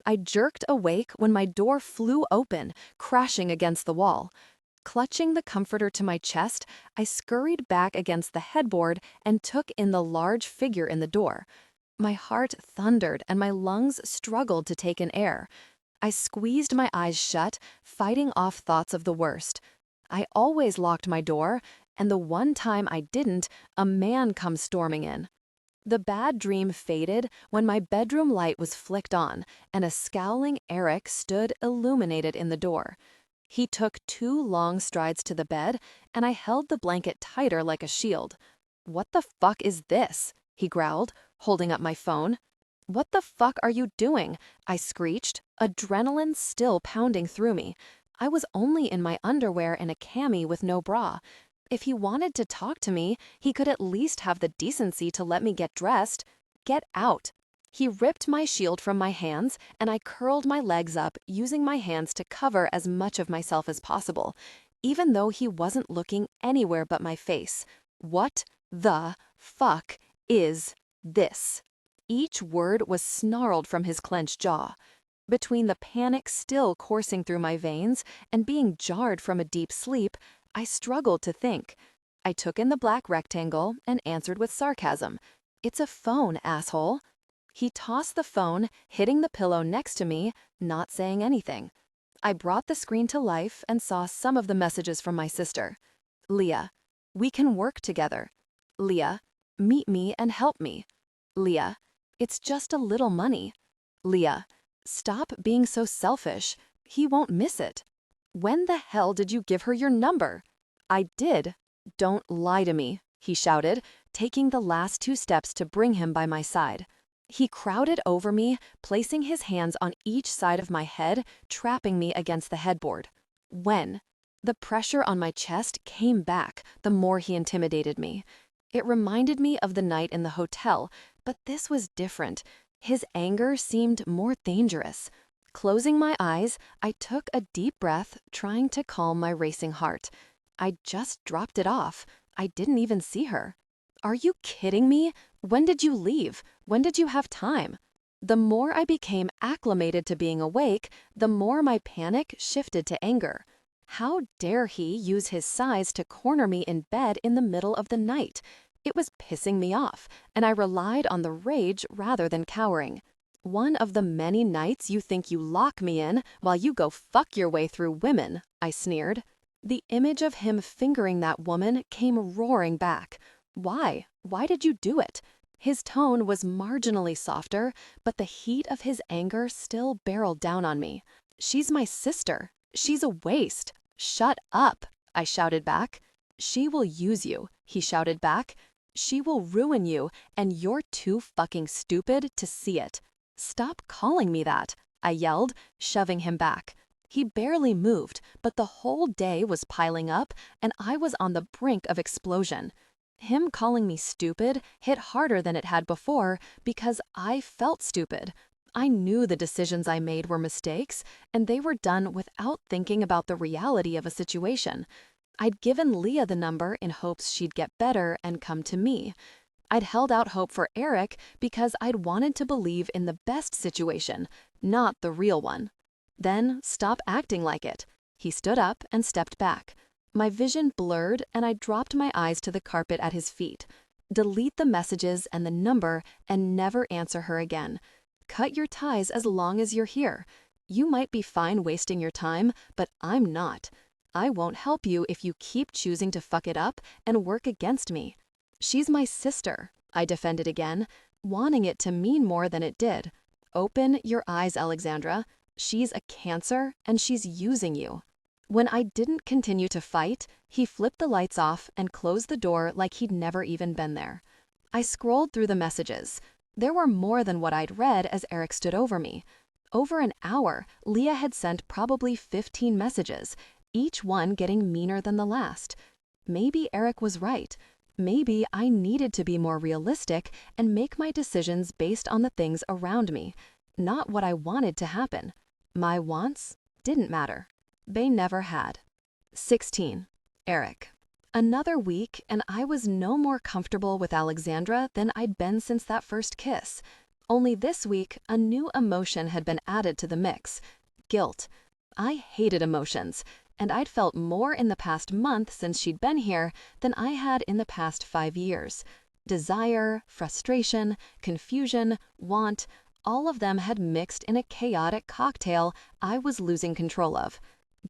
I jerked awake when my door flew open, crashing against the wall. Clutching the comforter to my chest, I scurried back against the headboard and took in the large figure in the door. My heart thundered and my lungs struggled to take in air. I squeezed my eyes shut, fighting off thoughts of the worst. I always locked my door, and the one time I didn't, a man comes storming in. The bad dream faded when my bedroom light was flicked on, and a scowling Erik stood illuminated in the door. He took 2 long strides to the bed, and I held the blanket tighter like a shield. "What the fuck is this?" he growled, holding up my phone. "What the fuck are you doing?" I screeched, adrenaline still pounding through me. I was only in my underwear and a cami with no bra. If he wanted to talk to me, he could at least have the decency to let me get dressed. Get out. He ripped my shield from my hands, and I curled my legs up, using my hands to cover as much of myself as possible, even though he wasn't looking anywhere but my face. What the fuck is this? Each word was snarled from his clenched jaw. Between the panic still coursing through my veins and being jarred from a deep sleep, I struggled to think. I took in the black rectangle and answered with sarcasm. "It's a phone, asshole." He tossed the phone, hitting the pillow next to me, not saying anything. I brought the screen to life and saw some of the messages from my sister. "Leah, we can work together. Leah, meet me and help me. Leah, it's just a little money. Leah, stop being so selfish. He won't miss it. When the hell did you give her your number?" "I did." "Don't lie to me," he shouted, taking the last 2 steps to bring him by my side. He crowded over me, placing his hands on each side of my head, trapping me against the headboard. When? The pressure on my chest came back the more he intimidated me. It reminded me of the night in the hotel, but this was different. His anger seemed more dangerous. Closing my eyes, I took a deep breath, trying to calm my racing heart. I just dropped it off. I didn't even see her. "Are you kidding me? When did you leave? When did you have time?" The more I became acclimated to being awake, the more my panic shifted to anger. How dare he use his size to corner me in bed in the middle of the night? It was pissing me off, and I relied on the rage rather than cowering. "One of the many nights you think you lock me in while you go fuck your way through women," I sneered. The image of him fingering that woman came roaring back. Why? Why did you do it? His tone was marginally softer, but the heat of his anger still barreled down on me. "She's my sister. She's a waste." "Shut up," I shouted back. "She will use you," he shouted back. "She will ruin you, and you're too fucking stupid to see it." "Stop calling me that," I yelled, shoving him back. He barely moved, but the whole day was piling up, and I was on the brink of explosion. Him calling me stupid hit harder than it had before because I felt stupid. I knew the decisions I made were mistakes, and they were done without thinking about the reality of a situation. I'd given Leah the number in hopes she'd get better and come to me. I'd held out hope for Erik because I'd wanted to believe in the best situation, not the real one. "Then stop acting like it." He stood up and stepped back. My vision blurred and I dropped my eyes to the carpet at his feet. "Delete the messages and the number and never answer her again. Cut your ties as long as you're here. You might be fine wasting your time, but I'm not. I won't help you if you keep choosing to fuck it up and work against me." "She's my sister," I defended again, wanting it to mean more than it did. "Open your eyes, Alexandra. She's a cancer and she's using you." When I didn't continue to fight, he flipped the lights off and closed the door like he'd never even been there. I scrolled through the messages. There were more than what I'd read as Erik stood over me. Over an hour, Leah had sent probably 15 messages, each one getting meaner than the last. Maybe Erik was right. Maybe I needed to be more realistic and make my decisions based on the things around me, not what I wanted to happen. My wants didn't matter. They never had. 16. Erik. Another week, and I was no more comfortable with Alexandra than I'd been since that first kiss. Only this week, a new emotion had been added to the mix: guilt. I hated emotions, and I'd felt more in the past month since she'd been here than I had in the past 5 years. Desire, frustration, confusion, want, all of them had mixed in a chaotic cocktail I was losing control of.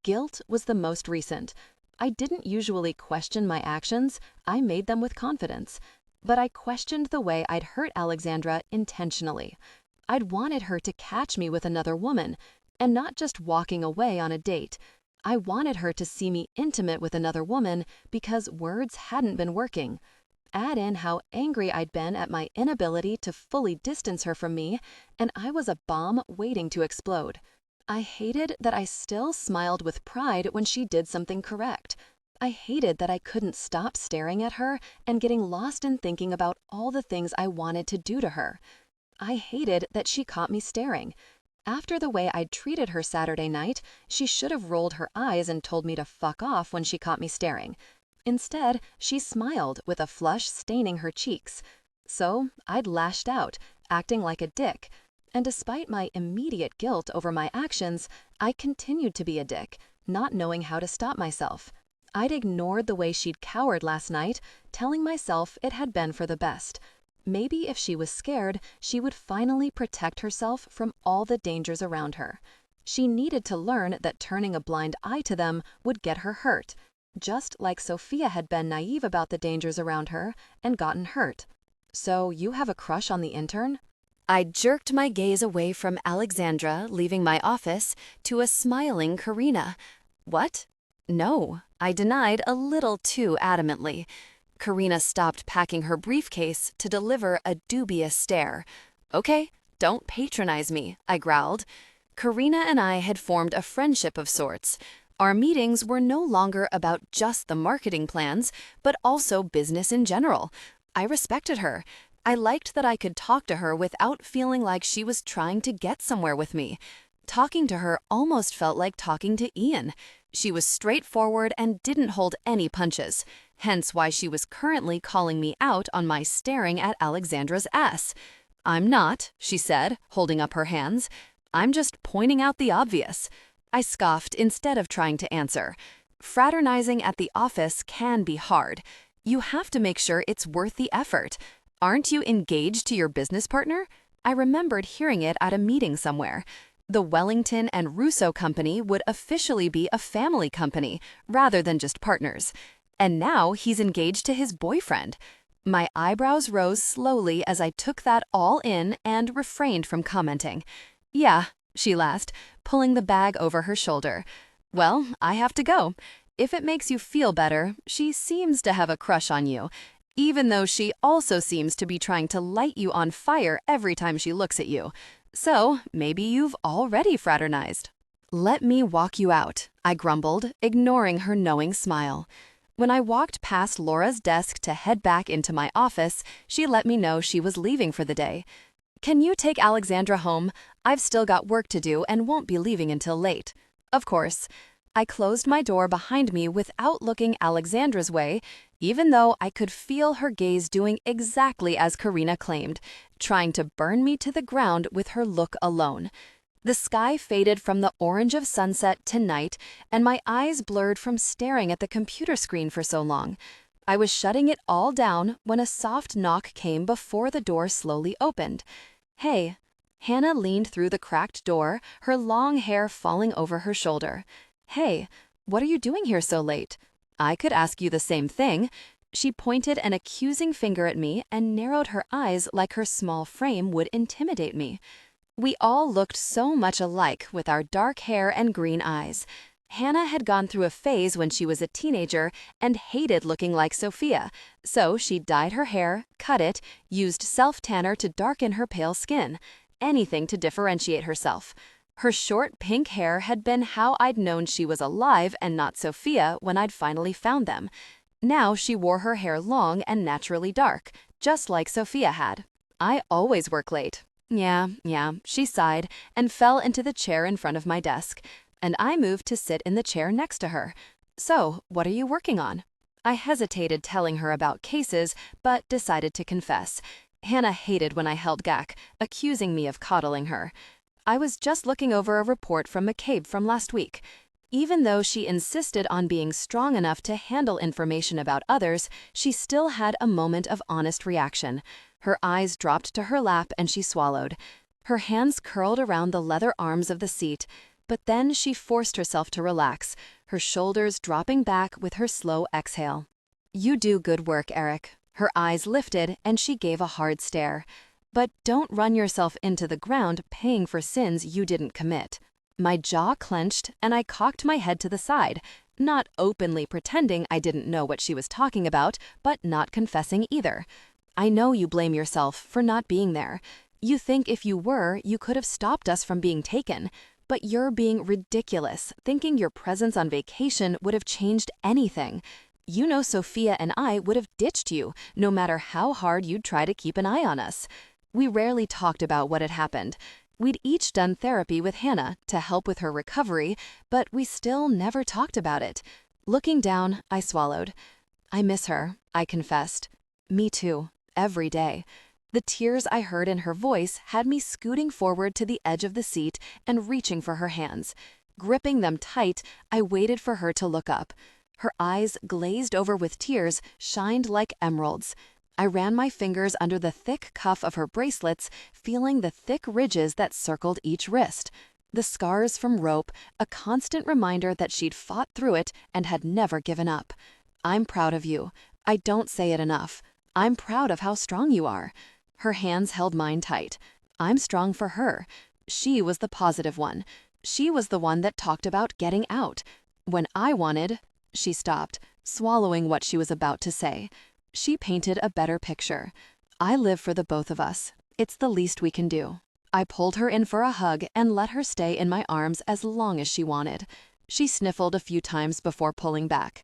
Guilt was the most recent. I didn't usually question my actions, I made them with confidence. But I questioned the way I'd hurt Alexandra intentionally. I'd wanted her to catch me with another woman, and not just walking away on a date. I wanted her to see me intimate with another woman because words hadn't been working. Add in how angry I'd been at my inability to fully distance her from me, and I was a bomb waiting to explode. I hated that I still smiled with pride when she did something correct. I hated that I couldn't stop staring at her and getting lost in thinking about all the things I wanted to do to her. I hated that she caught me staring. After the way I'd treated her Saturday night, she should have rolled her eyes and told me to fuck off when she caught me staring. Instead, she smiled with a flush staining her cheeks. So I'd lashed out, acting like a dick. And despite my immediate guilt over my actions, I continued to be a dick, not knowing how to stop myself. I'd ignored the way she'd cowered last night, telling myself it had been for the best. Maybe if she was scared, she would finally protect herself from all the dangers around her. She needed to learn that turning a blind eye to them would get her hurt, just like Sophia had been naive about the dangers around her and gotten hurt. So you have a crush on the intern? I jerked my gaze away from Alexandra leaving my office to a smiling Karina. What? No, I denied a little too adamantly. Karina stopped packing her briefcase to deliver a dubious stare. Okay, don't patronize me, I growled. Karina and I had formed a friendship of sorts. Our meetings were no longer about just the marketing plans, but also business in general. I respected her. I liked that I could talk to her without feeling like she was trying to get somewhere with me. Talking to her almost felt like talking to Ian. She was straightforward and didn't hold any punches, hence why she was currently calling me out on my staring at Alexandra's ass. I'm not, she said, holding up her hands. I'm just pointing out the obvious. I scoffed instead of trying to answer. Fraternizing at the office can be hard. You have to make sure it's worth the effort. Aren't you engaged to your business partner? I remembered hearing it at a meeting somewhere. The Wellington and Russo company would officially be a family company rather than just partners. And now he's engaged to his boyfriend. My eyebrows rose slowly as I took that all in and refrained from commenting. Yeah, she laughed, pulling the bag over her shoulder. Well, I have to go. If it makes you feel better, she seems to have a crush on you, even though she also seems to be trying to light you on fire every time she looks at you. So maybe you've already fraternized. Let me walk you out, I grumbled, ignoring her knowing smile. When I walked past Laura's desk to head back into my office, she let me know she was leaving for the day. Can you take Alexandra home? I've still got work to do and won't be leaving until late. Of course. I closed my door behind me without looking Alexandra's way, even though I could feel her gaze doing exactly as Karina claimed, trying to burn me to the ground with her look alone. The sky faded from the orange of sunset to night, and my eyes blurred from staring at the computer screen for so long. I was shutting it all down when a soft knock came before the door slowly opened. Hey. Hannah leaned through the cracked door, her long hair falling over her shoulder. Hey, what are you doing here so late? I could ask you the same thing. She pointed an accusing finger at me and narrowed her eyes like her small frame would intimidate me. We all looked so much alike with our dark hair and green eyes. Hannah had gone through a phase when she was a teenager and hated looking like Sophia, so she dyed her hair, cut it, used self-tanner to darken her pale skin, anything to differentiate herself. Her short pink hair had been how I'd known she was alive and not Sophia when I'd finally found them. Now she wore her hair long and naturally dark, just like Sophia had. I always work late. Yeah, she sighed and fell into the chair in front of my desk, and I moved to sit in the chair next to her. So, what are you working on? I hesitated telling her about cases, but decided to confess. Hannah hated when I held back, accusing me of coddling her. I was just looking over a report from McCabe from last week. Even though she insisted on being strong enough to handle information about others, she still had a moment of honest reaction. Her eyes dropped to her lap and she swallowed. Her hands curled around the leather arms of the seat, but then she forced herself to relax, her shoulders dropping back with her slow exhale. You do good work, Erik. Her eyes lifted and she gave a hard stare. But don't run yourself into the ground paying for sins you didn't commit. My jaw clenched and I cocked my head to the side, not openly pretending I didn't know what she was talking about, but not confessing either. I know you blame yourself for not being there. You think if you were, you could have stopped us from being taken. But you're being ridiculous, thinking your presence on vacation would have changed anything. You know Sophia and I would have ditched you, no matter how hard you'd try to keep an eye on us. We rarely talked about what had happened. We'd each done therapy with Hannah to help with her recovery, but we still never talked about it. Looking down, I swallowed. I miss her, I confessed. Me too, every day. The tears I heard in her voice had me scooting forward to the edge of the seat and reaching for her hands. Gripping them tight, I waited for her to look up. Her eyes, glazed over with tears, shined like emeralds. I ran my fingers under the thick cuff of her bracelets, feeling the thick ridges that circled each wrist. The scars from rope, a constant reminder that she'd fought through it and had never given up. I'm proud of you. I don't say it enough. I'm proud of how strong you are. Her hands held mine tight. I'm strong for her. She was the positive one. She was the one that talked about getting out. When I wanted... She stopped, swallowing what she was about to say. She painted a better picture. I live for the both of us. It's the least we can do. I pulled her in for a hug and let her stay in my arms as long as she wanted. She sniffled a few times before pulling back.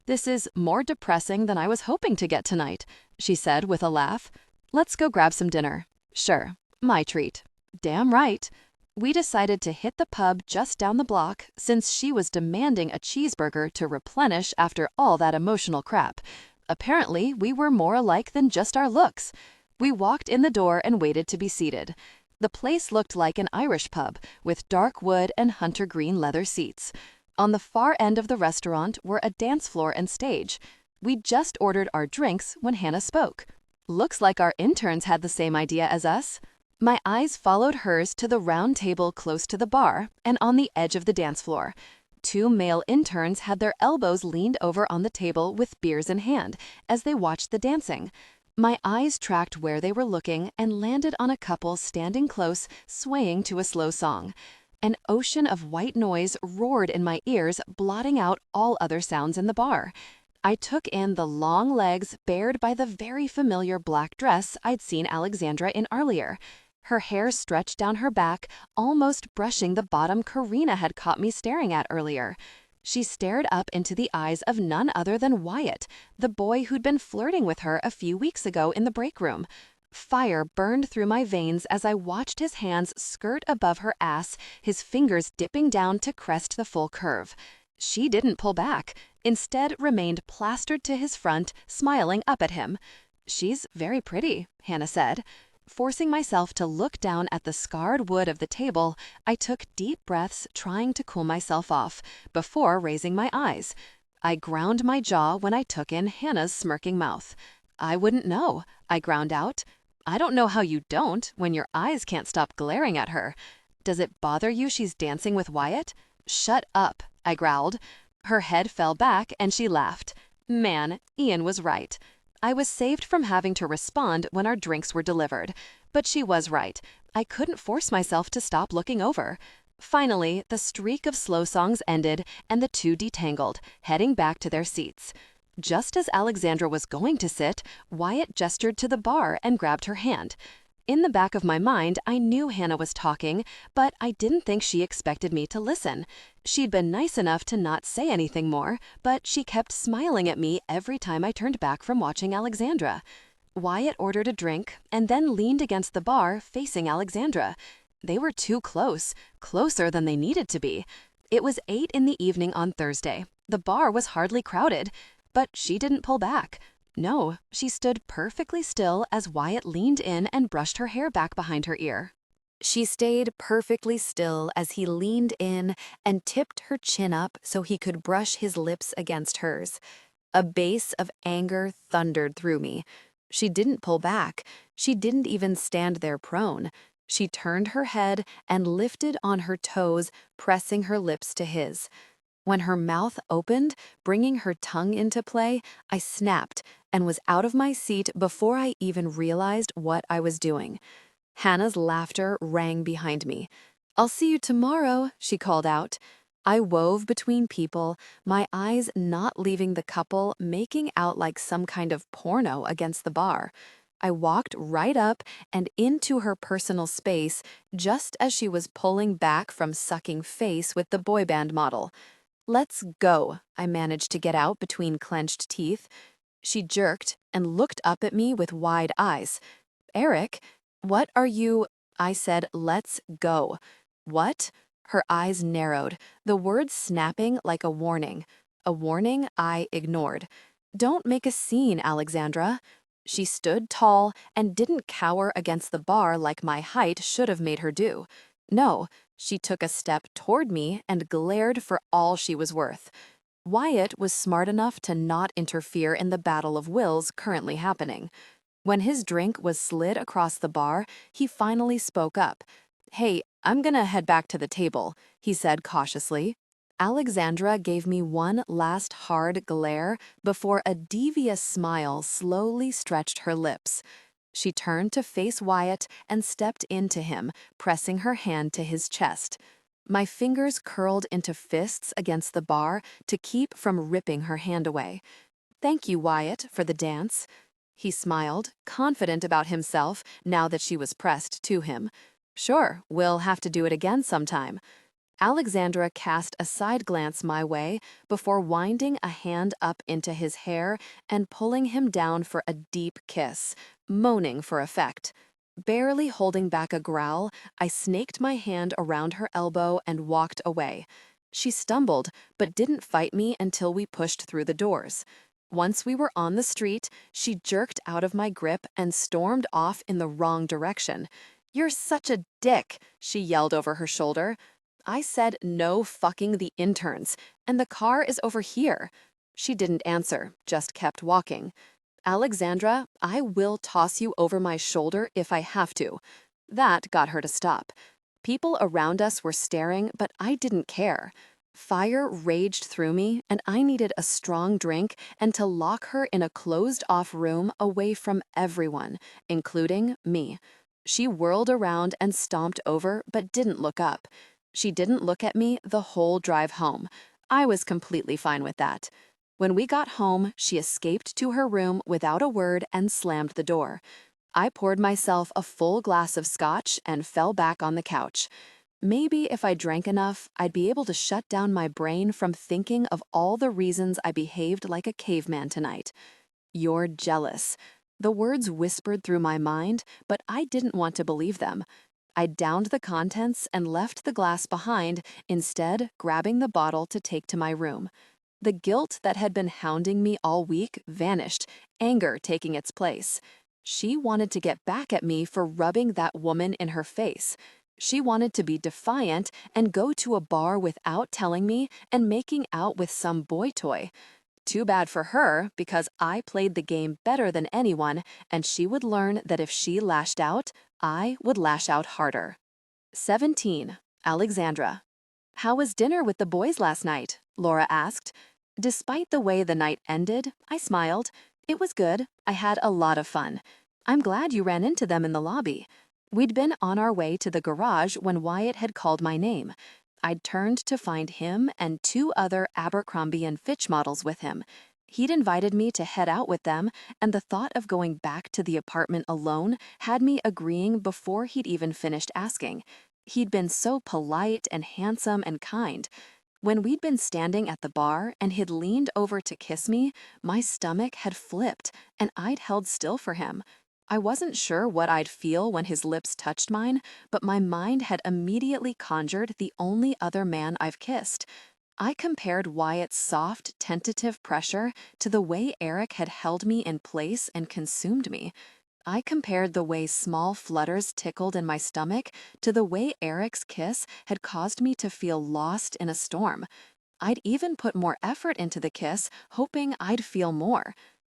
"This is more depressing than I was hoping to get tonight," she said with a laugh. "Let's go grab some dinner." "Sure, my treat." "Damn right." We decided to hit the pub just down the block since she was demanding a cheeseburger to replenish after all that emotional crap. Apparently, we were more alike than just our looks. We walked in the door and waited to be seated. The place looked like an Irish pub, with dark wood and hunter green leather seats. On the far end of the restaurant were a dance floor and stage. We'd just ordered our drinks when Hannah spoke. "Looks like our interns had the same idea as us." My eyes followed hers to the round table close to the bar and on the edge of the dance floor. Two male interns had their elbows leaned over on the table with beers in hand as they watched the dancing. My eyes tracked where they were looking and landed on a couple standing close, swaying to a slow song. An ocean of white noise roared in my ears, blotting out all other sounds in the bar. I took in the long legs bared by the very familiar black dress I'd seen Alexandra in earlier. Her hair stretched down her back, almost brushing the bottom Karina had caught me staring at earlier. She stared up into the eyes of none other than Wyatt, the boy who'd been flirting with her a few weeks ago in the break room. Fire burned through my veins as I watched his hands skirt above her ass, his fingers dipping down to crest the full curve. She didn't pull back, instead remained plastered to his front, smiling up at him. "She's very pretty," Hannah said. Forcing myself to look down at the scarred wood of the table, I took deep breaths, trying to cool myself off, before raising my eyes. I ground my jaw when I took in Hannah's smirking mouth. "I wouldn't know," I ground out. "I don't know how you don't, when your eyes can't stop glaring at her. Does it bother you she's dancing with Wyatt?" "Shut up," I growled. Her head fell back and she laughed. Man, Ian was right. I was saved from having to respond when our drinks were delivered. But she was right. I couldn't force myself to stop looking over. Finally, the streak of slow songs ended and the two detangled, heading back to their seats. Just as Alexandra was going to sit, Wyatt gestured to the bar and grabbed her hand. In the back of my mind, I knew Hannah was talking, but I didn't think she expected me to listen. She'd been nice enough to not say anything more, but she kept smiling at me every time I turned back from watching Alexandra. Wyatt ordered a drink and then leaned against the bar facing Alexandra. They were too close, closer than they needed to be. It was 8 in the evening on Thursday. The bar was hardly crowded, but she didn't pull back. No, she stood perfectly still as Wyatt leaned in and brushed her hair back behind her ear. She stayed perfectly still as he leaned in and tipped her chin up so he could brush his lips against hers. A bass of anger thundered through me. She didn't pull back. She didn't even stand there prone. She turned her head and lifted on her toes, pressing her lips to his. When her mouth opened, bringing her tongue into play, I snapped and was out of my seat before I even realized what I was doing. Hannah's laughter rang behind me. "I'll see you tomorrow," she called out. I wove between people, my eyes not leaving the couple making out like some kind of porno against the bar. I walked right up and into her personal space just as she was pulling back from sucking face with the boy band model. "Let's go," I managed to get out between clenched teeth. She jerked and looked up at me with wide eyes. "Erik, what are you—" I said, "Let's go." "What?" Her eyes narrowed, the words snapping like a warning. A warning I ignored. "Don't make a scene, Alexandra." She stood tall and didn't cower against the bar like my height should have made her do. No, she took a step toward me and glared for all she was worth. Wyatt was smart enough to not interfere in the battle of wills currently happening. When his drink was slid across the bar, he finally spoke up. "Hey, I'm gonna head back to the table," he said cautiously. Alexandra gave me one last hard glare before a devious smile slowly stretched her lips. She turned to face Wyatt and stepped into him, pressing her hand to his chest. My fingers curled into fists against the bar to keep from ripping her hand away. "Thank you, Wyatt, for the dance." He smiled, confident about himself now that she was pressed to him. "Sure, we'll have to do it again sometime." Alexandra cast a side glance my way before winding a hand up into his hair and pulling him down for a deep kiss, moaning for effect. Barely holding back a growl, I snaked my hand around her elbow and walked away. She stumbled, but didn't fight me until we pushed through the doors. Once we were on the street, she jerked out of my grip and stormed off in the wrong direction. "You're such a dick," she yelled over her shoulder. I said no fucking the interns, and the car is over here. She didn't answer, just kept walking. "Alexandra, I will toss you over my shoulder if I have to." That got her to stop. People around us were staring, but I didn't care. Fire raged through me, and I needed a strong drink and to lock her in a closed-off room away from everyone, including me. She whirled around and stomped over, but didn't look up. She didn't look at me the whole drive home. I was completely fine with that. When we got home, she escaped to her room without a word and slammed the door. I poured myself a full glass of scotch and fell back on the couch. Maybe if I drank enough, I'd be able to shut down my brain from thinking of all the reasons I behaved like a caveman tonight. "You're jealous." The words whispered through my mind, but I didn't want to believe them. I downed the contents and left the glass behind, instead grabbing the bottle to take to my room. The guilt that had been hounding me all week vanished, anger taking its place. She wanted to get back at me for rubbing that woman in her face. She wanted to be defiant and go to a bar without telling me and making out with some boy toy. Too bad for her, because I played the game better than anyone, and she would learn that if she lashed out, I would lash out harder. 17. Alexandra. "How was dinner with the boys last night?" Laura asked. Despite the way the night ended, I smiled. "It was good. I had a lot of fun." "I'm glad you ran into them in the lobby." We'd been on our way to the garage when Wyatt had called my name. I'd turned to find him and two other Abercrombie & Fitch models with him. He'd invited me to head out with them, and the thought of going back to the apartment alone had me agreeing before he'd even finished asking. He'd been so polite and handsome and kind. When we'd been standing at the bar and he'd leaned over to kiss me, my stomach had flipped, and I'd held still for him. I wasn't sure what I'd feel when his lips touched mine, but my mind had immediately conjured the only other man I've kissed. I compared Wyatt's soft, tentative pressure to the way Erik had held me in place and consumed me. I compared the way small flutters tickled in my stomach to the way Erik's kiss had caused me to feel lost in a storm. I'd even put more effort into the kiss, hoping I'd feel more.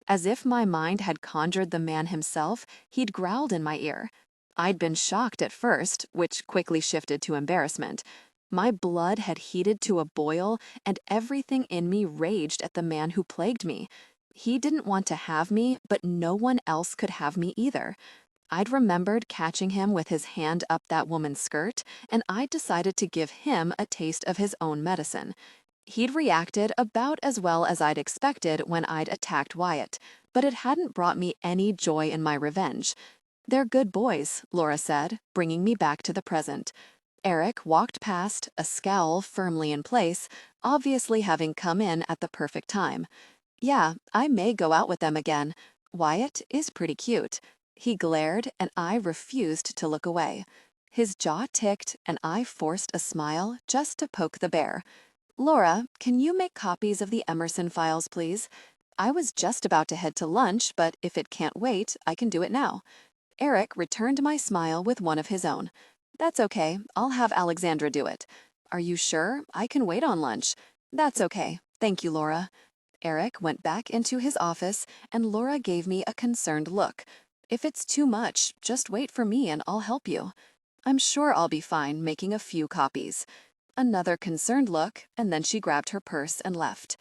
As if my mind had conjured the man himself, he'd growled in my ear. I'd been shocked at first, which quickly shifted to embarrassment. My blood had heated to a boil, and everything in me raged at the man who plagued me. He didn't want to have me, but no one else could have me either. I'd remembered catching him with his hand up that woman's skirt, and I decided to give him a taste of his own medicine. He'd reacted about as well as I'd expected when I'd attacked Wyatt, but it hadn't brought me any joy in my revenge. "They're good boys," Laura said, bringing me back to the present. Erik walked past, a scowl firmly in place, obviously having come in at the perfect time. "Yeah, I may go out with them again. Wyatt is pretty cute." He glared, and I refused to look away. His jaw ticked, and I forced a smile just to poke the bear. "Laura, can you make copies of the Emerson files, please? I was just about to head to lunch, but if it can't wait, I can do it now." Erik returned my smile with one of his own. "That's okay, I'll have Alexandra do it." "Are you sure? I can wait on lunch." "That's okay. Thank you, Laura." Erik went back into his office, and Laura gave me a concerned look. "If it's too much, just wait for me and I'll help you." "I'm sure I'll be fine making a few copies." Another concerned look, and then she grabbed her purse and left.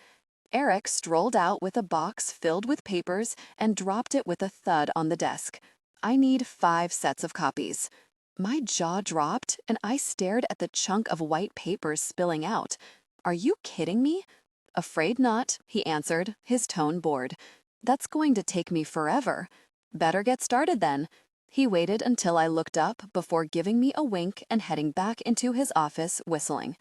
Erik strolled out with a box filled with papers and dropped it with a thud on the desk. "I need 5 sets of copies." My jaw dropped, and I stared at the chunk of white papers spilling out. "Are you kidding me?" "Afraid not," he answered, his tone bored. "That's going to take me forever." "Better get started then." He waited until I looked up before giving me a wink and heading back into his office, whistling.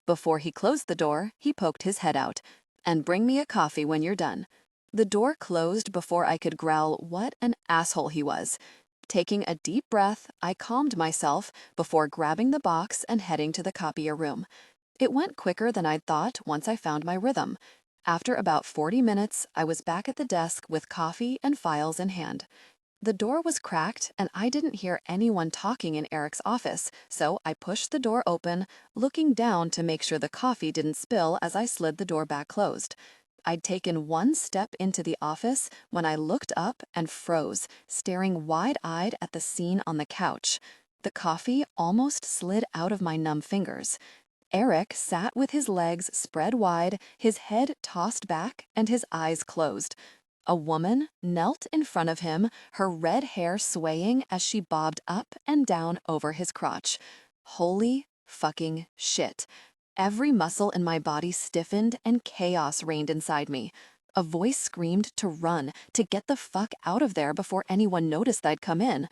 Before he closed the door, he poked his head out. "And bring me a coffee when you're done." The door closed before I could growl what an asshole he was. Taking a deep breath, I calmed myself before grabbing the box and heading to the copier room. It went quicker than I'd thought once I found my rhythm. After about 40 minutes, I was back at the desk with coffee and files in hand. The door was cracked, and I didn't hear anyone talking in Erik's office, so I pushed the door open, looking down to make sure the coffee didn't spill as I slid the door back closed. I'd taken one step into the office when I looked up and froze, staring wide-eyed at the scene on the couch. The coffee almost slid out of my numb fingers. Erik sat with his legs spread wide, his head tossed back, and his eyes closed. A woman knelt in front of him, her red hair swaying as she bobbed up and down over his crotch. Holy fucking shit. Every muscle in my body stiffened and chaos reigned inside me. A voice screamed to run, to get the fuck out of there before anyone noticed I'd come in.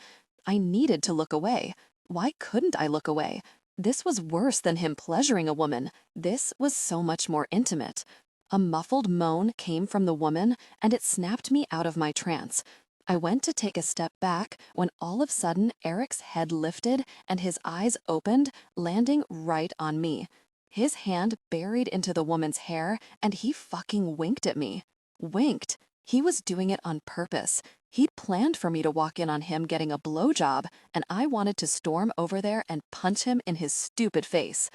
I needed to look away. Why couldn't I look away? This was worse than him pleasuring a woman. This was so much more intimate. A muffled moan came from the woman, and it snapped me out of my trance. I went to take a step back when all of a sudden Erik's head lifted and his eyes opened, landing right on me. His hand buried into the woman's hair, and he fucking winked at me. Winked. He was doing it on purpose. He'd planned for me to walk in on him getting a blowjob, and I wanted to storm over there and punch him in his stupid face.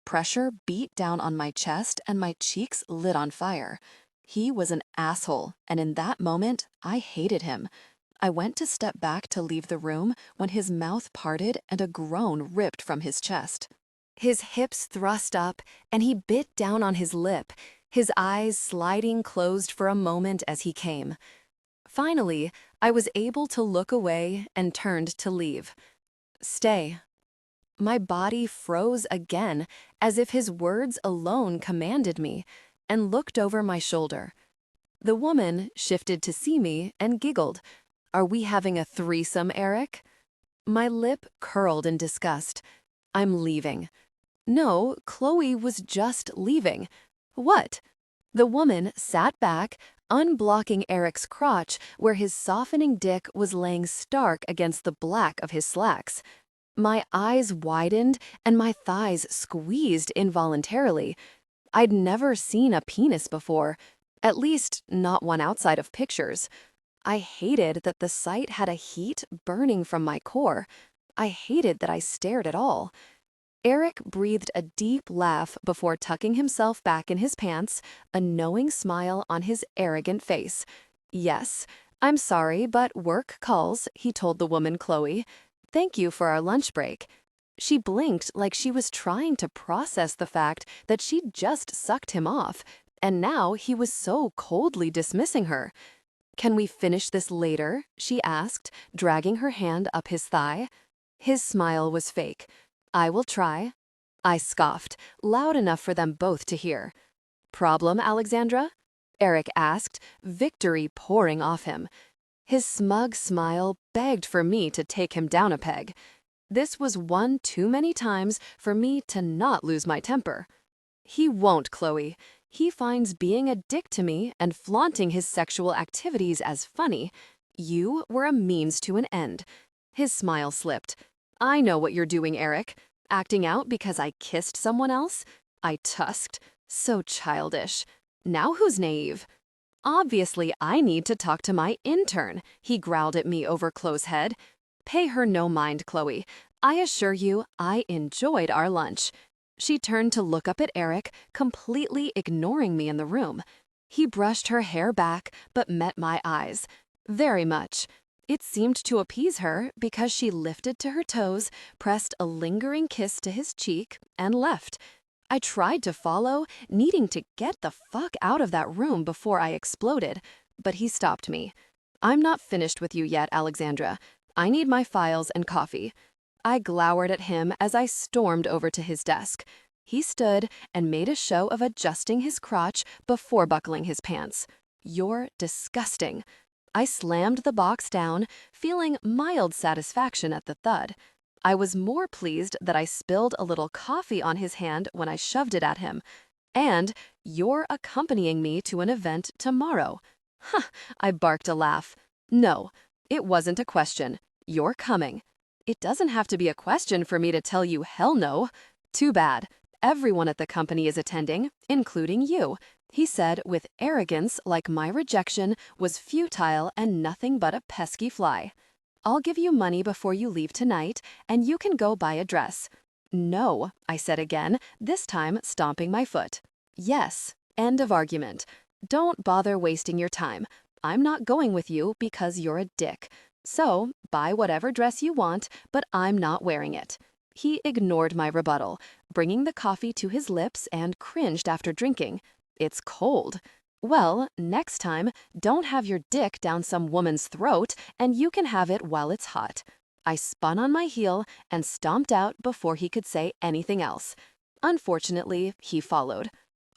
Pressure beat down on my chest, and my cheeks lit on fire. He was an asshole, and in that moment, I hated him. I went to step back to leave the room when his mouth parted and a groan ripped from his chest. His hips thrust up, and he bit down on his lip, his eyes sliding closed for a moment as he came. Finally, I was able to look away and turned to leave. "Stay." My body froze again, as if his words alone commanded me, and looked over my shoulder. The woman shifted to see me and giggled. "Are we having a threesome, Erik?" My lip curled in disgust. "I'm leaving." No, Chloe was just leaving. What? The woman sat back, unblocking Erik's crotch where his softening dick was laying stark against the black of his slacks. My eyes widened and my thighs squeezed involuntarily. I'd never seen a penis before, at least not one outside of pictures. I hated that the sight had a heat burning from my core. I hated that I stared at all. Erik breathed a deep laugh before tucking himself back in his pants, a knowing smile on his arrogant face. "Yes, I'm sorry, but work calls," he told the woman Chloe. "Thank you for our lunch break." She blinked like she was trying to process the fact that she'd just sucked him off, and now he was so coldly dismissing her. Can we finish this later? She asked, dragging her hand up his thigh. His smile was fake. I will try. I scoffed, loud enough for them both to hear. Problem, Alexandra? Erik asked, victory pouring off him. His smug smile begged for me to take him down a peg. This was one too many times for me to not lose my temper. He won't, Chloe. He finds being a dick to me and flaunting his sexual activities as funny. You were a means to an end. His smile slipped. I know what you're doing, Erik. Acting out because I kissed someone else? I tusked. So childish. Now who's naive? Obviously, I need to talk to my intern, he growled at me over Chloe's head. Pay her no mind, Chloe. I assure you, I enjoyed our lunch. She turned to look up at Erik, completely ignoring me in the room. He brushed her hair back, but met my eyes. Very much. It seemed to appease her because she lifted to her toes, pressed a lingering kiss to his cheek, and left. I tried to follow, needing to get the fuck out of that room before I exploded, but he stopped me. I'm not finished with you yet, Alexandra. I need my files and coffee. I glowered at him as I stormed over to his desk. He stood and made a show of adjusting his crotch before buckling his pants. You're disgusting. I slammed the box down, feeling mild satisfaction at the thud. I was more pleased that I spilled a little coffee on his hand when I shoved it at him. And you're accompanying me to an event tomorrow. Huh, I barked a laugh. No, it wasn't a question. You're coming. It doesn't have to be a question for me to tell you hell no. Too bad. Everyone at the company is attending, including you, he said with arrogance like my rejection was futile and nothing but a pesky fly. I'll give you money before you leave tonight, and you can go buy a dress. No, I said again, this time stomping my foot. Yes, end of argument. Don't bother wasting your time. I'm not going with you because you're a dick. So, buy whatever dress you want, but I'm not wearing it. He ignored my rebuttal, bringing the coffee to his lips and cringed after drinking. It's cold. Well, next time, don't have your dick down some woman's throat, and you can have it while it's hot. I spun on my heel and stomped out before he could say anything else. Unfortunately, he followed.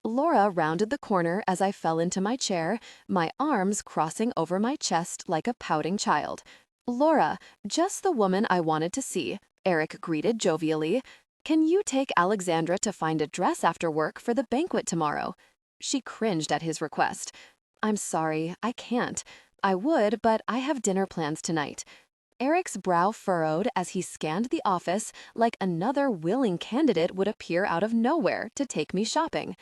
Laura rounded the corner as I fell into my chair, my arms crossing over my chest like a pouting child. Laura, just the woman I wanted to see, Erik greeted jovially. Can you take Alexandra to find a dress after work for the banquet tomorrow? She cringed at his request. I'm sorry, I can't. I would, but I have dinner plans tonight. Erik's brow furrowed as he scanned the office like another willing candidate would appear out of nowhere to take me shopping.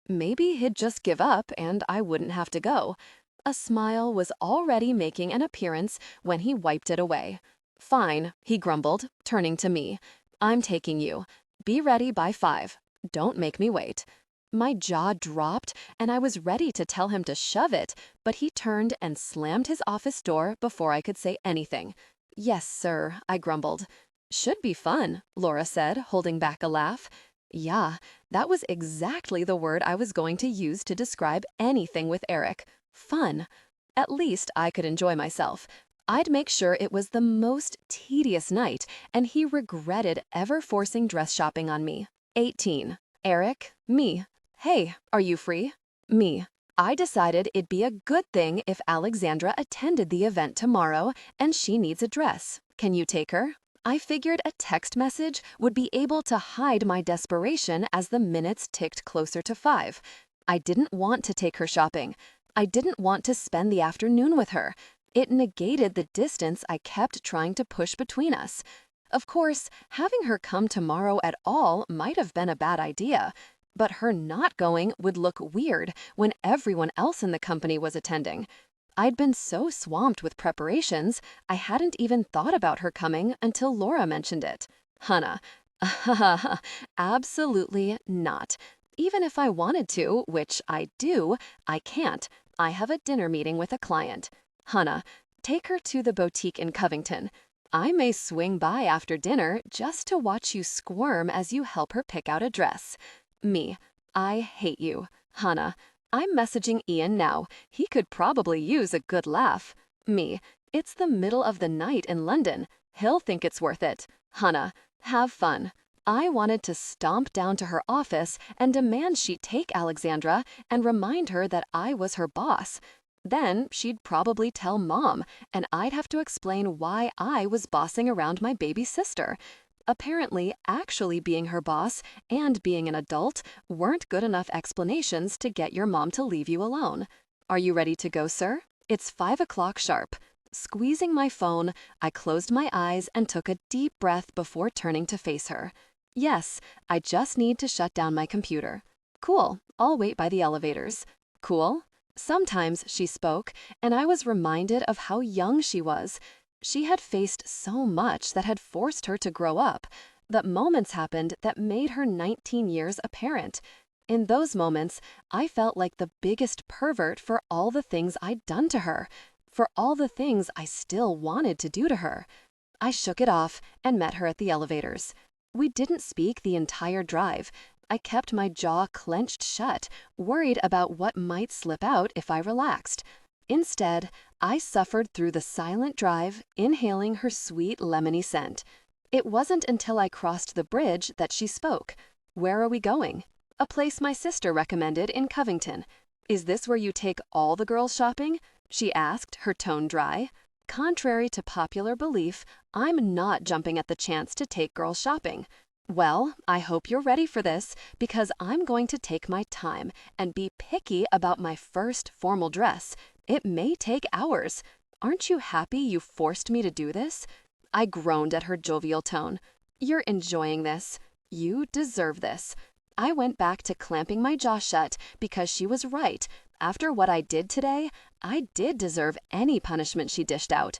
Maybe he'd just give up and I wouldn't have to go. A smile was already making an appearance when he wiped it away. Fine, he grumbled, turning to me. I'm taking you. Be ready by 5. Don't make me wait. My jaw dropped, and I was ready to tell him to shove it, but he turned and slammed his office door before I could say anything. Yes, sir, I grumbled. Should be fun, Laura said, holding back a laugh. Yeah, that was exactly the word I was going to use to describe anything with Erik. Fun. At least I could enjoy myself. I'd make sure it was the most tedious night, and he regretted ever forcing dress shopping on me. 18. Erik, me. Hey, are you free? Me. I decided it'd be a good thing if Alexandra attended the event tomorrow and she needs a dress. Can you take her? I figured a text message would be able to hide my desperation as the minutes ticked closer to 5. I didn't want to take her shopping. I didn't want to spend the afternoon with her. It negated the distance I kept trying to push between us. Of course, having her come tomorrow at all might have been a bad idea. But her not going would look weird when everyone else in the company was attending. I'd been so swamped with preparations, I hadn't even thought about her coming until Laura mentioned it. Hannah, absolutely not. Even if I wanted to, which I do, I can't. I have a dinner meeting with a client. Hannah, take her to the boutique in Covington. I may swing by after dinner just to watch you squirm as you help her pick out a dress. Me, I hate you. Hannah, I'm messaging Ian now. He could probably use a good laugh. Me. It's the middle of the night in London. He'll think it's worth it. Hannah, have fun. I wanted to stomp down to her office and demand she take Alexandra and remind her that I was her boss. Then she'd probably tell Mom, and I'd have to explain why I was bossing around my baby sister. Apparently, actually being her boss and being an adult weren't good enough explanations to get your mom to leave you alone. Are you ready to go, sir? It's 5 o'clock sharp. Squeezing my phone, I closed my eyes and took a deep breath before turning to face her. Yes, I just need to shut down my computer. Cool, I'll wait by the elevators. Cool? Sometimes she spoke, and I was reminded of how young she was. She had faced so much that had forced her to grow up, but moments happened that made her 19 years apparent. In those moments, I felt like the biggest pervert for all the things I'd done to her, for all the things I still wanted to do to her. I shook it off and met her at the elevators. We didn't speak the entire drive. I kept my jaw clenched shut, worried about what might slip out if I relaxed. Instead, I suffered through the silent drive, inhaling her sweet lemony scent. It wasn't until I crossed the bridge that she spoke. Where are we going? A place my sister recommended in Covington. Is this where you take all the girls shopping? She asked, her tone dry. Contrary to popular belief, I'm not jumping at the chance to take girls shopping. Well, I hope you're ready for this, because I'm going to take my time and be picky about my first formal dress. It may take hours. Aren't you happy you forced me to do this? I groaned at her jovial tone. You're enjoying this. You deserve this. I went back to clamping my jaw shut because she was right. After what I did today, I did deserve any punishment she dished out.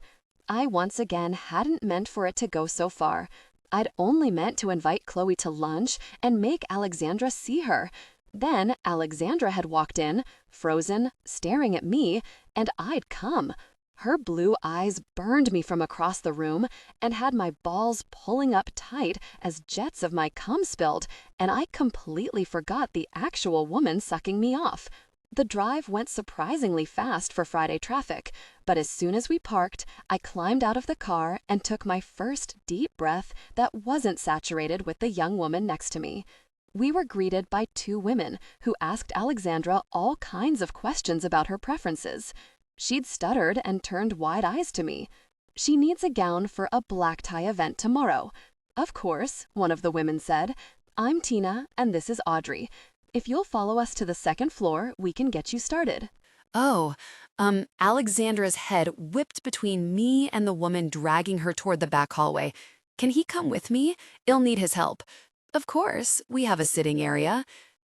I once again hadn't meant for it to go so far. I'd only meant to invite Chloe to lunch and make Alexandra see her. Then Alexandra had walked in, frozen, staring at me, and I'd come. Her blue eyes burned me from across the room and had my balls pulling up tight as jets of my cum spilled, and I completely forgot the actual woman sucking me off. The drive went surprisingly fast for Friday traffic, but as soon as we parked, I climbed out of the car and took my first deep breath that wasn't saturated with the young woman next to me. We were greeted by two women who asked Alexandra all kinds of questions about her preferences. She'd stuttered and turned wide eyes to me. She needs a gown for a black tie event tomorrow. Of course, one of the women said. I'm Tina, and this is Audrey. If you'll follow us to the second floor, we can get you started. Oh, Alexandra's head whipped between me and the woman dragging her toward the back hallway. Can he come with me? I'll need his help. Of course, we have a sitting area.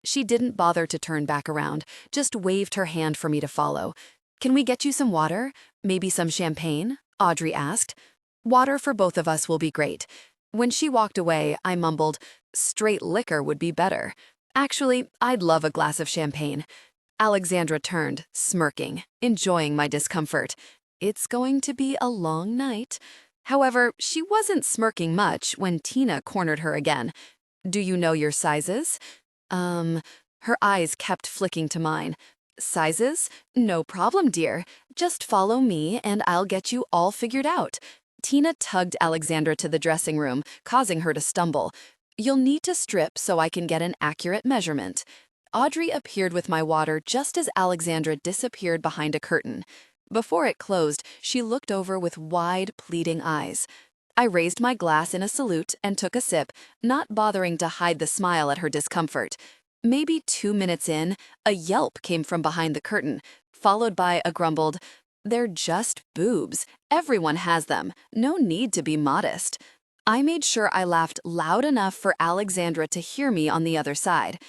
She didn't bother to turn back around, just waved her hand for me to follow. Can we get you some water? Maybe some champagne? Audrey asked. Water for both of us will be great. When she walked away, I mumbled, straight liquor would be better. Actually, I'd love a glass of champagne. Alexandra turned, smirking, enjoying my discomfort. It's going to be a long night. However, she wasn't smirking much when Tina cornered her again. Do you know your sizes? Her eyes kept flicking to mine. Sizes? No problem, dear. Just follow me and I'll get you all figured out. Tina tugged Alexandra to the dressing room, causing her to stumble. You'll need to strip so I can get an accurate measurement. Audrey appeared with my water just as Alexandra disappeared behind a curtain. Before it closed, she looked over with wide, pleading eyes. I raised my glass in a salute and took a sip, not bothering to hide the smile at her discomfort. Maybe 2 minutes in, a yelp came from behind the curtain, followed by a grumbled, "They're just boobs. Everyone has them. No need to be modest." I made sure I laughed loud enough for Alexandra to hear me on the other side.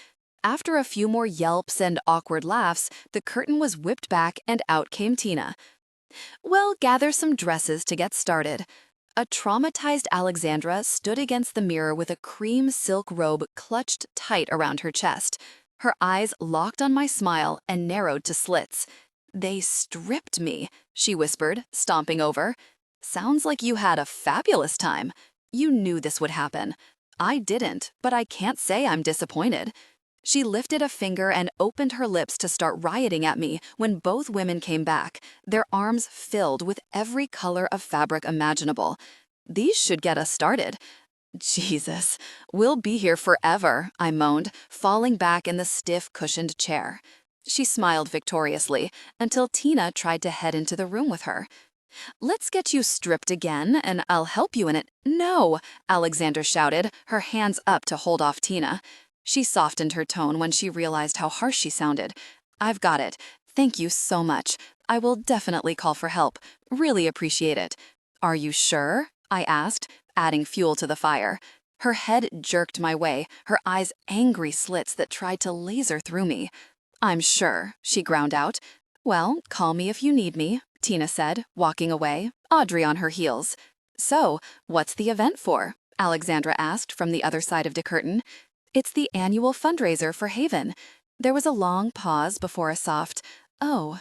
After a few more yelps and awkward laughs, the curtain was whipped back and out came Tina. Well, gather some dresses to get started. A traumatized Alexandra stood against the mirror with a cream silk robe clutched tight around her chest. Her eyes locked on my smile and narrowed to slits. They stripped me, she whispered, stomping over. Sounds like you had a fabulous time. You knew this would happen. I didn't, but I can't say I'm disappointed. She lifted a finger and opened her lips to start rioting at me when both women came back, their arms filled with every color of fabric imaginable. These should get us started. Jesus, we'll be here forever, I moaned, falling back in the stiff, cushioned chair. She smiled victoriously until Tina tried to head into the room with her. Let's get you stripped again, and I'll help you in it. No, Alexandra shouted, her hands up to hold off Tina. She softened her tone when she realized how harsh she sounded. I've got it. Thank you so much. I will definitely call for help. Really appreciate it. Are you sure? I asked, adding fuel to the fire. Her head jerked my way, her eyes angry slits that tried to laser through me. I'm sure, she ground out. Well, call me if you need me, Tina said, walking away, Audrey on her heels. So, what's the event for? Alexandra asked from the other side of the curtain. It's the annual fundraiser for Haven. There was a long pause before a soft, oh.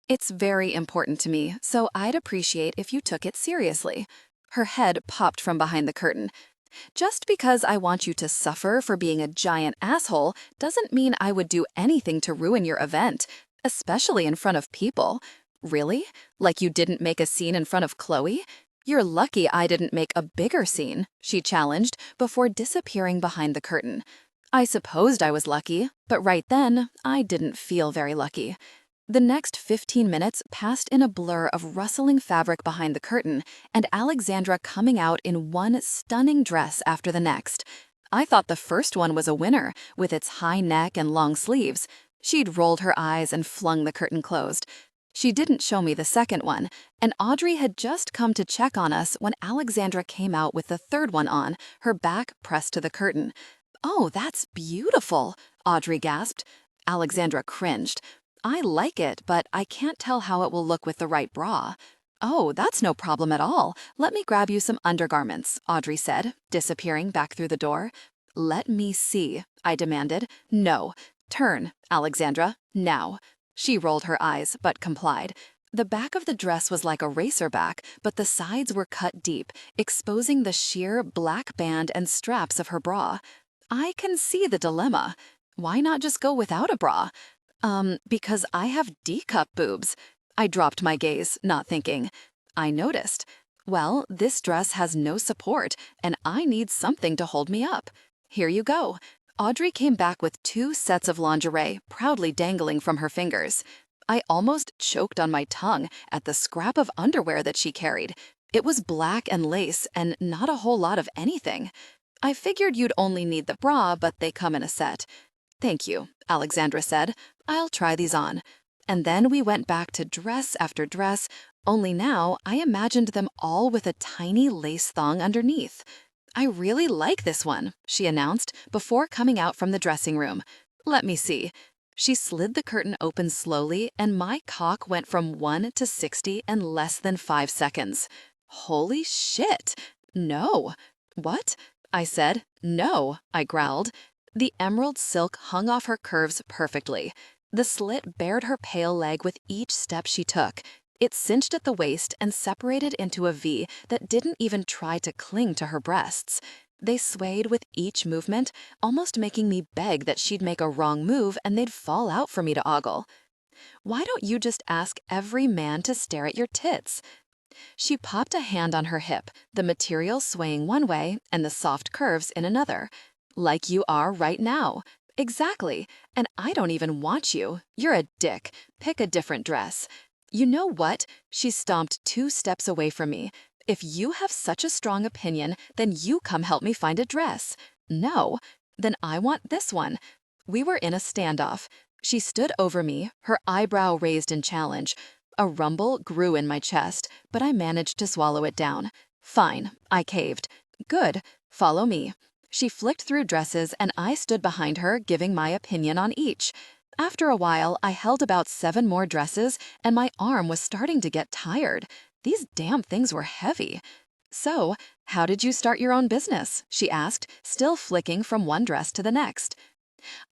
It's very important to me, so I'd appreciate if you took it seriously. Her head popped from behind the curtain. Just because I want you to suffer for being a giant asshole doesn't mean I would do anything to ruin your event, especially in front of people. Really? Like you didn't make a scene in front of Chloe? You're lucky I didn't make a bigger scene, she challenged before disappearing behind the curtain. I supposed I was lucky, but right then, I didn't feel very lucky. The next 15 minutes passed in a blur of rustling fabric behind the curtain and Alexandra coming out in one stunning dress after the next. I thought the first one was a winner, with its high neck and long sleeves. She'd rolled her eyes and flung the curtain closed. She didn't show me the second one, and Audrey had just come to check on us when Alexandra came out with the third one on, her back pressed to the curtain. Oh, that's beautiful, Audrey gasped. Alexandra cringed. I like it, but I can't tell how it will look with the right bra. Oh, that's no problem at all. Let me grab you some undergarments, Audrey said, disappearing back through the door. Let me see, I demanded. No. Turn, Alexandra, now. She rolled her eyes, but complied. The back of the dress was like a racer back, but the sides were cut deep, exposing the sheer black band and straps of her bra. I can see the dilemma. Why not just go without a bra? Because I have D-cup boobs. I dropped my gaze, not thinking. I noticed. Well, this dress has no support, and I need something to hold me up. Here you go. Audrey came back with 2 sets of lingerie proudly dangling from her fingers. I almost choked on my tongue at the scrap of underwear that she carried. It was black and lace and not a whole lot of anything. I figured you'd only need the bra, but they come in a set. Thank you, Alexandra said. I'll try these on. And then we went back to dress after dress, only now I imagined them all with a tiny lace thong underneath. I really like this one, she announced before coming out from the dressing room. Let me see. She slid the curtain open slowly, and my cock went from 1 to 60 in less than 5 seconds. Holy shit! No. What? I said. No, I growled. The emerald silk hung off her curves perfectly. The slit bared her pale leg with each step she took. It cinched at the waist and separated into a V that didn't even try to cling to her breasts. They swayed with each movement, almost making me beg that she'd make a wrong move and they'd fall out for me to ogle. Why don't you just ask every man to stare at your tits? She popped a hand on her hip, the material swaying one way and the soft curves in another. Like you are right now. Exactly. And I don't even want you. You're a dick. Pick a different dress. You know what? She stomped 2 steps away from me. If you have such a strong opinion, then you come help me find a dress. No? Then I want this one. We were in a standoff. She stood over me, her eyebrow raised in challenge. A rumble grew in my chest, but I managed to swallow it down. Fine, I caved. Good, follow me. She flicked through dresses and I stood behind her giving my opinion on each. After a while, I held about 7 more dresses and my arm was starting to get tired. These damn things were heavy. So, how did you start your own business? She asked, still flicking from one dress to the next.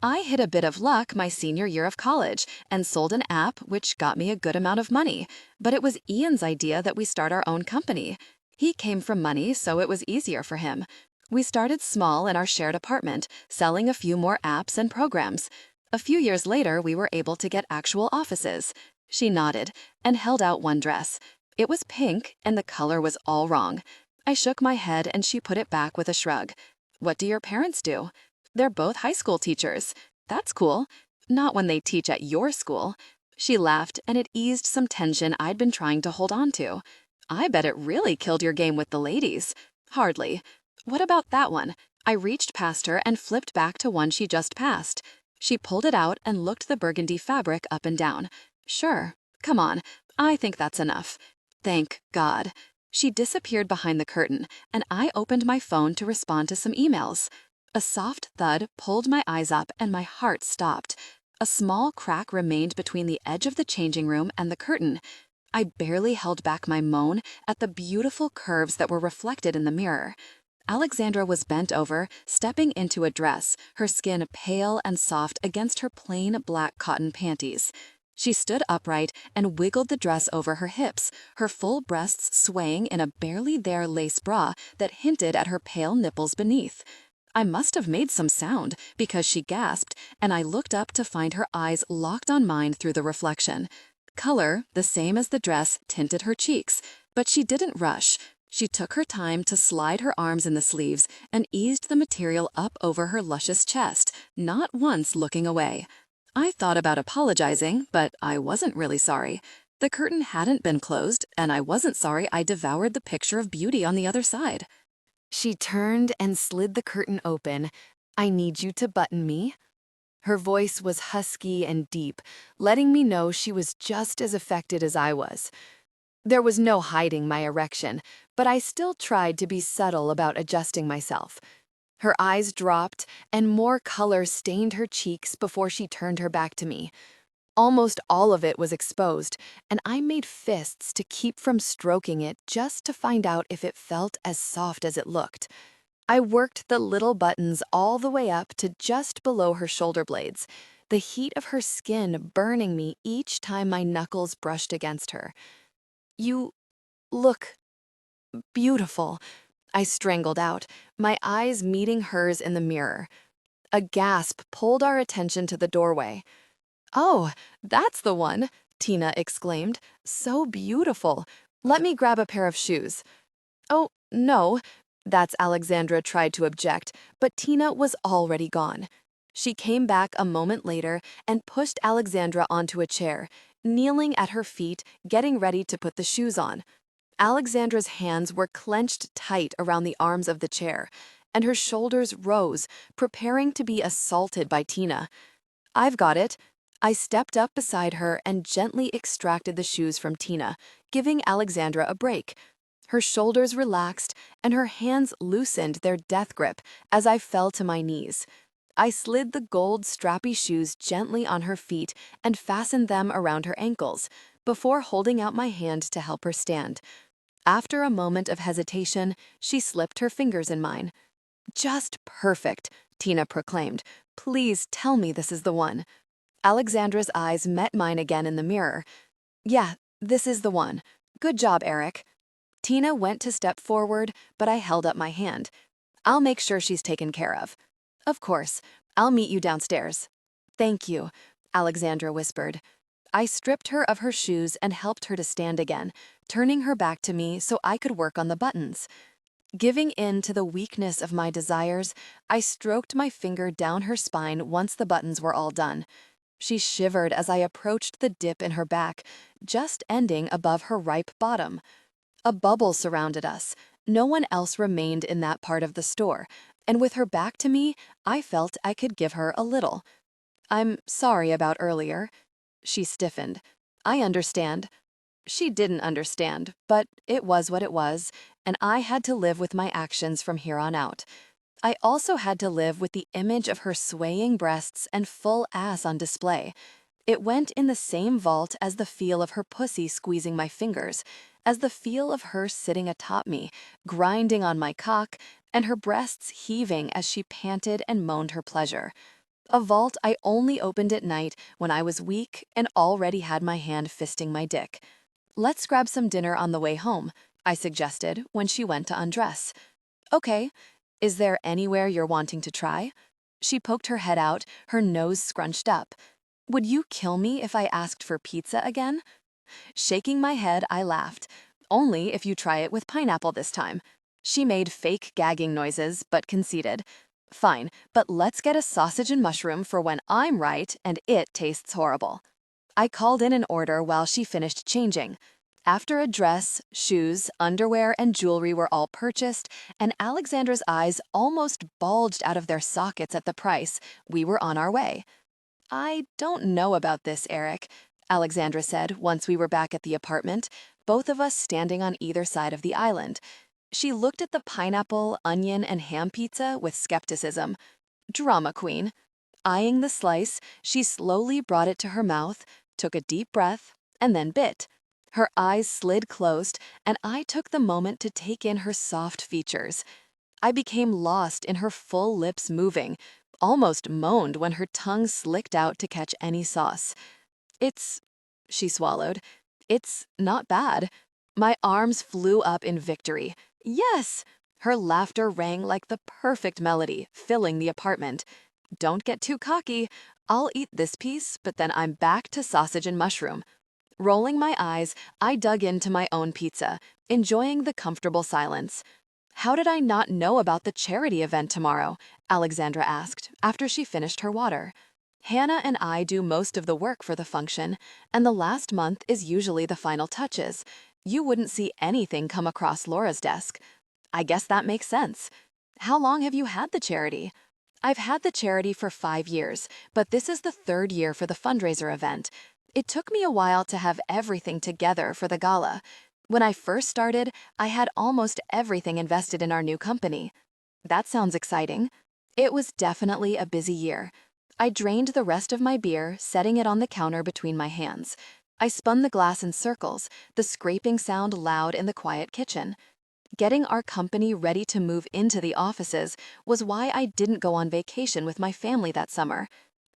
I hit a bit of luck my senior year of college and sold an app which got me a good amount of money, but it was Ian's idea that we start our own company. He came from money, so it was easier for him. We started small in our shared apartment, selling a few more apps and programs. A few years later, we were able to get actual offices. She nodded and held out one dress. It was pink, and the color was all wrong. I shook my head, and she put it back with a shrug. What do your parents do? They're both high school teachers. That's cool. Not when they teach at your school. She laughed, and it eased some tension I'd been trying to hold on to. I bet it really killed your game with the ladies. Hardly. What about that one? I reached past her and flipped back to one she just passed. She pulled it out and looked the burgundy fabric up and down. Sure. Come on. I think that's enough. Thank God. She disappeared behind the curtain, and I opened my phone to respond to some emails. A soft thud pulled my eyes up, and my heart stopped. A small crack remained between the edge of the changing room and the curtain. I barely held back my moan at the beautiful curves that were reflected in the mirror. Alexandra was bent over, stepping into a dress, her skin pale and soft against her plain black cotton panties. She stood upright and wiggled the dress over her hips, her full breasts swaying in a barely there lace bra that hinted at her pale nipples beneath. I must have made some sound because she gasped, and I looked up to find her eyes locked on mine through the reflection. Color, the same as the dress, tinted her cheeks, but she didn't rush. She took her time to slide her arms in the sleeves and eased the material up over her luscious chest, not once looking away. I thought about apologizing, but I wasn't really sorry. The curtain hadn't been closed, and I wasn't sorry I devoured the picture of beauty on the other side. She turned and slid the curtain open. I need you to button me. Her voice was husky and deep, letting me know she was just as affected as I was. There was no hiding my erection, but I still tried to be subtle about adjusting myself. Her eyes dropped, and more color stained her cheeks before she turned her back to me. Almost all of it was exposed, and I made fists to keep from stroking it just to find out if it felt as soft as it looked. I worked the little buttons all the way up to just below her shoulder blades, the heat of her skin burning me each time my knuckles brushed against her. You look beautiful, I strangled out, my eyes meeting hers in the mirror. A gasp pulled our attention to the doorway. Oh, that's the one, Tina exclaimed. So beautiful. Let me grab a pair of shoes. Oh, no. That's Alexandra tried to object, but Tina was already gone. She came back a moment later and pushed Alexandra onto a chair, kneeling at her feet, getting ready to put the shoes on. Alexandra's hands were clenched tight around the arms of the chair, and her shoulders rose, preparing to be assaulted by Tina. I've got it. I stepped up beside her and gently extracted the shoes from Tina, giving Alexandra a break. Her shoulders relaxed, and her hands loosened their death grip as I fell to my knees. I slid the gold strappy shoes gently on her feet and fastened them around her ankles, before holding out my hand to help her stand. After a moment of hesitation, she slipped her fingers in mine. Just perfect, Tina proclaimed. Please tell me this is the one. Alexandra's eyes met mine again in the mirror. Yeah, this is the one. Good job, Erik. Tina went to step forward, but I held up my hand. I'll make sure she's taken care of. Of course, I'll meet you downstairs. Thank you, Alexandra whispered. I stripped her of her shoes and helped her to stand again, turning her back to me so I could work on the buttons. Giving in to the weakness of my desires, I stroked my finger down her spine once the buttons were all done. She shivered as I approached the dip in her back, just ending above her ripe bottom. A bubble surrounded us. No one else remained in that part of the store, and with her back to me, I felt I could give her a little. I'm sorry about earlier. She stiffened. I understand. She didn't understand, but it was what it was, and I had to live with my actions from here on out. I also had to live with the image of her swaying breasts and full ass on display. It went in the same vault as the feel of her pussy squeezing my fingers, as the feel of her sitting atop me, grinding on my cock, and her breasts heaving as she panted and moaned her pleasure. A vault I only opened at night when I was weak and already had my hand fisting my dick. Let's grab some dinner on the way home, I suggested when she went to undress. Okay. Is there anywhere you're wanting to try? She poked her head out, her nose scrunched up. Would you kill me if I asked for pizza again? Shaking my head, I laughed. Only if you try it with pineapple this time. She made fake gagging noises, but conceded. Fine, but let's get a sausage and mushroom for when I'm right and it tastes horrible. I called in an order while she finished changing. After a dress, shoes, underwear, and jewelry were all purchased, and Alexandra's eyes almost bulged out of their sockets at the price, we were on our way. I don't know about this, Erik, Alexandra said once we were back at the apartment, both of us standing on either side of the island. She looked at the pineapple, onion, and ham pizza with skepticism. Drama queen. Eyeing the slice, she slowly brought it to her mouth, took a deep breath, and then bit. Her eyes slid closed, and I took the moment to take in her soft features. I became lost in her full lips moving, almost moaned when her tongue slicked out to catch any sauce. She swallowed. It's not bad. My arms flew up in victory. Yes! Her laughter rang like the perfect melody, filling the apartment. Don't get too cocky. I'll eat this piece, but then I'm back to sausage and mushroom. Rolling my eyes, I dug into my own pizza, enjoying the comfortable silence. How did I not know about the charity event tomorrow? Alexandra asked, after she finished her water. Hannah and I do most of the work for the function, and the last month is usually the final touches. You wouldn't see anything come across Laura's desk. I guess that makes sense. How long have you had the charity? I've had the charity for 5 years, but this is the 3rd year for the fundraiser event. It took me a while to have everything together for the gala. When I first started, I had almost everything invested in our new company. That sounds exciting. It was definitely a busy year. I drained the rest of my beer, setting it on the counter between my hands. I spun the glass in circles, the scraping sound loud in the quiet kitchen. Getting our company ready to move into the offices was why I didn't go on vacation with my family that summer.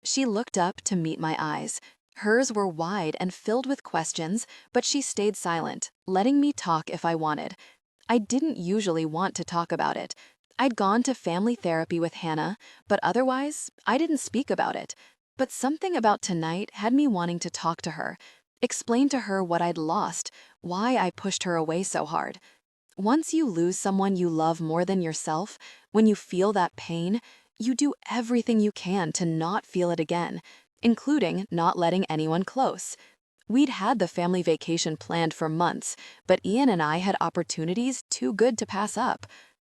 She looked up to meet my eyes. Hers were wide and filled with questions, but she stayed silent, letting me talk if I wanted. I didn't usually want to talk about it. I'd gone to family therapy with Hannah, but otherwise, I didn't speak about it. But something about tonight had me wanting to talk to her, explain to her what I'd lost, why I pushed her away so hard. Once you lose someone you love more than yourself, when you feel that pain, you do everything you can to not feel it again, including not letting anyone close. We'd had the family vacation planned for months, but Ian and I had opportunities too good to pass up.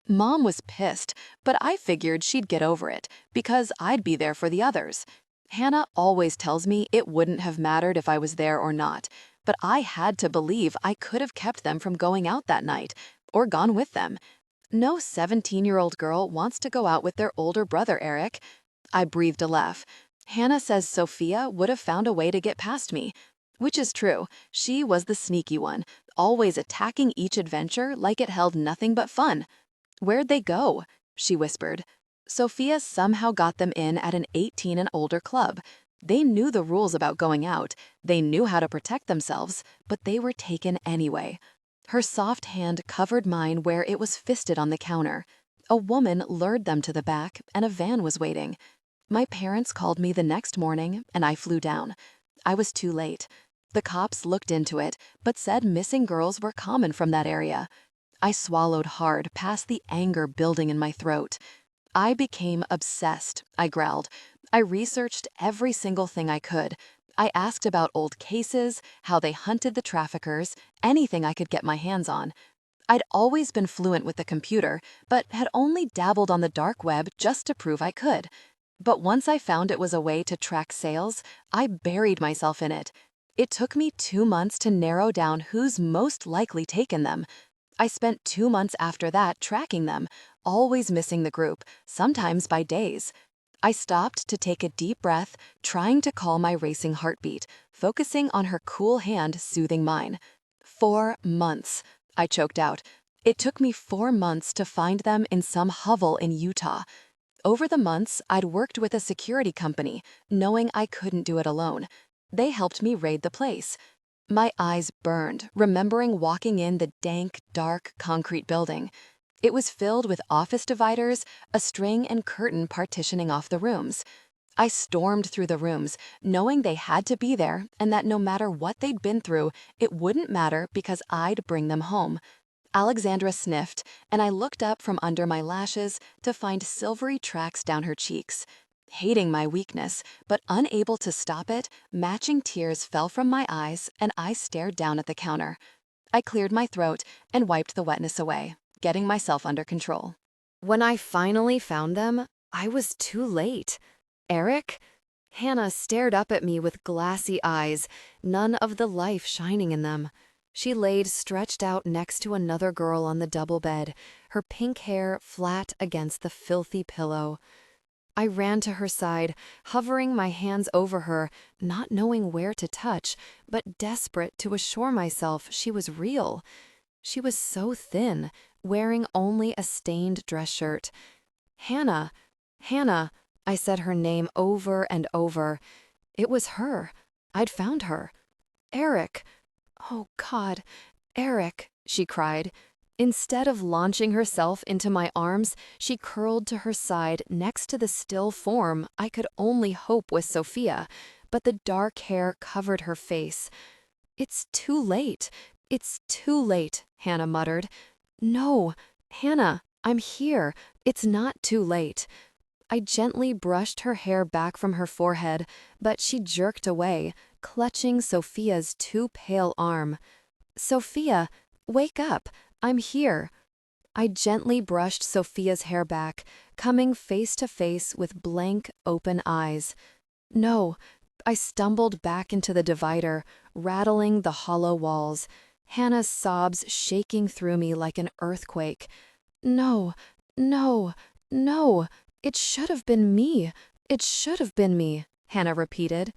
Mom was pissed, but I figured she'd get over it, because I'd be there for the others. Hannah always tells me it wouldn't have mattered if I was there or not, but I had to believe I could have kept them from going out that night, or gone with them. No 17-year-old girl wants to go out with their older brother, Erik. I breathed a laugh. Hannah says Sophia would have found a way to get past me. Which is true, she was the sneaky one, always attacking each adventure like it held nothing but fun. Where'd they go? She whispered. Sophia somehow got them in at an 18 and older club. They knew the rules about going out, they knew how to protect themselves, but they were taken anyway. Her soft hand covered mine where it was fisted on the counter. A woman lured them to the back, and a van was waiting. My parents called me the next morning, and I flew down. I was too late. The cops looked into it, but said missing girls were common from that area. I swallowed hard past the anger building in my throat. I became obsessed, I growled. I researched every single thing I could. I asked about old cases, how they hunted the traffickers, anything I could get my hands on. I'd always been fluent with the computer, but had only dabbled on the dark web just to prove I could. But once I found it was a way to track sales, I buried myself in it. It took me 2 months to narrow down who's most likely taken them. I spent 2 months after that tracking them, always missing the group, sometimes by days. I stopped to take a deep breath, trying to calm my racing heartbeat, focusing on her cool hand soothing mine. 4 months, I choked out. It took me 4 months to find them in some hovel in Utah. Over the months, I'd worked with a security company, knowing I couldn't do it alone. They helped me raid the place. My eyes burned, remembering walking in the dank, dark, concrete building. It was filled with office dividers, a string and curtain partitioning off the rooms. I stormed through the rooms, knowing they had to be there and that no matter what they'd been through, it wouldn't matter because I'd bring them home. Alexandra sniffed, and I looked up from under my lashes to find silvery tracks down her cheeks. Hating my weakness, but unable to stop it, matching tears fell from my eyes and I stared down at the counter. I cleared my throat and wiped the wetness away, getting myself under control. When I finally found them, I was too late. Erik? Hannah stared up at me with glassy eyes, none of the life shining in them. She laid stretched out next to another girl on the double bed, her pink hair flat against the filthy pillow. I ran to her side, hovering my hands over her, not knowing where to touch, but desperate to assure myself she was real. She was so thin, wearing only a stained dress shirt. Hannah, Hannah, I said her name over and over. It was her. I'd found her. Erik. Oh, God, Erik, she cried. Instead of launching herself into my arms, she curled to her side next to the still form I could only hope was Sophia, but the dark hair covered her face. It's too late. It's too late, Hannah muttered. No, Hannah, I'm here. It's not too late. I gently brushed her hair back from her forehead, but she jerked away, clutching Sophia's too pale arm. Sophia, wake up. I'm here. I gently brushed Sophia's hair back, coming face to face with blank, open eyes. No, I stumbled back into the divider, rattling the hollow walls, Hannah's sobs shaking through me like an earthquake. No, no, no. It should have been me. It should have been me, Hannah repeated.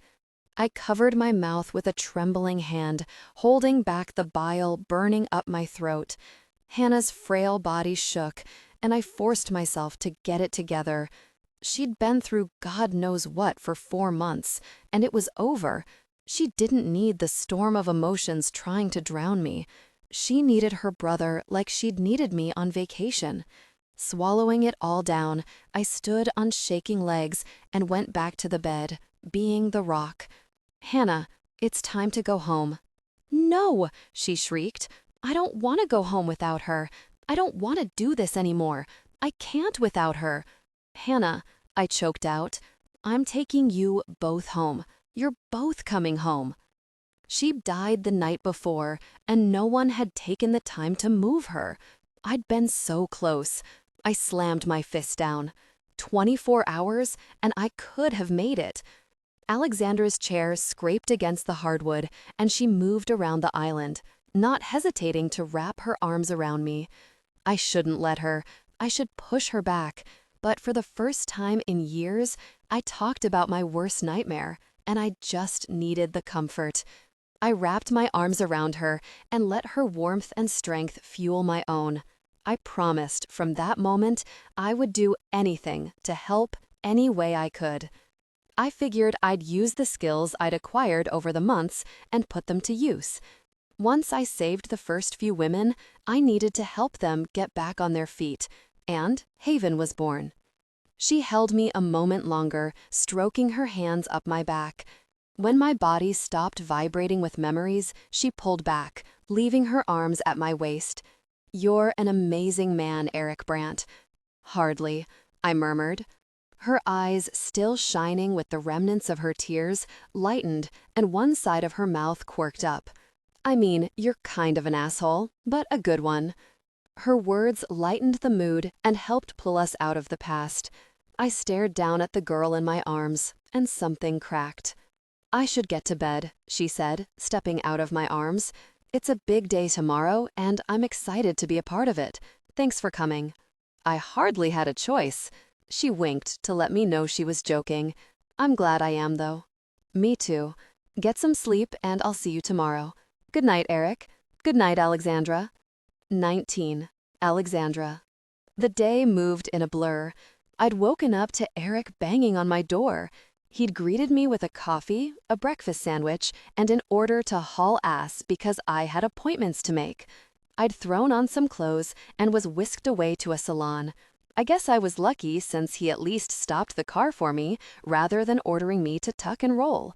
I covered my mouth with a trembling hand, holding back the bile burning up my throat. Hannah's frail body shook, and I forced myself to get it together. She'd been through God knows what for 4 months, and it was over. She didn't need the storm of emotions trying to drown me. She needed her brother like she'd needed me on vacation. Swallowing it all down, I stood on shaking legs and went back to the bed, being the rock. Hannah, it's time to go home. No, she shrieked. I don't want to go home without her. I don't want to do this anymore. I can't without her. Hannah, I choked out, I'm taking you both home. You're both coming home. She died the night before, and no one had taken the time to move her. I'd been so close. I slammed my fist down. 24 hours, and I could have made it. Alexandra's chair scraped against the hardwood, and she moved around the island, not hesitating to wrap her arms around me. I shouldn't let her. I should push her back. But for the first time in years, I talked about my worst nightmare, and I just needed the comfort. I wrapped my arms around her and let her warmth and strength fuel my own. I promised from that moment I would do anything to help any way I could. I figured I'd use the skills I'd acquired over the months and put them to use. Once I saved the first few women, I needed to help them get back on their feet, and Haven was born. She held me a moment longer, stroking her hands up my back. When my body stopped vibrating with memories, she pulled back, leaving her arms at my waist. You're an amazing man, Erik Brandt. Hardly, I murmured. Her eyes, still shining with the remnants of her tears, lightened, and one side of her mouth quirked up. I mean, you're kind of an asshole, but a good one. Her words lightened the mood and helped pull us out of the past. I stared down at the girl in my arms, and something cracked. I should get to bed, she said, stepping out of my arms. It's a big day tomorrow, and I'm excited to be a part of it. Thanks for coming. I hardly had a choice. She winked to let me know she was joking. I'm glad I am, though. Me too. Get some sleep, and I'll see you tomorrow. Good night, Erik. Good night, Alexandra. 19. Alexandra. The day moved in a blur. I'd woken up to Erik banging on my door. He'd greeted me with a coffee, a breakfast sandwich, and an order to haul ass because I had appointments to make. I'd thrown on some clothes and was whisked away to a salon. I guess I was lucky since he at least stopped the car for me rather than ordering me to tuck and roll.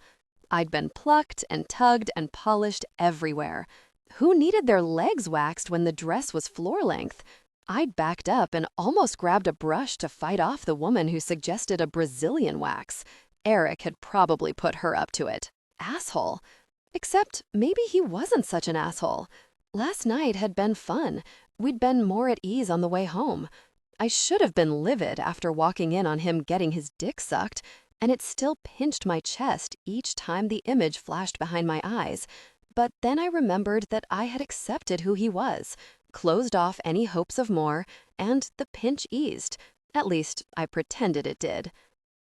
I'd been plucked and tugged and polished everywhere. Who needed their legs waxed when the dress was floor length? I'd backed up and almost grabbed a brush to fight off the woman who suggested a Brazilian wax. Erik had probably put her up to it. Asshole. Except maybe he wasn't such an asshole. Last night had been fun. We'd been more at ease on the way home. I should have been livid after walking in on him getting his dick sucked, and it still pinched my chest each time the image flashed behind my eyes. But then I remembered that I had accepted who he was, closed off any hopes of more, and the pinch eased. At least, I pretended it did.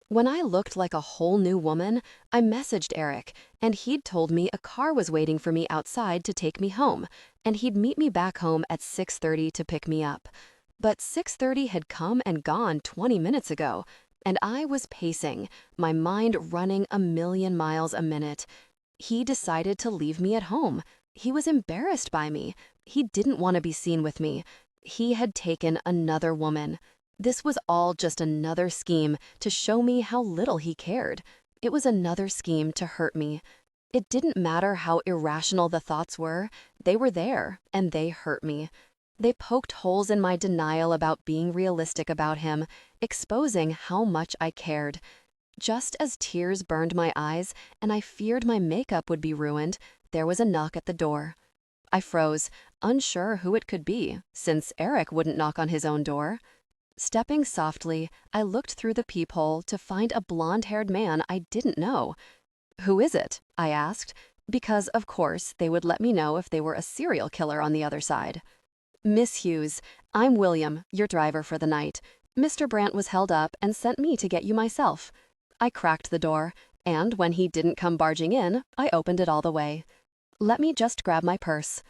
When I looked like a whole new woman, I messaged Erik, and he'd told me a car was waiting for me outside to take me home, and he'd meet me back home at 6:30 to pick me up. But 6:30 had come and gone 20 minutes ago, and I was pacing, my mind running a million miles a minute. He decided to leave me at home. He was embarrassed by me. He didn't want to be seen with me. He had taken another woman. This was all just another scheme to show me how little he cared. It was another scheme to hurt me. It didn't matter how irrational the thoughts were. They were there, and they hurt me. They poked holes in my denial about being realistic about him, exposing how much I cared. Just as tears burned my eyes and I feared my makeup would be ruined, there was a knock at the door. I froze, unsure who it could be, since Erik wouldn't knock on his own door. Stepping softly, I looked through the peephole to find a blonde-haired man I didn't know. "Who is it?" I asked, because, of course, they would let me know if they were a serial killer on the other side. "Miss Hughes, I'm William, your driver for the night. Mr. Brandt was held up and sent me to get you myself." I cracked the door, and when he didn't come barging in, I opened it all the way. "Let me just grab my purse."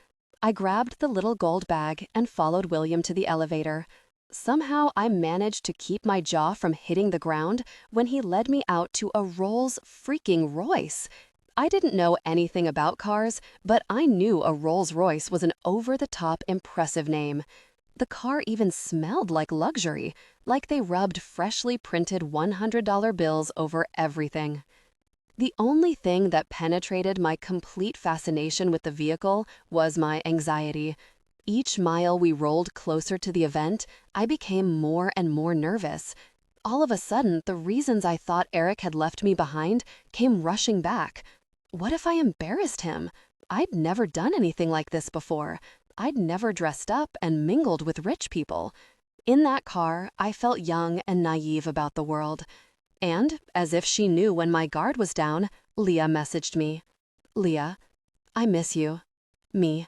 I grabbed the little gold bag and followed William to the elevator. Somehow I managed to keep my jaw from hitting the ground when he led me out to a Rolls freaking Royce. I didn't know anything about cars, but I knew a Rolls-Royce was an over-the-top impressive name. The car even smelled like luxury, like they rubbed freshly printed $100 bills over everything. The only thing that penetrated my complete fascination with the vehicle was my anxiety. Each mile we rolled closer to the event, I became more and more nervous. All of a sudden, the reasons I thought Erik had left me behind came rushing back. What if I embarrassed him? I'd never done anything like this before. I'd never dressed up and mingled with rich people. In that car, I felt young and naive about the world. And, as if she knew when my guard was down, Leah messaged me. "Leah, I miss you." Me,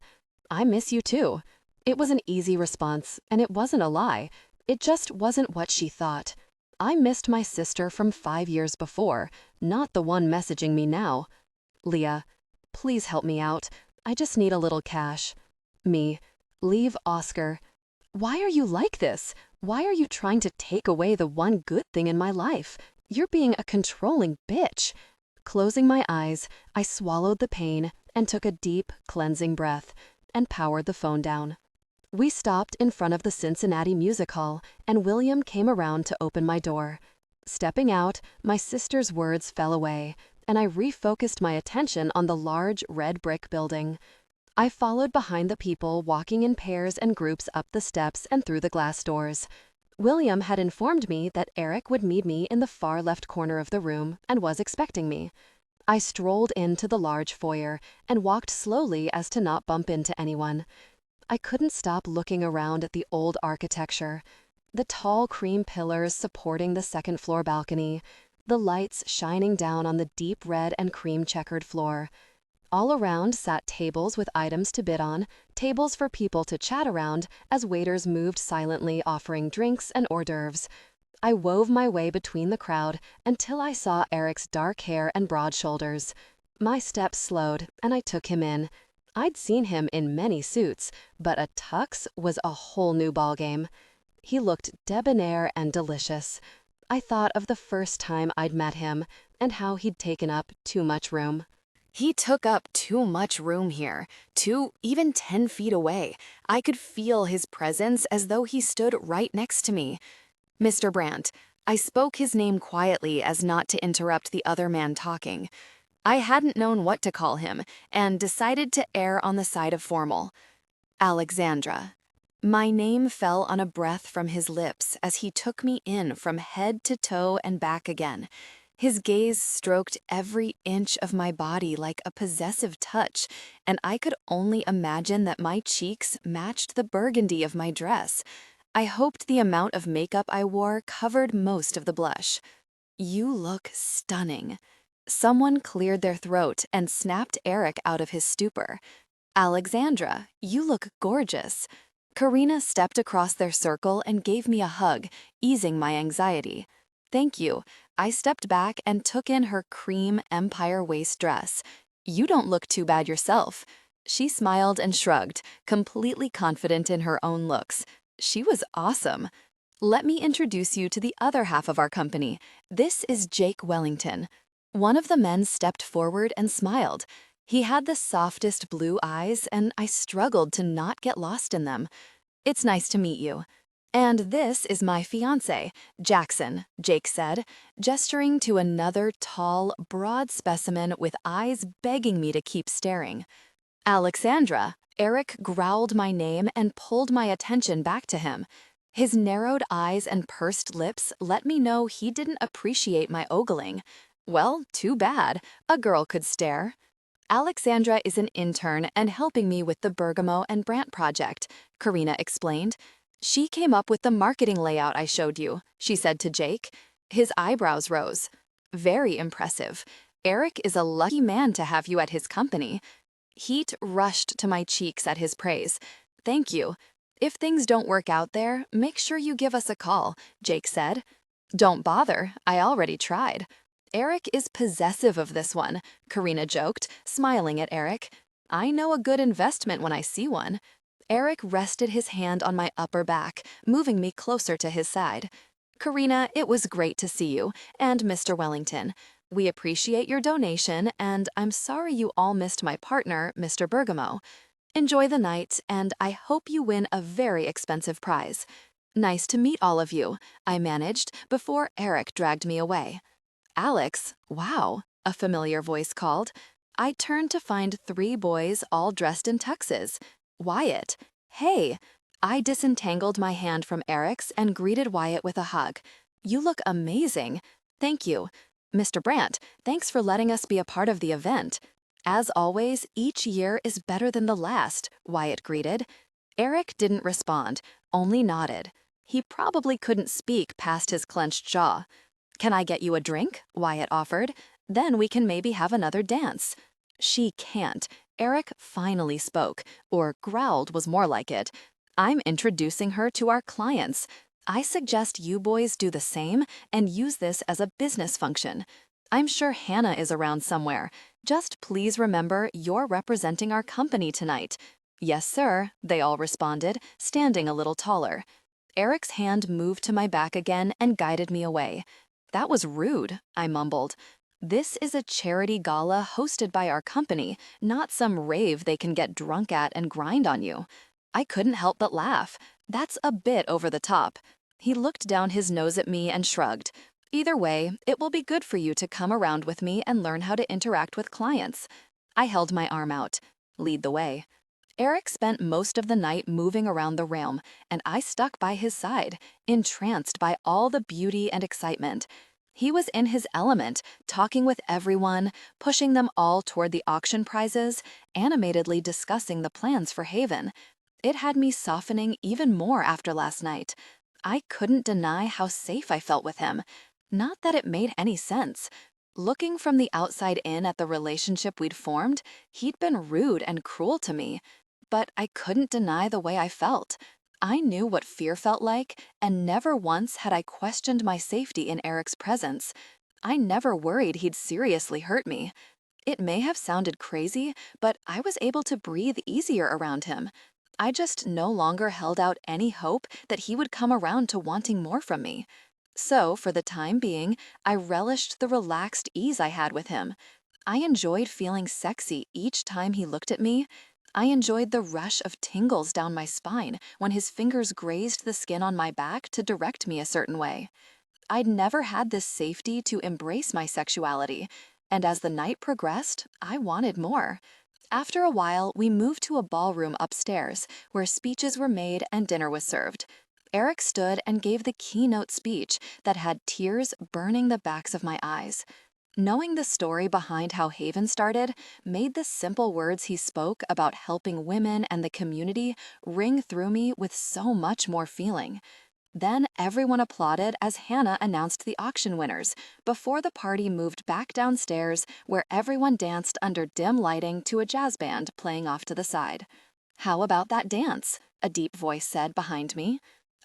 "I miss you too." It was an easy response, and it wasn't a lie. It just wasn't what she thought. I missed my sister from 5 years before, not the one messaging me now. Leah, "Please help me out. I just need a little cash." Me, "Leave Oscar." Why are you like this? Why are you trying to take away the one good thing in my life? You're being a controlling bitch. Closing my eyes, I swallowed the pain and took a deep, cleansing breath and powered the phone down. We stopped in front of the Cincinnati Music Hall, and William came around to open my door. Stepping out, my sister's words fell away, and I refocused my attention on the large red brick building. I followed behind the people walking in pairs and groups up the steps and through the glass doors. William had informed me that Erik would meet me in the far left corner of the room and was expecting me. I strolled into the large foyer and walked slowly as to not bump into anyone. I couldn't stop looking around at the old architecture. The tall cream pillars supporting the second-floor balcony, the lights shining down on the deep red and cream checkered floor. All around sat tables with items to bid on, tables for people to chat around as waiters moved silently offering drinks and hors d'oeuvres. I wove my way between the crowd until I saw Erik's dark hair and broad shoulders. My steps slowed, and I took him in. I'd seen him in many suits, but a tux was a whole new ballgame. He looked debonair and delicious. I thought of the first time I'd met him and how he'd taken up too much room. He took up too much room here, even 10 feet away. I could feel his presence as though he stood right next to me. Mr. Brandt. I spoke his name quietly as not to interrupt the other man talking. I hadn't known what to call him and decided to err on the side of formal. Alexandra. My name fell on a breath from his lips as he took me in from head to toe and back again. His gaze stroked every inch of my body like a possessive touch, and I could only imagine that my cheeks matched the burgundy of my dress. I hoped the amount of makeup I wore covered most of the blush. You look stunning. Someone cleared their throat and snapped Erik out of his stupor. Alexandra, you look gorgeous. Karina stepped across their circle and gave me a hug, easing my anxiety. Thank you. I stepped back and took in her cream empire waist dress. You don't look too bad yourself. She smiled and shrugged, completely confident in her own looks. She was awesome. Let me introduce you to the other half of our company. This is Jake Wellington. One of the men stepped forward and smiled. He had the softest blue eyes, and I struggled to not get lost in them. It's nice to meet you. And this is my fiancé, Jackson, Jake said, gesturing to another tall, broad specimen with eyes begging me to keep staring. Alexandra, Erik growled my name and pulled my attention back to him. His narrowed eyes and pursed lips let me know he didn't appreciate my ogling. Well, too bad. A girl could stare. Alexandra is an intern and helping me with the Bergamo and Brandt project, Karina explained. She came up with the marketing layout I showed you, she said to Jake. His eyebrows rose. Very impressive. Erik is a lucky man to have you at his company. Heat rushed to my cheeks at his praise. Thank you. If things don't work out there, make sure you give us a call, Jake said. Don't bother, I already tried. Erik is possessive of this one, Karina joked, smiling at Erik. I know a good investment when I see one. Erik rested his hand on my upper back, moving me closer to his side. Karina, it was great to see you, and Mr. Wellington. We appreciate your donation, and I'm sorry you all missed my partner, Mr. Bergamo. Enjoy the night, and I hope you win a very expensive prize. Nice to meet all of you, I managed before Erik dragged me away. Alex, wow, a familiar voice called. I turned to find 3 boys all dressed in tuxes. Wyatt, hey. I disentangled my hand from Erik's and greeted Wyatt with a hug. You look amazing. Thank you. Mr. Brandt, thanks for letting us be a part of the event. As always, each year is better than the last, Wyatt greeted. Erik didn't respond, only nodded. He probably couldn't speak past his clenched jaw. Can I get you a drink? Wyatt offered. Then we can maybe have another dance. She can't. Erik finally spoke, or growled was more like it. I'm introducing her to our clients. I suggest you boys do the same and use this as a business function. I'm sure Hannah is around somewhere. Just please remember you're representing our company tonight. Yes, sir, they all responded, standing a little taller. Erik's hand moved to my back again and guided me away. That was rude, I mumbled. This is a charity gala hosted by our company, not some rave they can get drunk at and grind on you. I couldn't help but laugh. That's a bit over the top. He looked down his nose at me and shrugged. Either way, it will be good for you to come around with me and learn how to interact with clients. I held my arm out. Lead the way. Erik spent most of the night moving around the realm, and I stuck by his side, entranced by all the beauty and excitement. He was in his element, talking with everyone, pushing them all toward the auction prizes, animatedly discussing the plans for Haven. It had me softening even more after last night. I couldn't deny how safe I felt with him. Not that it made any sense. Looking from the outside in at the relationship we'd formed, he'd been rude and cruel to me. But I couldn't deny the way I felt. I knew what fear felt like, and never once had I questioned my safety in Erik's presence. I never worried he'd seriously hurt me. It may have sounded crazy, but I was able to breathe easier around him. I just no longer held out any hope that he would come around to wanting more from me. So, for the time being, I relished the relaxed ease I had with him. I enjoyed feeling sexy each time he looked at me. I enjoyed the rush of tingles down my spine when his fingers grazed the skin on my back to direct me a certain way. I'd never had this safety to embrace my sexuality, and as the night progressed, I wanted more. After a while, we moved to a ballroom upstairs where speeches were made and dinner was served. Erik stood and gave the keynote speech that had tears burning the backs of my eyes. Knowing the story behind how Haven started made the simple words he spoke about helping women and the community ring through me with so much more feeling. Then everyone applauded as Hannah announced the auction winners before the party moved back downstairs where everyone danced under dim lighting to a jazz band playing off to the side. "How about that dance?" a deep voice said behind me.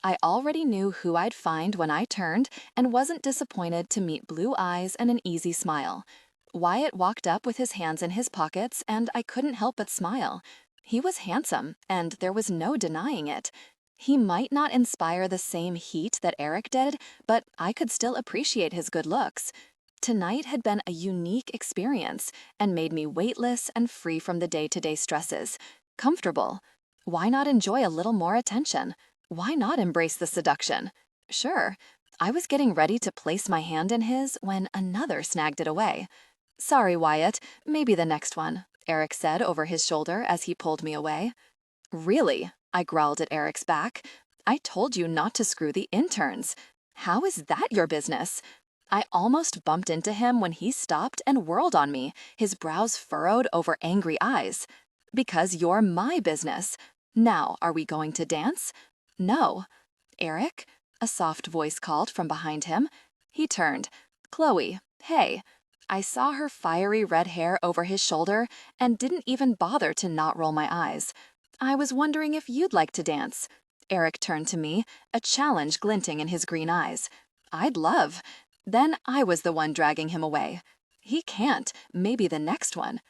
I already knew who I'd find when I turned and wasn't disappointed to meet blue eyes and an easy smile. Wyatt walked up with his hands in his pockets and I couldn't help but smile. He was handsome, and there was no denying it. He might not inspire the same heat that Erik did, but I could still appreciate his good looks. Tonight had been a unique experience and made me weightless and free from the day-to-day stresses. Comfortable. Why not enjoy a little more attention? Why not embrace the seduction? Sure. I was getting ready to place my hand in his when another snagged it away. "Sorry, Wyatt, maybe the next one," Erik said over his shoulder as he pulled me away. "Really?" I growled at Erik's back. "I told you not to screw the interns. How is that your business?" I almost bumped into him when he stopped and whirled on me, his brows furrowed over angry eyes. "Because you're my business. Now, are we going to dance?" "No." "Erik?" a soft voice called from behind him. He turned. "Chloe, hey." I saw her fiery red hair over his shoulder and didn't even bother to not roll my eyes. "I was wondering if you'd like to dance." Erik turned to me, a challenge glinting in his green eyes. "I'd love." Then I was the one dragging him away. "He can't, maybe the next one."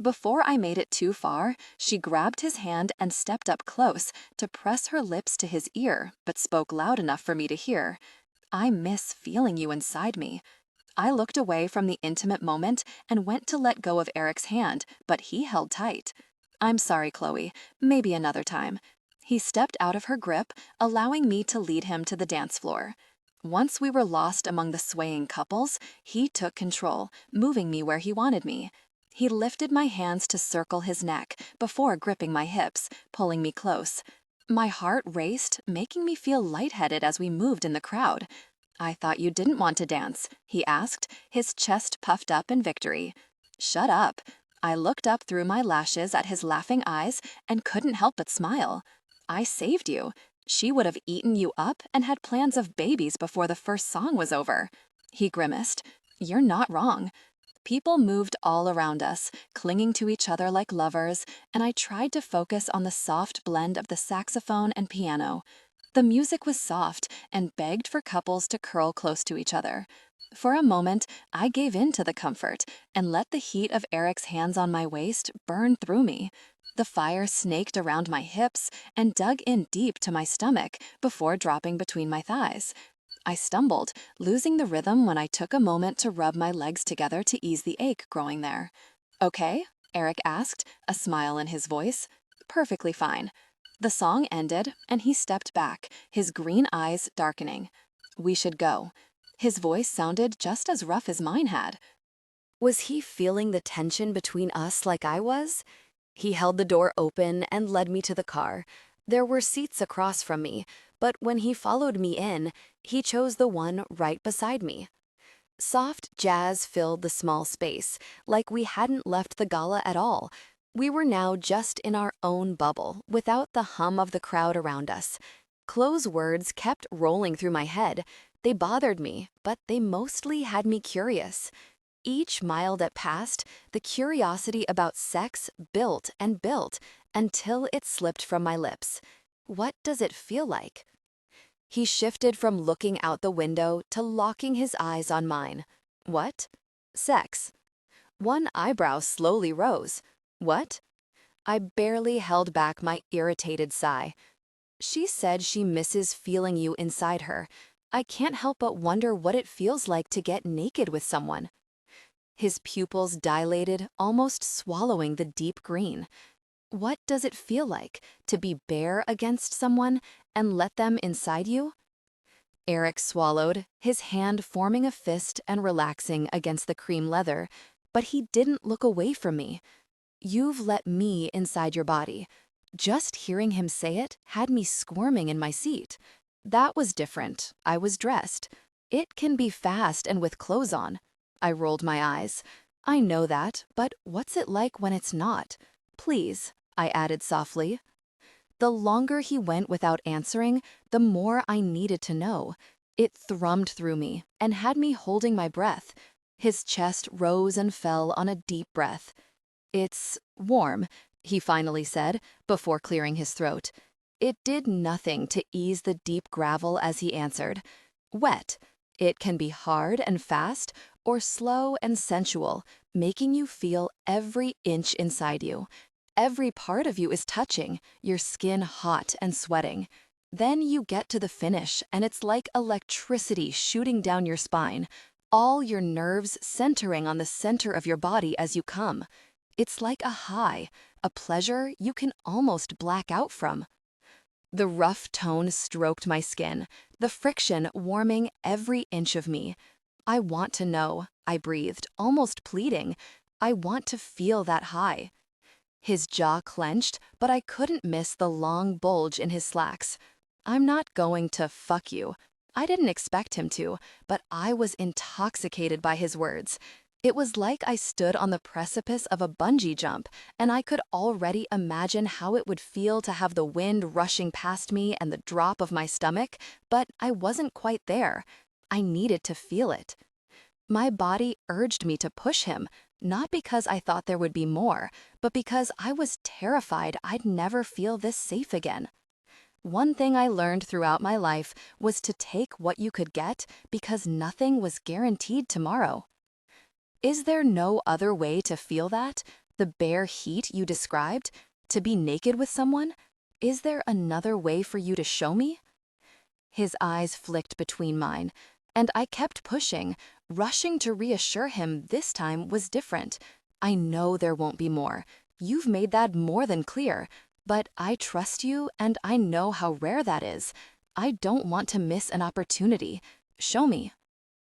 Before I made it too far, she grabbed his hand and stepped up close to press her lips to his ear, but spoke loud enough for me to hear. "I miss feeling you inside me." I looked away from the intimate moment and went to let go of Erik's hand, but he held tight. "I'm sorry, Chloe. Maybe another time." He stepped out of her grip, allowing me to lead him to the dance floor. Once we were lost among the swaying couples, he took control, moving me where he wanted me. He lifted my hands to circle his neck before gripping my hips, pulling me close. My heart raced, making me feel lightheaded as we moved in the crowd. "I thought you didn't want to dance," he asked, his chest puffed up in victory. "Shut up." I looked up through my lashes at his laughing eyes and couldn't help but smile. "I saved you. She would have eaten you up and had plans of babies before the first song was over." He grimaced. "You're not wrong." People moved all around us, clinging to each other like lovers, and I tried to focus on the soft blend of the saxophone and piano. The music was soft and begged for couples to curl close to each other. For a moment, I gave in to the comfort and let the heat of Erik's hands on my waist burn through me. The fire snaked around my hips and dug in deep to my stomach before dropping between my thighs. I stumbled, losing the rhythm when I took a moment to rub my legs together to ease the ache growing there. "Okay?" Erik asked, a smile in his voice. "Perfectly fine." The song ended, and he stepped back, his green eyes darkening. "We should go." His voice sounded just as rough as mine had. Was he feeling the tension between us like I was? He held the door open and led me to the car. There were seats across from me, but when he followed me in, he chose the one right beside me. Soft jazz filled the small space, like we hadn't left the gala at all. We were now just in our own bubble, without the hum of the crowd around us. Chloe's words kept rolling through my head. They bothered me, but they mostly had me curious. Each mile that passed, the curiosity about sex built and built until it slipped from my lips. What does it feel like? He shifted from looking out the window to locking his eyes on mine. What? Sex. One eyebrow slowly rose. What? I barely held back my irritated sigh. She said she misses feeling you inside her. I can't help but wonder what it feels like to get naked with someone. His pupils dilated, almost swallowing the deep green. What does it feel like to be bare against someone and let them inside you? Erik swallowed, his hand forming a fist and relaxing against the cream leather, but he didn't look away from me. "You've let me inside your body." Just hearing him say it had me squirming in my seat. That was different. I was dressed. It can be fast and with clothes on. I rolled my eyes. I know that, but what's it like when it's not? Please, I added softly. The longer he went without answering, the more I needed to know. It thrummed through me and had me holding my breath. His chest rose and fell on a deep breath. "It's warm," he finally said, before clearing his throat. It did nothing to ease the deep gravel as he answered. "Wet. It can be hard and fast, or slow and sensual, making you feel every inch inside you. Every part of you is touching, your skin hot and sweating. Then you get to the finish, and it's like electricity shooting down your spine, all your nerves centering on the center of your body as you come. It's like a high, a pleasure you can almost black out from." The rough tone stroked my skin, the friction warming every inch of me. "I want to know," I breathed, almost pleading. "I want to feel that high." His jaw clenched, but I couldn't miss the long bulge in his slacks. "I'm not going to fuck you." I didn't expect him to, but I was intoxicated by his words. It was like I stood on the precipice of a bungee jump, and I could already imagine how it would feel to have the wind rushing past me and the drop of my stomach, but I wasn't quite there. I needed to feel it. My body urged me to push him, not because I thought there would be more, but because I was terrified I'd never feel this safe again. One thing I learned throughout my life was to take what you could get because nothing was guaranteed tomorrow. Is there no other way to feel that? The bare heat you described? To be naked with someone? Is there another way for you to show me? His eyes flicked between mine, and I kept pushing, rushing to reassure him this time was different. "I know there won't be more. You've made that more than clear. But I trust you, and I know how rare that is. I don't want to miss an opportunity. Show me."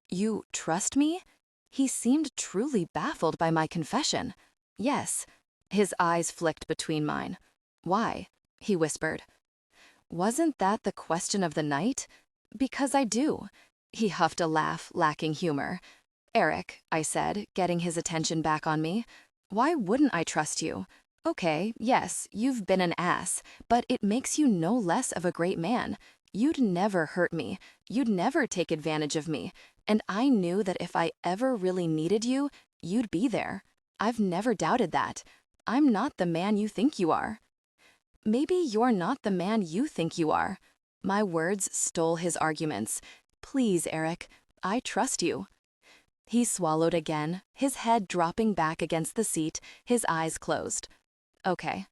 "You trust me?" He seemed truly baffled by my confession. "Yes." His eyes flicked between mine. "Why?" he whispered. "Wasn't that the question of the night?" "Because I do." He huffed a laugh, lacking humor. "Erik," I said, getting his attention back on me, "why wouldn't I trust you? Okay, yes, you've been an ass, but it makes you no less of a great man. You'd never hurt me. You'd never take advantage of me. And I knew that if I ever really needed you, you'd be there. I've never doubted that. I'm not the man you think you are." "Maybe you're not the man you think you are." My words stole his arguments. "Please, Erik, I trust you." He swallowed again, his head dropping back against the seat, his eyes closed. "Okay."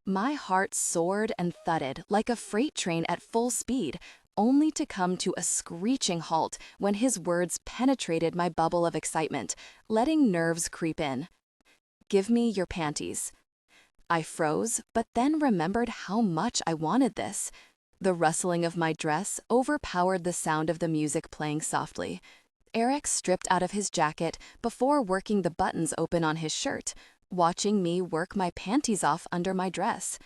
My heart soared and thudded like a freight train at full speed, only to come to a screeching halt when his words penetrated my bubble of excitement, letting nerves creep in. "Give me your panties." I froze, but then remembered how much I wanted this. The rustling of my dress overpowered the sound of the music playing softly. Erik stripped out of his jacket before working the buttons open on his shirt, watching me work my panties off under my dress.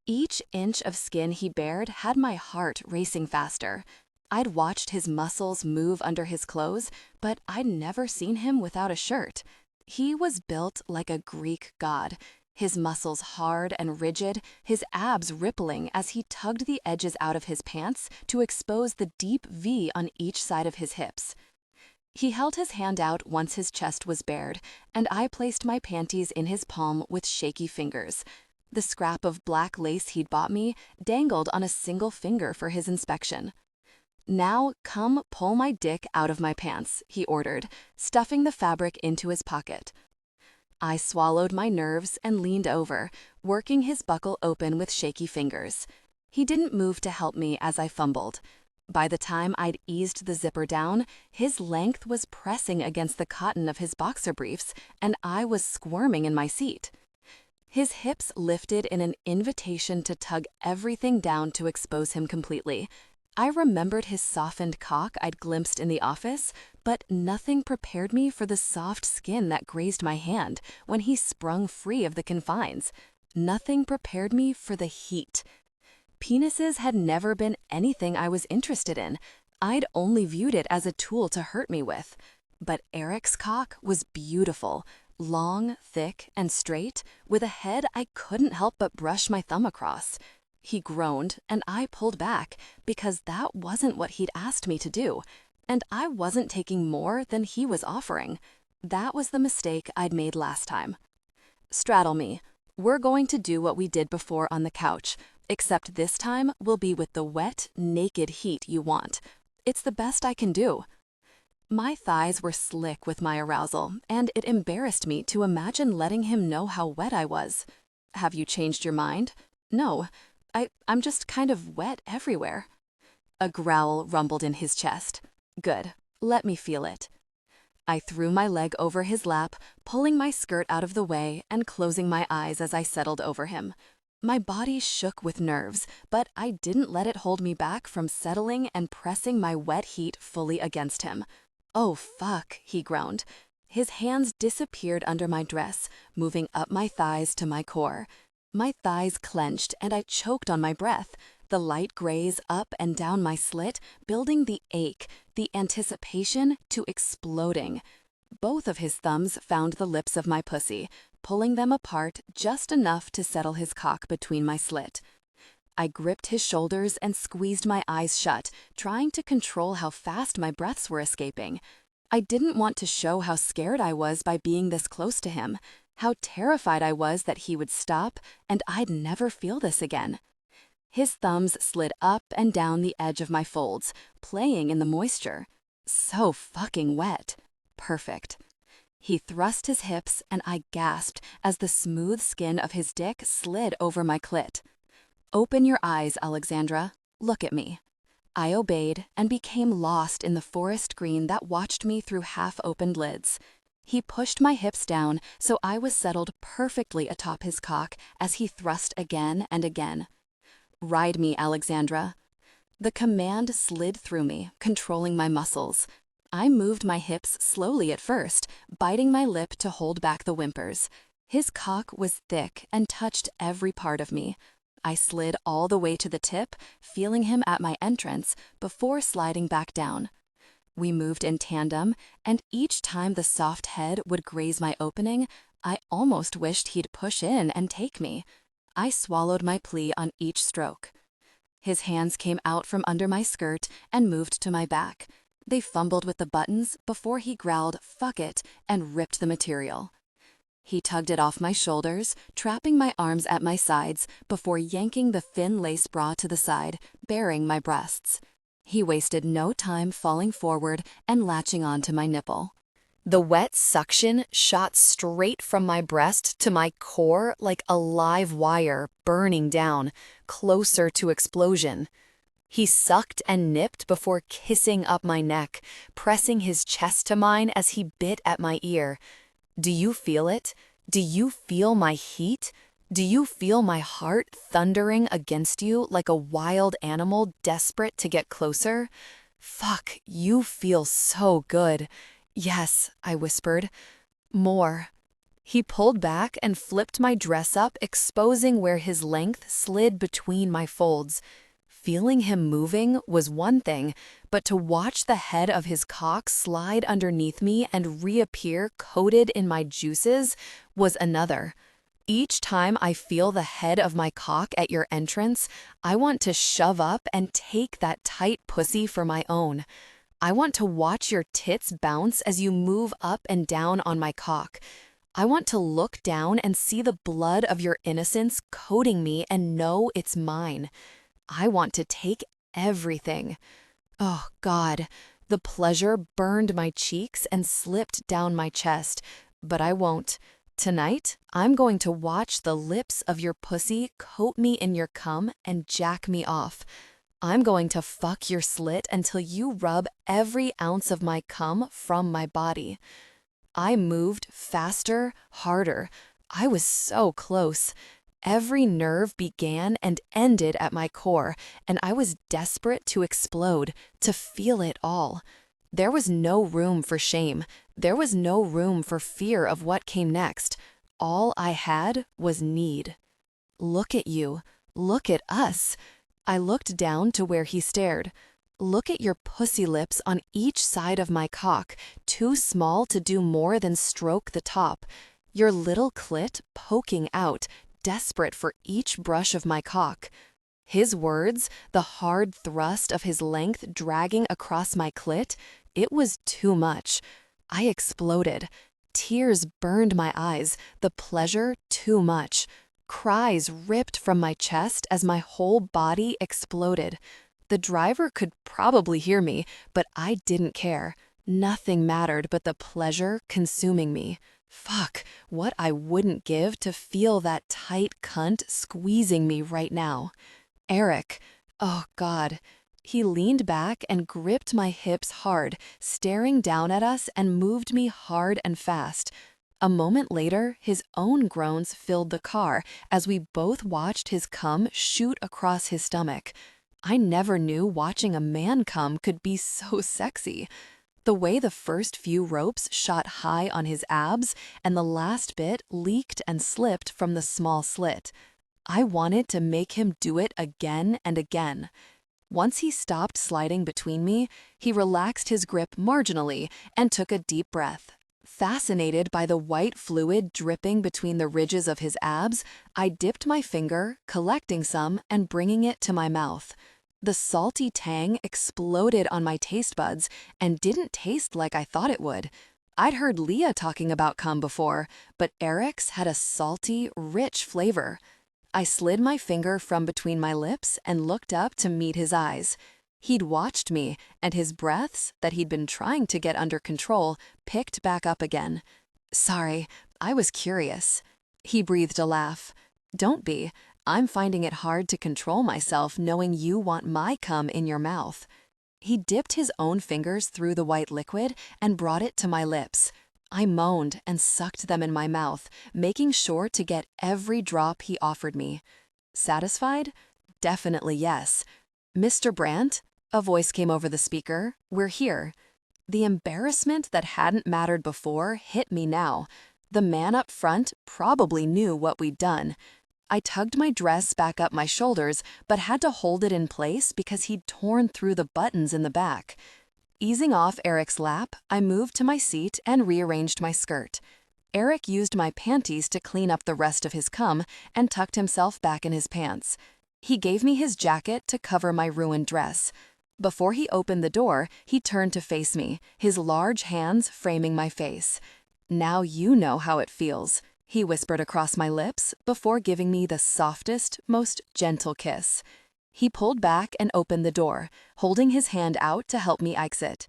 Each inch of skin he bared had my heart racing faster. I'd watched his muscles move under his clothes, but I'd never seen him without a shirt. He was built like a Greek god, his muscles hard and rigid, his abs rippling as he tugged the edges out of his pants to expose the deep V on each side of his hips. He held his hand out once his chest was bared, and I placed my panties in his palm with shaky fingers. The scrap of black lace he'd bought me dangled on a single finger for his inspection. "Now come pull my dick out of my pants," he ordered, stuffing the fabric into his pocket. I swallowed my nerves and leaned over, working his buckle open with shaky fingers. He didn't move to help me as I fumbled. By the time I'd eased the zipper down, his length was pressing against the cotton of his boxer briefs, and I was squirming in my seat. His hips lifted in an invitation to tug everything down to expose him completely. I remembered his softened cock I'd glimpsed in the office, but nothing prepared me for the soft skin that grazed my hand when he sprung free of the confines. Nothing prepared me for the heat. Penises had never been anything I was interested in. I'd only viewed it as a tool to hurt me with. But Erik's cock was beautiful, long, thick, and straight, with a head I couldn't help but brush my thumb across. He groaned, and I pulled back, because that wasn't what he'd asked me to do, and I wasn't taking more than he was offering. That was the mistake I'd made last time. Straddle me. We're going to do what we did before on the couch, except this time we'll be with the wet, naked heat you want. It's the best I can do. My thighs were slick with my arousal, and it embarrassed me to imagine letting him know how wet I was. Have you changed your mind? No, I'm just kind of wet everywhere. A growl rumbled in his chest. Good, let me feel it. I threw my leg over his lap, pulling my skirt out of the way and closing my eyes as I settled over him. My body shook with nerves, but I didn't let it hold me back from settling and pressing my wet heat fully against him. Oh, fuck, he groaned. His hands disappeared under my dress, moving up my thighs to my core. My thighs clenched and I choked on my breath, the light graze up and down my slit, building the ache, the anticipation to exploding. Both of his thumbs found the lips of my pussy, pulling them apart just enough to settle his cock between my slit. I gripped his shoulders and squeezed my eyes shut, trying to control how fast my breaths were escaping. I didn't want to show how scared I was by being this close to him, how terrified I was that he would stop and I'd never feel this again. His thumbs slid up and down the edge of my folds, playing in the moisture. So fucking wet. Perfect. He thrust his hips and I gasped as the smooth skin of his dick slid over my clit. Open your eyes, Alexandra. Look at me. I obeyed and became lost in the forest green that watched me through half-opened lids. He pushed my hips down so I was settled perfectly atop his cock as he thrust again and again. Ride me, Alexandra. The command slid through me, controlling my muscles. I moved my hips slowly at first, biting my lip to hold back the whimpers. His cock was thick and touched every part of me. I slid all the way to the tip, feeling him at my entrance, before sliding back down. We moved in tandem, and each time the soft head would graze my opening, I almost wished he'd push in and take me. I swallowed my plea on each stroke. His hands came out from under my skirt and moved to my back. They fumbled with the buttons before he growled, "Fuck it," and ripped the material. He tugged it off my shoulders, trapping my arms at my sides before yanking the thin lace bra to the side, baring my breasts. He wasted no time falling forward and latching onto my nipple. The wet suction shot straight from my breast to my core like a live wire burning down, closer to explosion. He sucked and nipped before kissing up my neck, pressing his chest to mine as he bit at my ear. Do you feel it? Do you feel my heat? Do you feel my heart thundering against you like a wild animal desperate to get closer? Fuck, you feel so good. Yes, I whispered. More. He pulled back and flipped my dress up, exposing where his length slid between my folds. Feeling him moving was one thing, but to watch the head of his cock slide underneath me and reappear coated in my juices was another. Each time I feel the head of my cock at your entrance, I want to shove up and take that tight pussy for my own. I want to watch your tits bounce as you move up and down on my cock. I want to look down and see the blood of your innocence coating me and know it's mine. I want to take everything. Oh, God, the pleasure burned my cheeks and slipped down my chest, but I won't. Tonight, I'm going to watch the lips of your pussy coat me in your cum and jack me off. I'm going to fuck your slit until you rub every ounce of my cum from my body. I moved faster, harder. I was so close. Every nerve began and ended at my core, and I was desperate to explode, to feel it all. There was no room for shame. There was no room for fear of what came next. All I had was need. Look at you. Look at us. I looked down to where he stared. Look at your pussy lips on each side of my cock, too small to do more than stroke the top. Your little clit poking out, desperate for each brush of my cock. His words, the hard thrust of his length dragging across my clit, it was too much. I exploded. Tears burned my eyes, the pleasure too much. Cries ripped from my chest as my whole body exploded. The driver could probably hear me, but I didn't care. Nothing mattered but the pleasure consuming me. Fuck, what I wouldn't give to feel that tight cunt squeezing me right now. Erik, oh God. He leaned back and gripped my hips hard, staring down at us and moved me hard and fast. A moment later, his own groans filled the car as we both watched his cum shoot across his stomach. I never knew watching a man come could be so sexy. The way the first few ropes shot high on his abs and the last bit leaked and slipped from the small slit. I wanted to make him do it again and again. Once he stopped sliding between me, he relaxed his grip marginally and took a deep breath. Fascinated by the white fluid dripping between the ridges of his abs, I dipped my finger, collecting some and bringing it to my mouth. The salty tang exploded on my taste buds and didn't taste like I thought it would. I'd heard Leah talking about cum before, but Erik's had a salty, rich flavor. I slid my finger from between my lips and looked up to meet his eyes. He'd watched me, and his breaths, that he'd been trying to get under control, picked back up again. Sorry, I was curious. He breathed a laugh. Don't be. I'm finding it hard to control myself knowing you want my cum in your mouth. He dipped his own fingers through the white liquid and brought it to my lips. I moaned and sucked them in my mouth, making sure to get every drop he offered me. Satisfied? Definitely yes. Mr. Brandt? A voice came over the speaker. We're here. The embarrassment that hadn't mattered before hit me now. The man up front probably knew what we'd done. I tugged my dress back up my shoulders, but had to hold it in place because he'd torn through the buttons in the back. Easing off Erik's lap, I moved to my seat and rearranged my skirt. Erik used my panties to clean up the rest of his cum and tucked himself back in his pants. He gave me his jacket to cover my ruined dress. Before he opened the door, he turned to face me, his large hands framing my face. Now you know how it feels, he whispered across my lips before giving me the softest, most gentle kiss. He pulled back and opened the door, holding his hand out to help me exit.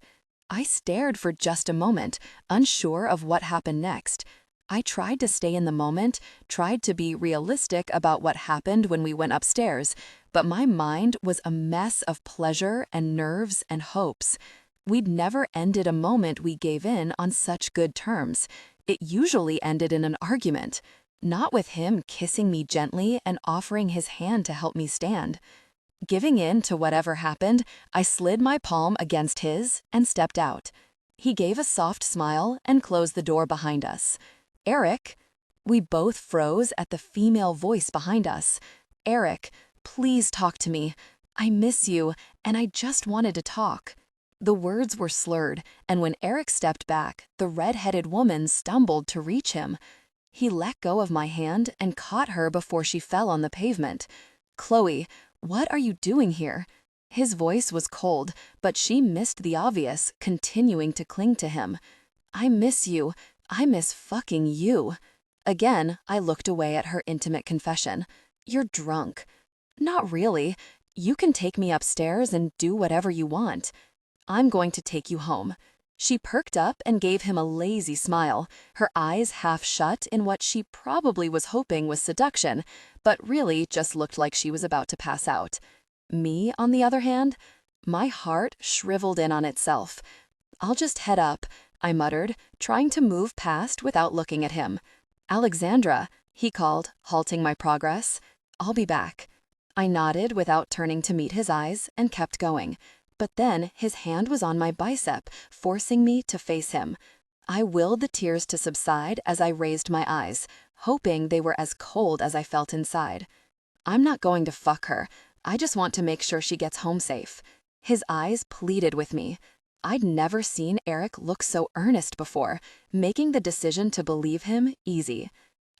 I stared for just a moment, unsure of what happened next. I tried to stay in the moment, tried to be realistic about what happened when we went upstairs, but my mind was a mess of pleasure and nerves and hopes. We'd never ended a moment we gave in on such good terms. It usually ended in an argument, not with him kissing me gently and offering his hand to help me stand. Giving in to whatever happened, I slid my palm against his and stepped out. He gave a soft smile and closed the door behind us. Erik? We both froze at the female voice behind us. Erik, please talk to me. I miss you, and I just wanted to talk. The words were slurred, and when Erik stepped back, the red-headed woman stumbled to reach him. He let go of my hand and caught her before she fell on the pavement. Chloe, what are you doing here? His voice was cold, but she missed the obvious, continuing to cling to him. I miss you. I miss fucking you. Again, I looked away at her intimate confession. You're drunk. Not really. You can take me upstairs and do whatever you want. I'm going to take you home. She perked up and gave him a lazy smile, her eyes half shut in what she probably was hoping was seduction, but really just looked like she was about to pass out. Me, on the other hand, my heart shriveled in on itself. "I'll just head up," I muttered, trying to move past without looking at him. "Alexandra," he called, halting my progress. "I'll be back." I nodded without turning to meet his eyes and kept going. But then his hand was on my bicep, forcing me to face him. I willed the tears to subside as I raised my eyes, hoping they were as cold as I felt inside. "I'm not going to fuck her. I just want to make sure she gets home safe." His eyes pleaded with me. I'd never seen Erik look so earnest before, making the decision to believe him easy.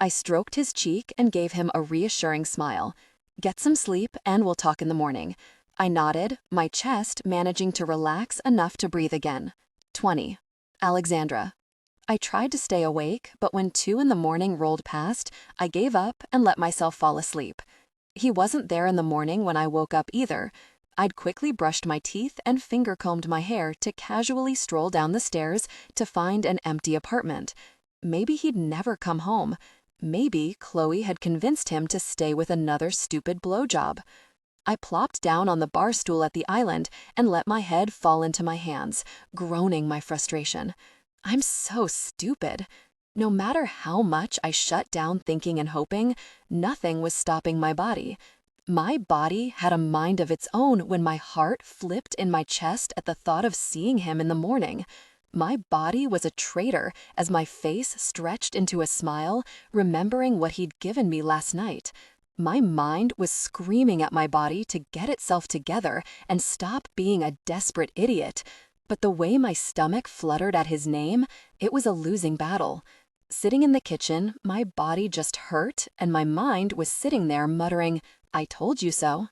I stroked his cheek and gave him a reassuring smile. "Get some sleep and we'll talk in the morning." I nodded, my chest managing to relax enough to breathe again. 20. Alexandra. I tried to stay awake, but when 2 in the morning rolled past, I gave up and let myself fall asleep. He wasn't there in the morning when I woke up either. I'd quickly brushed my teeth and finger-combed my hair to casually stroll down the stairs to find an empty apartment. Maybe he'd never come home. Maybe Chloe had convinced him to stay with another stupid blowjob. I plopped down on the bar stool at the island and let my head fall into my hands, groaning my frustration. I'm so stupid. No matter how much I shut down thinking and hoping, nothing was stopping my body. My body had a mind of its own when my heart flipped in my chest at the thought of seeing him in the morning. My body was a traitor as my face stretched into a smile, remembering what he'd given me last night. My mind was screaming at my body to get itself together and stop being a desperate idiot. But the way my stomach fluttered at his name, it was a losing battle. Sitting in the kitchen, my body just hurt and my mind was sitting there muttering, "I told you so."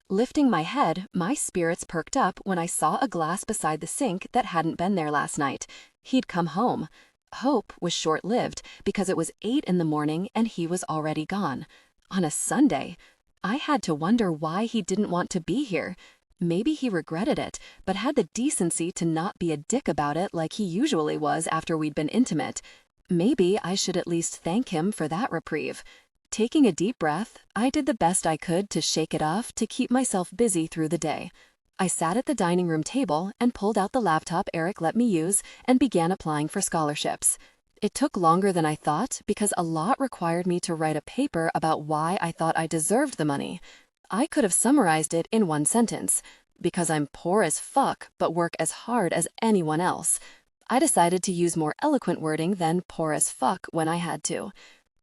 Lifting my head, my spirits perked up when I saw a glass beside the sink that hadn't been there last night. He'd come home. Hope was short-lived because it was 8 in the morning and he was already gone. On a Sunday. I had to wonder why he didn't want to be here. Maybe he regretted it, but had the decency to not be a dick about it like he usually was after we'd been intimate. Maybe I should at least thank him for that reprieve. Taking a deep breath, I did the best I could to shake it off to keep myself busy through the day. I sat at the dining room table and pulled out the laptop Erik let me use and began applying for scholarships. It took longer than I thought because a lot required me to write a paper about why I thought I deserved the money. I could have summarized it in one sentence. Because I'm poor as fuck, but work as hard as anyone else. I decided to use more eloquent wording than poor as fuck when I had to.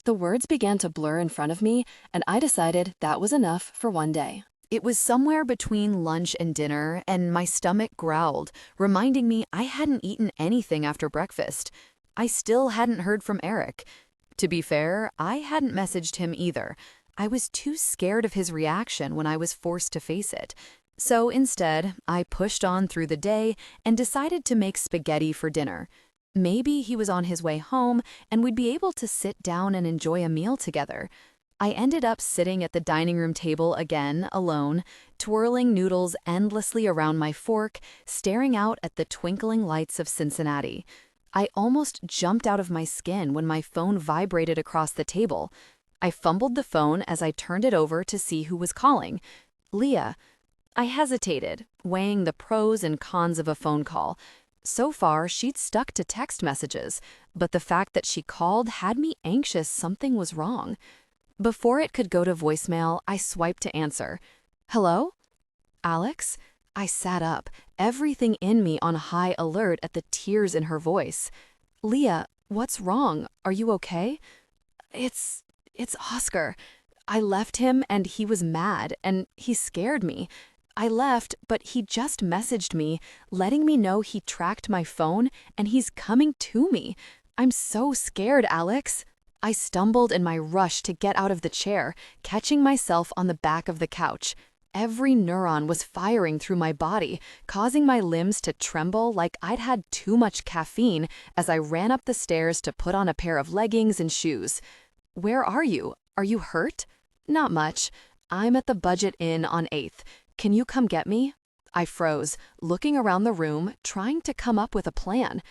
The words began to blur in front of me, and I decided that was enough for one day. It was somewhere between lunch and dinner, and my stomach growled, reminding me I hadn't eaten anything after breakfast. I still hadn't heard from Erik. To be fair, I hadn't messaged him either. I was too scared of his reaction when I was forced to face it. So instead, I pushed on through the day and decided to make spaghetti for dinner. Maybe he was on his way home and we'd be able to sit down and enjoy a meal together. I ended up sitting at the dining room table again, alone, twirling noodles endlessly around my fork, staring out at the twinkling lights of Cincinnati. I almost jumped out of my skin when my phone vibrated across the table. I fumbled the phone as I turned it over to see who was calling. Leah. I hesitated, weighing the pros and cons of a phone call. So far, she'd stuck to text messages, but the fact that she called had me anxious something was wrong. Before it could go to voicemail, I swiped to answer. "Hello? Alex?" I sat up, everything in me on high alert at the tears in her voice. "Leah, what's wrong? Are you okay?" It's Oscar. I left him and he was mad and he scared me. I left, but he just messaged me, letting me know he tracked my phone and he's coming to me. I'm so scared, Alex." I stumbled in my rush to get out of the chair, catching myself on the back of the couch. Every neuron was firing through my body, causing my limbs to tremble like I'd had too much caffeine as I ran up the stairs to put on a pair of leggings and shoes. "Where are you? Are you hurt?" "Not much. I'm at the Budget Inn on 8th. Can you come get me?" I froze, looking around the room, trying to come up with a plan.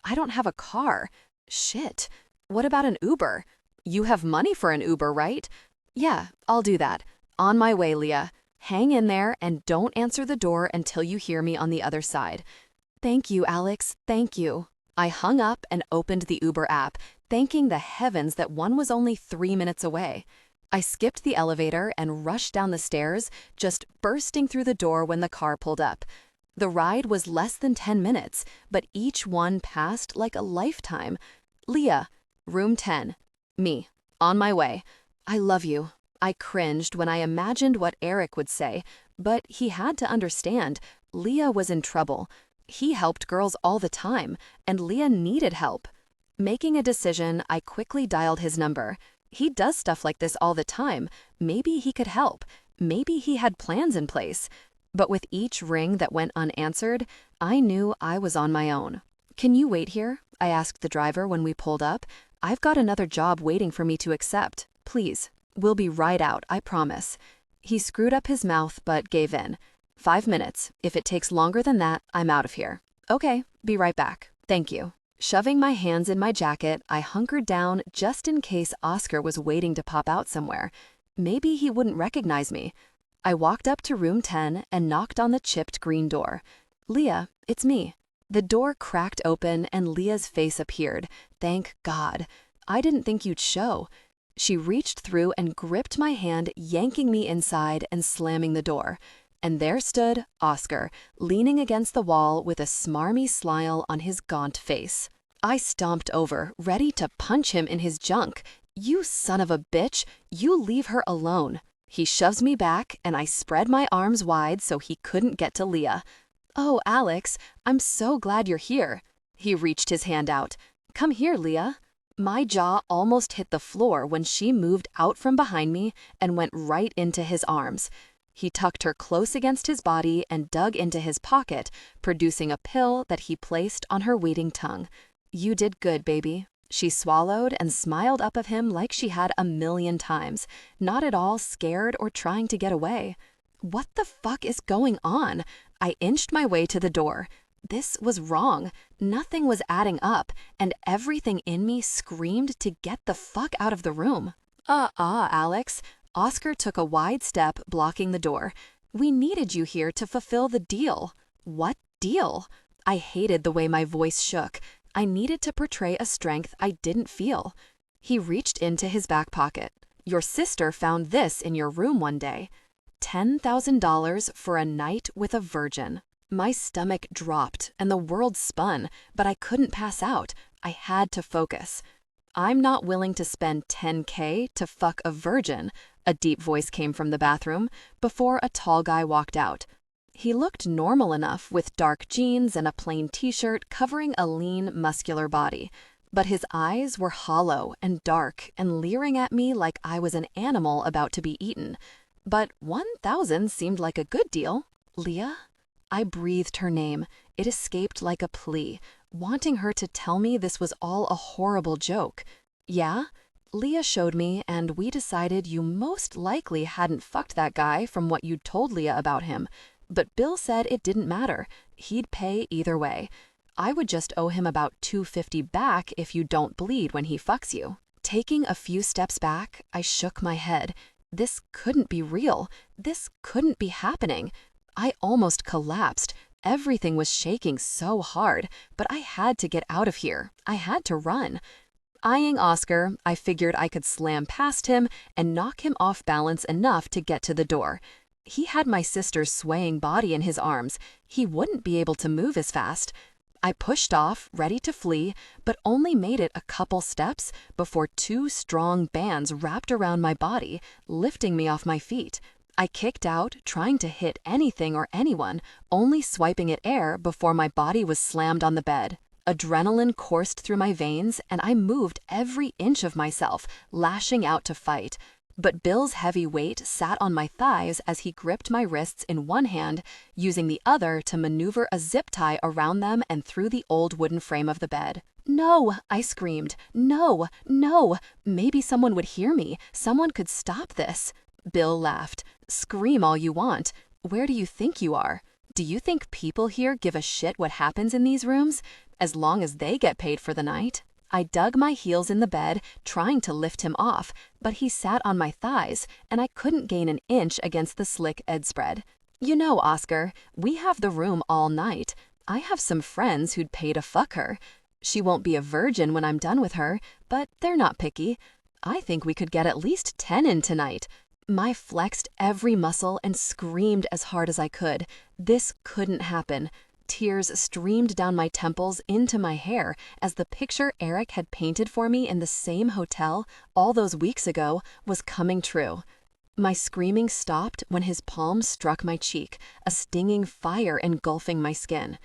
I don't have a car. Shit. What about an Uber? You have money for an Uber, right? Yeah, I'll do that. On my way, Leah. Hang in there and don't answer the door until you hear me on the other side." "Thank you, Alex, thank you." I hung up and opened the Uber app, thanking the heavens that one was only 3 minutes away. I skipped the elevator and rushed down the stairs, just bursting through the door when the car pulled up. The ride was less than 10 minutes, but each one passed like a lifetime. "Leah, room 10. Me, on my way. I love you." I cringed when I imagined what Erik would say, but he had to understand. Leah was in trouble. He helped girls all the time, and Leah needed help. Making a decision, I quickly dialed his number. He does stuff like this all the time. Maybe he could help. Maybe he had plans in place. But with each ring that went unanswered, I knew I was on my own. "Can you wait here?" I asked the driver when we pulled up. "I've got another job waiting for me to accept. Please. We'll be right out, I promise." He screwed up his mouth but gave in. 5 minutes. If it takes longer than that, I'm out of here." "Okay, be right back. Thank you." Shoving my hands in my jacket, I hunkered down just in case Oscar was waiting to pop out somewhere. Maybe he wouldn't recognize me. I walked up to room 10 and knocked on the chipped green door. "Leah, it's me." The door cracked open and Leah's face appeared. Thank God. "I didn't think you'd show." She reached through and gripped my hand, yanking me inside and slamming the door. And there stood Oscar, leaning against the wall with a smarmy smile on his gaunt face. I stomped over, ready to punch him in his junk. "You son of a bitch, you leave her alone." He shoves me back, and I spread my arms wide so he couldn't get to Leah. "Oh, Alex, I'm so glad you're here." He reached his hand out. "Come here, Leah." My jaw almost hit the floor when she moved out from behind me and went right into his arms. He tucked her close against his body and dug into his pocket, producing a pill that he placed on her waiting tongue. "You did good, baby." She swallowed and smiled up at him like she had a million times, not at all scared or trying to get away. What the fuck is going on? I inched my way to the door. This was wrong. Nothing was adding up, and everything in me screamed to get the fuck out of the room. Alex." Oscar took a wide step, blocking the door. "We needed you here to fulfill the deal." "What deal?" I hated the way my voice shook. I needed to portray a strength I didn't feel. He reached into his back pocket. "Your sister found this in your room one day. $10,000 for a night with a virgin." My stomach dropped and the world spun, but I couldn't pass out. I had to focus. "I'm not willing to spend $10K to fuck a virgin," a deep voice came from the bathroom, before a tall guy walked out. He looked normal enough with dark jeans and a plain t-shirt covering a lean, muscular body. But his eyes were hollow and dark and leering at me like I was an animal about to be eaten. But 1,000 seemed like a good deal. "Leah?" I breathed her name. It escaped like a plea, wanting her to tell me this was all a horrible joke. "Yeah?" "Leah showed me, and we decided you most likely hadn't fucked that guy from what you'd told Leah about him. But Bill said it didn't matter. He'd pay either way. I would just owe him about $250 back if you don't bleed when he fucks you." Taking a few steps back, I shook my head. This couldn't be real. This couldn't be happening. I almost collapsed. Everything was shaking so hard, but I had to get out of here. I had to run. Eyeing Oscar, I figured I could slam past him and knock him off balance enough to get to the door. He had my sister's swaying body in his arms. He wouldn't be able to move as fast. I pushed off, ready to flee, but only made it a couple steps before 2 strong bands wrapped around my body, lifting me off my feet. I kicked out, trying to hit anything or anyone, only swiping at air before my body was slammed on the bed. Adrenaline coursed through my veins, and I moved every inch of myself, lashing out to fight. But Bill's heavy weight sat on my thighs as he gripped my wrists in one hand, using the other to maneuver a zip tie around them and through the old wooden frame of the bed. "No!" I screamed. "No! No! Maybe someone would hear me. Someone could stop this." Bill laughed. "Scream all you want. Where do you think you are? Do you think people here give a shit what happens in these rooms? As long as they get paid for the night." I dug my heels in the bed, trying to lift him off, but he sat on my thighs, and I couldn't gain an inch against the slick bedspread. You know, Oscar, we have the room all night. I have some friends who'd pay to fuck her. She won't be a virgin when I'm done with her, but they're not picky. I think we could get at least 10 in tonight. I flexed every muscle and screamed as hard as I could. This couldn't happen. Tears streamed down my temples into my hair as the picture Erik had painted for me in the same hotel all those weeks ago was coming true. My screaming stopped when his palm struck my cheek, a stinging fire engulfing my skin.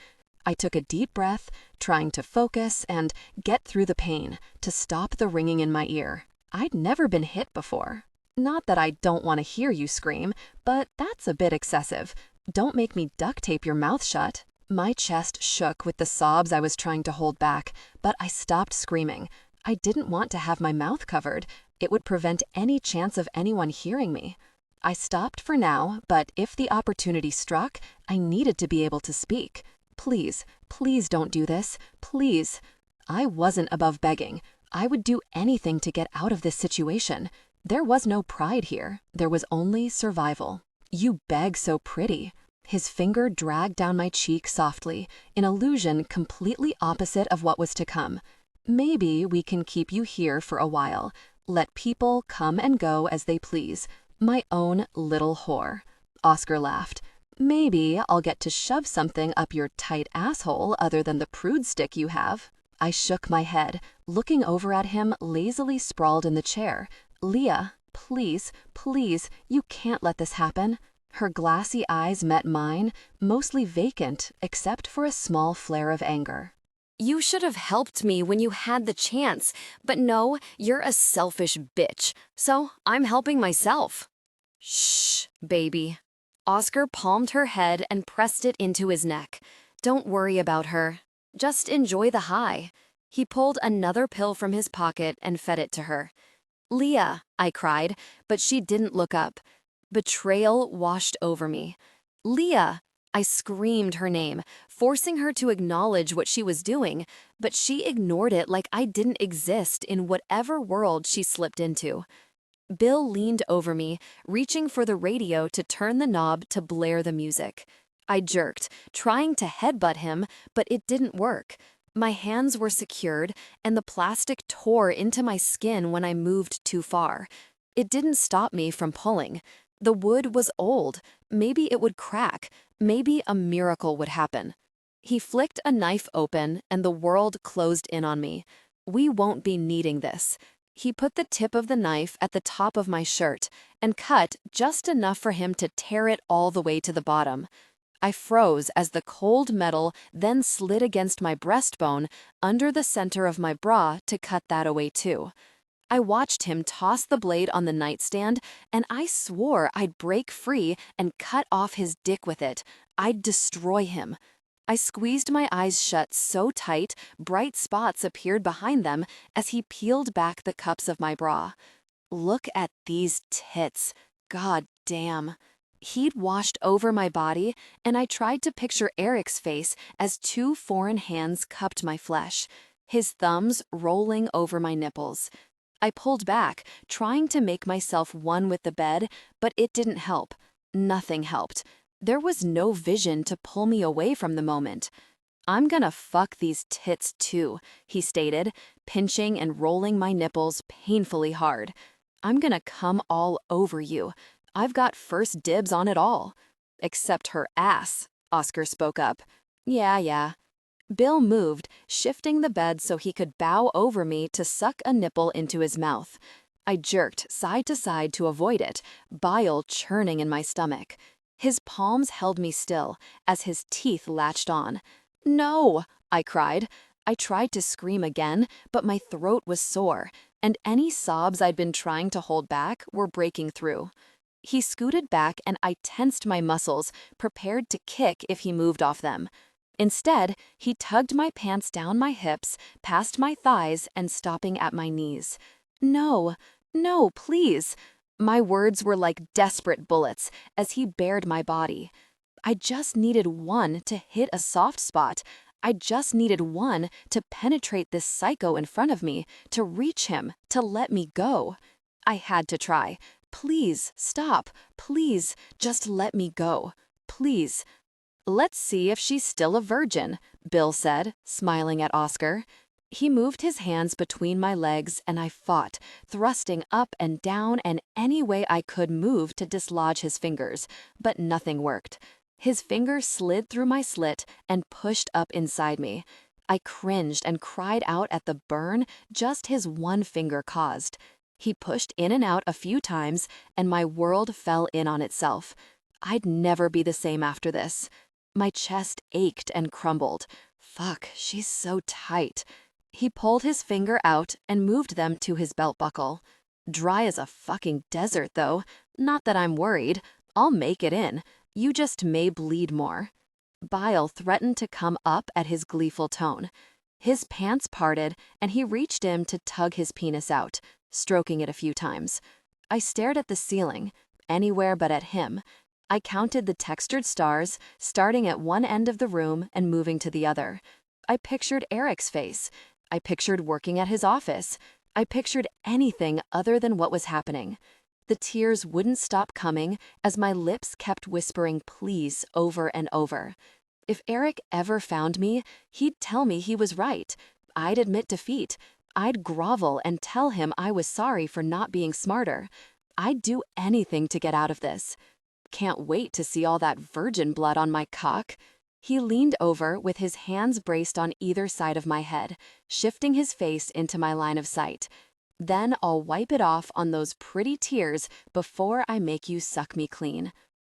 I took a deep breath, trying to focus and get through the pain, to stop the ringing in my ear. I'd never been hit before. Not that I don't want to hear you scream, but that's a bit excessive. Don't make me duct tape your mouth shut. My chest shook with the sobs I was trying to hold back, but I stopped screaming. I didn't want to have my mouth covered. It would prevent any chance of anyone hearing me. I stopped for now, but if the opportunity struck, I needed to be able to speak. Please, please don't do this. Please. I wasn't above begging. I would do anything to get out of this situation. There was no pride here. There was only survival. You beg so pretty. His finger dragged down my cheek softly, an illusion completely opposite of what was to come. Maybe we can keep you here for a while. Let people come and go as they please. My own little whore. Oscar laughed. Maybe I'll get to shove something up your tight asshole other than the prude stick you have. I shook my head, looking over at him lazily sprawled in the chair. Leah, please, please, you can't let this happen. Her glassy eyes met mine, mostly vacant except for a small flare of anger. You should have helped me when you had the chance, but no, you're a selfish bitch, so I'm helping myself. Shh, baby. Oscar palmed her head and pressed it into his neck. Don't worry about her. Just enjoy the high. He pulled another pill from his pocket and fed it to her. Leah, I cried, but she didn't look up. Betrayal washed over me. Leah! I screamed her name, forcing her to acknowledge what she was doing, but she ignored it like I didn't exist in whatever world she slipped into. Bill leaned over me, reaching for the radio to turn the knob to blare the music. I jerked, trying to headbutt him, but it didn't work. My hands were secured, and the plastic tore into my skin when I moved too far. It didn't stop me from pulling. The wood was old. Maybe it would crack. Maybe a miracle would happen. He flicked a knife open, and the world closed in on me. We won't be needing this. He put the tip of the knife at the top of my shirt and cut just enough for him to tear it all the way to the bottom. I froze as the cold metal then slid against my breastbone under the center of my bra to cut that away too. I watched him toss the blade on the nightstand, and I swore I'd break free and cut off his dick with it. I'd destroy him. I squeezed my eyes shut so tight, bright spots appeared behind them as he peeled back the cups of my bra. Look at these tits. God damn. He'd washed over my body, and I tried to picture Erik's face as two foreign hands cupped my flesh, his thumbs rolling over my nipples. I pulled back, trying to make myself one with the bed, but it didn't help. Nothing helped. There was no vision to pull me away from the moment. I'm gonna fuck these tits too, he stated, pinching and rolling my nipples painfully hard. I'm gonna come all over you. I've got first dibs on it all. Except her ass, Oscar spoke up. Yeah. Bill moved, shifting the bed so he could bow over me to suck a nipple into his mouth. I jerked side to side to avoid it, bile churning in my stomach. His palms held me still as his teeth latched on. No, I cried. I tried to scream again, but my throat was sore, and any sobs I'd been trying to hold back were breaking through. He scooted back and I tensed my muscles, prepared to kick if he moved off them. Instead, he tugged my pants down my hips, past my thighs, and stopping at my knees. No, please. My words were like desperate bullets as he bared my body. I just needed one to hit a soft spot. I just needed one to penetrate this psycho in front of me, to reach him, to let me go. I had to try. Please, stop. Please, just let me go. Please. Let's see if she's still a virgin, Bill said, smiling at Oscar. He moved his hands between my legs and I fought, thrusting up and down and any way I could move to dislodge his fingers, but nothing worked. His fingers slid through my slit and pushed up inside me. I cringed and cried out at the burn just his one finger caused. He pushed in and out a few times, and my world fell in on itself. I'd never be the same after this. My chest ached and crumbled. Fuck, she's so tight. He pulled his finger out and moved them to his belt buckle. Dry as a fucking desert, though. Not that I'm worried. I'll make it in. You just may bleed more. Bile threatened to come up at his gleeful tone. His pants parted, and he reached in to tug his penis out, stroking it a few times. I stared at the ceiling, anywhere but at him. I counted the textured stars, starting at one end of the room and moving to the other. I pictured Erik's face. I pictured working at his office. I pictured anything other than what was happening. The tears wouldn't stop coming as my lips kept whispering please over and over. If Erik ever found me, he'd tell me he was right. I'd admit defeat. I'd grovel and tell him I was sorry for not being smarter. I'd do anything to get out of this. Can't wait to see all that virgin blood on my cock. He leaned over with his hands braced on either side of my head, shifting his face into my line of sight. Then I'll wipe it off on those pretty tears before I make you suck me clean.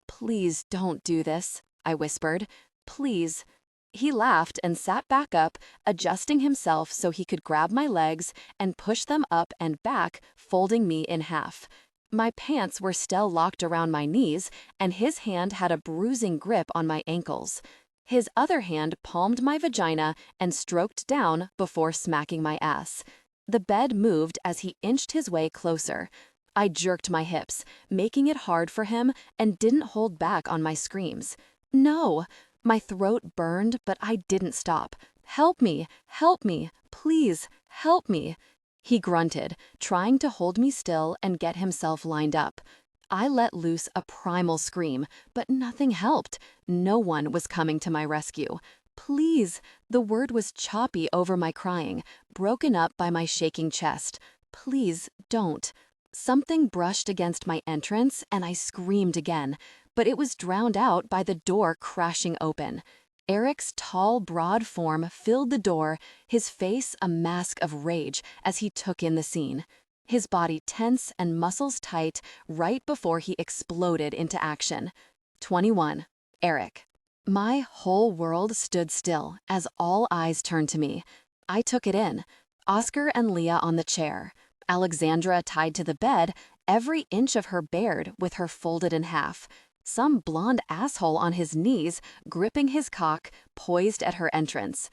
Please don't do this, I whispered. Please. He laughed and sat back up, adjusting himself so he could grab my legs and push them up and back, folding me in half. My pants were still locked around my knees, and his hand had a bruising grip on my ankles. His other hand palmed my vagina and stroked down before smacking my ass. The bed moved as he inched his way closer. I jerked my hips, making it hard for him, and didn't hold back on my screams. No! My throat burned, but I didn't stop. Help me! Help me! Please, help me! He grunted, trying to hold me still and get himself lined up. I let loose a primal scream, but nothing helped. No one was coming to my rescue. Please! The word was choppy over my crying, broken up by my shaking chest. Please, don't. Something brushed against my entrance, and I screamed again, but it was drowned out by the door crashing open. Erik's tall, broad form filled the door, his face a mask of rage as he took in the scene. His body tense and muscles tight right before he exploded into action. 21. Erik. My whole world stood still as all eyes turned to me. I took it in. Oscar and Leah on the chair. Alexandra tied to the bed, every inch of her bared with her folded in half. Some blonde asshole on his knees, gripping his cock, poised at her entrance.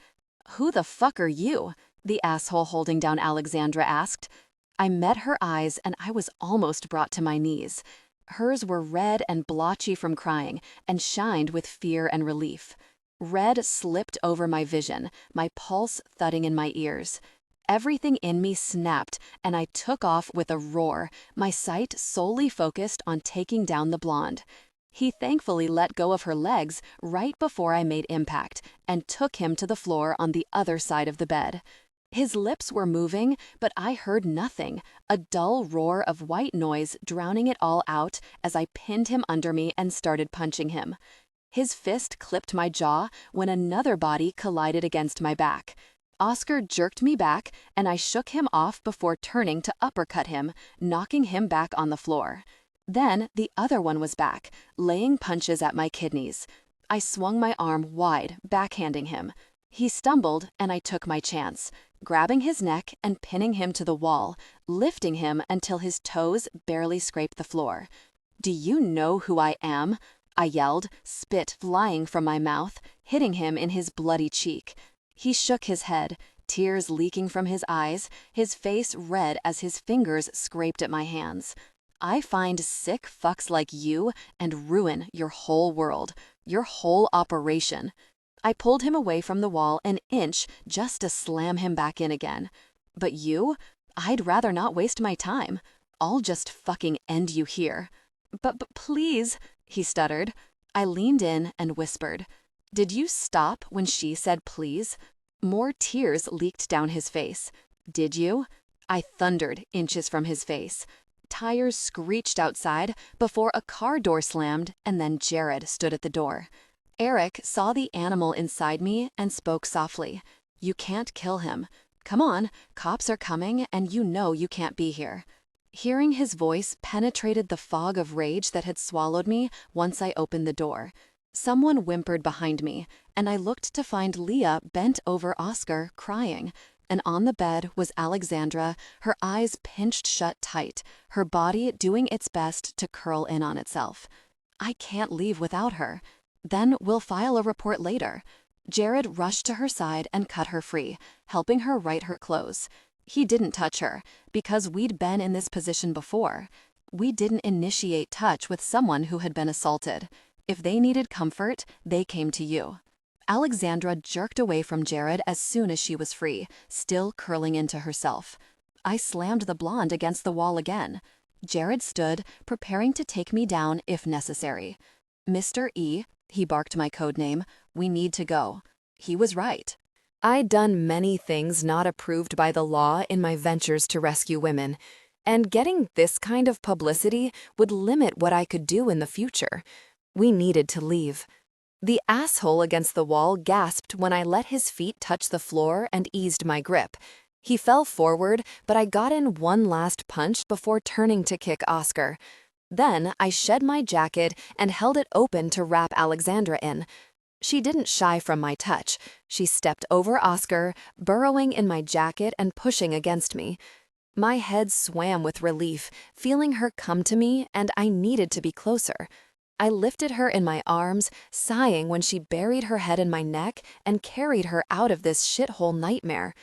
"Who the fuck are you?" the asshole holding down Alexandra asked. I met her eyes and I was almost brought to my knees. Hers were red and blotchy from crying and shined with fear and relief. Red slipped over my vision, my pulse thudding in my ears. Everything in me snapped and I took off with a roar, my sight solely focused on taking down the blonde. He thankfully let go of her legs right before I made impact and took him to the floor on the other side of the bed. His lips were moving, but I heard nothing, a dull roar of white noise drowning it all out as I pinned him under me and started punching him. His fist clipped my jaw when another body collided against my back. Oscar jerked me back, and I shook him off before turning to uppercut him, knocking him back on the floor. Then the other one was back, laying punches at my kidneys. I swung my arm wide, backhanding him. He stumbled, and I took my chance, grabbing his neck and pinning him to the wall, lifting him until his toes barely scraped the floor. "Do you know who I am?" I yelled, spit flying from my mouth, hitting him in his bloody cheek. He shook his head, tears leaking from his eyes, his face red as his fingers scraped at my hands. "I find sick fucks like you and ruin your whole world, your whole operation." I pulled him away from the wall an inch just to slam him back in again. But you? I'd rather not waste my time. I'll just fucking end you here. But please, he stuttered. I leaned in and whispered, "Did you stop when she said please?" More tears leaked down his face. "Did you?" I thundered inches from his face. Tires screeched outside before a car door slammed, and then Jared stood at the door. Erik saw the animal inside me and spoke softly. "You can't kill him. Come on, cops are coming and you know you can't be here." Hearing his voice penetrated the fog of rage that had swallowed me once I opened the door. Someone whimpered behind me, and I looked to find Leah bent over Oscar, crying. And on the bed was Alexandra, her eyes pinched shut tight, her body doing its best to curl in on itself. I can't leave without her. Then we'll file a report later. Jared rushed to her side and cut her free, helping her right her clothes. He didn't touch her, because we'd been in this position before. We didn't initiate touch with someone who had been assaulted. If they needed comfort, they came to you. Alexandra jerked away from Jared as soon as she was free, still curling into herself. I slammed the blonde against the wall again. Jared stood, preparing to take me down if necessary. "Mr. E," he barked my code name, "we need to go." He was right. I'd done many things not approved by the law in my ventures to rescue women, and getting this kind of publicity would limit what I could do in the future. We needed to leave. The asshole against the wall gasped when I let his feet touch the floor and eased my grip. He fell forward, but I got in one last punch before turning to kick Oscar. Then I shed my jacket and held it open to wrap Alexandra in. She didn't shy from my touch. She stepped over Oscar, burrowing in my jacket and pushing against me. My head swam with relief, feeling her come to me, and I needed to be closer. I lifted her in my arms, sighing when she buried her head in my neck and carried her out of this shithole nightmare.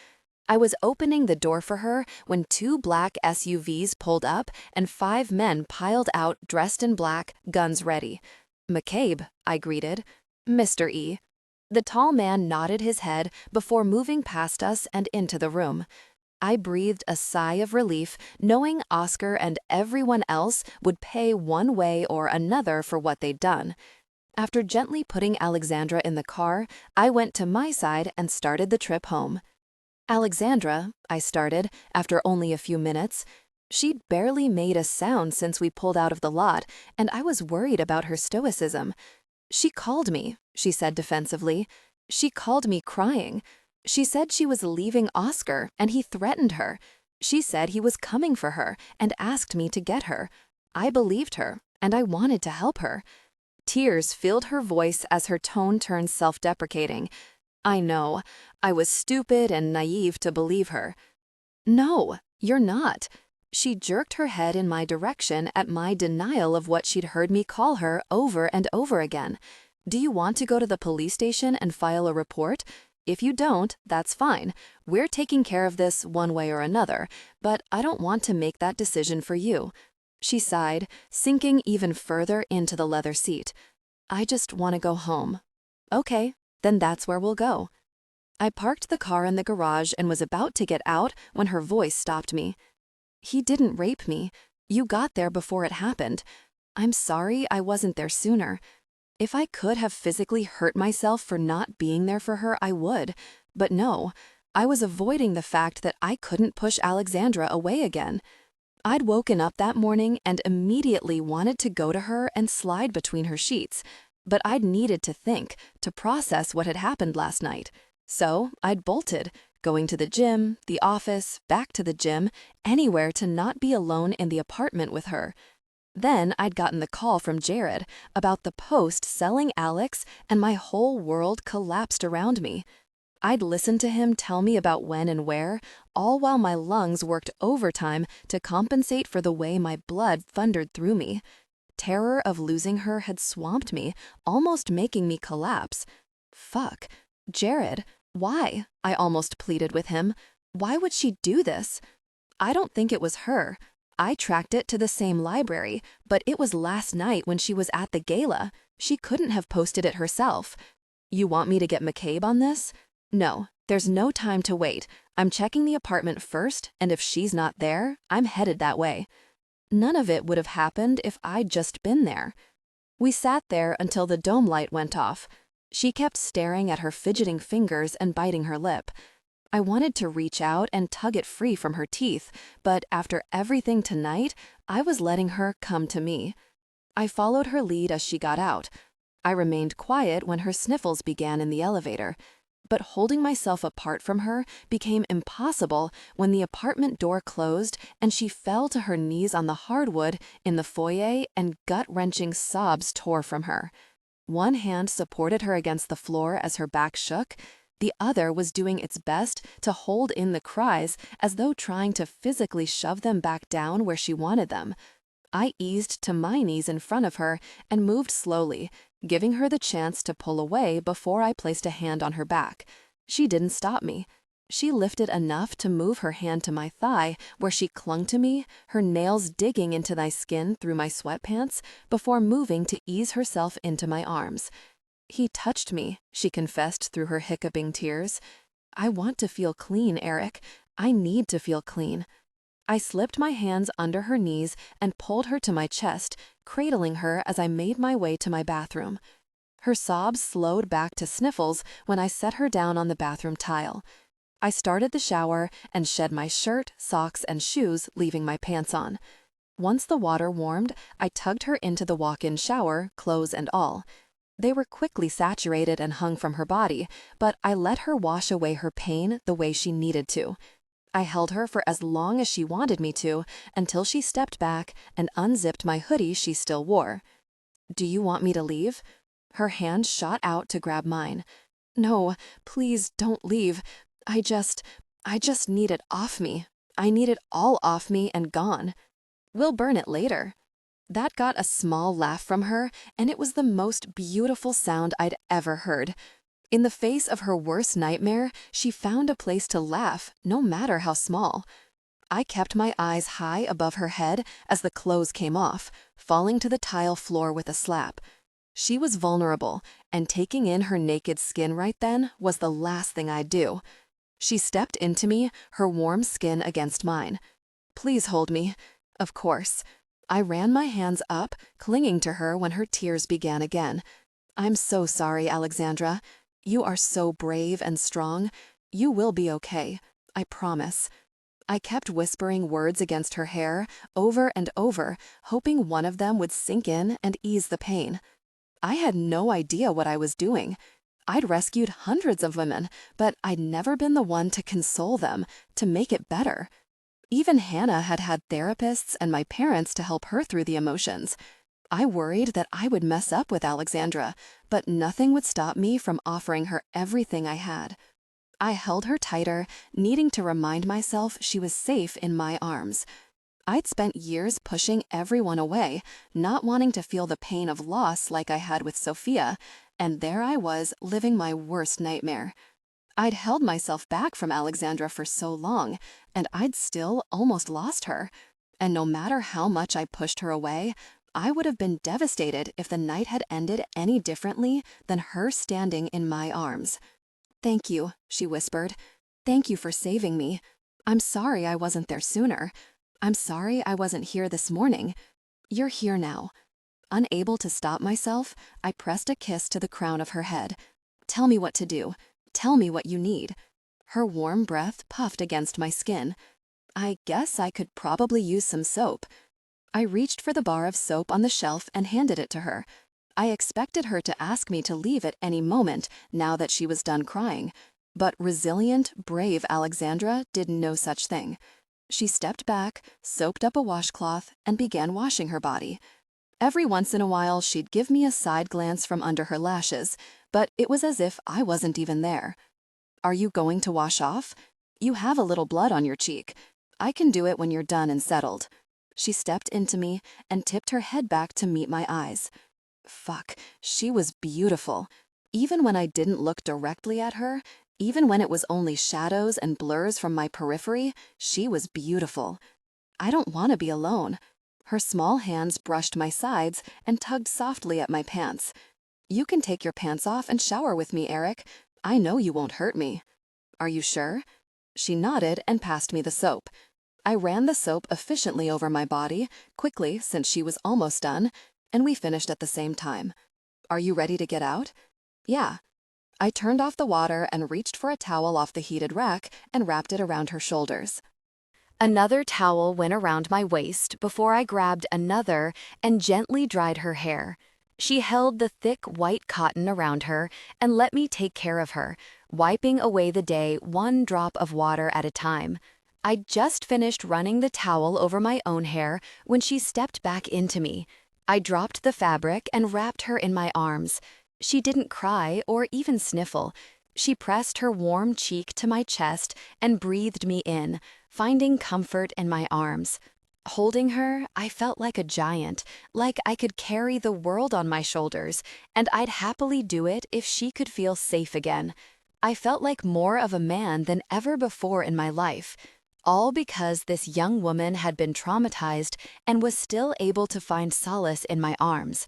I was opening the door for her when 2 black SUVs pulled up and 5 men piled out dressed in black, guns ready. "McCabe," I greeted. "Mr. E." The tall man nodded his head before moving past us and into the room. I breathed a sigh of relief, knowing Oscar and everyone else would pay one way or another for what they'd done. After gently putting Alexandra in the car, I went to my side and started the trip home. "Alexandra," I started, after only a few minutes. She'd barely made a sound since we pulled out of the lot, and I was worried about her stoicism. "She called me," she said defensively. "She called me crying. She said she was leaving Oscar, and he threatened her. She said he was coming for her and asked me to get her. I believed her, and I wanted to help her." Tears filled her voice as her tone turned self-deprecating. I know, I was stupid and naive to believe her. "No, you're not." She jerked her head in my direction at my denial of what she'd heard me call her over and over again. "Do you want to go to the police station and file a report? If you don't, that's fine. We're taking care of this one way or another, but I don't want to make that decision for you." She sighed, sinking even further into the leather seat. "I just want to go home." "Okay, then that's where we'll go." I parked the car in the garage and was about to get out when her voice stopped me. "He didn't rape me. You got there before it happened. I'm sorry I wasn't there sooner. If I could have physically hurt myself for not being there for her, I would. But no, I was avoiding the fact that I couldn't push Alexandra away again. I'd woken up that morning and immediately wanted to go to her and slide between her sheets, but I'd needed to think, to process what had happened last night. So I'd bolted, going to the gym, the office, back to the gym, anywhere to not be alone in the apartment with her. Then I'd gotten the call from Jared about the post selling Alex, and my whole world collapsed around me. I'd listened to him tell me about when and where, all while my lungs worked overtime to compensate for the way my blood thundered through me. Terror of losing her had swamped me, almost making me collapse. Fuck. Jared, why? I almost pleaded with him. Why would she do this? I don't think it was her. I tracked it to the same library, but it was last night when she was at the gala. She couldn't have posted it herself. You want me to get McCabe on this? No, there's no time to wait. I'm checking the apartment first, and if she's not there, I'm headed that way. None of it would have happened if I'd just been there. We sat there until the dome light went off. She kept staring at her fidgeting fingers and biting her lip. I wanted to reach out and tug it free from her teeth, but after everything tonight, I was letting her come to me. I followed her lead as she got out. I remained quiet when her sniffles began in the elevator, but holding myself apart from her became impossible when the apartment door closed and she fell to her knees on the hardwood in the foyer and gut-wrenching sobs tore from her. One hand supported her against the floor as her back shook. The other was doing its best to hold in the cries as though trying to physically shove them back down where she wanted them. I eased to my knees in front of her and moved slowly, giving her the chance to pull away before I placed a hand on her back. She didn't stop me. She lifted enough to move her hand to my thigh, where she clung to me, her nails digging into my skin through my sweatpants, before moving to ease herself into my arms. He touched me, she confessed through her hiccuping tears. I want to feel clean, Erik. I need to feel clean. I slipped my hands under her knees and pulled her to my chest, cradling her as I made my way to my bathroom. Her sobs slowed back to sniffles when I set her down on the bathroom tile. I started the shower and shed my shirt, socks, and shoes, leaving my pants on. Once the water warmed, I tugged her into the walk-in shower, clothes and all. They were quickly saturated and hung from her body, but I let her wash away her pain the way she needed to. I held her for as long as she wanted me to, until she stepped back and unzipped my hoodie she still wore. "Do you want me to leave?" Her hand shot out to grab mine. "No, please don't leave. I just need it off me. I need it all off me and gone. We'll burn it later." That got a small laugh from her, and it was the most beautiful sound I'd ever heard. In the face of her worst nightmare, she found a place to laugh, no matter how small. I kept my eyes high above her head as the clothes came off, falling to the tile floor with a slap. She was vulnerable, and taking in her naked skin right then was the last thing I'd do. She stepped into me, her warm skin against mine. "Please hold me." Of course. I ran my hands up, clinging to her when her tears began again. "I'm so sorry, Alexandra. You are so brave and strong. You will be okay. I promise." I kept whispering words against her hair, over and over, hoping one of them would sink in and ease the pain. I had no idea what I was doing. I'd rescued hundreds of women, but I'd never been the one to console them, to make it better. Even Hannah had had therapists and my parents to help her through the emotions. I worried that I would mess up with Alexandra, but nothing would stop me from offering her everything I had. I held her tighter, needing to remind myself she was safe in my arms. I'd spent years pushing everyone away, not wanting to feel the pain of loss like I had with Sophia, and there I was living my worst nightmare. I'd held myself back from Alexandra for so long, and I'd still almost lost her. And no matter how much I pushed her away, I would have been devastated if the night had ended any differently than her standing in my arms. "Thank you," she whispered. "Thank you for saving me. I'm sorry I wasn't there sooner. I'm sorry I wasn't here this morning. You're here now." Unable to stop myself, I pressed a kiss to the crown of her head. "Tell me what to do. Tell me what you need." Her warm breath puffed against my skin. "I guess I could probably use some soap." I reached for the bar of soap on the shelf and handed it to her. I expected her to ask me to leave at any moment now that she was done crying. But resilient, brave Alexandra did no such thing. She stepped back, soaped up a washcloth, and began washing her body. Every once in a while, she'd give me a side glance from under her lashes, but it was as if I wasn't even there. "Are you going to wash off? You have a little blood on your cheek. I can do it when you're done and settled." She stepped into me and tipped her head back to meet my eyes. Fuck, she was beautiful. Even when I didn't look directly at her, even when it was only shadows and blurs from my periphery, she was beautiful. I don't want to be alone. Her small hands brushed my sides and tugged softly at my pants. You can take your pants off and shower with me, Erik. I know you won't hurt me. Are you sure? She nodded and passed me the soap. I ran the soap efficiently over my body, quickly since she was almost done, and we finished at the same time. Are you ready to get out? Yeah. I turned off the water and reached for a towel off the heated rack and wrapped it around her shoulders. Another towel went around my waist before I grabbed another and gently dried her hair. She held the thick white cotton around her and let me take care of her, wiping away the day one drop of water at a time. I'd just finished running the towel over my own hair when she stepped back into me. I dropped the fabric and wrapped her in my arms. She didn't cry or even sniffle. She pressed her warm cheek to my chest and breathed me in, finding comfort in my arms. Holding her, I felt like a giant, like I could carry the world on my shoulders, and I'd happily do it if she could feel safe again. I felt like more of a man than ever before in my life, all because this young woman had been traumatized and was still able to find solace in my arms.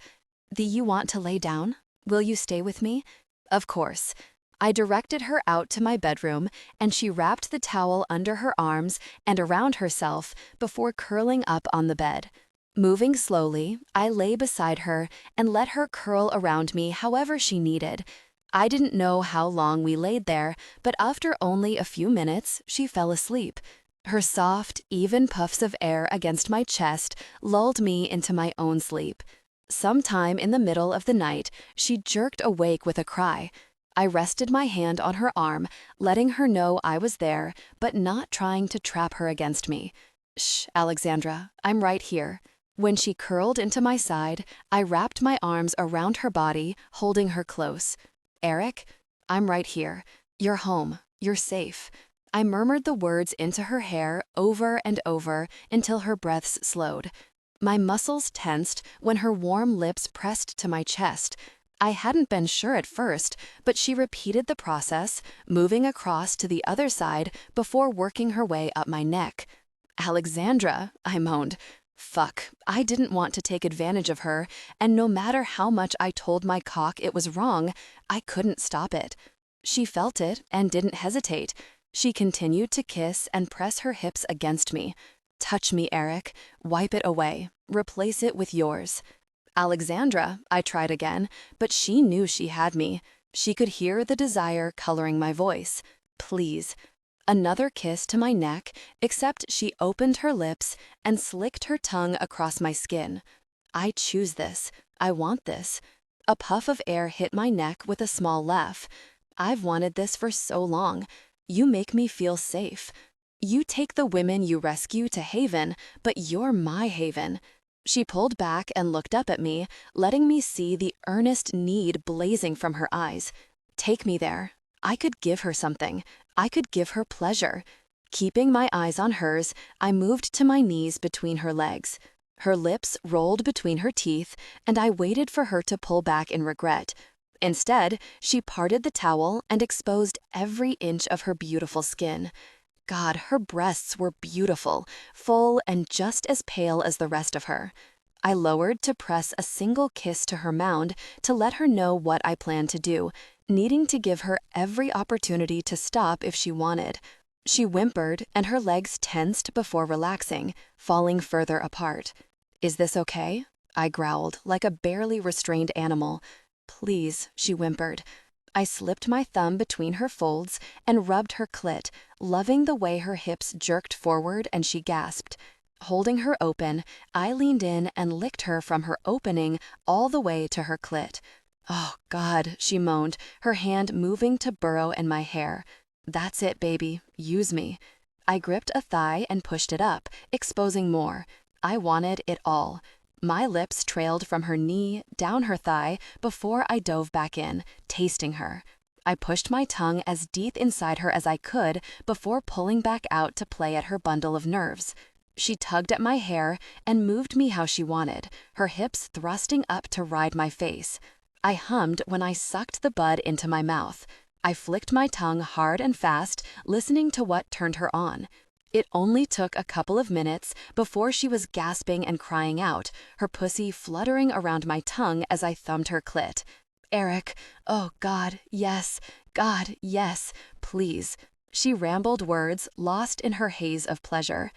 Do you want to lay down? Will you stay with me? Of course. I directed her out to my bedroom, and she wrapped the towel under her arms and around herself before curling up on the bed. Moving slowly, I lay beside her and let her curl around me however she needed. I didn't know how long we laid there, but after only a few minutes, she fell asleep. Her soft, even puffs of air against my chest lulled me into my own sleep. Sometime in the middle of the night, she jerked awake with a cry. I rested my hand on her arm, letting her know I was there, but not trying to trap her against me. Shh, Alexandra, I'm right here. When she curled into my side, I wrapped my arms around her body, holding her close. Erik, I'm right here. You're home. You're safe. I murmured the words into her hair over and over until her breaths slowed. My muscles tensed when her warm lips pressed to my chest. I hadn't been sure at first, but she repeated the process, moving across to the other side before working her way up my neck. Alexandra, I moaned. Fuck, I didn't want to take advantage of her, and no matter how much I told my cock it was wrong, I couldn't stop it. She felt it and didn't hesitate. She continued to kiss and press her hips against me. Touch me, Erik. Wipe it away. Replace it with yours. Alexandra, I tried again, but she knew she had me. She could hear the desire coloring my voice. Please. Another kiss to my neck, except she opened her lips and slicked her tongue across my skin. I choose this. I want this. A puff of air hit my neck with a small laugh. I've wanted this for so long. You make me feel safe. You take the women you rescue to haven, but you're my haven. She pulled back and looked up at me, letting me see the earnest need blazing from her eyes. Take me there. I could give her something. I could give her pleasure. Keeping my eyes on hers, I moved to my knees between her legs. Her lips rolled between her teeth, and I waited for her to pull back in regret. Instead, she parted the towel and exposed every inch of her beautiful skin. God, her breasts were beautiful, full and just as pale as the rest of her. I lowered to press a single kiss to her mound to let her know what I planned to do, needing to give her every opportunity to stop if she wanted. She whimpered, and her legs tensed before relaxing, falling further apart. Is this okay? I growled, like a barely restrained animal. Please, she whimpered. I slipped my thumb between her folds and rubbed her clit, loving the way her hips jerked forward and she gasped. Holding her open, I leaned in and licked her from her opening all the way to her clit. Oh, God, she moaned, her hand moving to burrow in my hair. That's it, baby. Use me. I gripped a thigh and pushed it up, exposing more. I wanted it all. My lips trailed from her knee, down her thigh, before I dove back in, tasting her. I pushed my tongue as deep inside her as I could before pulling back out to play at her bundle of nerves. She tugged at my hair and moved me how she wanted, her hips thrusting up to ride my face. I hummed when I sucked the bud into my mouth. I flicked my tongue hard and fast, listening to what turned her on. It only took a couple of minutes before she was gasping and crying out, her pussy fluttering around my tongue as I thumbed her clit. Erik, oh God, yes, God, yes, please. She rambled words, lost in her haze of pleasure.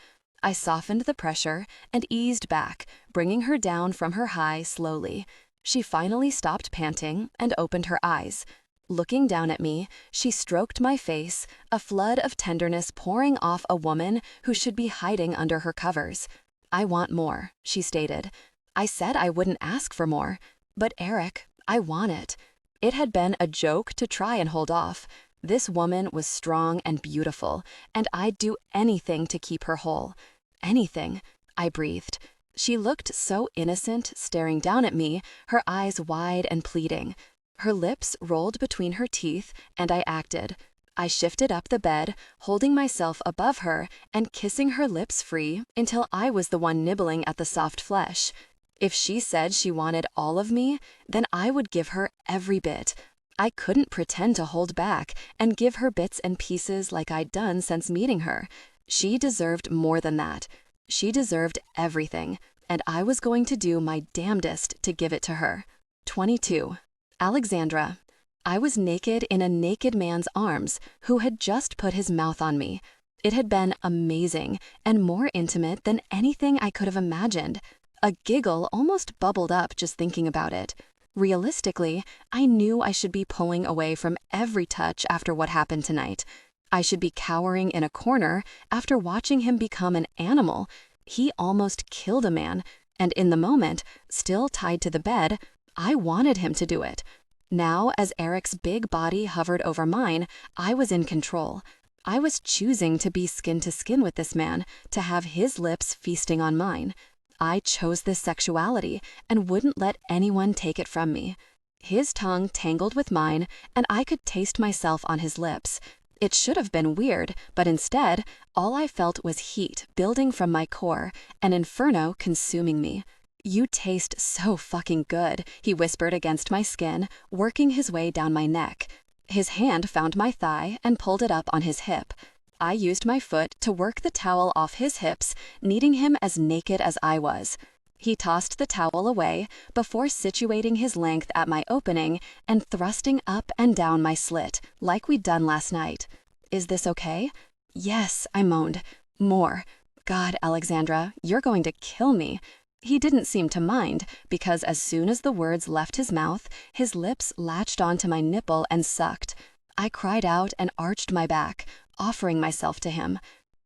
I softened the pressure and eased back, bringing her down from her high slowly. She finally stopped panting and opened her eyes. Looking down at me, she stroked my face, a flood of tenderness pouring off a woman who should be hiding under her covers. I want more, she stated. I said I wouldn't ask for more. But Erik, I want it. It had been a joke to try and hold off. This woman was strong and beautiful, and I'd do anything to keep her whole. Anything, I breathed. She looked so innocent, staring down at me, her eyes wide and pleading. Her lips rolled between her teeth, and I acted. I shifted up the bed, holding myself above her and kissing her lips free until I was the one nibbling at the soft flesh. If she said she wanted all of me, then I would give her every bit. I couldn't pretend to hold back and give her bits and pieces like I'd done since meeting her. She deserved more than that. She deserved everything, and I was going to do my damnedest to give it to her. 22. Alexandra. I was naked in a naked man's arms who had just put his mouth on me. It had been amazing and more intimate than anything I could have imagined. A giggle almost bubbled up just thinking about it. Realistically, I knew I should be pulling away from every touch after what happened tonight. I should be cowering in a corner after watching him become an animal. He almost killed a man, and in the moment, still tied to the bed, I wanted him to do it. Now, as Erik's big body hovered over mine, I was in control. I was choosing to be skin to skin with this man, to have his lips feasting on mine. I chose this sexuality and wouldn't let anyone take it from me. His tongue tangled with mine, and I could taste myself on his lips. It should have been weird, but instead, all I felt was heat building from my core, an inferno consuming me. You taste so fucking good, he whispered against my skin, working his way down my neck. His hand found my thigh and pulled it up on his hip. I used my foot to work the towel off his hips, needing him as naked as I was. He tossed the towel away before situating his length at my opening and thrusting up and down my slit, like we'd done last night. Is this okay? Yes, I moaned. More. God, Alexandra, you're going to kill me. He didn't seem to mind, because as soon as the words left his mouth, his lips latched onto my nipple and sucked. I cried out and arched my back, offering myself to him.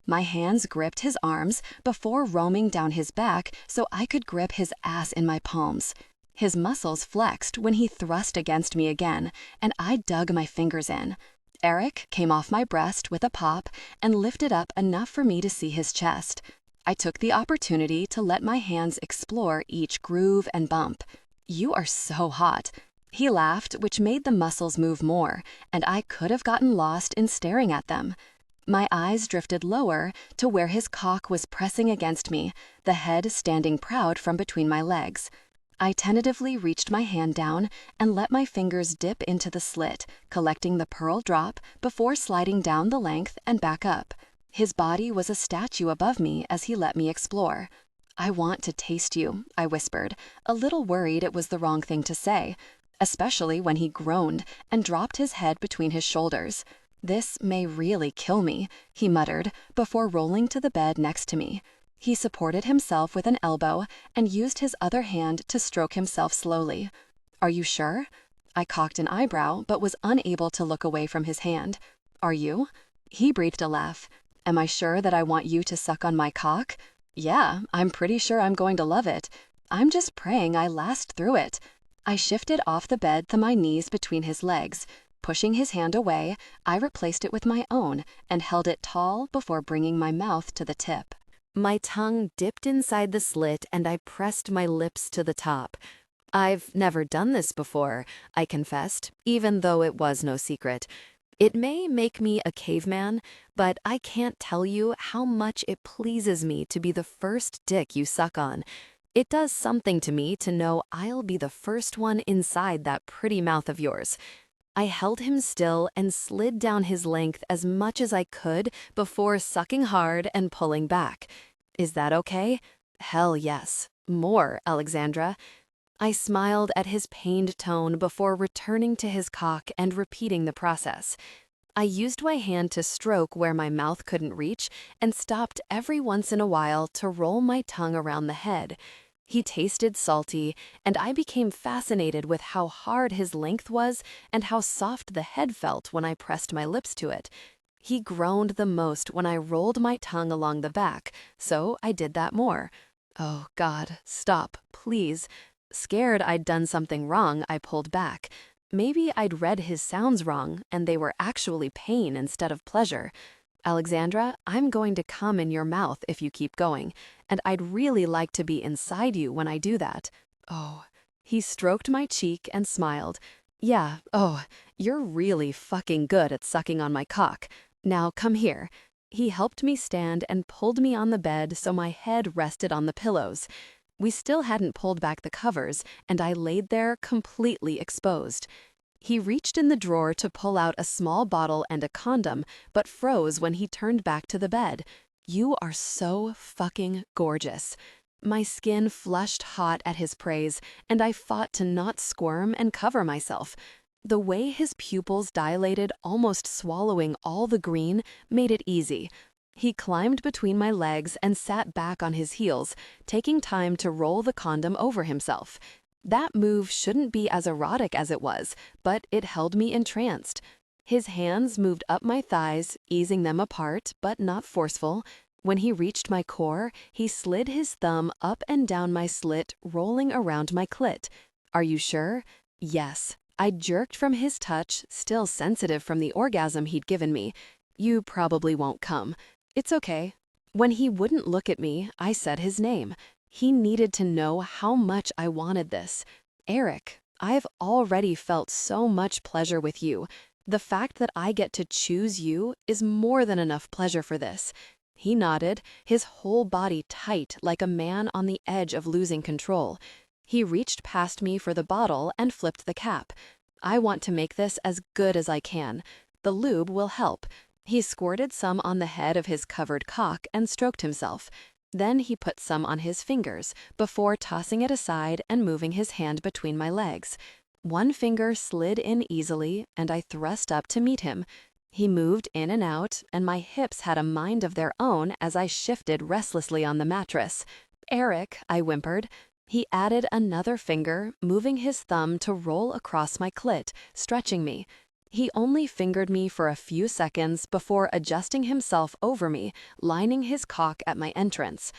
My hands gripped his arms before roaming down his back so I could grip his ass in my palms. His muscles flexed when he thrust against me again, and I dug my fingers in. Erik came off my breast with a pop and lifted up enough for me to see his chest. I took the opportunity to let my hands explore each groove and bump. You are so hot. He laughed, which made the muscles move more, and I could have gotten lost in staring at them. My eyes drifted lower to where his cock was pressing against me, the head standing proud from between my legs. I tentatively reached my hand down and let my fingers dip into the slit, collecting the pearl drop before sliding down the length and back up. His body was a statue above me as he let me explore. I want to taste you, I whispered, a little worried it was the wrong thing to say, especially when he groaned and dropped his head between his shoulders. This may really kill me, he muttered, before rolling to the bed next to me. He supported himself with an elbow and used his other hand to stroke himself slowly. Are you sure? I cocked an eyebrow but was unable to look away from his hand. Are you? He breathed a laugh. Am I sure that I want you to suck on my cock? Yeah, I'm pretty sure I'm going to love it. I'm just praying I last through it. I shifted off the bed to my knees between his legs. Pushing his hand away, I replaced it with my own and held it tall before bringing my mouth to the tip. My tongue dipped inside the slit and I pressed my lips to the top. I've never done this before, I confessed, even though it was no secret. It may make me a caveman, but I can't tell you how much it pleases me to be the first dick you suck on. It does something to me to know I'll be the first one inside that pretty mouth of yours. I held him still and slid down his length as much as I could before sucking hard and pulling back. Is that okay? Hell yes. More, Alexandra. I smiled at his pained tone before returning to his cock and repeating the process. I used my hand to stroke where my mouth couldn't reach and stopped every once in a while to roll my tongue around the head. He tasted salty, and I became fascinated with how hard his length was and how soft the head felt when I pressed my lips to it. He groaned the most when I rolled my tongue along the back, so I did that more. Oh, God, stop, please. Scared I'd done something wrong, I pulled back. Maybe I'd read his sounds wrong, and they were actually pain instead of pleasure. Alexandra, I'm going to come in your mouth if you keep going, and I'd really like to be inside you when I do that. Oh. He stroked my cheek and smiled. Yeah, oh, you're really fucking good at sucking on my cock. Now come here. He helped me stand and pulled me on the bed so my head rested on the pillows. We still hadn't pulled back the covers, and I laid there completely exposed. He reached in the drawer to pull out a small bottle and a condom, but froze when he turned back to the bed. You are so fucking gorgeous. My skin flushed hot at his praise, and I fought to not squirm and cover myself. The way his pupils dilated, almost swallowing all the green, made it easy. He climbed between my legs and sat back on his heels, taking time to roll the condom over himself. That move shouldn't be as erotic as it was, but it held me entranced. His hands moved up my thighs, easing them apart, but not forceful. When he reached my core, he slid his thumb up and down my slit, rolling around my clit. Are you sure? Yes. I jerked from his touch, still sensitive from the orgasm he'd given me. You probably won't come. It's okay. When he wouldn't look at me, I said his name. He needed to know how much I wanted this. Erik, I've already felt so much pleasure with you. The fact that I get to choose you is more than enough pleasure for this. He nodded, his whole body tight like a man on the edge of losing control. He reached past me for the bottle and flipped the cap. I want to make this as good as I can. The lube will help. He squirted some on the head of his covered cock and stroked himself. Then he put some on his fingers, before tossing it aside and moving his hand between my legs. One finger slid in easily, and I thrust up to meet him. He moved in and out, and my hips had a mind of their own as I shifted restlessly on the mattress. Erik, I whimpered. He added another finger, moving his thumb to roll across my clit, stretching me. He only fingered me for a few seconds before adjusting himself over me, lining his cock at my entrance.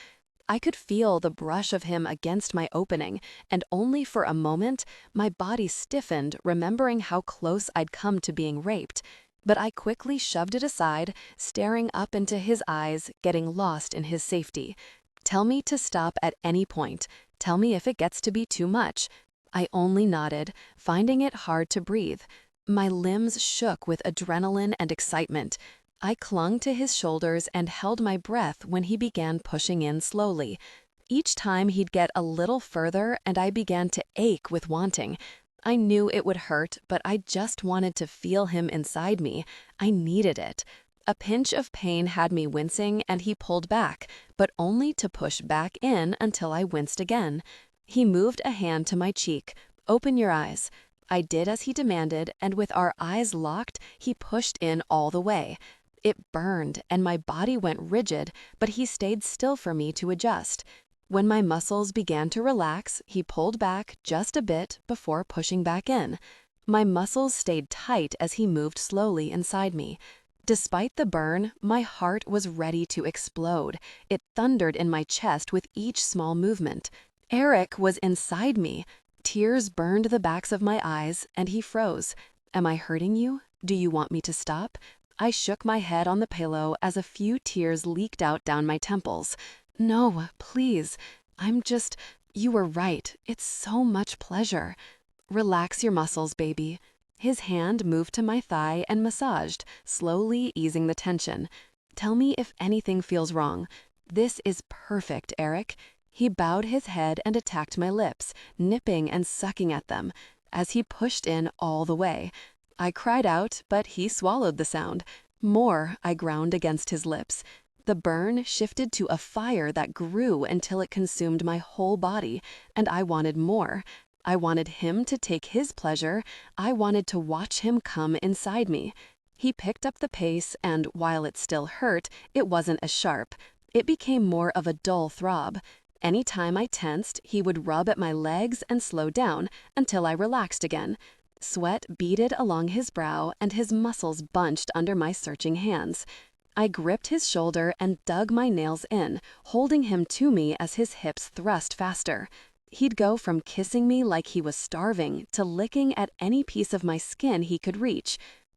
I could feel the brush of him against my opening, and only for a moment, my body stiffened, remembering how close I'd come to being raped. But I quickly shoved it aside, staring up into his eyes, getting lost in his safety. Tell me to stop at any point. Tell me if it gets to be too much. I only nodded, finding it hard to breathe. My limbs shook with adrenaline and excitement. I clung to his shoulders and held my breath when he began pushing in slowly. Each time he'd get a little further and I began to ache with wanting. I knew it would hurt, but I just wanted to feel him inside me. I needed it. A pinch of pain had me wincing and he pulled back, but only to push back in until I winced again. He moved a hand to my cheek. Open your eyes. I did as he demanded, and with our eyes locked, he pushed in all the way. It burned, and my body went rigid, but he stayed still for me to adjust. When my muscles began to relax, he pulled back just a bit before pushing back in. My muscles stayed tight as he moved slowly inside me. Despite the burn, my heart was ready to explode. It thundered in my chest with each small movement. Erik was inside me. Tears burned the backs of my eyes, and he froze. Am I hurting you? Do you want me to stop? I shook my head on the pillow as a few tears leaked out down my temples. No, please. You were right. It's so much pleasure. Relax your muscles, baby. His hand moved to my thigh and massaged, slowly easing the tension. Tell me if anything feels wrong. This is perfect, Erik. He bowed his head and attacked my lips, nipping and sucking at them, as he pushed in all the way. I cried out, but he swallowed the sound. More, I ground against his lips. The burn shifted to a fire that grew until it consumed my whole body, and I wanted more. I wanted him to take his pleasure. I wanted to watch him come inside me. He picked up the pace, and while it still hurt, it wasn't as sharp. It became more of a dull throb. Anytime I tensed, he would rub at my legs and slow down until I relaxed again. Sweat beaded along his brow, and his muscles bunched under my searching hands. I gripped his shoulder and dug my nails in, holding him to me as his hips thrust faster. He'd go from kissing me like he was starving to licking at any piece of my skin he could reach.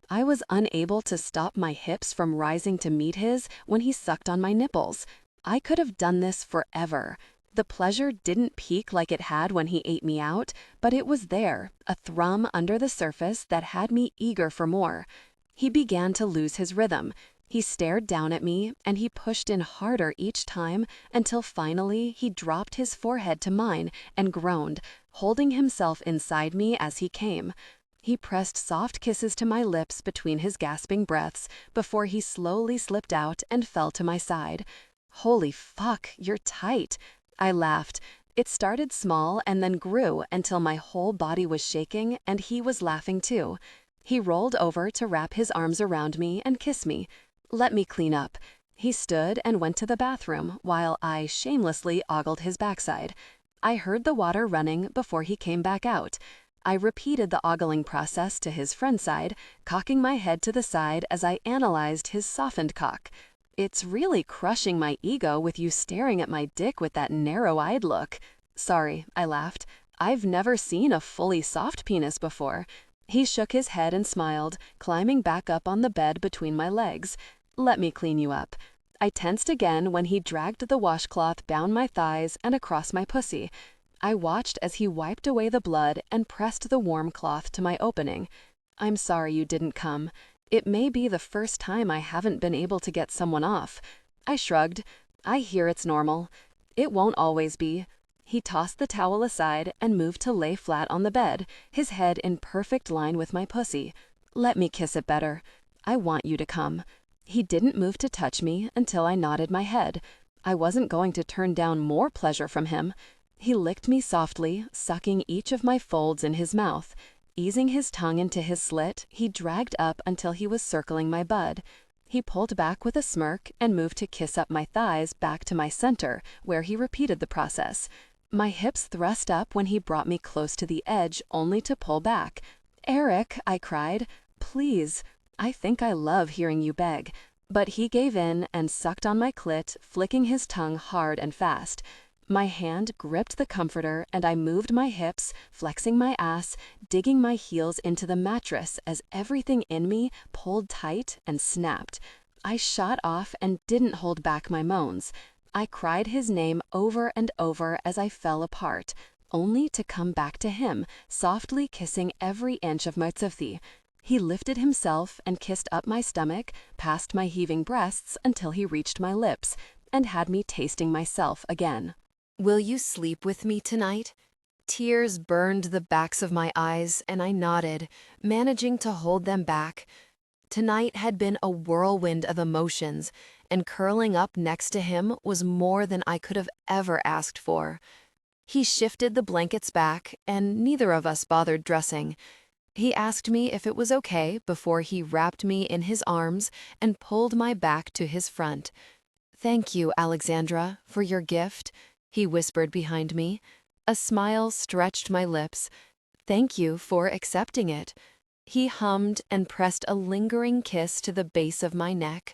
I was unable to stop my hips from rising to meet his when he sucked on my nipples. I could have done this forever. The pleasure didn't peak like it had when he ate me out, but it was there, a thrum under the surface that had me eager for more. He began to lose his rhythm. He stared down at me, and he pushed in harder each time until finally he dropped his forehead to mine and groaned, holding himself inside me as he came. He pressed soft kisses to my lips between his gasping breaths before he slowly slipped out and fell to my side. "Holy fuck, you're tight," I laughed. It started small and then grew until my whole body was shaking and he was laughing too. He rolled over to wrap his arms around me and kiss me. "Let me clean up." He stood and went to the bathroom while I shamelessly ogled his backside. I heard the water running before he came back out. I repeated the ogling process to his friend side, cocking my head to the side as I analyzed his softened cock. "It's really crushing my ego with you staring at my dick with that narrow-eyed look." "Sorry," I laughed. "I've never seen a fully soft penis before." He shook his head and smiled, climbing back up on the bed between my legs. "Let me clean you up." I tensed again when he dragged the washcloth down my thighs and across my pussy. I watched as he wiped away the blood and pressed the warm cloth to my opening. "I'm sorry you didn't come. It may be the first time I haven't been able to get someone off." I shrugged. "I hear it's normal." "It won't always be." He tossed the towel aside and moved to lay flat on the bed, his head in perfect line with my pussy. "Let me kiss it better. I want you to come." He didn't move to touch me until I nodded my head. I wasn't going to turn down more pleasure from him. He licked me softly, sucking each of my folds in his mouth. Easing his tongue into his slit, he dragged up until he was circling my bud. He pulled back with a smirk and moved to kiss up my thighs back to my center, where he repeated the process. My hips thrust up when he brought me close to the edge, only to pull back. "Erik," I cried, "please." I think I love hearing you beg. But he gave in and sucked on my clit, flicking his tongue hard and fast. My hand gripped the comforter and I moved my hips, flexing my ass, digging my heels into the mattress as everything in me pulled tight and snapped. I shot off and didn't hold back my moans. I cried his name over and over as I fell apart, only to come back to him, softly kissing every inch of my tzufti. He lifted himself and kissed up my stomach, past my heaving breasts until he reached my lips, and had me tasting myself again. "Will you sleep with me tonight?" Tears burned the backs of my eyes, and I nodded, managing to hold them back. Tonight had been a whirlwind of emotions, and curling up next to him was more than I could have ever asked for. He shifted the blankets back, and neither of us bothered dressing. He asked me if it was okay before he wrapped me in his arms and pulled my back to his front. "Thank you, Alexandra, for your gift," he whispered behind me. A smile stretched my lips. "Thank you for accepting it." He hummed and pressed a lingering kiss to the base of my neck.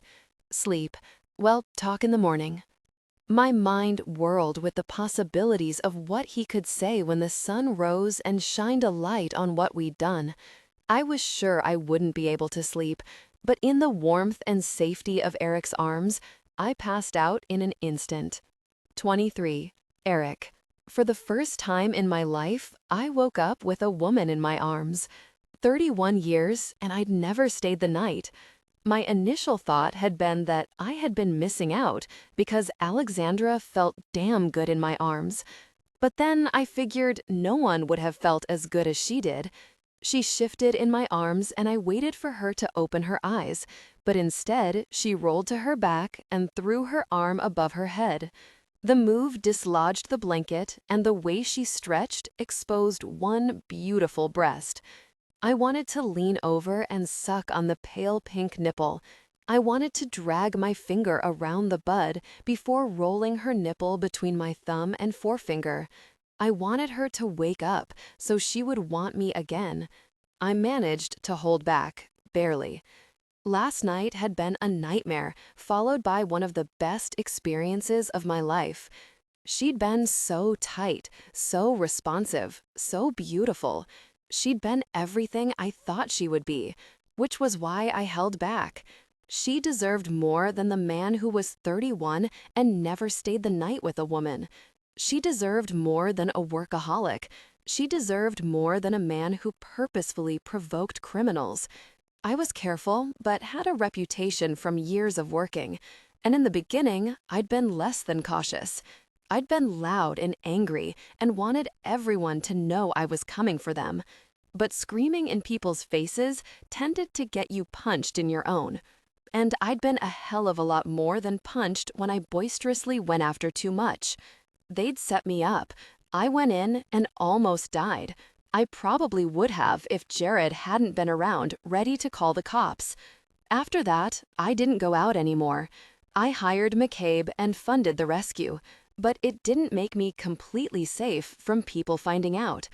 "Sleep. Well, talk in the morning." My mind whirled with the possibilities of what he could say when the sun rose and shined a light on what we'd done. I was sure I wouldn't be able to sleep, but in the warmth and safety of Erik's arms, I passed out in an instant. 23. Erik. For the first time in my life, I woke up with a woman in my arms. 31 years, and I'd never stayed the night. My initial thought had been that I had been missing out because Alexandra felt damn good in my arms. But then I figured no one would have felt as good as she did. She shifted in my arms and I waited for her to open her eyes, but instead she rolled to her back and threw her arm above her head. The move dislodged the blanket, and the way she stretched exposed one beautiful breast. I wanted to lean over and suck on the pale pink nipple. I wanted to drag my finger around the bud before rolling her nipple between my thumb and forefinger. I wanted her to wake up so she would want me again. I managed to hold back, barely. Last night had been a nightmare, followed by one of the best experiences of my life. She'd been so tight, so responsive, so beautiful. She'd been everything I thought she would be, which was why I held back. She deserved more than the man who was 31 and never stayed the night with a woman. She deserved more than a workaholic. She deserved more than a man who purposefully provoked criminals. I was careful, but had a reputation from years of working. And in the beginning, I'd been less than cautious. I'd been loud and angry and wanted everyone to know I was coming for them. But screaming in people's faces tended to get you punched in your own. And I'd been a hell of a lot more than punched when I boisterously went after too much. They'd set me up. I went in and almost died. I probably would have if Jared hadn't been around, ready to call the cops. After that, I didn't go out anymore. I hired McCabe and funded the rescue, but it didn't make me completely safe from people finding out.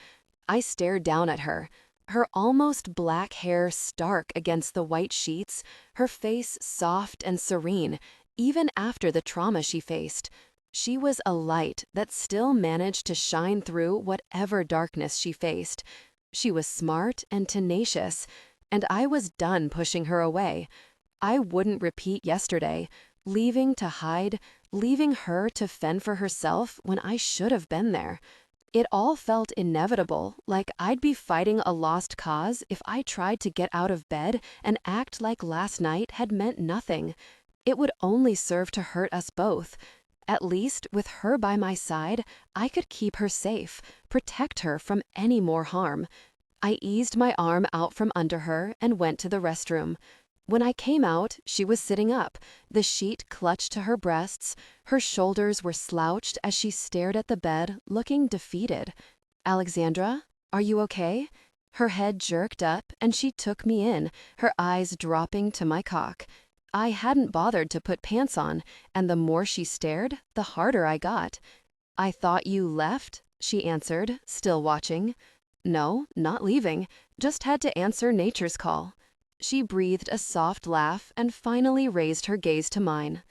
I stared down at her. Her almost black hair stark against the white sheets, her face soft and serene, even after the trauma she faced. She was a light that still managed to shine through whatever darkness she faced. She was smart and tenacious, and I was done pushing her away. I wouldn't repeat yesterday, leaving to hide, leaving her to fend for herself when I should have been there. It all felt inevitable, like I'd be fighting a lost cause if I tried to get out of bed and act like last night had meant nothing. It would only serve to hurt us both. At least, with her by my side, I could keep her safe, protect her from any more harm. I eased my arm out from under her and went to the restroom. When I came out, she was sitting up, the sheet clutched to her breasts. Her shoulders were slouched as she stared at the bed, looking defeated. "Alexandra, are you okay?" Her head jerked up, and she took me in, her eyes dropping to my cock. I hadn't bothered to put pants on, and the more she stared, the harder I got. "I thought you left," she answered, still watching. "No, not leaving. Just had to answer nature's call." She breathed a soft laugh and finally raised her gaze to mine.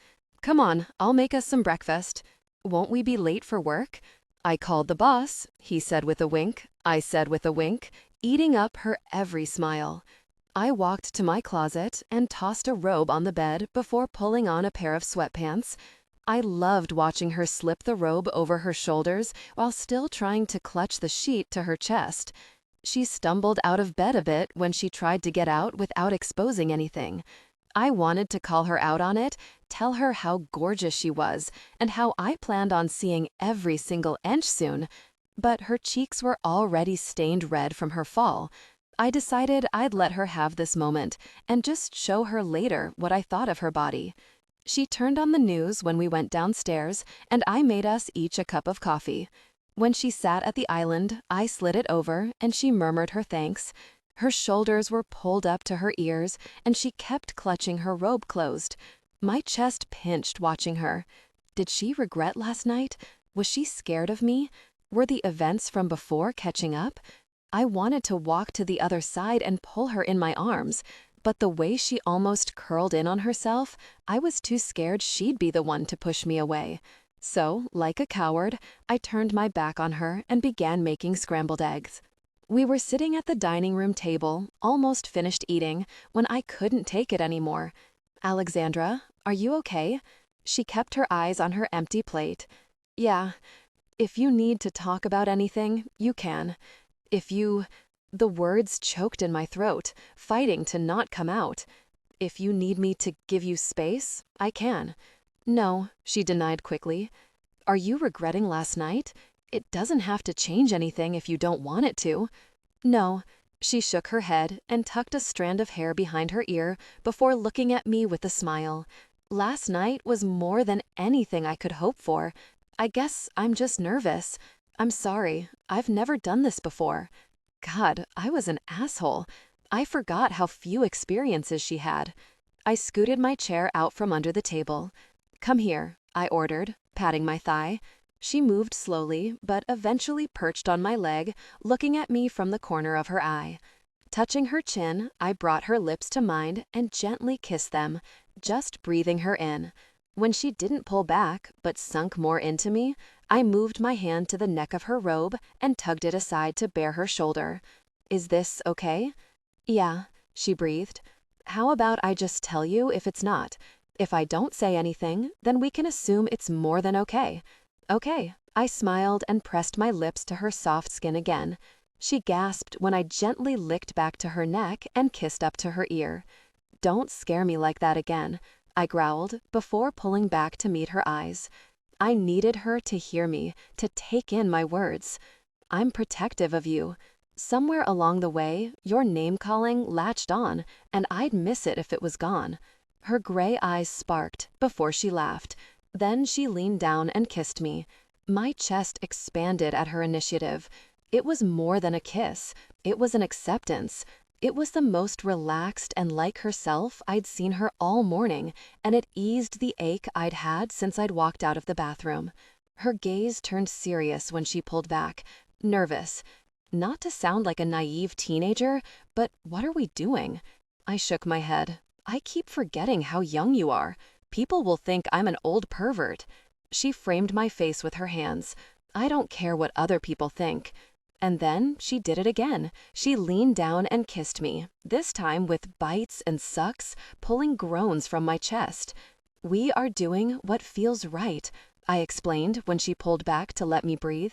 "Come on, I'll make us some breakfast. Won't we be late for work?" "I called the boss," he said with a wink. I said with a wink, eating up her every smile. I walked to my closet and tossed a robe on the bed before pulling on a pair of sweatpants. I loved watching her slip the robe over her shoulders while still trying to clutch the sheet to her chest. She stumbled out of bed a bit when she tried to get out without exposing anything. I wanted to call her out on it, tell her how gorgeous she was, and how I planned on seeing every single inch soon. But her cheeks were already stained red from her fall. I decided I'd let her have this moment and just show her later what I thought of her body. She turned on the news when we went downstairs, and I made us each a cup of coffee. When she sat at the island, I slid it over, and she murmured her thanks. Her shoulders were pulled up to her ears, and she kept clutching her robe closed. My chest pinched watching her. Did she regret last night? Was she scared of me? Were the events from before catching up? I wanted to walk to the other side and pull her in my arms, but the way she almost curled in on herself, I was too scared she'd be the one to push me away. So, like a coward, I turned my back on her and began making scrambled eggs. We were sitting at the dining room table, almost finished eating, when I couldn't take it anymore. "Alexandra, are you okay?" She kept her eyes on her empty plate. "Yeah. If you need to talk about anything, you can. If you..." The words choked in my throat, fighting to not come out. "If you need me to give you space, I can." "No," she denied quickly. "Are you regretting last night? It doesn't have to change anything if you don't want it to." "No." She shook her head and tucked a strand of hair behind her ear before looking at me with a smile. "Last night was more than anything I could hope for. I guess I'm just nervous. I'm sorry. I've never done this before. God, I was an asshole. I forgot how few experiences she had. I scooted my chair out from under the table. Come here, I ordered, patting my thigh. She moved slowly, but eventually perched on my leg, looking at me from the corner of her eye. Touching her chin, I brought her lips to mine and gently kissed them, just breathing her in. When she didn't pull back, but sunk more into me, I moved my hand to the neck of her robe and tugged it aside to bare her shoulder. Is this okay? Yeah, she breathed. How about I just tell you if it's not? If I don't say anything, then we can assume it's more than okay. Okay, I smiled and pressed my lips to her soft skin again. She gasped when I gently licked back to her neck and kissed up to her ear. Don't scare me like that again, I growled before pulling back to meet her eyes. I needed her to hear me, to take in my words. I'm protective of you. Somewhere along the way, your name-calling latched on, and I'd miss it if it was gone. Her gray eyes sparked before she laughed. Then she leaned down and kissed me. My chest expanded at her initiative. It was more than a kiss. It was an acceptance. It was the most relaxed and like herself I'd seen her all morning, and it eased the ache I'd had since I'd walked out of the bathroom. Her gaze turned serious when she pulled back, nervous. Not to sound like a naive teenager, but what are we doing? I shook my head. I keep forgetting how young you are. People will think I'm an old pervert. She framed my face with her hands. I don't care what other people think. And then she did it again. She leaned down and kissed me, this time with bites and sucks, pulling groans from my chest. We are doing what feels right, I explained when she pulled back to let me breathe.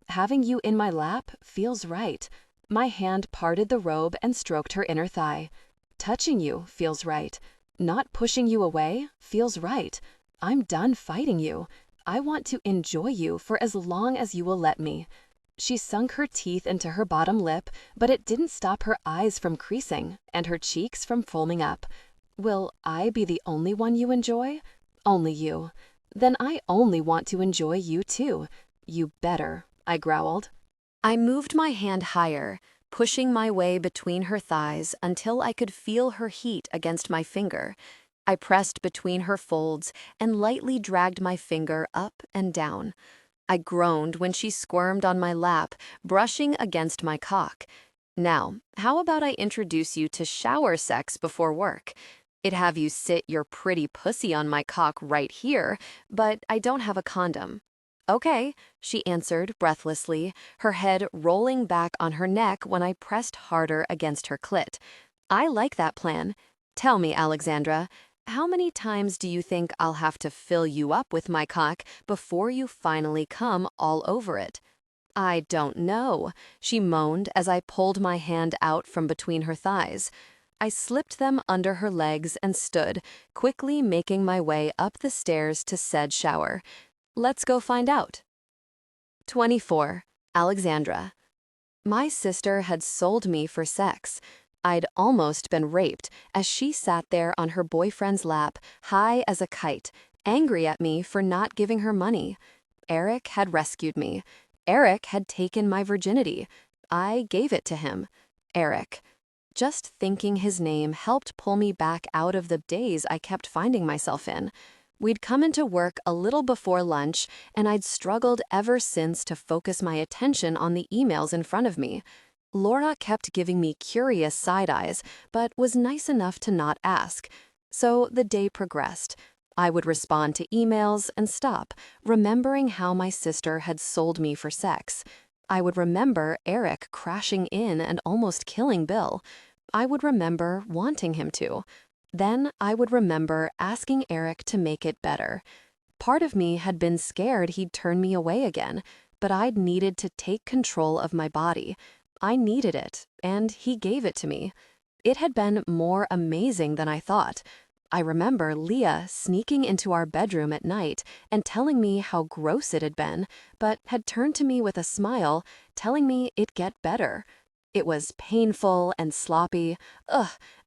Having you in my lap feels right. My hand parted the robe and stroked her inner thigh. Touching you feels right. Not pushing you away feels right. I'm done fighting you. I want to enjoy you for as long as you will let me. She sunk her teeth into her bottom lip, but it didn't stop her eyes from creasing and her cheeks from foaming up. Will I be the only one you enjoy? Only you. Then I only want to enjoy you too. You better, I growled. I moved my hand higher, pushing my way between her thighs until I could feel her heat against my finger. I pressed between her folds and lightly dragged my finger up and down. I groaned when she squirmed on my lap, brushing against my cock. Now, how about I introduce you to shower sex before work? I'd have you sit your pretty pussy on my cock right here, but I don't have a condom. Okay, she answered breathlessly, her head rolling back on her neck when I pressed harder against her clit. I like that plan. Tell me, Alexandra, how many times do you think I'll have to fill you up with my cock before you finally come all over it? I don't know, she moaned as I pulled my hand out from between her thighs. I slipped them under her legs and stood, quickly making my way up the stairs to said shower. Let's go find out. 24. Alexandra. My sister had sold me for sex. I'd almost been raped as she sat there on her boyfriend's lap, high as a kite, angry at me for not giving her money. Erik had rescued me. Erik had taken my virginity. I gave it to him. Erik. Just thinking his name helped pull me back out of the daze I kept finding myself in. We'd come into work a little before lunch, and I'd struggled ever since to focus my attention on the emails in front of me. Laura kept giving me curious side eyes, but was nice enough to not ask. So the day progressed. I would respond to emails and stop, remembering how my sister had sold me for sex. I would remember Erik crashing in and almost killing Bill. I would remember wanting him to. Then I would remember asking Erik to make it better. Part of me had been scared he'd turn me away again, but I'd needed to take control of my body. I needed it, and he gave it to me. It had been more amazing than I thought. I remember Leah sneaking into our bedroom at night and telling me how gross it had been, but had turned to me with a smile, telling me it'd get better. It was painful and sloppy,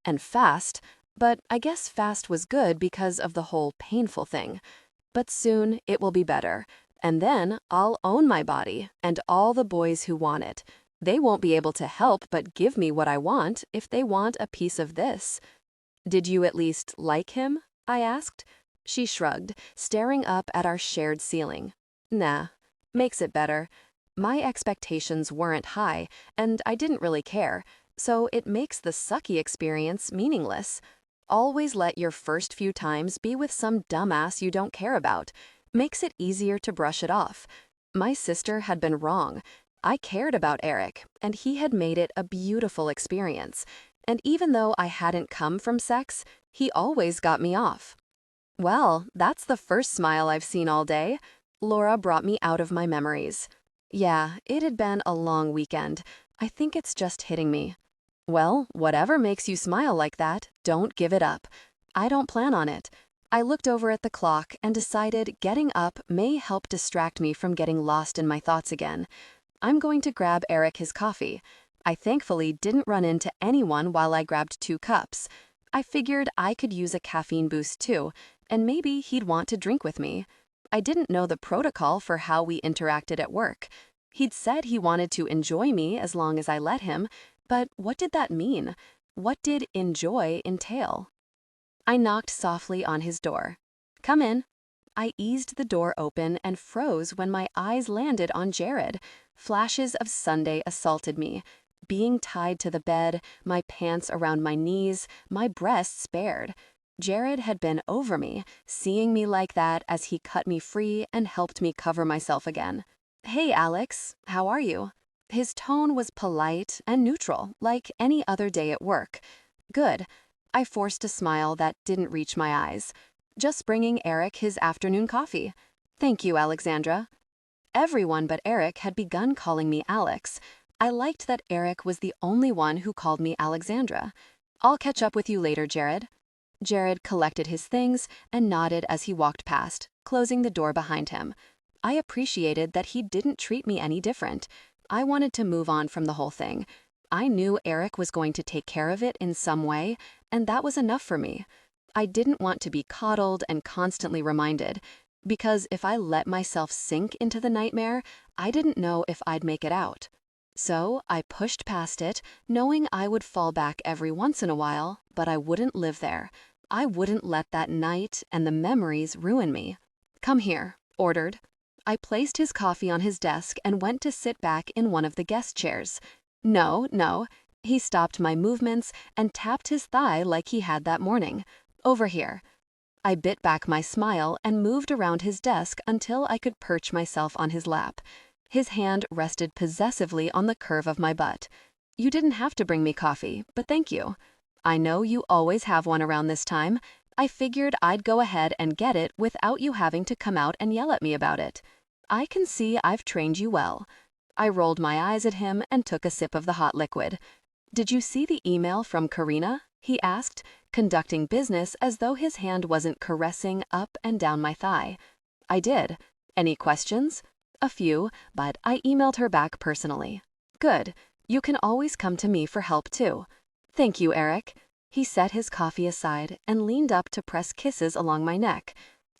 and fast, but I guess fast was good because of the whole painful thing. But soon it will be better. And then I'll own my body and all the boys who want it. They won't be able to help but give me what I want if they want a piece of this." "Did you at least like him?" I asked. She shrugged, staring up at our shared ceiling. "Nah, makes it better. My expectations weren't high, and I didn't really care, so it makes the sucky experience meaningless. Always let your first few times be with some dumbass you don't care about. Makes it easier to brush it off. My sister had been wrong. I cared about Erik, and he had made it a beautiful experience. And even though I hadn't come from sex, he always got me off." "Well, that's the first smile I've seen all day." Laura brought me out of my memories. "Yeah, it had been a long weekend. I think it's just hitting me." "Well, whatever makes you smile like that, don't give it up. I don't plan on it." I looked over at the clock and decided getting up may help distract me from getting lost in my thoughts again. I'm going to grab Erik his coffee. I thankfully didn't run into anyone while I grabbed 2 cups. I figured I could use a caffeine boost too, and maybe he'd want to drink with me. I didn't know the protocol for how we interacted at work. He'd said he wanted to enjoy me as long as I let him, but what did that mean? What did enjoy entail? I knocked softly on his door. "Come in." I eased the door open and froze when my eyes landed on Jared. Flashes of Sunday assaulted me. Being tied to the bed, my pants around my knees, my breasts bared. Jared had been over me, seeing me like that as he cut me free and helped me cover myself again. "Hey, Alex, how are you?" His tone was polite and neutral, like any other day at work. "Good." I forced a smile that didn't reach my eyes. "Just bringing Erik his afternoon coffee." "Thank you, Alexandra." Everyone but Erik had begun calling me Alex. I liked that Erik was the only one who called me Alexandra. "I'll catch up with you later, Jared." Jared collected his things and nodded as he walked past, closing the door behind him. I appreciated that he didn't treat me any different. I wanted to move on from the whole thing. I knew Erik was going to take care of it in some way, and that was enough for me. I didn't want to be coddled and constantly reminded, because if I let myself sink into the nightmare, I didn't know if I'd make it out. So I pushed past it, knowing I would fall back every once in a while, but I wouldn't live there. I wouldn't let that night and the memories ruin me. "Come here," ordered. I placed his coffee on his desk and went to sit back in one of the guest chairs. "No, no." He stopped my movements and tapped his thigh like he had that morning. "Over here." I bit back my smile and moved around his desk until I could perch myself on his lap. His hand rested possessively on the curve of my butt. "You didn't have to bring me coffee, but thank you. I know you always have one around this time. I figured I'd go ahead and get it without you having to come out and yell at me about it. I can see I've trained you well." I rolled my eyes at him and took a sip of the hot liquid. "Did you see the email from Karina?" he asked, conducting business as though his hand wasn't caressing up and down my thigh. "I did. Any questions?" "A few, but I emailed her back personally." "Good. You can always come to me for help too." "Thank you, Erik." He set his coffee aside and leaned up to press kisses along my neck.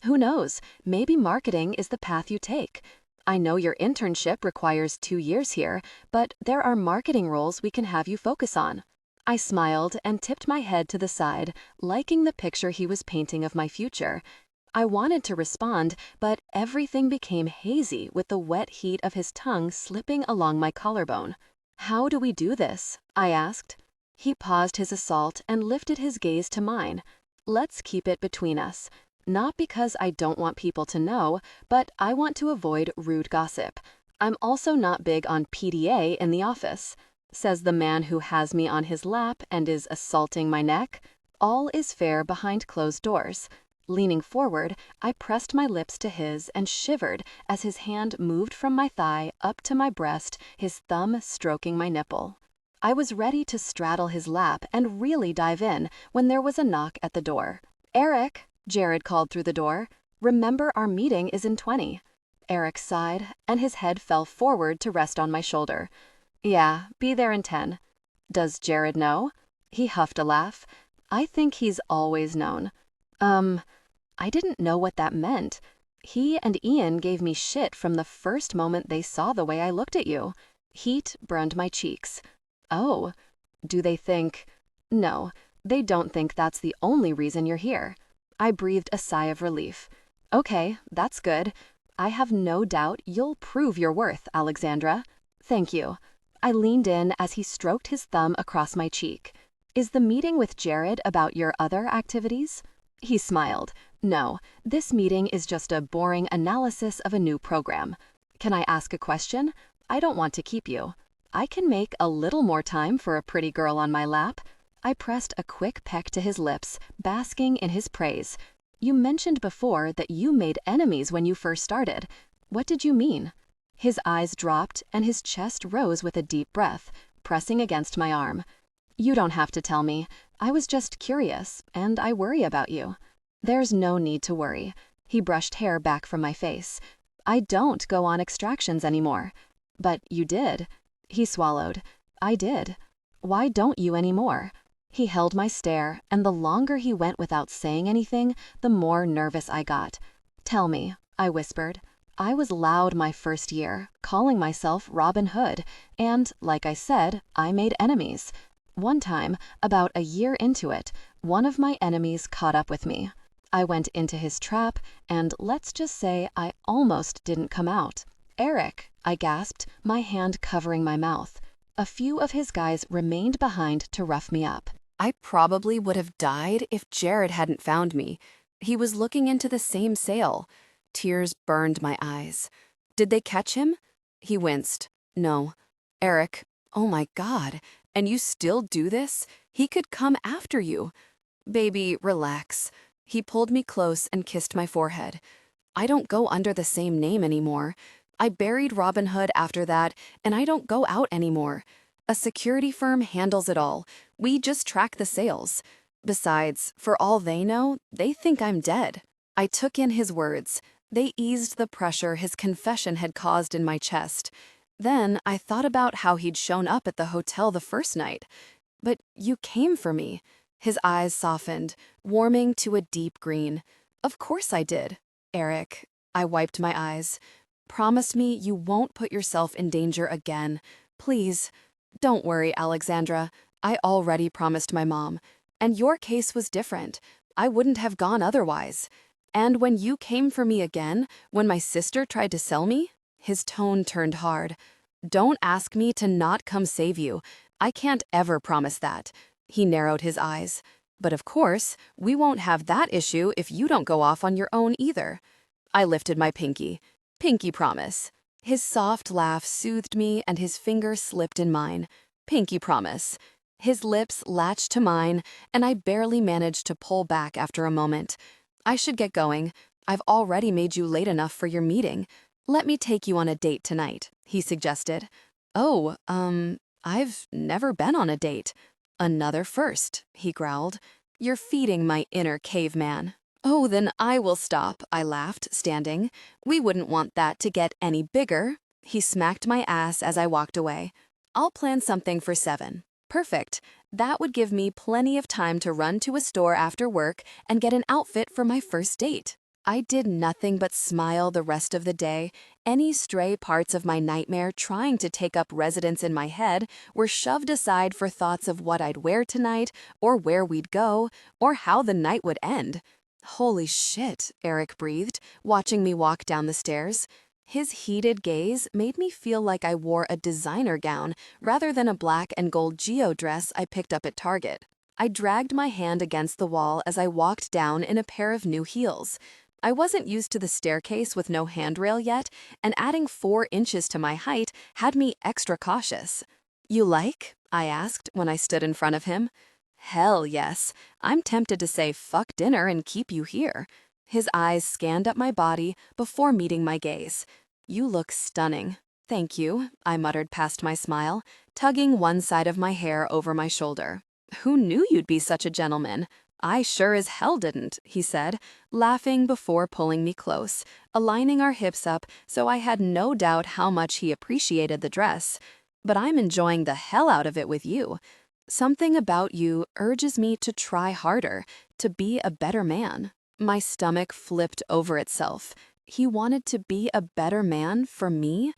"Who knows, maybe marketing is the path you take. I know your internship requires 2 years here, but there are marketing roles we can have you focus on." I smiled and tipped my head to the side, liking the picture he was painting of my future. I wanted to respond, but everything became hazy with the wet heat of his tongue slipping along my collarbone. "How do we do this?" I asked. He paused his assault and lifted his gaze to mine. "Let's keep it between us. Not because I don't want people to know, but I want to avoid rude gossip. I'm also not big on PDA in the office," says the man who has me on his lap and is assaulting my neck. All is fair behind closed doors. Leaning forward, I pressed my lips to his and shivered as his hand moved from my thigh up to my breast, his thumb stroking my nipple. I was ready to straddle his lap and really dive in when there was a knock at the door. "Erik," Jared called through the door. "Remember our meeting is in 20. Erik sighed, and his head fell forward to rest on my shoulder. "Yeah, be there in 10. "Does Jared know?" He huffed a laugh. "I think he's always known." I didn't know what that meant. He and Ian gave me shit from the first moment they saw the way I looked at you. Heat burned my cheeks. Oh, do they think... No, they don't think that's the only reason you're here. I breathed a sigh of relief. Okay, that's good. I have no doubt you'll prove your worth, Alexandra. Thank you. I leaned in as he stroked his thumb across my cheek. Is the meeting with Jared about your other activities? He smiled. No, this meeting is just a boring analysis of a new program. Can I ask a question? I don't want to keep you. I can make a little more time for a pretty girl on my lap. I pressed a quick peck to his lips, basking in his praise. You mentioned before that you made enemies when you first started. What did you mean? His eyes dropped and his chest rose with a deep breath, pressing against my arm. You don't have to tell me. I was just curious, and I worry about you. There's no need to worry. He brushed hair back from my face. I don't go on extractions anymore. But you did. He swallowed. I did. Why don't you anymore? He held my stare, and the longer he went without saying anything, the more nervous I got. Tell me, I whispered. I was loud my first year, calling myself Robin Hood, and, like I said, I made enemies. One time, about a year into it, one of my enemies caught up with me. I went into his trap, and let's just say I almost didn't come out. Erik, I gasped, my hand covering my mouth. A few of his guys remained behind to rough me up. I probably would have died if Jared hadn't found me. He was looking into the same sale. Tears burned my eyes. Did they catch him? He winced. No. Erik, oh my God, and you still do this? He could come after you. Baby, relax. He pulled me close and kissed my forehead. I don't go under the same name anymore. I buried Robin Hood after that, and I don't go out anymore. A security firm handles it all. We just track the sales. Besides, for all they know, they think I'm dead. I took in his words. They eased the pressure his confession had caused in my chest. Then I thought about how he'd shown up at the hotel the first night. But you came for me. His eyes softened, warming to a deep green. Of course I did. Erik, I wiped my eyes. Promise me you won't put yourself in danger again. Please. Don't worry, Alexandra. I already promised my mom. And your case was different. I wouldn't have gone otherwise. And when you came for me again, when my sister tried to sell me, his tone turned hard. Don't ask me to not come save you. I can't ever promise that. He narrowed his eyes. But of course, we won't have that issue if you don't go off on your own either. I lifted my pinky. Pinky promise. His soft laugh soothed me and his finger slipped in mine. Pinky promise. His lips latched to mine, and I barely managed to pull back after a moment. I should get going. I've already made you late enough for your meeting. Let me take you on a date tonight, he suggested. Oh, I've never been on a date. Another first, he growled. You're feeding my inner caveman. Oh, then I will stop, I laughed, standing. We wouldn't want that to get any bigger. He smacked my ass as I walked away. I'll plan something for 7. Perfect. That would give me plenty of time to run to a store after work and get an outfit for my first date. I did nothing but smile the rest of the day. Any stray parts of my nightmare trying to take up residence in my head were shoved aside for thoughts of what I'd wear tonight, or where we'd go, or how the night would end. Holy shit, Erik breathed, watching me walk down the stairs. His heated gaze made me feel like I wore a designer gown rather than a black and gold geo dress I picked up at Target. I dragged my hand against the wall as I walked down in a pair of new heels. I wasn't used to the staircase with no handrail yet, and adding 4 inches to my height had me extra cautious. You like? I asked when I stood in front of him. Hell yes. I'm tempted to say fuck dinner and keep you here. His eyes scanned up my body before meeting my gaze. You look stunning. Thank you, I muttered past my smile, tugging one side of my hair over my shoulder. Who knew you'd be such a gentleman? I sure as hell didn't, he said, laughing before pulling me close, aligning our hips up so I had no doubt how much he appreciated the dress. But I'm enjoying the hell out of it with you. Something about you urges me to try harder, to be a better man. My stomach flipped over itself. He wanted to be a better man for me?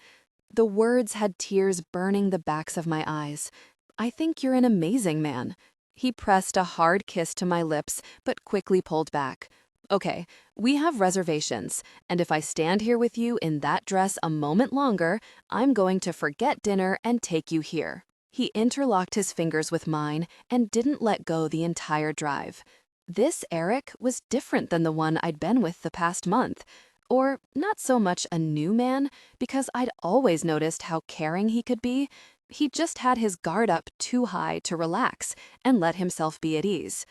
The words had tears burning the backs of my eyes. I think you're an amazing man. He pressed a hard kiss to my lips, but quickly pulled back. Okay, we have reservations, and if I stand here with you in that dress a moment longer, I'm going to forget dinner and take you here. He interlocked his fingers with mine and didn't let go the entire drive. This Erik was different than the one I'd been with the past month. Or not so much a new man, because I'd always noticed how caring he could be. He just had his guard up too high to relax and let himself be at ease.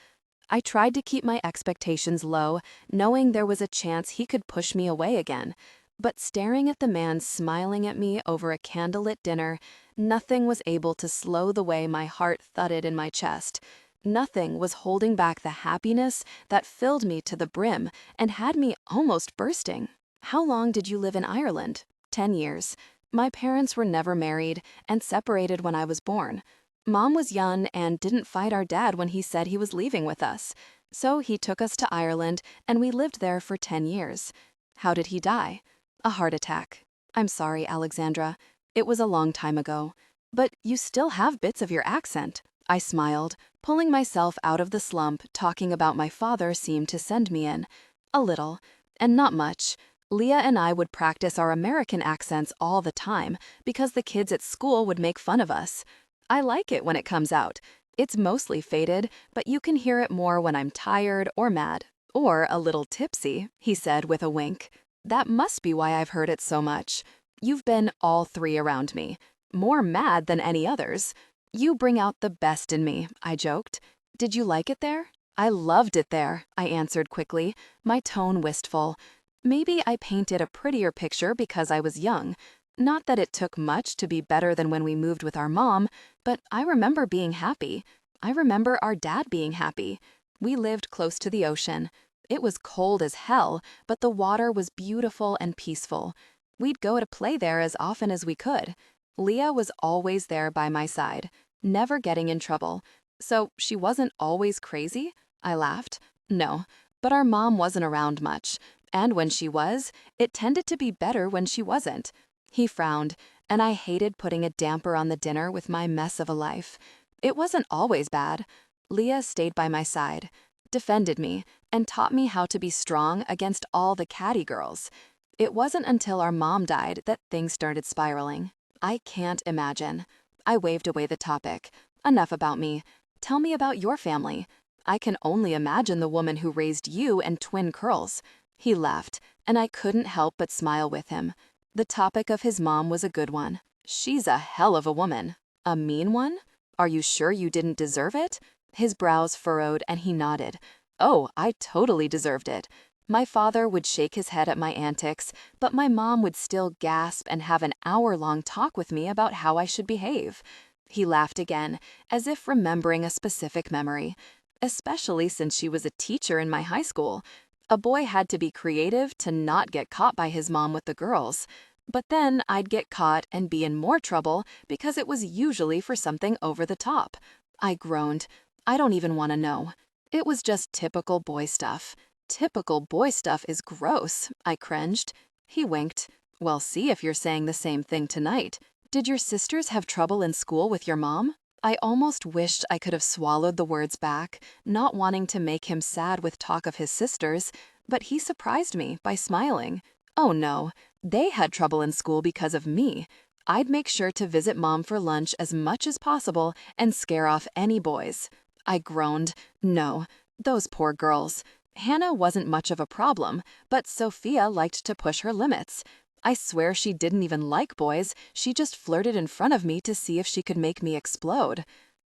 I tried to keep my expectations low, knowing there was a chance he could push me away again. But staring at the man smiling at me over a candlelit dinner, nothing was able to slow the way my heart thudded in my chest. Nothing was holding back the happiness that filled me to the brim and had me almost bursting. How long did you live in Ireland? 10 years. My parents were never married and separated when I was born. Mom was young and didn't fight our dad when he said he was leaving with us. So he took us to Ireland and we lived there for 10 years. How did he die? A heart attack. I'm sorry, Alexandra. It was a long time ago. But you still have bits of your accent. I smiled, pulling myself out of the slump talking about my father seemed to send me in. A little, and not much. Leah and I would practice our American accents all the time because the kids at school would make fun of us. I like it when it comes out. It's mostly faded, but you can hear it more when I'm tired or mad. Or a little tipsy, he said with a wink. That must be why I've heard it so much. You've been all three around me. More mad than any others. You bring out the best in me, I joked. Did you like it there? I loved it there, I answered quickly, my tone wistful. Maybe I painted a prettier picture because I was young. Not that it took much to be better than when we moved with our mom, but I remember being happy. I remember our dad being happy. We lived close to the ocean. It was cold as hell, but the water was beautiful and peaceful. We'd go to play there as often as we could. Leah was always there by my side, never getting in trouble. So she wasn't always crazy? I laughed. No, but our mom wasn't around much. And when she was, it tended to be better when she wasn't. He frowned, and I hated putting a damper on the dinner with my mess of a life. It wasn't always bad. Leah stayed by my side, defended me, and taught me how to be strong against all the catty girls. It wasn't until our mom died that things started spiraling. I can't imagine. I waved away the topic. Enough about me. Tell me about your family. I can only imagine the woman who raised you and twin curls. He laughed, and I couldn't help but smile with him. The topic of his mom was a good one. She's a hell of a woman. A mean one? Are you sure you didn't deserve it? His brows furrowed and he nodded. Oh, I totally deserved it. My father would shake his head at my antics, but my mom would still gasp and have an hour-long talk with me about how I should behave. He laughed again, as if remembering a specific memory. Especially since she was a teacher in my high school. A boy had to be creative to not get caught by his mom with the girls. But then I'd get caught and be in more trouble because it was usually for something over the top. I groaned. I don't even want to know. It was just typical boy stuff. Typical boy stuff is gross, I cringed. He winked. Well, see if you're saying the same thing tonight. Did your sisters have trouble in school with your mom? I almost wished I could have swallowed the words back, not wanting to make him sad with talk of his sisters, but he surprised me by smiling. Oh no, they had trouble in school because of me. I'd make sure to visit Mom for lunch as much as possible and scare off any boys. I groaned. No, those poor girls. Hannah wasn't much of a problem, but Sophia liked to push her limits. I swear she didn't even like boys, she just flirted in front of me to see if she could make me explode.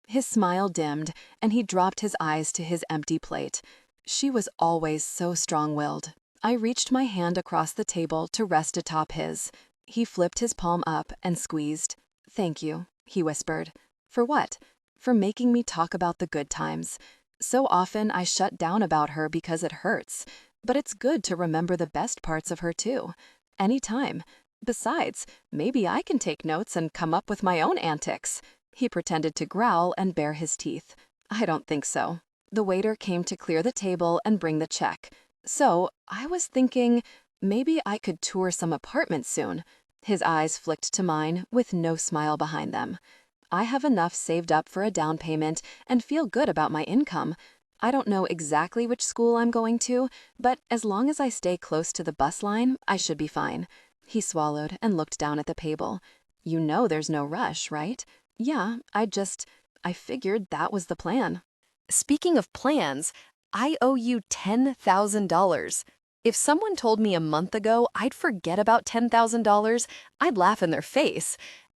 His smile dimmed, and he dropped his eyes to his empty plate. She was always so strong-willed. I reached my hand across the table to rest atop his. He flipped his palm up and squeezed. Thank you, he whispered. For what? For making me talk about the good times. So often I shut down about her because it hurts, but it's good to remember the best parts of her too. Anytime. Besides, maybe I can take notes and come up with my own antics. He pretended to growl and bare his teeth. I don't think so. The waiter came to clear the table and bring the check. So I was thinking, Maybe I could tour some apartments soon. His eyes flicked to mine with no smile behind them. I have enough saved up for a down payment and feel good about my income. I don't know exactly which school I'm going to, but as long as I stay close to the bus line, I should be fine. He swallowed and looked down at the table. You know there's no rush, right? Yeah, I figured that was the plan. Speaking of plans, I owe you $10,000. If someone told me a month ago I'd forget about $10,000, I'd laugh in their face.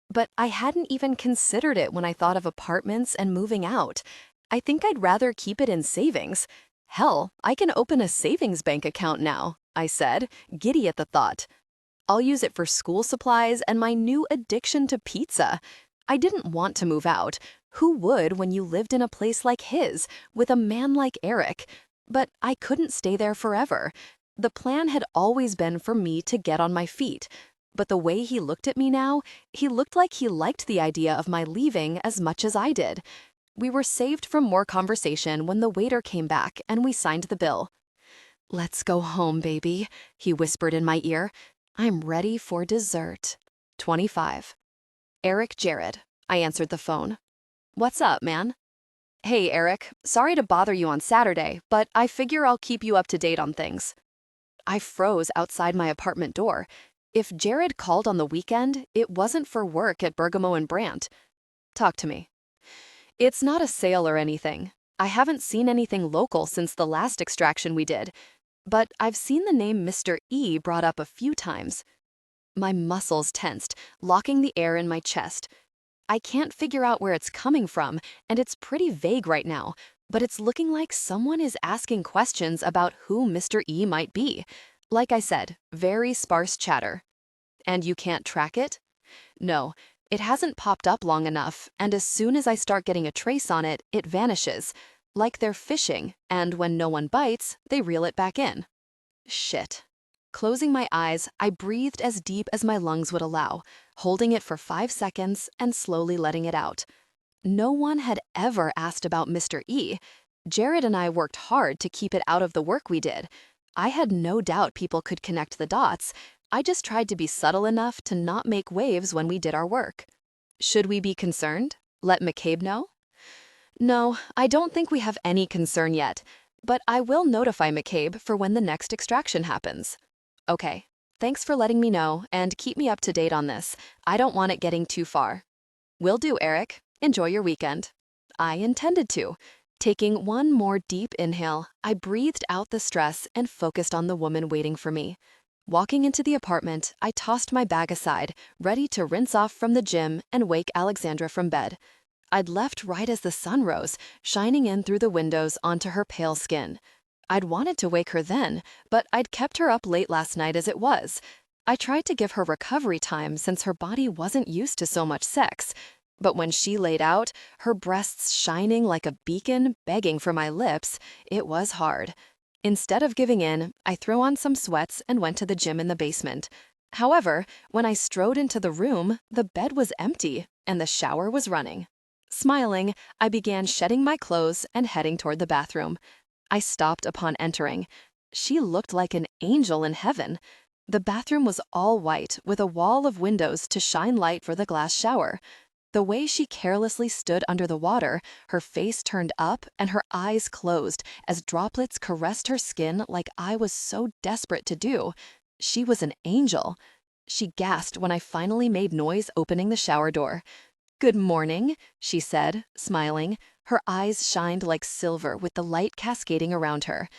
But I hadn't even considered it when I thought of apartments and moving out. I think I'd rather keep it in savings. Hell, I can open a savings bank account now, I said, giddy at the thought. I'll use it for school supplies and my new addiction to pizza. I didn't want to move out. Who would when you lived in a place like his, with a man like Erik? But I couldn't stay there forever. The plan had always been for me to get on my feet. But the way he looked at me now, he looked like he liked the idea of my leaving as much as I did. We were saved from more conversation when the waiter came back and we signed the bill. "Let's go home, baby," he whispered in my ear. "I'm ready for dessert." 25. Erik Jared. I answered the phone. "What's up, man?" "Hey, Erik. Sorry to bother you on Saturday, but I figure I'll keep you up to date on things." I froze outside my apartment door. If Jared called on the weekend, it wasn't for work at Bergamo and Brandt. "Talk to me." "It's not a sale or anything. I haven't seen anything local since the last extraction we did. But I've seen the name Mr. E brought up a few times." My muscles tensed, locking the air in my chest. I can't figure out where it's coming from, and it's pretty vague right now, but it's looking like someone is asking questions about who Mr. E might be. Like I said, very sparse chatter. "And you can't track it?" "No, it hasn't popped up long enough, and as soon as I start getting a trace on it, it vanishes. Like they're fishing, and when no one bites, they reel it back in." Shit. Closing my eyes, I breathed as deep as my lungs would allow, holding it for 5 seconds and slowly letting it out. No one had ever asked about Mr. E. Jared and I worked hard to keep it out of the work we did. I had no doubt people could connect the dots. I just tried to be subtle enough to not make waves when we did our work. Should we be concerned? Let McCabe know? No, I don't think we have any concern yet, but I will notify McCabe for when the next extraction happens. Okay, thanks for letting me know and keep me up to date on this. I don't want it getting too far. Will do, Erik. Enjoy your weekend. I intended to. Taking one more deep inhale, I breathed out the stress and focused on the woman waiting for me. Walking into the apartment, I tossed my bag aside, ready to rinse off from the gym and wake Alexandra from bed. I'd left right as the sun rose, shining in through the windows onto her pale skin. I'd wanted to wake her then, but I'd kept her up late last night as it was. I tried to give her recovery time since her body wasn't used to so much sex. But when she laid out, her breasts shining like a beacon, begging for my lips, it was hard. Instead of giving in, I threw on some sweats and went to the gym in the basement. However, when I strode into the room, the bed was empty and the shower was running. Smiling, I began shedding my clothes and heading toward the bathroom. I stopped upon entering. She looked like an angel in heaven. The bathroom was all white, with a wall of windows to shine light for the glass shower. The way she carelessly stood under the water, her face turned up and her eyes closed as droplets caressed her skin like I was so desperate to do. She was an angel. She gasped when I finally made noise opening the shower door. "Good morning," she said, smiling. Her eyes shined like silver with the light cascading around her.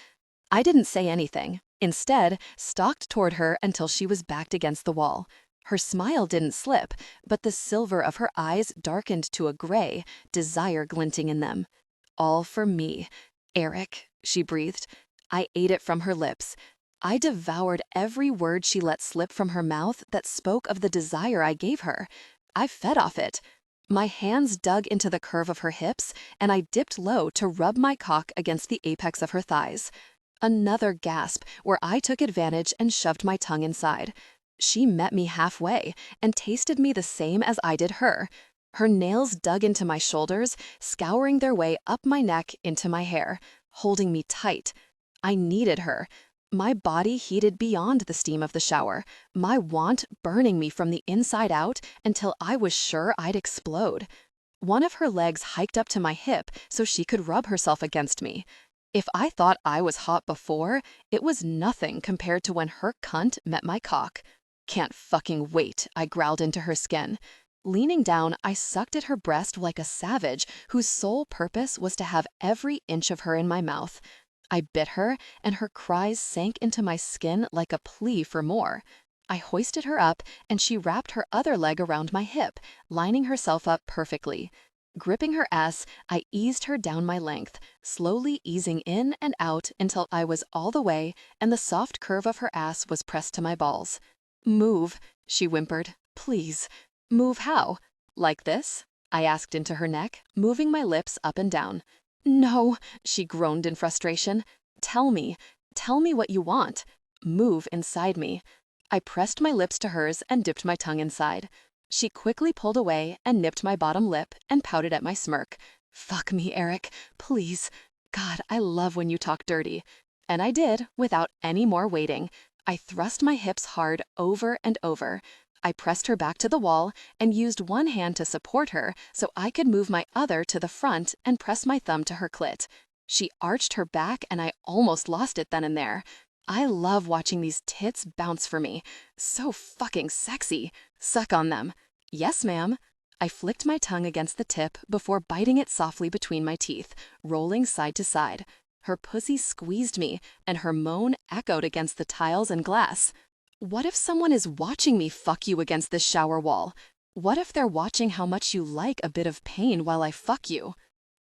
I didn't say anything. Instead, stalked toward her until she was backed against the wall. Her smile didn't slip, but the silver of her eyes darkened to a gray, desire glinting in them. "All for me. Erik," she breathed. I ate it from her lips. I devoured every word she let slip from her mouth that spoke of the desire I gave her. I fed off it. My hands dug into the curve of her hips, and I dipped low to rub my cock against the apex of her thighs. Another gasp, where I took advantage and shoved my tongue inside. She met me halfway and tasted me the same as I did her. Her nails dug into my shoulders, scouring their way up my neck into my hair, holding me tight. I needed her. My body heated beyond the steam of the shower, my want burning me from the inside out until I was sure I'd explode. One of her legs hiked up to my hip so she could rub herself against me. If I thought I was hot before, it was nothing compared to when her cunt met my cock. Can't fucking wait, I growled into her skin. Leaning down, I sucked at her breast like a savage whose sole purpose was to have every inch of her in my mouth. I bit her, and her cries sank into my skin like a plea for more. I hoisted her up, and she wrapped her other leg around my hip, lining herself up perfectly. Gripping her ass, I eased her down my length, slowly easing in and out until I was all the way and the soft curve of her ass was pressed to my balls. "Move," she whimpered. "Please." "Move how? Like this?" I asked into her neck, moving my lips up and down. "No," she groaned in frustration. Tell me what you want. Move inside me." I pressed my lips to hers and dipped my tongue inside. She quickly pulled away and nipped my bottom lip and pouted at my smirk. "Fuck me, Erik, please. God, I love when you talk dirty." And I did, without any more waiting. I thrust my hips hard over and over. I pressed her back to the wall and used one hand to support her so I could move my other to the front and press my thumb to her clit. She arched her back and I almost lost it then and there. I love watching these tits bounce for me. So fucking sexy. Suck on them. "Yes, ma'am." I flicked my tongue against the tip before biting it softly between my teeth, rolling side to side. Her pussy squeezed me, and her moan echoed against the tiles and glass. What if someone is watching me fuck you against this shower wall? What if they're watching how much you like a bit of pain while I fuck you?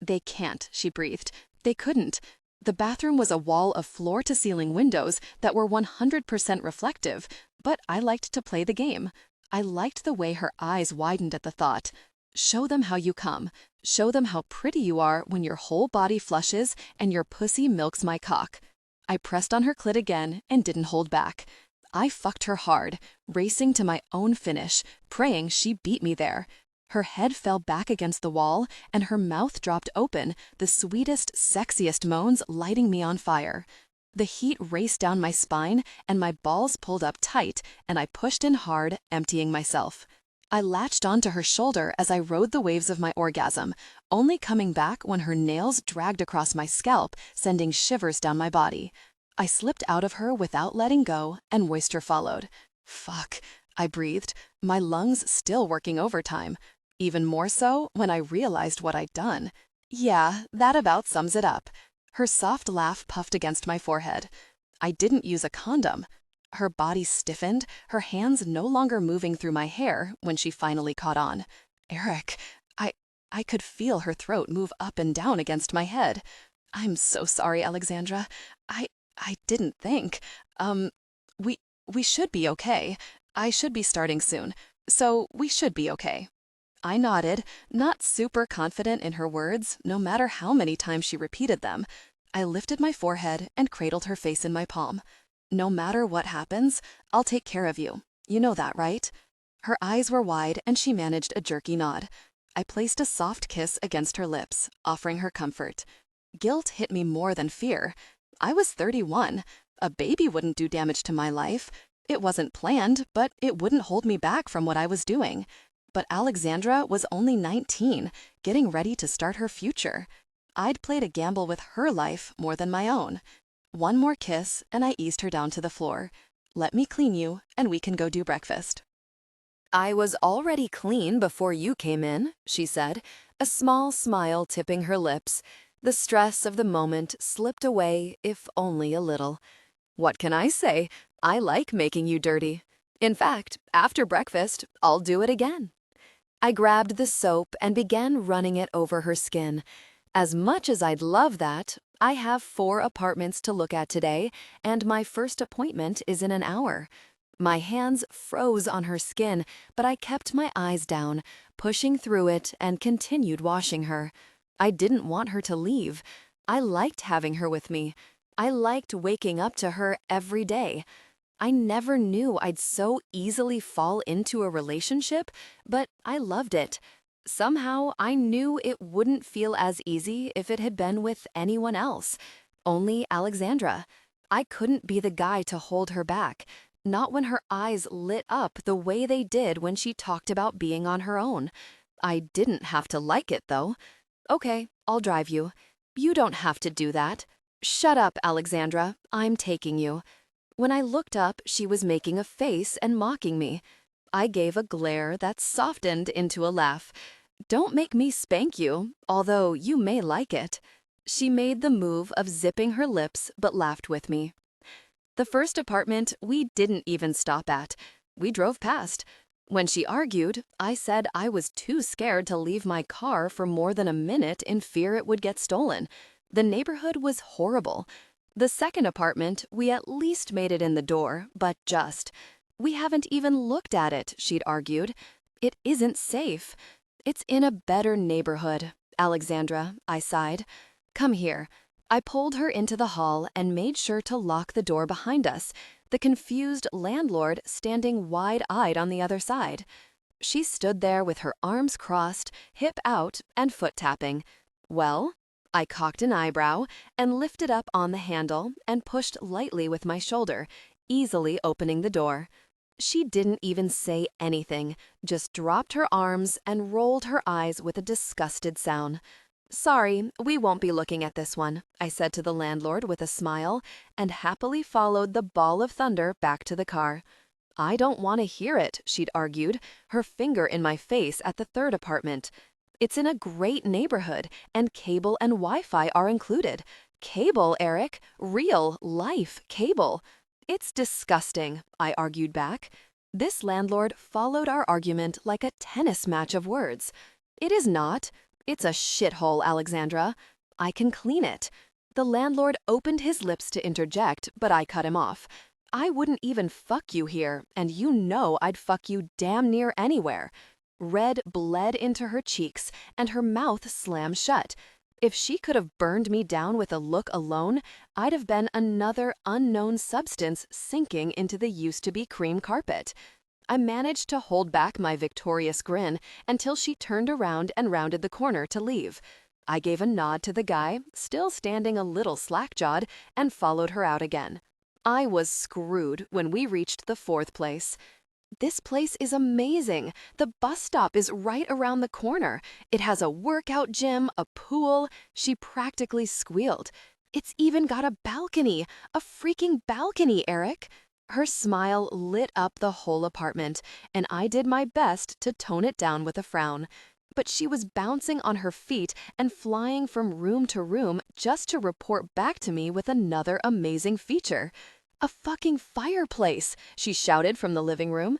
"They can't," she breathed. "They couldn't." The bathroom was a wall of floor-to-ceiling windows that were 100% reflective, but I liked to play the game. I liked the way her eyes widened at the thought. Show them how you come. Show them how pretty you are when your whole body flushes and your pussy milks my cock. I pressed on her clit again and didn't hold back. I fucked her hard, racing to my own finish, praying she beat me there. Her head fell back against the wall, and her mouth dropped open, the sweetest, sexiest moans lighting me on fire. The heat raced down my spine, and my balls pulled up tight, and I pushed in hard, emptying myself. I latched onto her shoulder as I rode the waves of my orgasm, only coming back when her nails dragged across my scalp, sending shivers down my body. I slipped out of her without letting go, and moisture followed. "Fuck," I breathed, my lungs still working overtime. Even more so when I realized what I'd done. Yeah, that about sums it up. Her soft laugh puffed against my forehead. I didn't use a condom. Her body stiffened, her hands no longer moving through my hair when she finally caught on. "Erik," I could feel her throat move up and down against my head. "I'm so sorry, Alexandra. I didn't think. We should be okay. I should be starting soon, so we should be okay." I nodded, not super confident in her words, no matter how many times she repeated them. I lifted my forehead and cradled her face in my palm. "No matter what happens, I'll take care of you. You know that, right?" Her eyes were wide and she managed a jerky nod. I placed a soft kiss against her lips, offering her comfort. Guilt hit me more than fear. I was 31. A baby wouldn't do damage to my life. It wasn't planned, but it wouldn't hold me back from what I was doing. But Alexandra was only 19, getting ready to start her future. I'd played a gamble with her life more than my own. One more kiss, and I eased her down to the floor. "Let me clean you, and we can go do breakfast." "I was already clean before you came in," she said, a small smile tipping her lips. The stress of the moment slipped away, if only a little. "What can I say? I like making you dirty. In fact, after breakfast, I'll do it again." I grabbed the soap and began running it over her skin. As much as I'd love that, I have 4 apartments to look at today, and my first appointment is in an hour. My hands froze on her skin, but I kept my eyes down, pushing through it and continued washing her. I didn't want her to leave. I liked having her with me. I liked waking up to her every day. I never knew I'd so easily fall into a relationship, but I loved it. Somehow, I knew it wouldn't feel as easy if it had been with anyone else. Only Alexandra. I couldn't be the guy to hold her back, not when her eyes lit up the way they did when she talked about being on her own. I didn't have to like it, though. Okay, I'll drive you. You don't have to do that. Shut up, Alexandra. I'm taking you. When I looked up, she was making a face and mocking me. I gave a glare that softened into a laugh. Don't make me spank you, although you may like it. She made the move of zipping her lips but laughed with me. The first apartment we didn't even stop at. We drove past. When she argued, I said I was too scared to leave my car for more than a minute in fear it would get stolen. The neighborhood was horrible. The second apartment, we at least made it in the door, but just. We haven't even looked at it, she'd argued. It isn't safe. It's in a better neighborhood, Alexandra, I sighed. Come here. I pulled her into the hall and made sure to lock the door behind us, the confused landlord standing wide-eyed on the other side. She stood there with her arms crossed, hip out, and foot tapping. Well? I cocked an eyebrow and lifted up on the handle and pushed lightly with my shoulder, easily opening the door. She didn't even say anything, just dropped her arms and rolled her eyes with a disgusted sound. Sorry, we won't be looking at this one, I said to the landlord with a smile, and happily followed the ball of thunder back to the car. I don't want to hear it, she'd argued, her finger in my face at the third apartment. It's in a great neighborhood, and cable and Wi-Fi are included. Cable, Erik. Real, life cable. It's disgusting, I argued back. This landlord followed our argument like a tennis match of words. It is not. It's a shithole, Alexandra. I can clean it. The landlord opened his lips to interject, but I cut him off. I wouldn't even fuck you here, and you know I'd fuck you damn near anywhere. Red bled into her cheeks, and her mouth slammed shut. If she could have burned me down with a look alone, I'd have been another unknown substance sinking into the used-to-be cream carpet. I managed to hold back my victorious grin until she turned around and rounded the corner to leave. I gave a nod to the guy, still standing a little slack-jawed, and followed her out again. I was screwed when we reached the fourth place. This place is amazing. The bus stop is right around the corner. It has a workout gym, a pool. She practically squealed. It's even got a balcony, a freaking balcony, Erik. Her smile lit up the whole apartment, and I did my best to tone it down with a frown. But she was bouncing on her feet and flying from room to room just to report back to me with another amazing feature. A fucking fireplace, she shouted from the living room.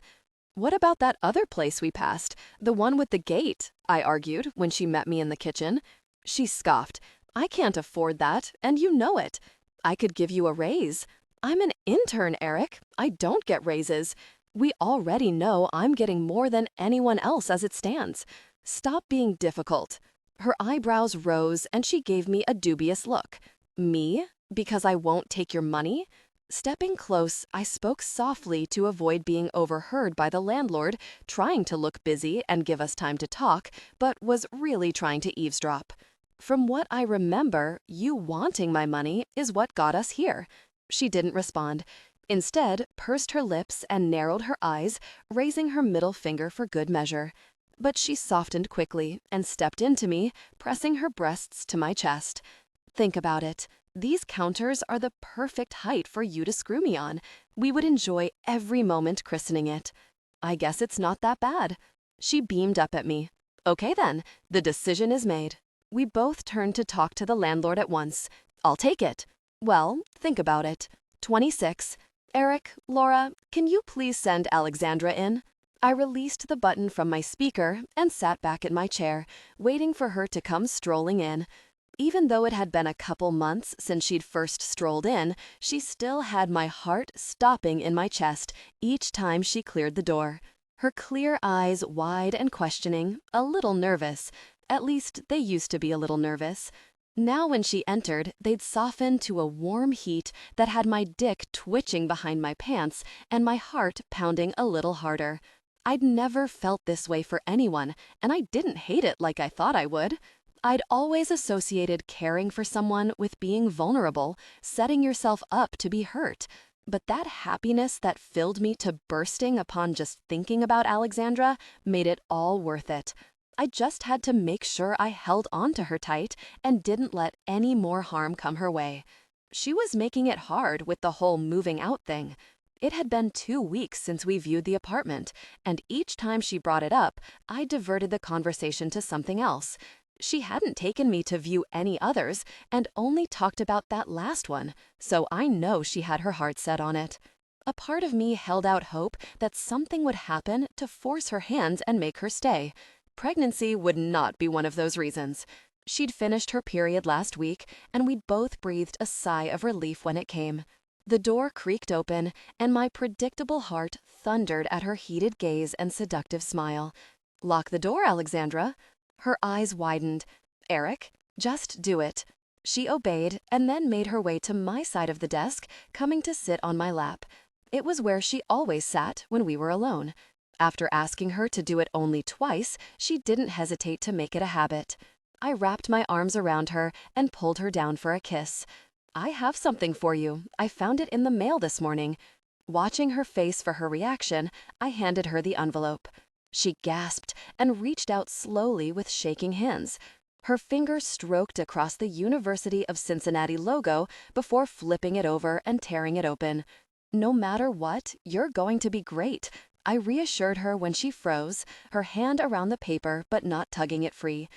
What about that other place we passed, the one with the gate? I argued when she met me in the kitchen. She scoffed. I can't afford that, and you know it. I could give you a raise. I'm an intern, Erik. I don't get raises. We already know I'm getting more than anyone else as it stands. Stop being difficult. Her eyebrows rose and she gave me a dubious look. Me? Because I won't take your money? Stepping close, I spoke softly to avoid being overheard by the landlord, trying to look busy and give us time to talk, but was really trying to eavesdrop. From what I remember, you wanting my money is what got us here. She didn't respond. Instead, pursed her lips and narrowed her eyes, raising her middle finger for good measure. But she softened quickly and stepped into me, pressing her breasts to my chest. Think about it. These counters are the perfect height for you to screw me on. We would enjoy every moment christening it. I guess it's not that bad. She beamed up at me. Okay then, the decision is made. We both turned to talk to the landlord at once. I'll take it. Well, think about it. 26. Erik, Laura, can you please send Alexandra in? I released the button from my speaker and sat back in my chair, waiting for her to come strolling in. Even though it had been a couple months since she'd first strolled in, she still had my heart stopping in my chest each time she cleared the door. Her clear eyes wide and questioning, a little nervous. At least they used to be a little nervous. Now when she entered, they'd softened to a warm heat that had my dick twitching behind my pants and my heart pounding a little harder. I'd never felt this way for anyone, and I didn't hate it like I thought I would. I'd always associated caring for someone with being vulnerable, setting yourself up to be hurt. But that happiness that filled me to bursting upon just thinking about Alexandra made it all worth it. I just had to make sure I held on to her tight and didn't let any more harm come her way. She was making it hard with the whole moving out thing. It had been 2 weeks since we viewed the apartment, and each time she brought it up, I diverted the conversation to something else. She hadn't taken me to view any others and only talked about that last one, so I know she had her heart set on it. A part of me held out hope that something would happen to force her hand and make her stay. Pregnancy would not be one of those reasons. She'd finished her period last week, and we'd both breathed a sigh of relief when it came. The door creaked open, and my predictable heart thundered at her heated gaze and seductive smile. "Lock the door, Alexandra." Her eyes widened. "Erik, just do it." She obeyed and then made her way to my side of the desk, coming to sit on my lap. It was where she always sat when we were alone. After asking her to do it only twice, she didn't hesitate to make it a habit. I wrapped my arms around her and pulled her down for a kiss. "I have something for you. I found it in the mail this morning." Watching her face for her reaction, I handed her the envelope. She gasped and reached out slowly with shaking hands. Her fingers stroked across the University of Cincinnati logo before flipping it over and tearing it open. "No matter what, you're going to be great," I reassured her when she froze, her hand around the paper but not tugging it free.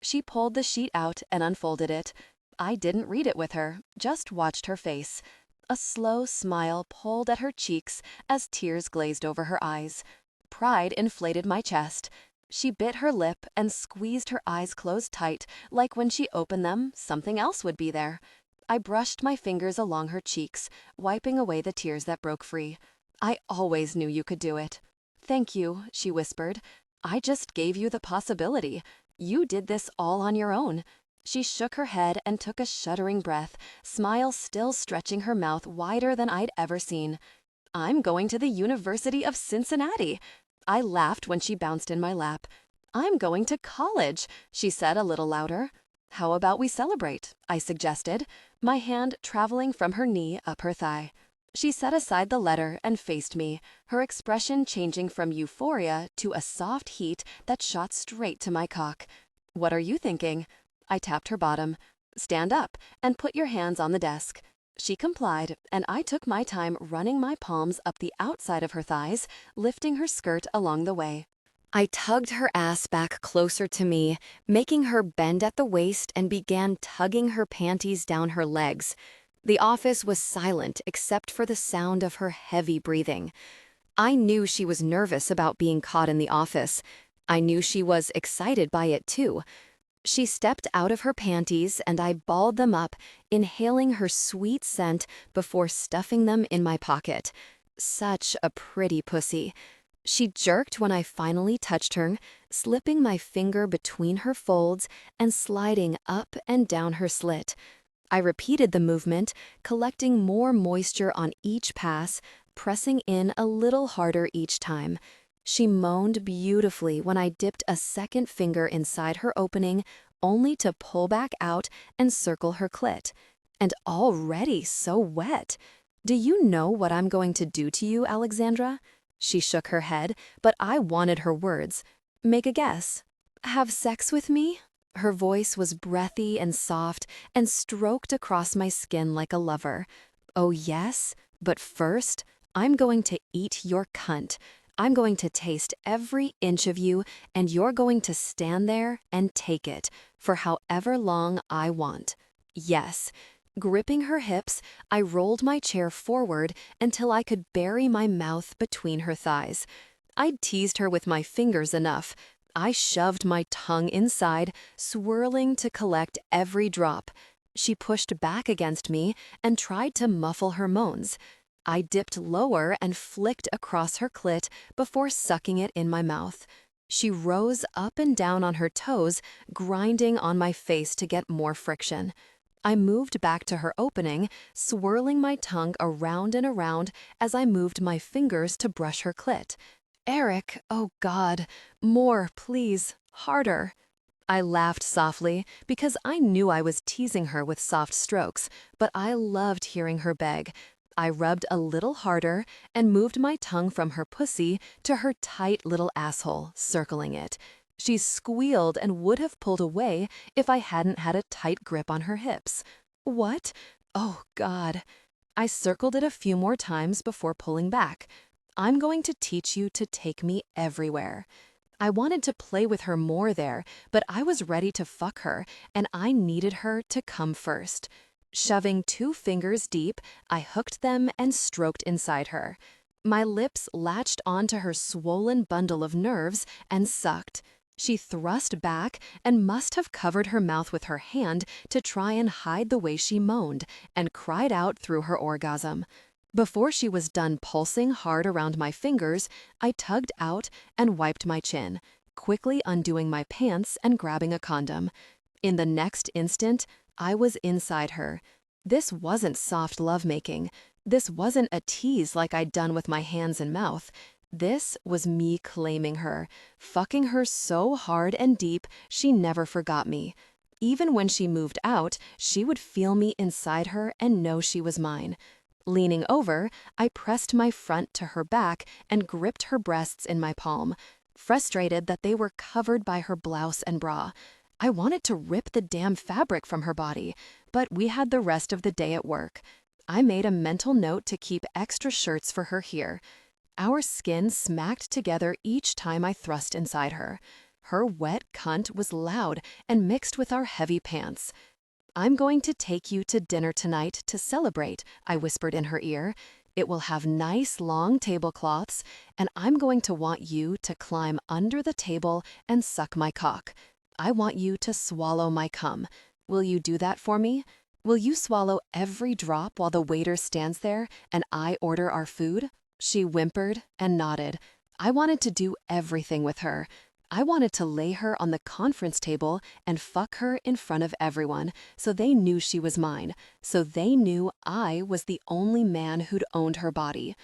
She pulled the sheet out and unfolded it. I didn't read it with her, just watched her face. A slow smile pulled at her cheeks as tears glazed over her eyes. Pride inflated my chest. She bit her lip and squeezed her eyes closed tight, like when she opened them, something else would be there. I brushed my fingers along her cheeks, wiping away the tears that broke free. "I always knew you could do it." "Thank you," she whispered. "I just gave you the possibility. You did this all on your own." She shook her head and took a shuddering breath, smile still stretching her mouth wider than I'd ever seen. "I'm going to the University of Cincinnati." I laughed when she bounced in my lap. "I'm going to college," she said a little louder. "How about we celebrate?" I suggested, my hand traveling from her knee up her thigh. She set aside the letter and faced me, her expression changing from euphoria to a soft heat that shot straight to my cock. "What are you thinking?" I tapped her bottom. "Stand up and put your hands on the desk." She complied, and I took my time running my palms up the outside of her thighs, lifting her skirt along the way. I tugged her ass back closer to me, making her bend at the waist and began tugging her panties down her legs. The office was silent except for the sound of her heavy breathing. I knew she was nervous about being caught in the office. I knew she was excited by it too. She stepped out of her panties and I balled them up, inhaling her sweet scent before stuffing them in my pocket. Such a pretty pussy. She jerked when I finally touched her, slipping my finger between her folds and sliding up and down her slit. I repeated the movement, collecting more moisture on each pass, pressing in a little harder each time. She moaned beautifully when I dipped a second finger inside her opening, only to pull back out and circle her clit. And already so wet. "Do you know what I'm going to do to you, Alexandra?" She shook her head, but I wanted her words. "Make a guess." "Have sex with me?" Her voice was breathy and soft and stroked across my skin like a lover. "Oh yes, but first, I'm going to eat your cunt. I'm going to taste every inch of you, and you're going to stand there and take it for however long I want. Yes." Gripping her hips, I rolled my chair forward until I could bury my mouth between her thighs. I'd teased her with my fingers enough. I shoved my tongue inside, swirling to collect every drop. She pushed back against me and tried to muffle her moans. I dipped lower and flicked across her clit before sucking it in my mouth. She rose up and down on her toes, grinding on my face to get more friction. I moved back to her opening, swirling my tongue around and around as I moved my fingers to brush her clit. "Erik, oh God, more, please, harder." I laughed softly because I knew I was teasing her with soft strokes, but I loved hearing her beg. I rubbed a little harder and moved my tongue from her pussy to her tight little asshole, circling it. She squealed and would have pulled away if I hadn't had a tight grip on her hips. What? Oh, God. I circled it a few more times before pulling back. I'm going to teach you to take me everywhere. I wanted to play with her more there, but I was ready to fuck her, and I needed her to come first. Shoving 2 fingers deep, I hooked them and stroked inside her. My lips latched onto her swollen bundle of nerves and sucked. She thrust back and must have covered her mouth with her hand to try and hide the way she moaned, and cried out through her orgasm. Before she was done pulsing hard around my fingers, I tugged out and wiped my chin, quickly undoing my pants and grabbing a condom. In the next instant, I was inside her. This wasn't soft lovemaking. This wasn't a tease like I'd done with my hands and mouth. This was me claiming her, fucking her so hard and deep she never forgot me. Even when she moved out, she would feel me inside her and know she was mine. Leaning over, I pressed my front to her back and gripped her breasts in my palm, frustrated that they were covered by her blouse and bra. I wanted to rip the damn fabric from her body, but we had the rest of the day at work. I made a mental note to keep extra shirts for her here. Our skin smacked together each time I thrust inside her. Her wet cunt was loud and mixed with our heavy pants. I'm going to take you to dinner tonight to celebrate, I whispered in her ear. It will have nice long tablecloths, and I'm going to want you to climb under the table and suck my cock. I want you to swallow my cum. Will you do that for me? Will you swallow every drop while the waiter stands there and I order our food? She whimpered and nodded. I wanted to do everything with her. I wanted to lay her on the conference table and fuck her in front of everyone, so they knew she was mine, so they knew I was the only man who'd owned her body.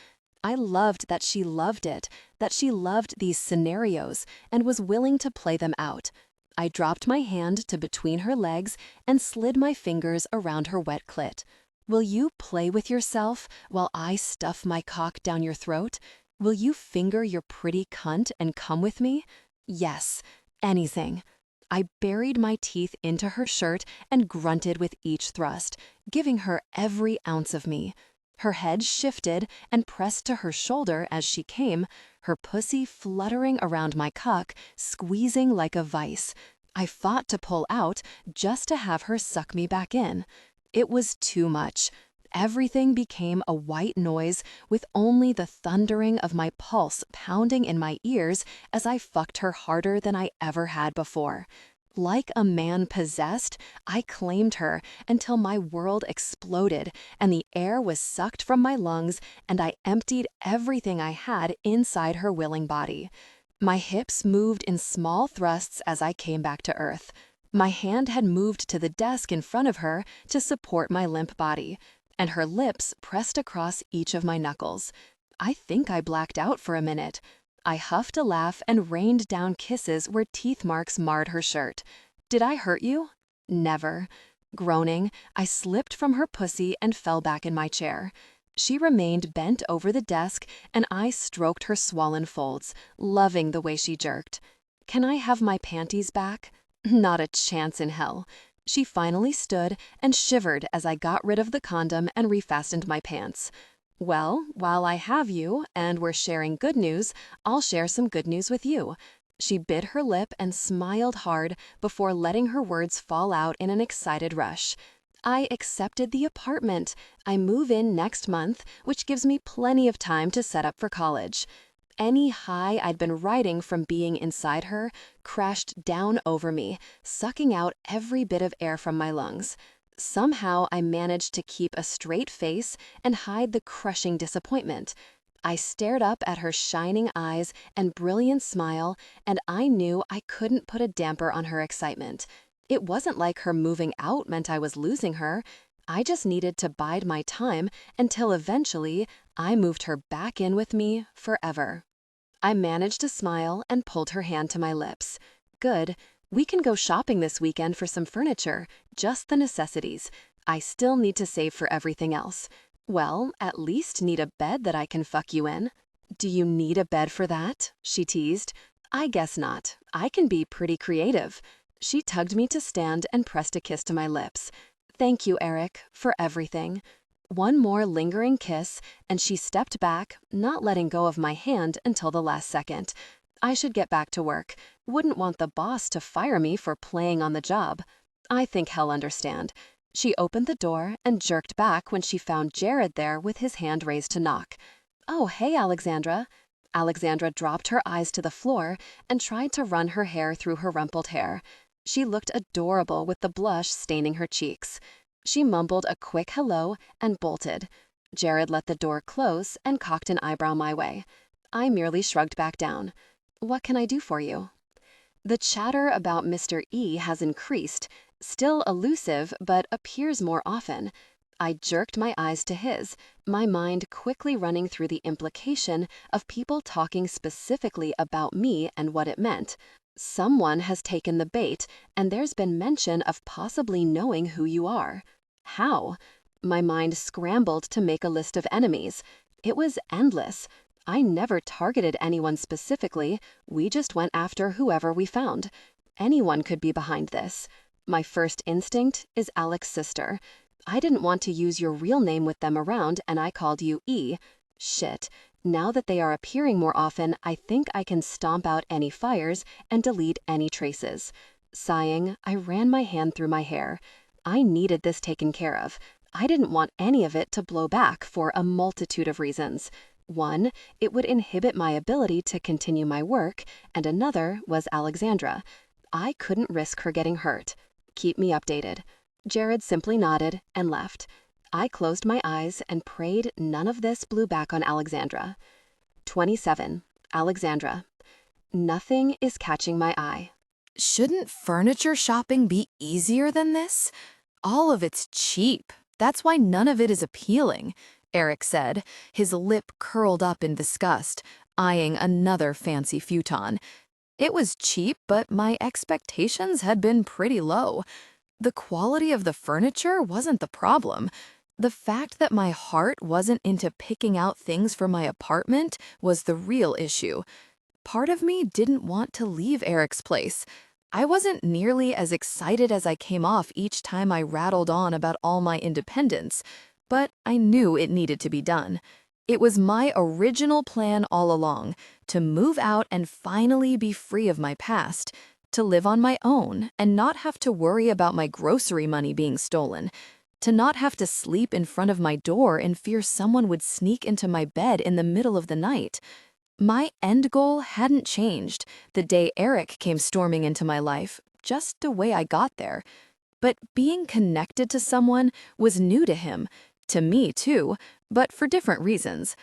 I loved that she loved it, that she loved these scenarios and was willing to play them out. I dropped my hand to between her legs and slid my fingers around her wet clit. Will you play with yourself while I stuff my cock down your throat? Will you finger your pretty cunt and come with me? Yes, anything. I buried my teeth into her shirt and grunted with each thrust, giving her every ounce of me. Her head shifted and pressed to her shoulder as she came, her pussy fluttering around my cock, squeezing like a vice. I fought to pull out just to have her suck me back in. It was too much. Everything became a white noise with only the thundering of my pulse pounding in my ears as I fucked her harder than I ever had before. Like a man possessed, I claimed her until my world exploded and the air was sucked from my lungs and I emptied everything I had inside her willing body. My hips moved in small thrusts as I came back to earth. My hand had moved to the desk in front of her to support my limp body, and her lips pressed across each of my knuckles. I think I blacked out for a minute. I huffed a laugh and rained down kisses where teeth marks marred her shirt. Did I hurt you? Never. Groaning, I slipped from her pussy and fell back in my chair. She remained bent over the desk, and I stroked her swollen folds, loving the way she jerked. Can I have my panties back? Not a chance in hell. She finally stood and shivered as I got rid of the condom and refastened my pants. Well, while I have you, and we're sharing good news, I'll share some good news with you. She bit her lip and smiled hard before letting her words fall out in an excited rush. I accepted the apartment. I move in next month, which gives me plenty of time to set up for college. Any high I'd been riding from being inside her crashed down over me, sucking out every bit of air from my lungs. Somehow I managed to keep a straight face and hide the crushing disappointment. I stared up at her shining eyes and brilliant smile, and I knew I couldn't put a damper on her excitement. It wasn't like her moving out meant I was losing her. I just needed to bide my time until eventually I moved her back in with me forever. I managed to smile and pulled her hand to my lips. Good, We can go shopping this weekend for some furniture, just the necessities. I still need to save for everything else. Well, at least need a bed that I can fuck you in. Do you need a bed for that? She teased. I guess not. I can be pretty creative. She tugged me to stand and pressed a kiss to my lips. Thank you, Erik, for everything. One more lingering kiss, and she stepped back, not letting go of my hand until the last second. I should get back to work. Wouldn't want the boss to fire me for playing on the job. I think he'll understand. She opened the door and jerked back when she found Jared there with his hand raised to knock. Oh, hey, Alexandra. Alexandra dropped her eyes to the floor and tried to run her hair through her rumpled hair. She looked adorable with the blush staining her cheeks. She mumbled a quick hello and bolted. Jared let the door close and cocked an eyebrow my way. I merely shrugged back down. What can I do for you? The chatter about Mr. E has increased, still elusive but appears more often. I jerked my eyes to his, my mind quickly running through the implication of people talking specifically about me and what it meant. Someone has taken the bait, and there's been mention of possibly knowing who you are. How? My mind scrambled to make a list of enemies. It was endless. I never targeted anyone specifically. We just went after whoever we found. Anyone could be behind this. My first instinct is Alex's sister. I didn't want to use your real name with them around, and I called you E. Shit. Now that they are appearing more often, I think I can stomp out any fires and delete any traces. Sighing, I ran my hand through my hair. I needed this taken care of. I didn't want any of it to blow back for a multitude of reasons. One, it would inhibit my ability to continue my work, and another was Alexandra. I couldn't risk her getting hurt. Keep me updated. Jared simply nodded and left. I closed my eyes and prayed none of this blew back on Alexandra. 27. Alexandra. Nothing is catching my eye. Shouldn't furniture shopping be easier than this? All of it's cheap. That's why none of it is appealing, Erik said, his lip curled up in disgust, eyeing another fancy futon. It was cheap, but my expectations had been pretty low. The quality of the furniture wasn't the problem. The fact that my heart wasn't into picking out things for my apartment was the real issue. Part of me didn't want to leave Erik's place. I wasn't nearly as excited as I came off each time I rattled on about all my independence, but I knew it needed to be done. It was my original plan all along, to move out and finally be free of my past, to live on my own and not have to worry about my grocery money being stolen, to not have to sleep in front of my door in fear someone would sneak into my bed in the middle of the night. My end goal hadn't changed the day Erik came storming into my life, just the way I got there. But being connected to someone was new to him, to me too, but for different reasons.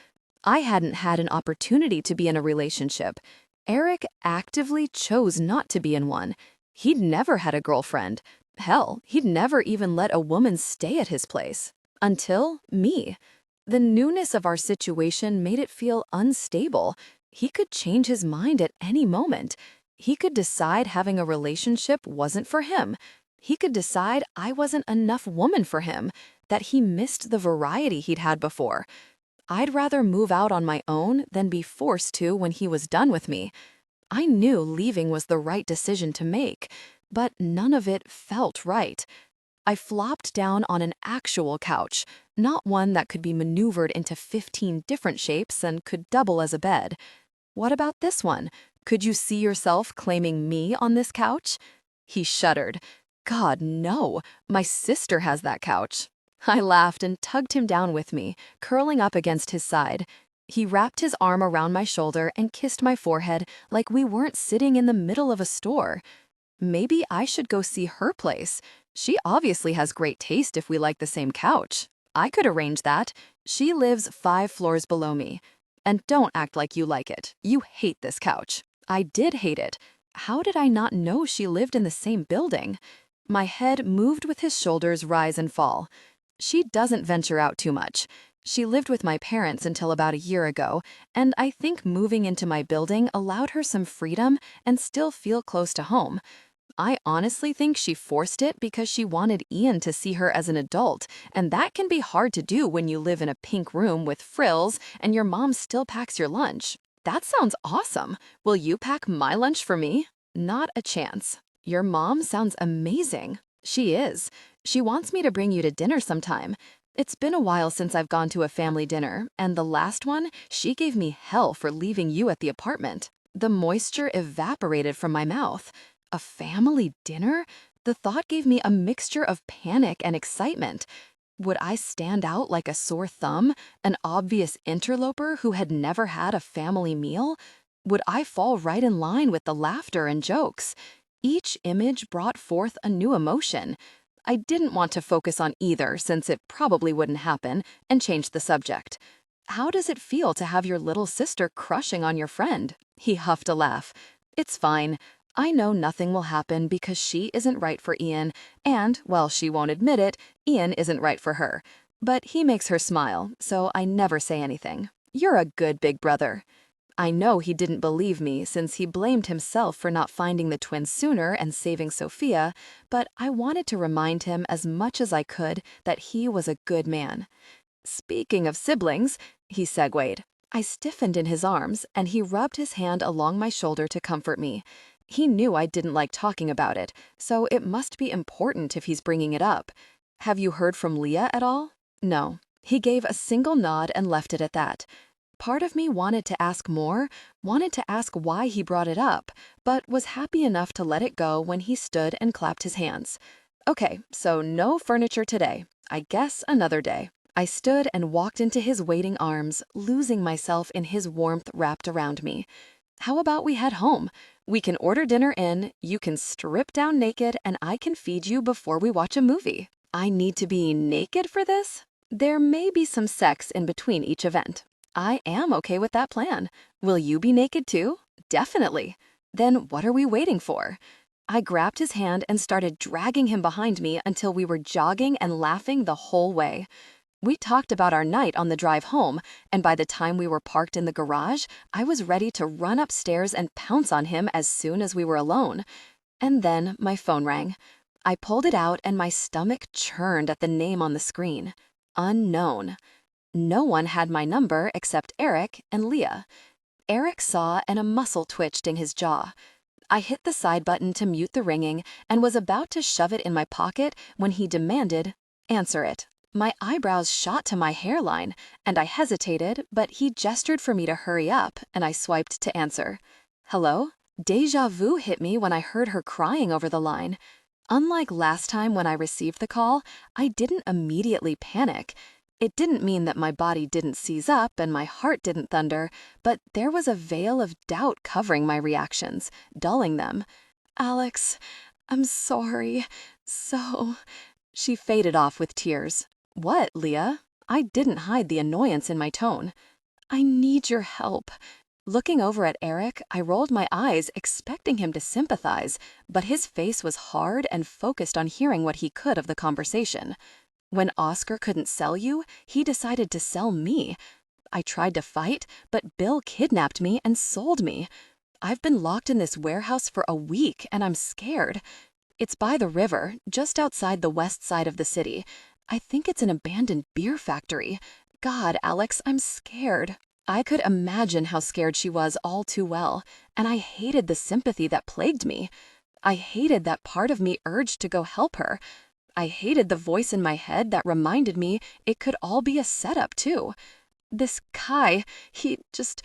I hadn't had an opportunity to be in a relationship. Erik actively chose not to be in one. He'd never had a girlfriend. Hell, he'd never even let a woman stay at his place. Until me. The newness of our situation made it feel unstable. He could change his mind at any moment. He could decide having a relationship wasn't for him. He could decide I wasn't enough woman for him, that he missed the variety he'd had before. I'd rather move out on my own than be forced to when he was done with me. I knew leaving was the right decision to make, but none of it felt right. I flopped down on an actual couch, not one that could be maneuvered into 15 different shapes and could double as a bed. What about this one? Could you see yourself claiming me on this couch? He shuddered. God, no. My sister has that couch. I laughed and tugged him down with me, curling up against his side. He wrapped his arm around my shoulder and kissed my forehead like we weren't sitting in the middle of a store. Maybe I should go see her place. She obviously has great taste if we like the same couch. I could arrange that. She lives 5 floors below me. And don't act like you like it. You hate this couch. I did hate it. How did I not know she lived in the same building? My head moved with his shoulders rise and fall. She doesn't venture out too much. She lived with my parents until about a year ago, and I think moving into my building allowed her some freedom and still feel close to home. I honestly think she forced it because she wanted Ian to see her as an adult, and that can be hard to do when you live in a pink room with frills and your mom still packs your lunch. That sounds awesome. Will you pack my lunch for me? Not a chance. Your mom sounds amazing. She is. She wants me to bring you to dinner sometime. It's been a while since I've gone to a family dinner, and the last one, she gave me hell for leaving you at the apartment. The moisture evaporated from my mouth. A family dinner? The thought gave me a mixture of panic and excitement. Would I stand out like a sore thumb, an obvious interloper who had never had a family meal? Would I fall right in line with the laughter and jokes? Each image brought forth a new emotion. I didn't want to focus on either since it probably wouldn't happen, and changed the subject. How does it feel to have your little sister crushing on your friend? He huffed a laugh. It's fine. I know nothing will happen because she isn't right for Ian, and, while she won't admit it, Ian isn't right for her. But he makes her smile, so I never say anything. You're a good big brother. I know he didn't believe me since he blamed himself for not finding the twins sooner and saving Sophia, but I wanted to remind him as much as I could that he was a good man. Speaking of siblings, he segued. I stiffened in his arms, and he rubbed his hand along my shoulder to comfort me. He knew I didn't like talking about it, so it must be important if he's bringing it up. Have you heard from Leah at all? No. He gave a single nod and left it at that. Part of me wanted to ask more, wanted to ask why he brought it up, but was happy enough to let it go when he stood and clapped his hands. Okay, so no furniture today. I guess another day. I stood and walked into his waiting arms, losing myself in his warmth wrapped around me. How about we head home? We can order dinner in, you can strip down naked, and I can feed you before we watch a movie. I need to be naked for this? There may be some sex in between each event. I am okay with that plan. Will you be naked too? Definitely. Then what are we waiting for? I grabbed his hand and started dragging him behind me until we were jogging and laughing the whole way. We talked about our night on the drive home, and by the time we were parked in the garage, I was ready to run upstairs and pounce on him as soon as we were alone. And then my phone rang. I pulled it out and my stomach churned at the name on the screen. Unknown. No one had my number except Erik and Leah. Erik saw and a muscle twitched in his jaw. I hit the side button to mute the ringing and was about to shove it in my pocket when he demanded, "Answer it." My eyebrows shot to my hairline, and I hesitated, but he gestured for me to hurry up, and I swiped to answer. Hello? Deja vu hit me when I heard her crying over the line. Unlike last time when I received the call, I didn't immediately panic. It didn't mean that my body didn't seize up and my heart didn't thunder, but there was a veil of doubt covering my reactions, dulling them. Alex, I'm sorry. So... She faded off with tears. What, Leah? I didn't hide the annoyance in my tone. I need your help. Looking over at Erik, I rolled my eyes, expecting him to sympathize, but his face was hard and focused on hearing what he could of the conversation. When Oscar couldn't sell you, he decided to sell me. I tried to fight, but Bill kidnapped me and sold me. I've been locked in this warehouse for a week, and I'm scared. It's by the river, just outside the west side of the city. I think it's an abandoned beer factory. God, Alex, I'm scared. I could imagine how scared she was all too well, and I hated the sympathy that plagued me. I hated that part of me urged to go help her. I hated the voice in my head that reminded me it could all be a setup too. This Kai, he just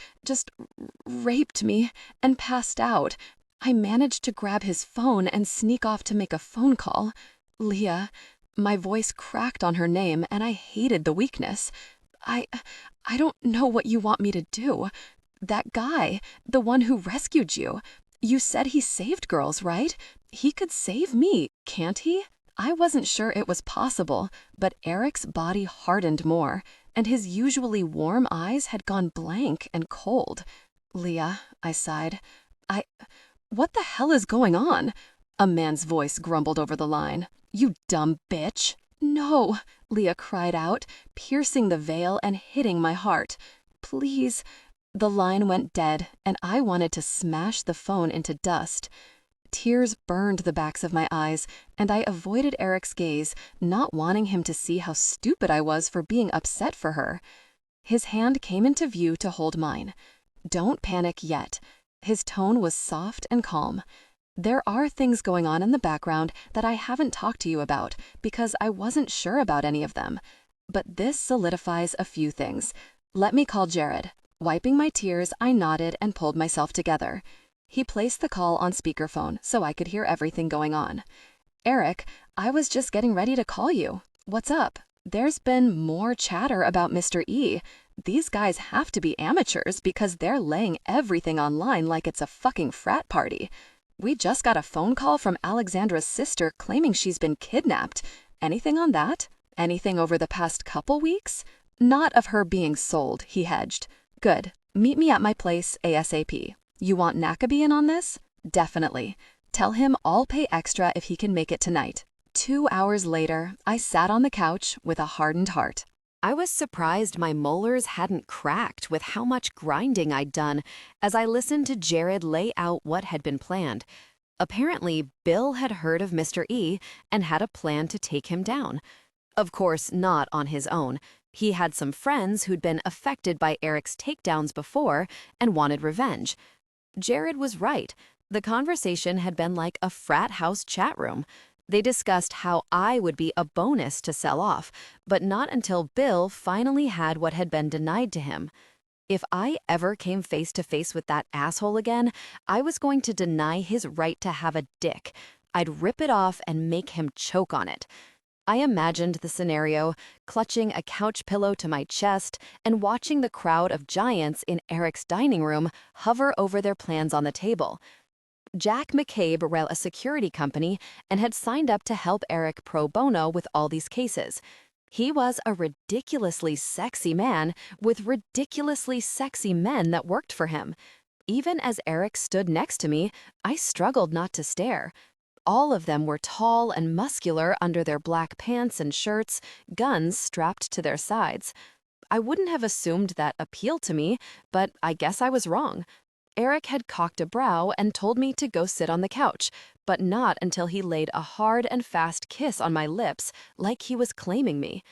raped me and passed out. I managed to grab his phone and sneak off to make a phone call. Leah. My voice cracked on her name, and I hated the weakness. I don't know what you want me to do. That guy, the one who rescued you, you said he saved girls, right? He could save me, can't he? I wasn't sure it was possible, but Erik's body hardened more, and his usually warm eyes had gone blank and cold. Leah, I sighed. What the hell is going on? A man's voice grumbled over the line. You dumb bitch. No, Leah cried out, piercing the veil and hitting my heart. Please. The line went dead, and I wanted to smash the phone into dust. Tears burned the backs of my eyes, and I avoided Erik's gaze, not wanting him to see how stupid I was for being upset for her. His hand came into view to hold mine. "Don't panic yet." His tone was soft and calm. "There are things going on in the background that I haven't talked to you about because I wasn't sure about any of them. But this solidifies a few things. Let me call Jared." Wiping my tears, I nodded and pulled myself together. He placed the call on speakerphone so I could hear everything going on. "Erik, I was just getting ready to call you. What's up? There's been more chatter about Mr. E. These guys have to be amateurs because they're laying everything online like it's a fucking frat party. We just got a phone call from Alexandra's sister claiming she's been kidnapped. Anything on that? Anything over the past couple weeks?" "Not of her being sold," he hedged. "Good. Meet me at my place ASAP. You want Nakabe in on this?" "Definitely. Tell him I'll pay extra if he can make it tonight." 2 hours later, I sat on the couch with a hardened heart. I was surprised my molars hadn't cracked with how much grinding I'd done as I listened to Jared lay out what had been planned. Apparently, Bill had heard of Mr. E and had a plan to take him down. Of course, not on his own. He had some friends who'd been affected by Erik's takedowns before and wanted revenge. Jared was right. The conversation had been like a frat house chat room. They discussed how I would be a bonus to sell off, but not until Bill finally had what had been denied to him. If I ever came face to face with that asshole again, I was going to deny his right to have a dick. I'd rip it off and make him choke on it. I imagined the scenario, clutching a couch pillow to my chest and watching the crowd of giants in Erik's dining room hover over their plans on the table. Jack McCabe ran a security company and had signed up to help Erik pro bono with all these cases. He was a ridiculously sexy man with ridiculously sexy men that worked for him. Even as Erik stood next to me, I struggled not to stare. All of them were tall and muscular under their black pants and shirts, guns strapped to their sides. I wouldn't have assumed that appealed to me, but I guess I was wrong. Erik had cocked a brow and told me to go sit on the couch, but not until he laid a hard and fast kiss on my lips, like he was claiming me.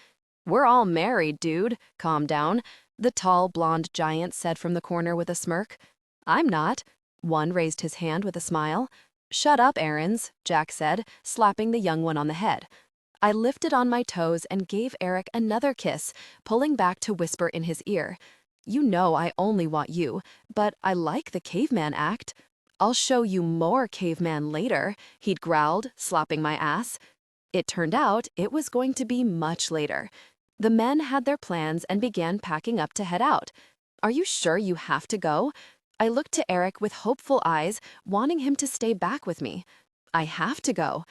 "We're all married, dude. Calm down," the tall, blonde giant said from the corner with a smirk. "I'm not." One raised his hand with a smile. "Shut up, Aarons," Jack said, slapping the young one on the head. I lifted on my toes and gave Erik another kiss, pulling back to whisper in his ear. "You know I only want you, but I like the caveman act." "I'll show you more caveman later," he'd growled, slapping my ass. It turned out it was going to be much later. The men had their plans and began packing up to head out. "Are you sure you have to go?" I looked to Erik with hopeful eyes, wanting him to stay back with me. "I have to go."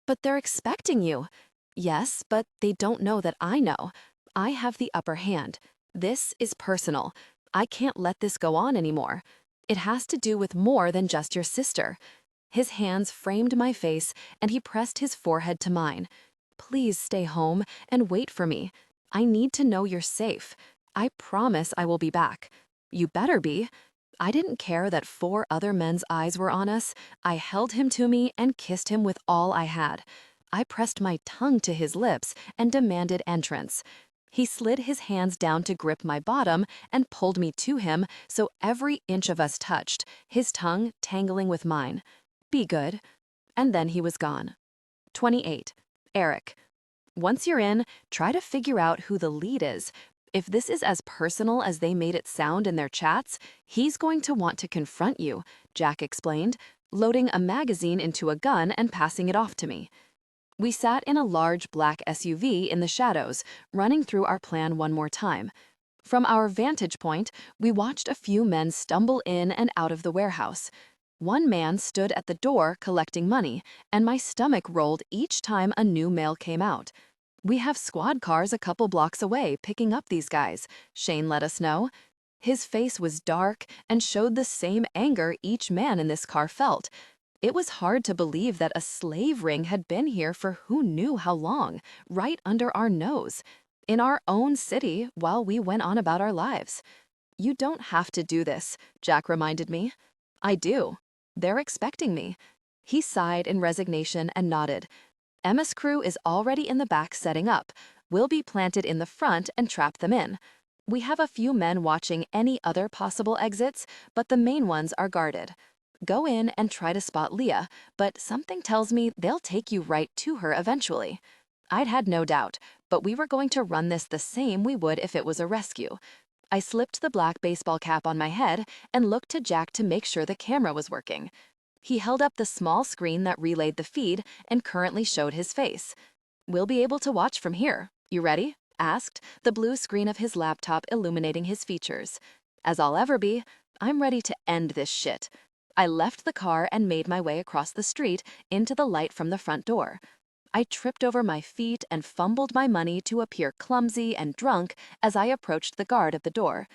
"But they're expecting you." "Yes, but they don't know that I know. I have the upper hand. This is personal. I can't let this go on anymore. It has to do with more than just your sister." His hands framed my face, and he pressed his forehead to mine. "Please stay home and wait for me. I need to know you're safe. I promise I will be back." "You better be." I didn't care that 4 other men's eyes were on us. I held him to me and kissed him with all I had. I pressed my tongue to his lips and demanded entrance. He slid his hands down to grip my bottom and pulled me to him so every inch of us touched, his tongue tangling with mine. "Be good." And then he was gone. 28. Erik. Once you're in, try to figure out who the lead is. If this is as personal as they made it sound in their chats, he's going to want to confront you, Jack explained, loading a magazine into a gun and passing it off to me. We sat in a large black SUV in the shadows, running through our plan one more time. From our vantage point, we watched a few men stumble in and out of the warehouse. One man stood at the door collecting money, and my stomach rolled each time a new mail came out. "We have squad cars a couple blocks away picking up these guys," Shane let us know. His face was dark and showed the same anger each man in this car felt. It was hard to believe that a slave ring had been here for who knew how long, right under our nose, in our own city while we went on about our lives. "You don't have to do this," Jack reminded me. "I do. They're expecting me." He sighed in resignation and nodded. Emma's crew is already in the back setting up. We'll be planted in the front and trap them in. We have a few men watching any other possible exits, but the main ones are guarded. Go in and try to spot Leah, but something tells me they'll take you right to her eventually. I'd had no doubt, but we were going to run this the same we would if it was a rescue. I slipped the black baseball cap on my head and looked to Jack to make sure the camera was working. He held up the small screen that relayed the feed and currently showed his face. "We'll be able to watch from here. You ready?" asked, the blue screen of his laptop illuminating his features. "As I'll ever be, I'm ready to end this shit." I left the car and made my way across the street into the light from the front door. I tripped over my feet and fumbled my money to appear clumsy and drunk as I approached the guard at the door.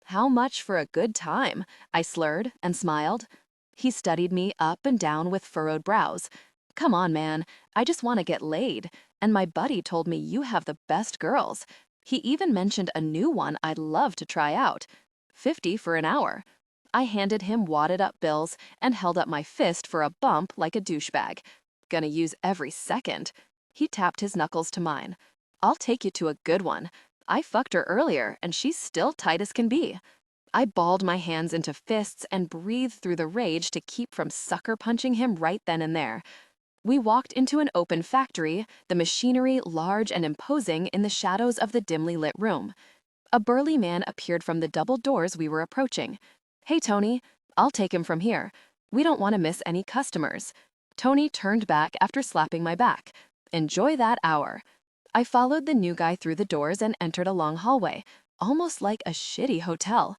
"How much for a good time?" I slurred and smiled. He studied me up and down with furrowed brows. "Come on, man, I just want to get laid, and my buddy told me you have the best girls. He even mentioned a new one I'd love to try out. 50 for an hour." I handed him wadded up bills and held up my fist for a bump like a douchebag. "Gonna use every second." He tapped his knuckles to mine. "I'll take you to a good one. I fucked her earlier and she's still tight as can be." I balled my hands into fists and breathed through the rage to keep from sucker punching him right then and there. We walked into an open factory, the machinery large and imposing in the shadows of the dimly lit room. A burly man appeared from the double doors we were approaching. "Hey, Tony, I'll take him from here. We don't want to miss any customers." Tony turned back after slapping my back. "Enjoy that hour." I followed the new guy through the doors and entered a long hallway, almost like a shitty hotel.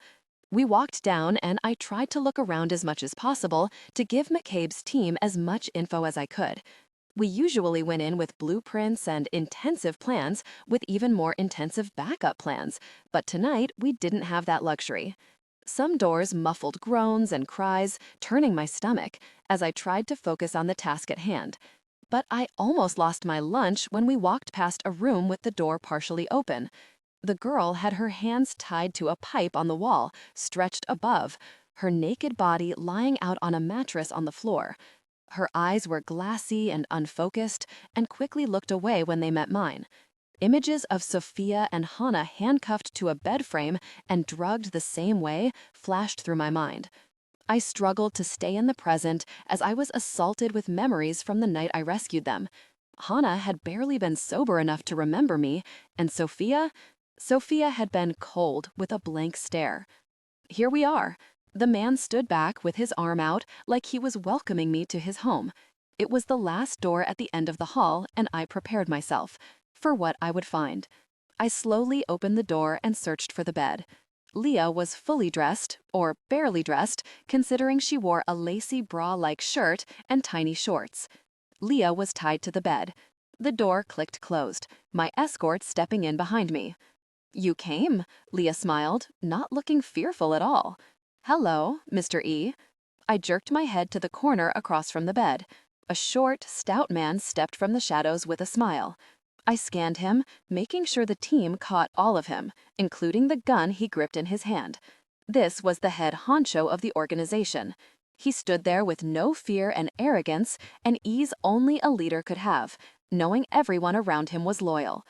We walked down and I tried to look around as much as possible to give McCabe's team as much info as I could. We usually went in with blueprints and intensive plans with even more intensive backup plans, but tonight we didn't have that luxury. Some doors muffled groans and cries, turning my stomach as I tried to focus on the task at hand. But I almost lost my lunch when we walked past a room with the door partially open. The girl had her hands tied to a pipe on the wall, stretched above, her naked body lying out on a mattress on the floor. Her eyes were glassy and unfocused, and quickly looked away when they met mine. Images of Sophia and Hannah handcuffed to a bed frame and drugged the same way flashed through my mind. I struggled to stay in the present as I was assaulted with memories from the night I rescued them. Hannah had barely been sober enough to remember me, and Sophia had been cold with a blank stare. Here we are. The man stood back with his arm out like he was welcoming me to his home. It was the last door at the end of the hall, and I prepared myself for what I would find. I slowly opened the door and searched for the bed. Leah was fully dressed, or barely dressed, considering she wore a lacy bra-like shirt and tiny shorts. Leah was tied to the bed. The door clicked closed, my escort stepping in behind me. "You came," Leah smiled, not looking fearful at all. "Hello, Mr. E." I jerked my head to the corner across from the bed. A short, stout man stepped from the shadows with a smile. I scanned him, making sure the team caught all of him, including the gun he gripped in his hand. This was the head honcho of the organization. He stood there with no fear and arrogance, an ease only a leader could have, knowing everyone around him was loyal.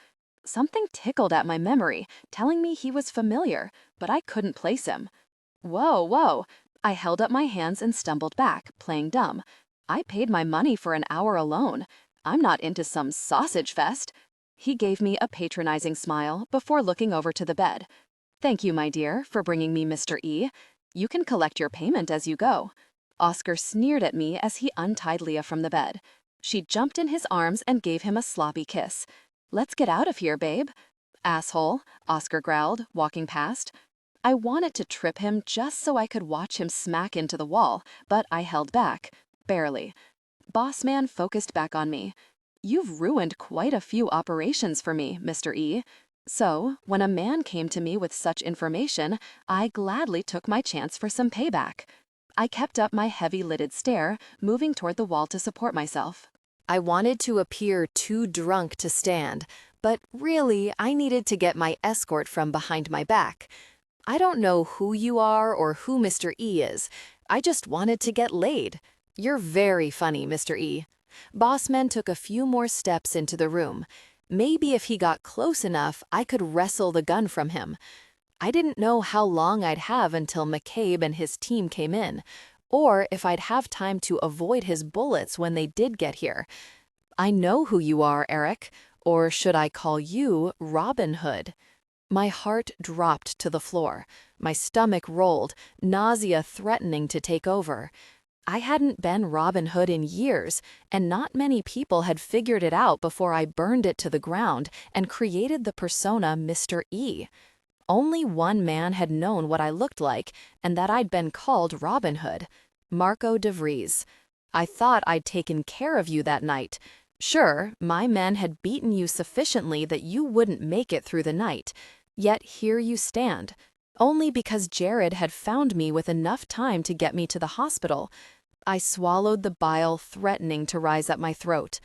Something tickled at my memory, telling me he was familiar, but I couldn't place him. Whoa, whoa. I held up my hands and stumbled back, playing dumb. I paid my money for an hour alone. I'm not into some sausage fest. He gave me a patronizing smile before looking over to the bed. "Thank you, my dear, for bringing me Mr. E. You can collect your payment as you go." Oscar sneered at me as he untied Leah from the bed. She jumped in his arms and gave him a sloppy kiss. "Let's get out of here, babe." "Asshole," Oscar growled, walking past. I wanted to trip him just so I could watch him smack into the wall, but I held back. Barely. Boss man focused back on me. "You've ruined quite a few operations for me, Mr. E." So, when a man came to me with such information, I gladly took my chance for some payback. I kept up my heavy-lidded stare, moving toward the wall to support myself. I wanted to appear too drunk to stand, but really, I needed to get my escort from behind my back. "I don't know who you are or who Mr. E is. I just wanted to get laid." You're very funny, Mr. E. Bossman took a few more steps into the room. Maybe if he got close enough, I could wrestle the gun from him. I didn't know how long I'd have until McCabe and his team came in, or if I'd have time to avoid his bullets when they did get here. I know who you are, Erik, or should I call you Robin Hood? My heart dropped to the floor. My stomach rolled, nausea threatening to take over. I hadn't been Robin Hood in years, and not many people had figured it out before I burned it to the ground and created the persona Mr. E. Only one man had known what I looked like, and that I'd been called Robin Hood, Marco de Vries. I thought I'd taken care of you that night. Sure, my men had beaten you sufficiently that you wouldn't make it through the night. Yet here you stand, only because Jared had found me with enough time to get me to the hospital. I swallowed the bile threatening to rise up my throat.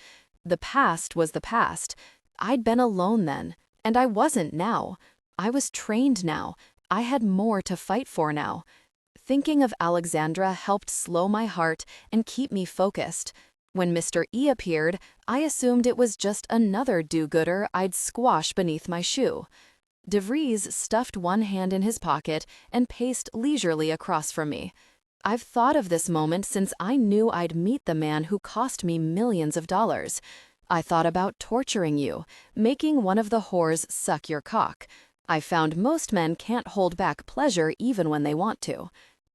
The past was the past. I'd been alone then, and I wasn't now. I was trained now. I had more to fight for now. Thinking of Alexandra helped slow my heart and keep me focused. When Mr. E appeared, I assumed it was just another do-gooder I'd squash beneath my shoe. De Vries stuffed one hand in his pocket and paced leisurely across from me. I've thought of this moment since I knew I'd meet the man who cost me millions of dollars. I thought about torturing you, making one of the whores suck your cock. I found most men can't hold back pleasure even when they want to.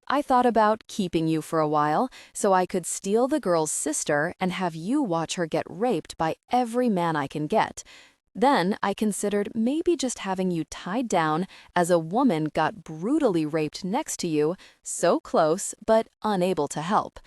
I thought about keeping you for a while so I could steal the girl's sister and have you watch her get raped by every man I can get. Then I considered maybe just having you tied down as a woman got brutally raped next to you, so close but unable to help.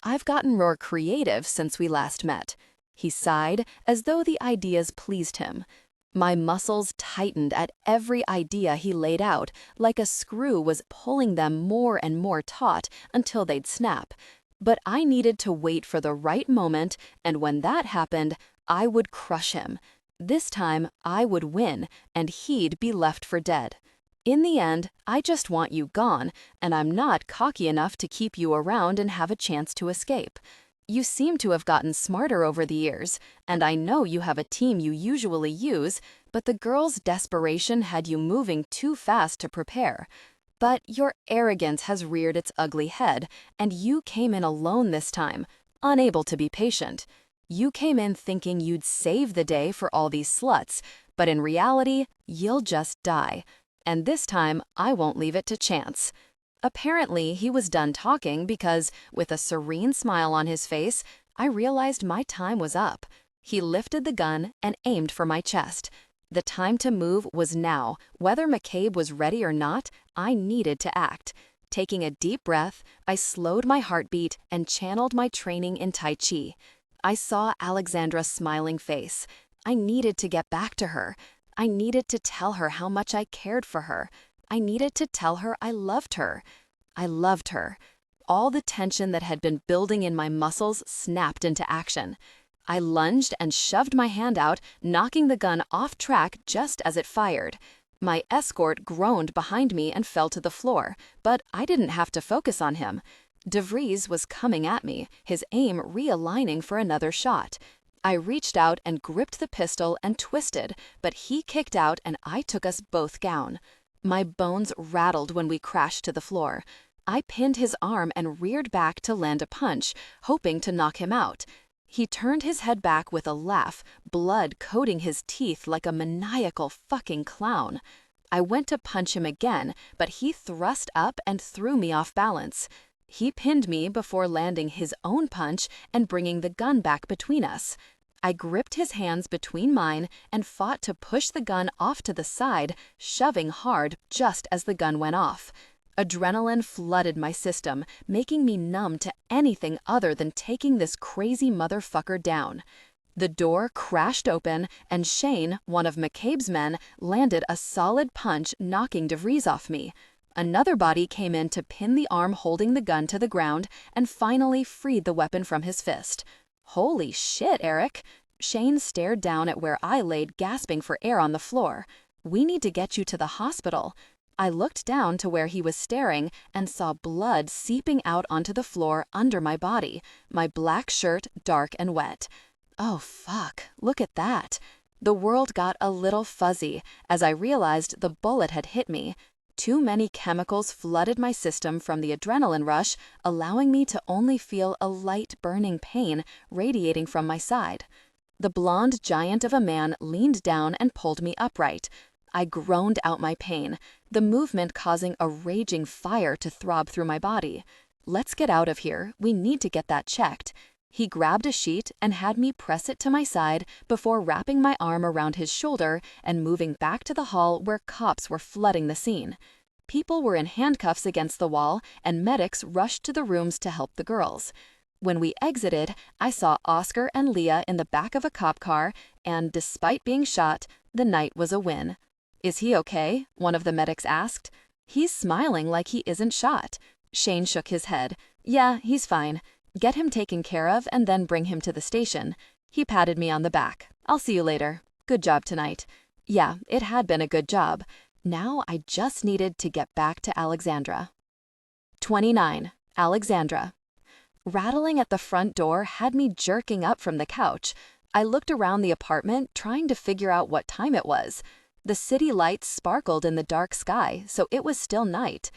I've gotten more creative since we last met. He sighed as though the ideas pleased him. My muscles tightened at every idea he laid out, like a screw was pulling them more and more taut until they'd snap. But I needed to wait for the right moment, and when that happened, I would crush him. This time, I would win, and he'd be left for dead. In the end, I just want you gone, and I'm not cocky enough to keep you around and have a chance to escape. You seem to have gotten smarter over the years, and I know you have a team you usually use, but the girl's desperation had you moving too fast to prepare. But your arrogance has reared its ugly head, and you came in alone this time, unable to be patient. You came in thinking you'd save the day for all these sluts, but in reality, you'll just die. And this time, I won't leave it to chance. Apparently, he was done talking because, with a serene smile on his face, I realized my time was up. He lifted the gun and aimed for my chest. The time to move was now. Whether McCabe was ready or not, I needed to act. Taking a deep breath, I slowed my heartbeat and channeled my training in Tai Chi. I saw Alexandra's smiling face. I needed to get back to her. I needed to tell her how much I cared for her. I needed to tell her I loved her. I loved her. All the tension that had been building in my muscles snapped into action. I lunged and shoved my hand out, knocking the gun off track just as it fired. My escort groaned behind me and fell to the floor, but I didn't have to focus on him. De Vries was coming at me, his aim realigning for another shot. I reached out and gripped the pistol and twisted, but he kicked out and I took us both down. My bones rattled when we crashed to the floor. I pinned his arm and reared back to land a punch, hoping to knock him out. He turned his head back with a laugh, blood coating his teeth like a maniacal fucking clown. I went to punch him again, but he thrust up and threw me off balance. He pinned me before landing his own punch and bringing the gun back between us. I gripped his hands between mine and fought to push the gun off to the side, shoving hard just as the gun went off. Adrenaline flooded my system, making me numb to anything other than taking this crazy motherfucker down. The door crashed open, and Shane, one of McCabe's men, landed a solid punch, knocking De Vries off me. Another body came in to pin the arm holding the gun to the ground and finally freed the weapon from his fist. Holy shit, Erik! Shane stared down at where I laid gasping for air on the floor. We need to get you to the hospital. I looked down to where he was staring and saw blood seeping out onto the floor under my body, my black shirt dark and wet. Oh fuck, look at that. The world got a little fuzzy as I realized the bullet had hit me. Too many chemicals flooded my system from the adrenaline rush, allowing me to only feel a light burning pain radiating from my side. The blonde giant of a man leaned down and pulled me upright. I groaned out my pain, the movement causing a raging fire to throb through my body. Let's get out of here, we need to get that checked. He grabbed a sheet and had me press it to my side before wrapping my arm around his shoulder and moving back to the hall where cops were flooding the scene. People were in handcuffs against the wall and medics rushed to the rooms to help the girls. When we exited, I saw Oscar and Leah in the back of a cop car and, despite being shot, the night was a win. "Is he okay?" one of the medics asked. "He's smiling like he isn't shot." Shane shook his head. "Yeah, he's fine. Get him taken care of and then bring him to the station." He patted me on the back. "I'll see you later. Good job tonight." Yeah, it had been a good job. Now I just needed to get back to Alexandra. 29. Alexandra. Rattling at the front door had me jerking up from the couch. I looked around the apartment trying to figure out what time it was. The city lights sparkled in the dark sky, so it was still night.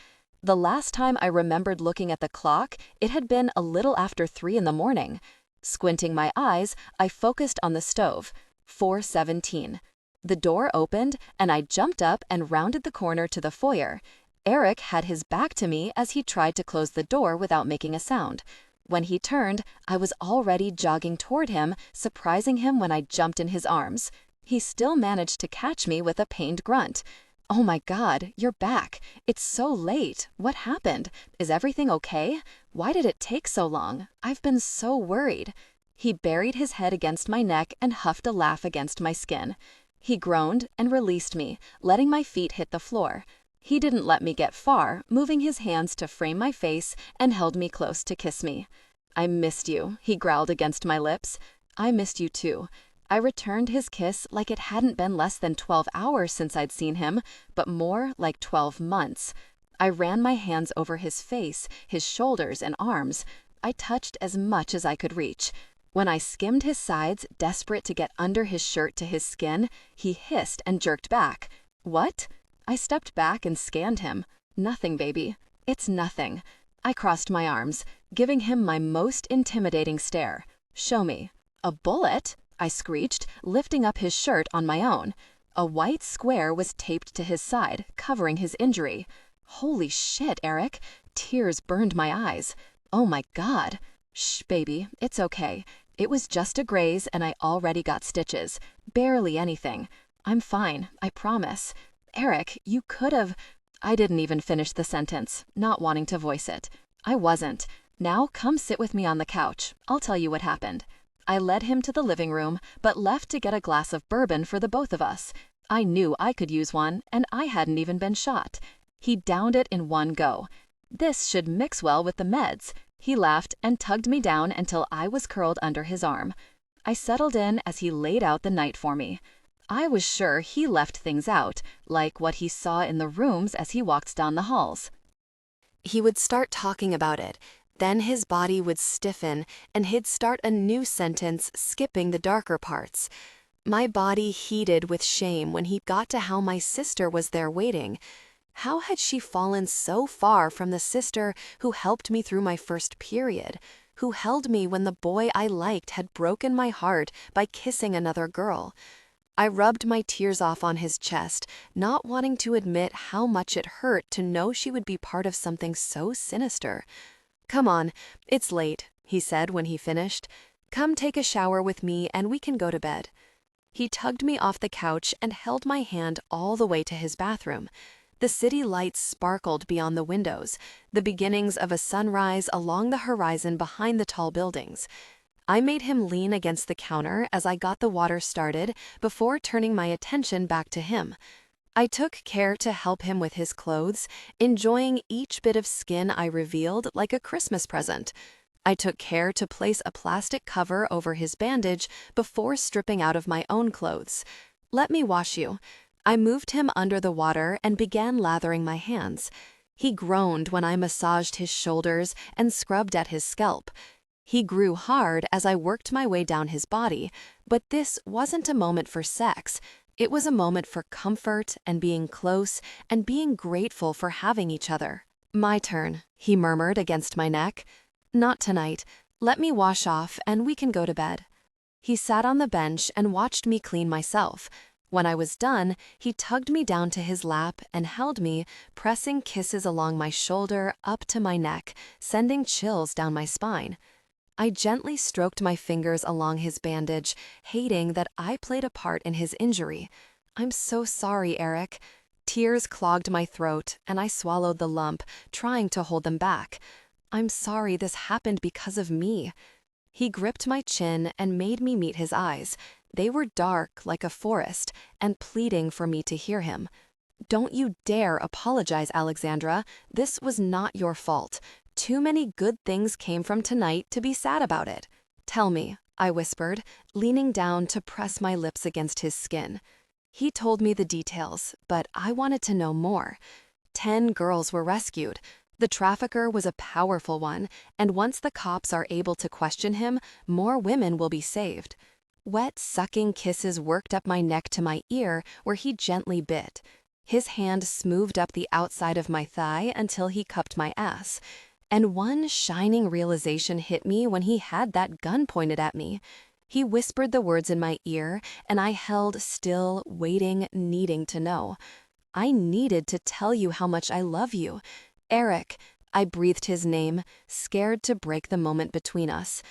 The last time I remembered looking at the clock, it had been a little after 3 in the morning. Squinting my eyes, I focused on the stove. 4:17. The door opened, and I jumped up and rounded the corner to the foyer. Erik had his back to me as he tried to close the door without making a sound. When he turned, I was already jogging toward him, surprising him when I jumped in his arms. He still managed to catch me with a pained grunt. "Oh my God, you're back. It's so late. What happened? Is everything okay? Why did it take so long? I've been so worried." He buried his head against my neck and huffed a laugh against my skin. He groaned and released me, letting my feet hit the floor. He didn't let me get far, moving his hands to frame my face and held me close to kiss me. "I missed you," he growled against my lips. "I missed you too." I returned his kiss like it hadn't been less than 12 hours since I'd seen him, but more like 12 months. I ran my hands over his face, his shoulders and arms. I touched as much as I could reach. When I skimmed his sides, desperate to get under his shirt to his skin, he hissed and jerked back. "What?" I stepped back and scanned him. "Nothing, baby. It's nothing." I crossed my arms, giving him my most intimidating stare. "Show me." "A bullet?" I screeched, lifting up his shirt on my own. A white square was taped to his side, covering his injury. Holy shit, Erik. Tears burned my eyes. Oh my God. "Shh, baby, it's okay. It was just a graze and I already got stitches. Barely anything. I'm fine, I promise." "Erik, you could have..." I didn't even finish the sentence, not wanting to voice it. I wasn't. "Now come sit with me on the couch. I'll tell you what happened." I led him to the living room, but left to get a glass of bourbon for the both of us. I knew I could use one, and I hadn't even been shot. He downed it in one go. "This should mix well with the meds." He laughed and tugged me down until I was curled under his arm. I settled in as he laid out the night for me. I was sure he left things out, like what he saw in the rooms as he walked down the halls. He would start talking about it. Then his body would stiffen, and he'd start a new sentence, skipping the darker parts. My body heated with shame when he got to how my sister was there waiting. How had she fallen so far from the sister who helped me through my first period, who held me when the boy I liked had broken my heart by kissing another girl? I rubbed my tears off on his chest, not wanting to admit how much it hurt to know she would be part of something so sinister. "Come on, it's late," he said when he finished. "Come take a shower with me and we can go to bed." He tugged me off the couch and held my hand all the way to his bathroom. The city lights sparkled beyond the windows, the beginnings of a sunrise along the horizon behind the tall buildings. I made him lean against the counter as I got the water started before turning my attention back to him. I took care to help him with his clothes, enjoying each bit of skin I revealed like a Christmas present. I took care to place a plastic cover over his bandage before stripping out of my own clothes. "Let me wash you." I moved him under the water and began lathering my hands. He groaned when I massaged his shoulders and scrubbed at his scalp. He grew hard as I worked my way down his body, but this wasn't a moment for sex. It was a moment for comfort and being close and being grateful for having each other. "My turn," he murmured against my neck. "Not tonight. Let me wash off and we can go to bed." He sat on the bench and watched me clean myself. When I was done, he tugged me down to his lap and held me, pressing kisses along my shoulder up to my neck, sending chills down my spine. I gently stroked my fingers along his bandage, hating that I played a part in his injury. "I'm so sorry, Erik." Tears clogged my throat, and I swallowed the lump, trying to hold them back. "I'm sorry this happened because of me." He gripped my chin and made me meet his eyes. They were dark like a forest, and pleading for me to hear him. "Don't you dare apologize, Alexandra. This was not your fault. Too many good things came from tonight to be sad about it. Tell me," I whispered, leaning down to press my lips against his skin. He told me the details, but I wanted to know more. 10 girls were rescued. The trafficker was a powerful one, and once the cops are able to question him, more women will be saved. Wet, sucking kisses worked up my neck to my ear, where he gently bit. His hand smoothed up the outside of my thigh until he cupped my ass. And one shining realization hit me when he had that gun pointed at me. He whispered the words in my ear, and I held still, waiting, needing to know. "I needed to tell you how much I love you. Erik," I breathed his name, scared to break the moment between us.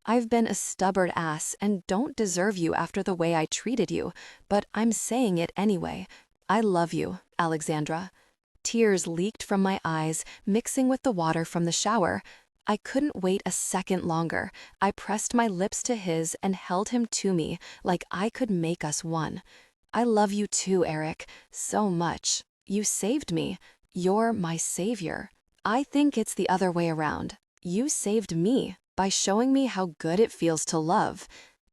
"I've been a stubborn ass and don't deserve you after the way I treated you, but I'm saying it anyway. I love you, Alexandra." Tears leaked from my eyes, mixing with the water from the shower. I couldn't wait a second longer. I pressed my lips to his and held him to me like I could make us one. "I love you too, Erik, so much. You saved me. You're my savior." "I think it's the other way around. You saved me by showing me how good it feels to love."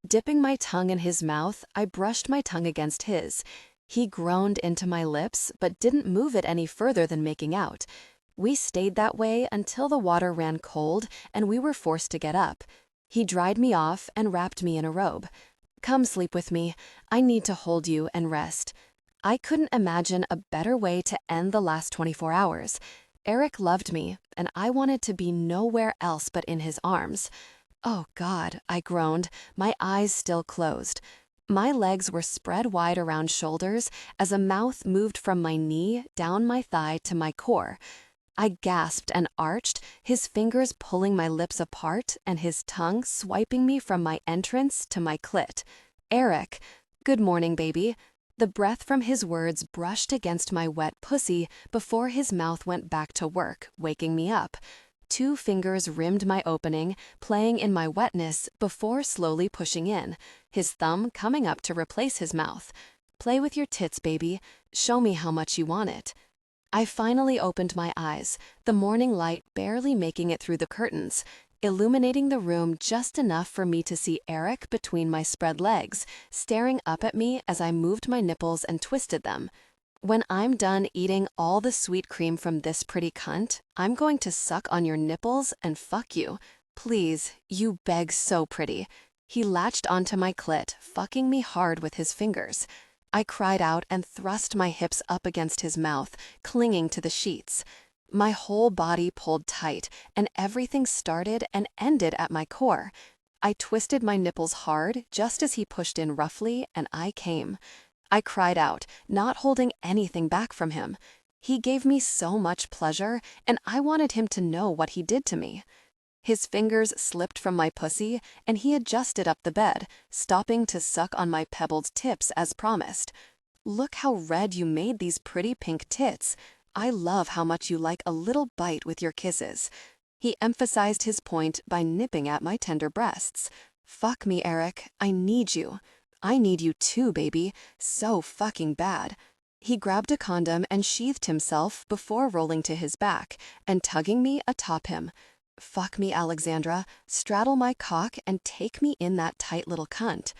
Dipping my tongue in his mouth, I brushed my tongue against his. He groaned into my lips, but didn't move it any further than making out. We stayed that way until the water ran cold and we were forced to get up. He dried me off and wrapped me in a robe. "Come sleep with me. I need to hold you and rest." I couldn't imagine a better way to end the last 24 hours. Erik loved me, and I wanted to be nowhere else but in his arms. "Oh God," I groaned, my eyes still closed. My legs were spread wide around shoulders as a mouth moved from my knee down my thigh to my core. I gasped and arched, his fingers pulling my lips apart and his tongue swiping me from my entrance to my clit. "Erik, good morning, baby." The breath from his words brushed against my wet pussy before his mouth went back to work, waking me up. 2 fingers rimmed my opening, playing in my wetness before slowly pushing in, his thumb coming up to replace his mouth. "Play with your tits, baby. Show me how much you want it." I finally opened my eyes, the morning light barely making it through the curtains, illuminating the room just enough for me to see Erik between my spread legs, staring up at me as I moved my nipples and twisted them. "When I'm done eating all the sweet cream from this pretty cunt, I'm going to suck on your nipples and fuck you. Please, you beg so pretty." He latched onto my clit, fucking me hard with his fingers. I cried out and thrust my hips up against his mouth, clinging to the sheets. My whole body pulled tight, and everything started and ended at my core. I twisted my nipples hard just as he pushed in roughly, and I came. I cried out, not holding anything back from him. He gave me so much pleasure, and I wanted him to know what he did to me. His fingers slipped from my pussy, and he adjusted up the bed, stopping to suck on my pebbled tips as promised. "Look how red you made these pretty pink tits. I love how much you like a little bite with your kisses." He emphasized his point by nipping at my tender breasts. "Fuck me, Erik. I need you. I need you too, baby. So fucking bad." He grabbed a condom and sheathed himself before rolling to his back and tugging me atop him. "Fuck me, Alexandra. Straddle my cock and take me in that tight little cunt."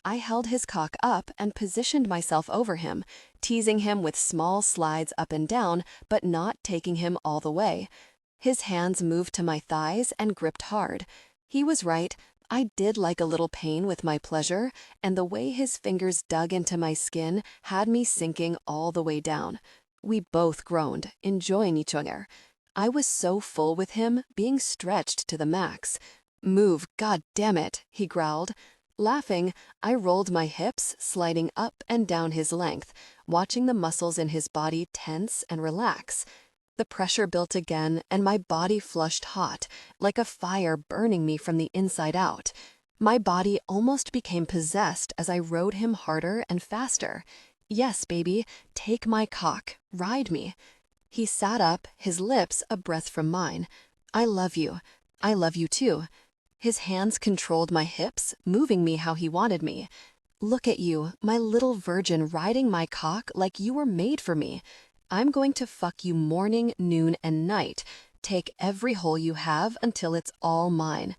I held his cock up and positioned myself over him, teasing him with small slides up and down, but not taking him all the way. His hands moved to my thighs and gripped hard. He was right. I did like a little pain with my pleasure, and the way his fingers dug into my skin had me sinking all the way down. We both groaned, enjoying each other. I was so full with him, being stretched to the max. "Move, god damn it," he growled. Laughing, I rolled my hips, sliding up and down his length, watching the muscles in his body tense and relax. The pressure built again, and my body flushed hot, like a fire burning me from the inside out. My body almost became possessed as I rode him harder and faster. "Yes, baby, take my cock, ride me." He sat up, his lips a breath from mine. "I love you. I love you too." His hands controlled my hips, moving me how he wanted me. "Look at you, my little virgin, riding my cock like you were made for me. I'm going to fuck you morning, noon, and night. Take every hole you have until it's all mine."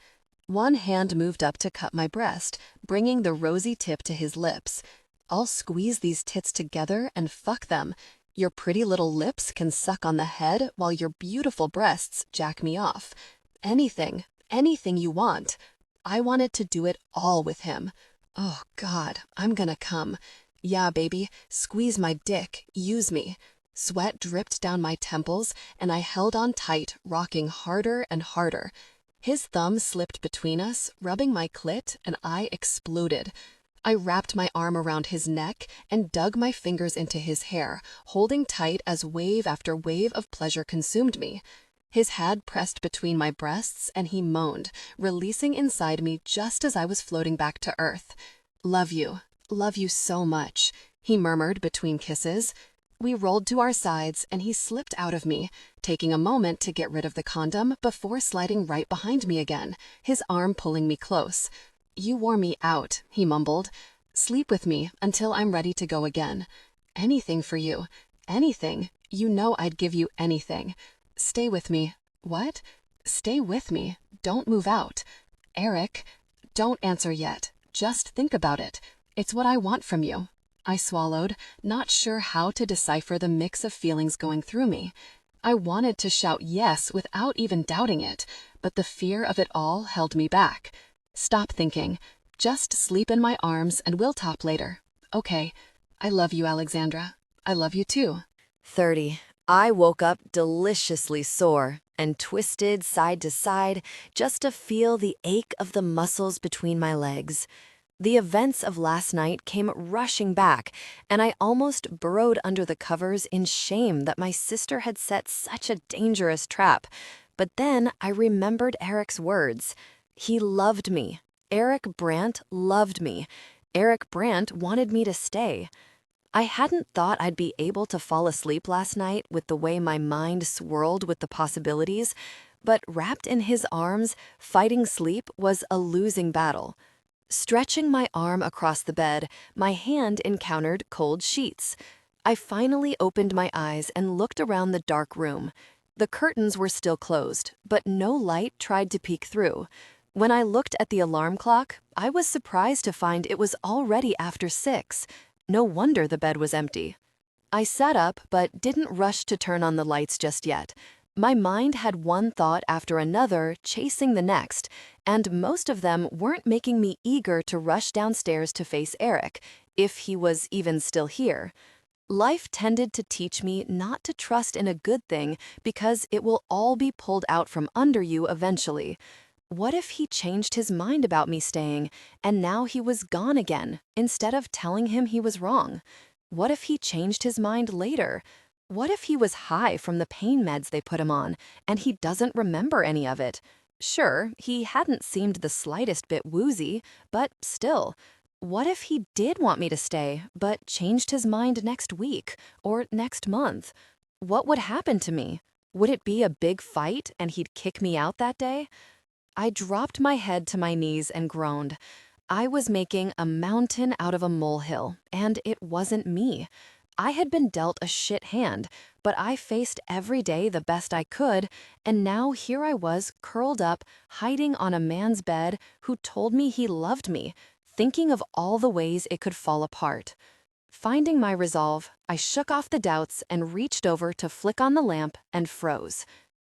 One hand moved up to cut my breast, bringing the rosy tip to his lips. "I'll squeeze these tits together and fuck them. Your pretty little lips can suck on the head while your beautiful breasts jack me off. Anything. Anything you want." I wanted to do it all with him. Oh, God, I'm gonna come. "Yeah, baby, squeeze my dick, use me." Sweat dripped down my temples, and I held on tight, rocking harder and harder. His thumb slipped between us, rubbing my clit, and I exploded. I wrapped my arm around his neck and dug my fingers into his hair, holding tight as wave after wave of pleasure consumed me. His head pressed between my breasts, and he moaned, releasing inside me just as I was floating back to earth. Love you so much," he murmured between kisses. We rolled to our sides, and he slipped out of me, taking a moment to get rid of the condom before sliding right behind me again, his arm pulling me close. "You wore me out," he mumbled. "Sleep with me until I'm ready to go again. Anything for you. Anything. You know I'd give you anything. Stay with me." "What?" "Stay with me. Don't move out." "Erik." "Don't answer yet. Just think about it. It's what I want from you." I swallowed, not sure how to decipher the mix of feelings going through me. I wanted to shout yes without even doubting it, but the fear of it all held me back. "Stop thinking. Just sleep in my arms and we'll top later. Okay. I love you, Alexandra. I love you too." 30. I woke up deliciously sore and twisted side to side just to feel the ache of the muscles between my legs. The events of last night came rushing back, and I almost burrowed under the covers in shame that my sister had set such a dangerous trap. But then I remembered Erik's words. He loved me. Erik Brandt loved me. Erik Brandt wanted me to stay. I hadn't thought I'd be able to fall asleep last night with the way my mind swirled with the possibilities, but wrapped in his arms, fighting sleep was a losing battle. Stretching my arm across the bed, my hand encountered cold sheets. I finally opened my eyes and looked around the dark room. The curtains were still closed, but no light tried to peek through. When I looked at the alarm clock, I was surprised to find it was already after 6. No wonder the bed was empty. I sat up, but didn't rush to turn on the lights just yet. My mind had one thought after another, chasing the next, and most of them weren't making me eager to rush downstairs to face Erik, if he was even still here. Life tended to teach me not to trust in a good thing because it will all be pulled out from under you eventually. What if he changed his mind about me staying, and now he was gone again, instead of telling him he was wrong? What if he changed his mind later? What if he was high from the pain meds they put him on, and he doesn't remember any of it? Sure, he hadn't seemed the slightest bit woozy, but still. What if he did want me to stay, but changed his mind next week, or next month? What would happen to me? Would it be a big fight, and he'd kick me out that day? I dropped my head to my knees and groaned. I was making a mountain out of a molehill, and it wasn't me. I had been dealt a shit hand, but I faced every day the best I could, and now here I was curled up, hiding on a man's bed who told me he loved me, thinking of all the ways it could fall apart. Finding my resolve, I shook off the doubts and reached over to flick on the lamp and froze.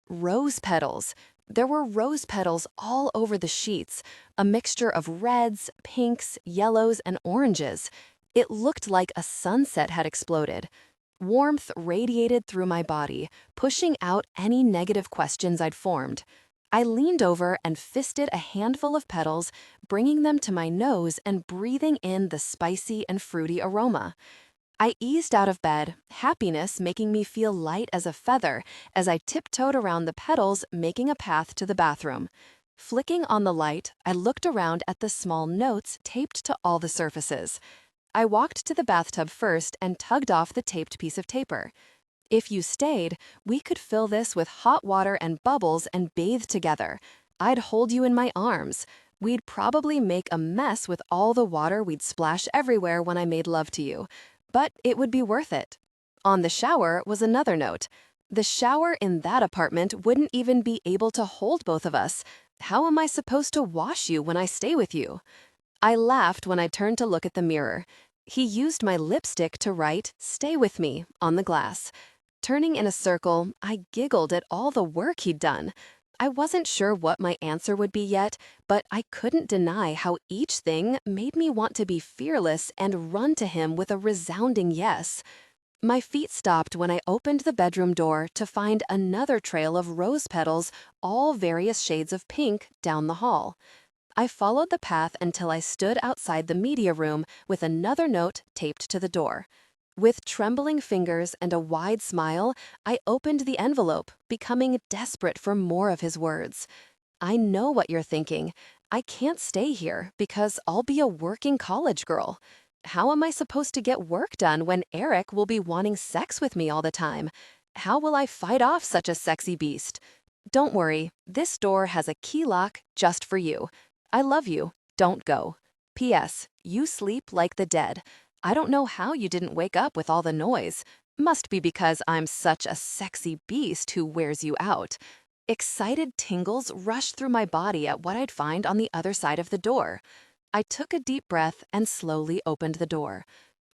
Rose petals. There were rose petals all over the sheets, a mixture of reds, pinks, yellows, and oranges. It looked like a sunset had exploded. Warmth radiated through my body, pushing out any negative questions I'd formed. I leaned over and fisted a handful of petals, bringing them to my nose and breathing in the spicy and fruity aroma. I eased out of bed, happiness making me feel light as a feather as I tiptoed around the petals, making a path to the bathroom. Flicking on the light, I looked around at the small notes taped to all the surfaces. I walked to the bathtub first and tugged off the taped piece of taper. If you stayed, we could fill this with hot water and bubbles and bathe together. I'd hold you in my arms. We'd probably make a mess with all the water we'd splash everywhere when I made love to you. But it would be worth it. On the shower was another note. The shower in that apartment wouldn't even be able to hold both of us. How am I supposed to wash you when I stay with you? I laughed when I turned to look at the mirror. He used my lipstick to write, "Stay with me," on the glass. Turning in a circle, I giggled at all the work he'd done. I wasn't sure what my answer would be yet, but I couldn't deny how each thing made me want to be fearless and run to him with a resounding yes. My feet stopped when I opened the bedroom door to find another trail of rose petals, all various shades of pink, down the hall. I followed the path until I stood outside the media room with another note taped to the door. With trembling fingers and a wide smile, I opened the envelope, becoming desperate for more of his words. "I know what you're thinking. I can't stay here because I'll be a working college girl. How am I supposed to get work done when Erik will be wanting sex with me all the time? How will I fight off such a sexy beast? Don't worry, this door has a key lock just for you. I love you. Don't go. P.S. You sleep like the dead. I don't know how you didn't wake up with all the noise. Must be because I'm such a sexy beast who wears you out." Excited tingles rushed through my body at what I'd find on the other side of the door. I took a deep breath and slowly opened the door.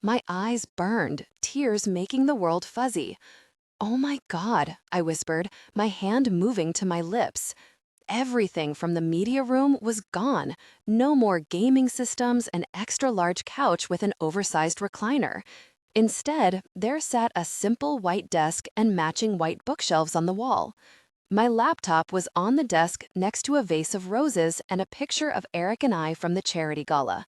My eyes burned, tears making the world fuzzy. "Oh my God," I whispered, my hand moving to my lips. Everything from the media room was gone. No more gaming systems, an extra-large couch with an oversized recliner. Instead, there sat a simple white desk and matching white bookshelves on the wall. My laptop was on the desk next to a vase of roses and a picture of Erik and I from the charity gala.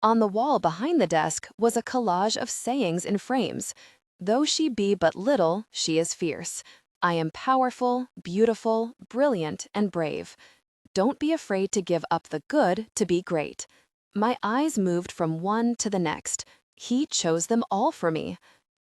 On the wall behind the desk was a collage of sayings in frames. "Though she be but little, she is fierce. I am powerful, beautiful, brilliant, and brave. Don't be afraid to give up the good to be great." My eyes moved from one to the next. He chose them all for me.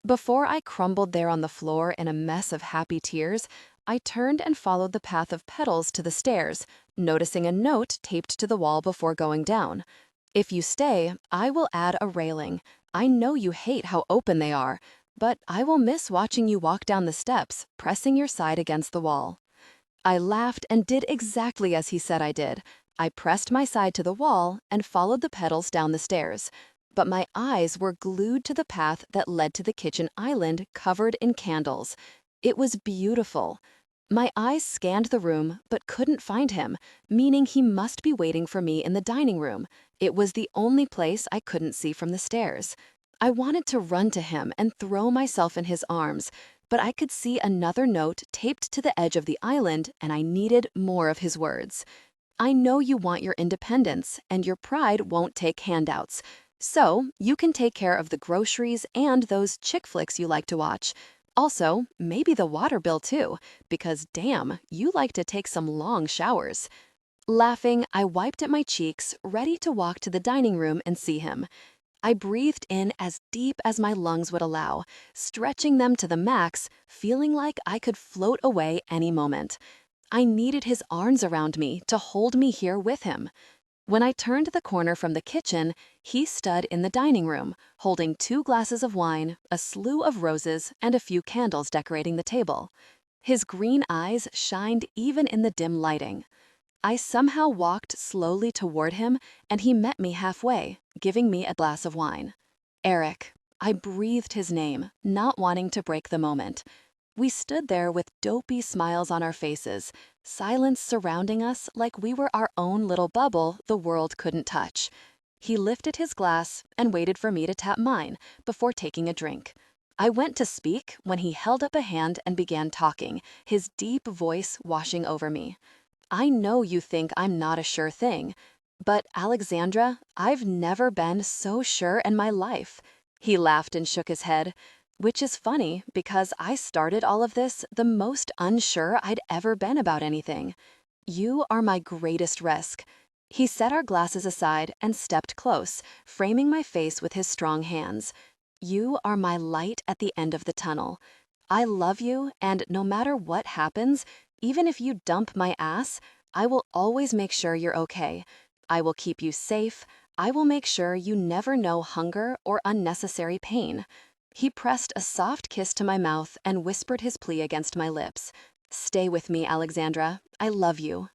Before I crumbled there on the floor in a mess of happy tears, I turned and followed the path of petals to the stairs, noticing a note taped to the wall before going down. "If you stay, I will add a railing. I know you hate how open they are, but I will miss watching you walk down the steps, pressing your side against the wall." I laughed and did exactly as he said I did. I pressed my side to the wall and followed the petals down the stairs. But my eyes were glued to the path that led to the kitchen island covered in candles. It was beautiful. My eyes scanned the room but couldn't find him, meaning he must be waiting for me in the dining room. It was the only place I couldn't see from the stairs. I wanted to run to him and throw myself in his arms, but I could see another note taped to the edge of the island, and I needed more of his words. "I know you want your independence, and your pride won't take handouts. So you can take care of the groceries and those chick flicks you like to watch. Also, maybe the water bill too, because damn, you like to take some long showers." Laughing, I wiped at my cheeks, ready to walk to the dining room and see him. I breathed in as deep as my lungs would allow, stretching them to the max, feeling like I could float away any moment. I needed his arms around me to hold me here with him. When I turned the corner from the kitchen, he stood in the dining room, holding 2 glasses of wine, a slew of roses, and a few candles decorating the table. His green eyes shined even in the dim lighting. I somehow walked slowly toward him, and he met me halfway, giving me a glass of wine. Erik. I breathed his name, not wanting to break the moment. We stood there with dopey smiles on our faces, silence surrounding us like we were our own little bubble the world couldn't touch. He lifted his glass and waited for me to tap mine before taking a drink. I went to speak when he held up a hand and began talking, his deep voice washing over me. I know you think I'm not a sure thing, but Alexandra, I've never been so sure in my life. He laughed and shook his head, which is funny because I started all of this the most unsure I'd ever been about anything. You are my greatest risk. He set our glasses aside and stepped close, framing my face with his strong hands. You are my light at the end of the tunnel. I love you, and no matter what happens, even if you dump my ass, I will always make sure you're okay. I will keep you safe. I will make sure you never know hunger or unnecessary pain. He pressed a soft kiss to my mouth and whispered his plea against my lips. Stay with me, Alexandra. I love you.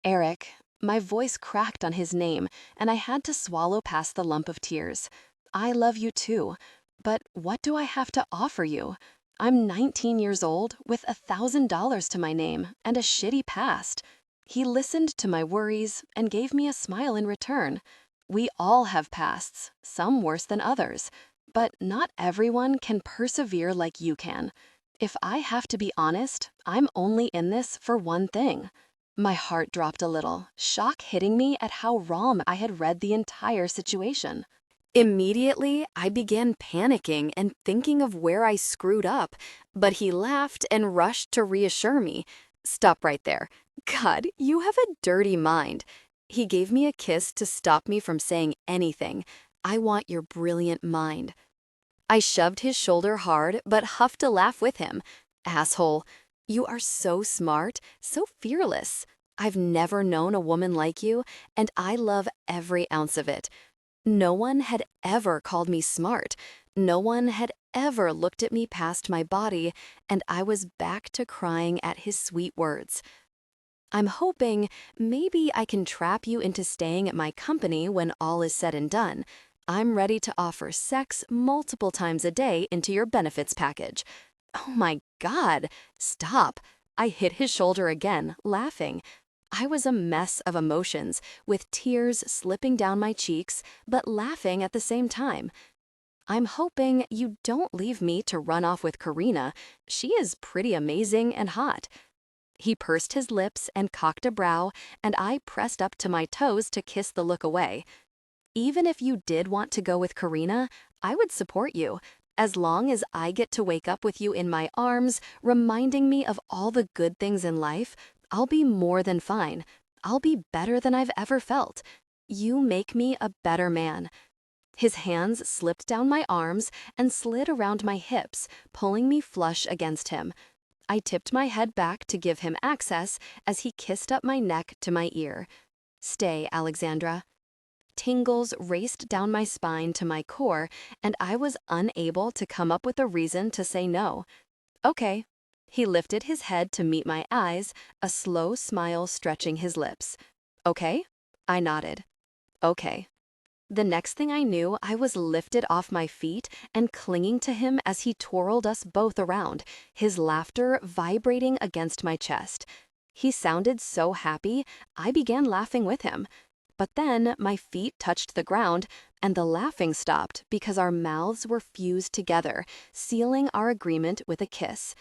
Erik. My voice cracked on his name, and I had to swallow past the lump of tears. I love you too. But what do I have to offer you? I'm 19 years old with $1,000 to my name and a shitty past. He listened to my worries and gave me a smile in return. We all have pasts, some worse than others, but not everyone can persevere like you can. If I have to be honest, I'm only in this for one thing. My heart dropped a little, shock hitting me at how wrong I had read the entire situation. Immediately, I began panicking and thinking of where I screwed up, but he laughed and rushed to reassure me. Stop right there. God, you have a dirty mind. He gave me a kiss to stop me from saying anything. I want your brilliant mind. I shoved his shoulder hard, but huffed a laugh with him. Asshole, you are so smart, so fearless. I've never known a woman like you, and I love every ounce of it. No one had ever called me smart. No one had ever looked at me past my body, and I was back to crying at his sweet words. I'm hoping maybe I can trap you into staying at my company when all is said and done. I'm ready to offer sex multiple times a day into your benefits package. Oh my God, stop. I hit his shoulder again, laughing. I was a mess of emotions, with tears slipping down my cheeks, but laughing at the same time. I'm hoping you don't leave me to run off with Karina. She is pretty amazing and hot. He pursed his lips and cocked a brow, and I pressed up to my toes to kiss the look away. Even if you did want to go with Karina, I would support you, as long as I get to wake up with you in my arms, reminding me of all the good things in life. I'll be more than fine. I'll be better than I've ever felt. You make me a better man. His hands slipped down my arms and slid around my hips, pulling me flush against him. I tipped my head back to give him access as he kissed up my neck to my ear. Stay, Alexandra. Tingles raced down my spine to my core, and I was unable to come up with a reason to say no. Okay. He lifted his head to meet my eyes, a slow smile stretching his lips. Okay? I nodded. Okay. The next thing I knew, I was lifted off my feet and clinging to him as he twirled us both around, his laughter vibrating against my chest. He sounded so happy, I began laughing with him. But then my feet touched the ground, and the laughing stopped because our mouths were fused together, sealing our agreement with a kiss.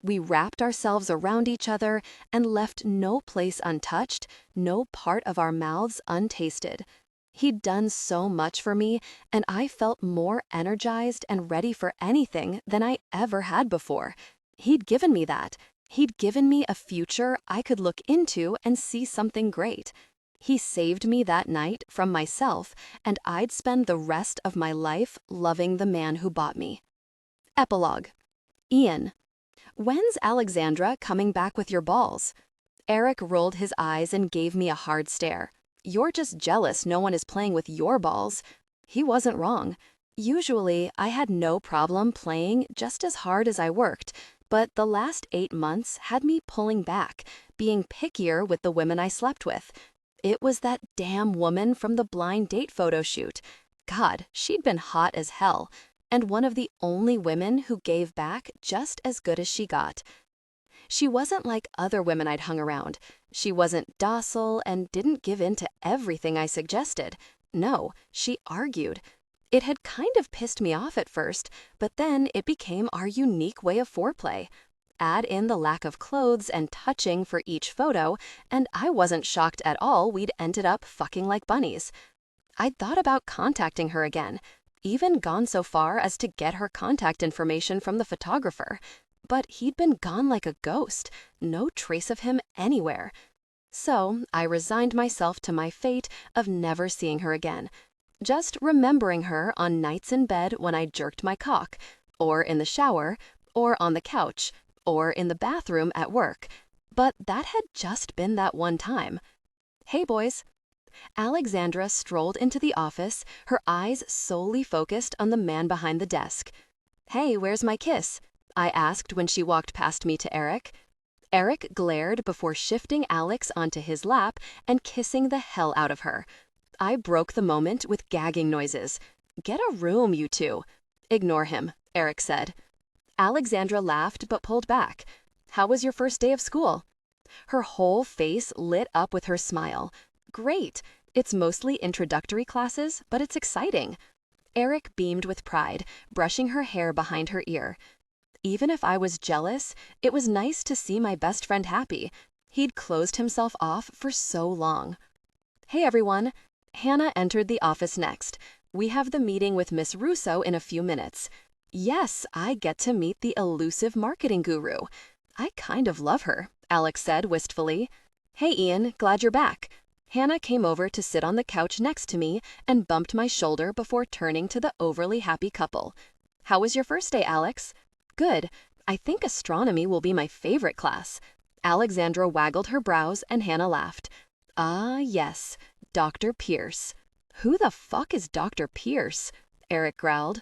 We wrapped ourselves around each other and left no place untouched, no part of our mouths untasted. He'd done so much for me, and I felt more energized and ready for anything than I ever had before. He'd given me that. He'd given me a future I could look into and see something great. He saved me that night from myself, and I'd spend the rest of my life loving the man who bought me. Epilogue. Ian. When's Alexandra coming back with your balls? Erik rolled his eyes and gave me a hard stare. You're just jealous no one is playing with your balls. He wasn't wrong. Usually, I had no problem playing just as hard as I worked, but the last 8 months had me pulling back, being pickier with the women I slept with. It was that damn woman from the blind date photo shoot. God, she'd been hot as hell, and one of the only women who gave back just as good as she got. She wasn't like other women I'd hung around. She wasn't docile and didn't give in to everything I suggested. No, she argued. It had kind of pissed me off at first, but then it became our unique way of foreplay. Add in the lack of clothes and touching for each photo, and I wasn't shocked at all we'd ended up fucking like bunnies. I'd thought about contacting her again, even gone so far as to get her contact information from the photographer. But he'd been gone like a ghost, no trace of him anywhere. So I resigned myself to my fate of never seeing her again, just remembering her on nights in bed when I jerked my cock, or in the shower, or on the couch, or in the bathroom at work. But that had just been that one time. Hey, boys. Alexandra strolled into the office, her eyes solely focused on the man behind the desk. Hey, where's my kiss? I asked when she walked past me to Erik. Erik glared before shifting Alex onto his lap and kissing the hell out of her. I broke the moment with gagging noises. Get a room, you two. Ignore him, Erik said. Alexandra laughed but pulled back. How was your first day of school? Her whole face lit up with her smile. Great. It's mostly introductory classes, but it's exciting. Erik beamed with pride, brushing her hair behind her ear. Even if I was jealous, it was nice to see my best friend happy. He'd closed himself off for so long. Hey, everyone. Hannah entered the office next. We have the meeting with Miss Russo in a few minutes. Yes, I get to meet the elusive marketing guru. I kind of love her, Alex said wistfully. Hey, Ian, glad you're back. Hannah came over to sit on the couch next to me and bumped my shoulder before turning to the overly happy couple. How was your first day, Alex? Good. I think astronomy will be my favorite class. Alexandra waggled her brows and Hannah laughed. Ah, yes, Dr. Pierce. Who the fuck is Dr. Pierce? Erik growled.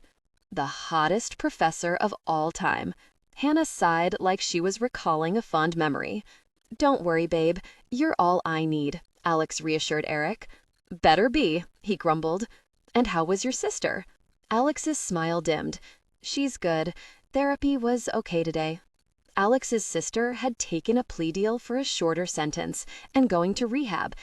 The hottest professor of all time. Hannah sighed like she was recalling a fond memory. Don't worry, babe. You're all I need, Alex reassured Erik. Better be, he grumbled. And how was your sister? Alex's smile dimmed. She's good. Therapy was okay today. Alex's sister had taken a plea deal for a shorter sentence and going to rehab.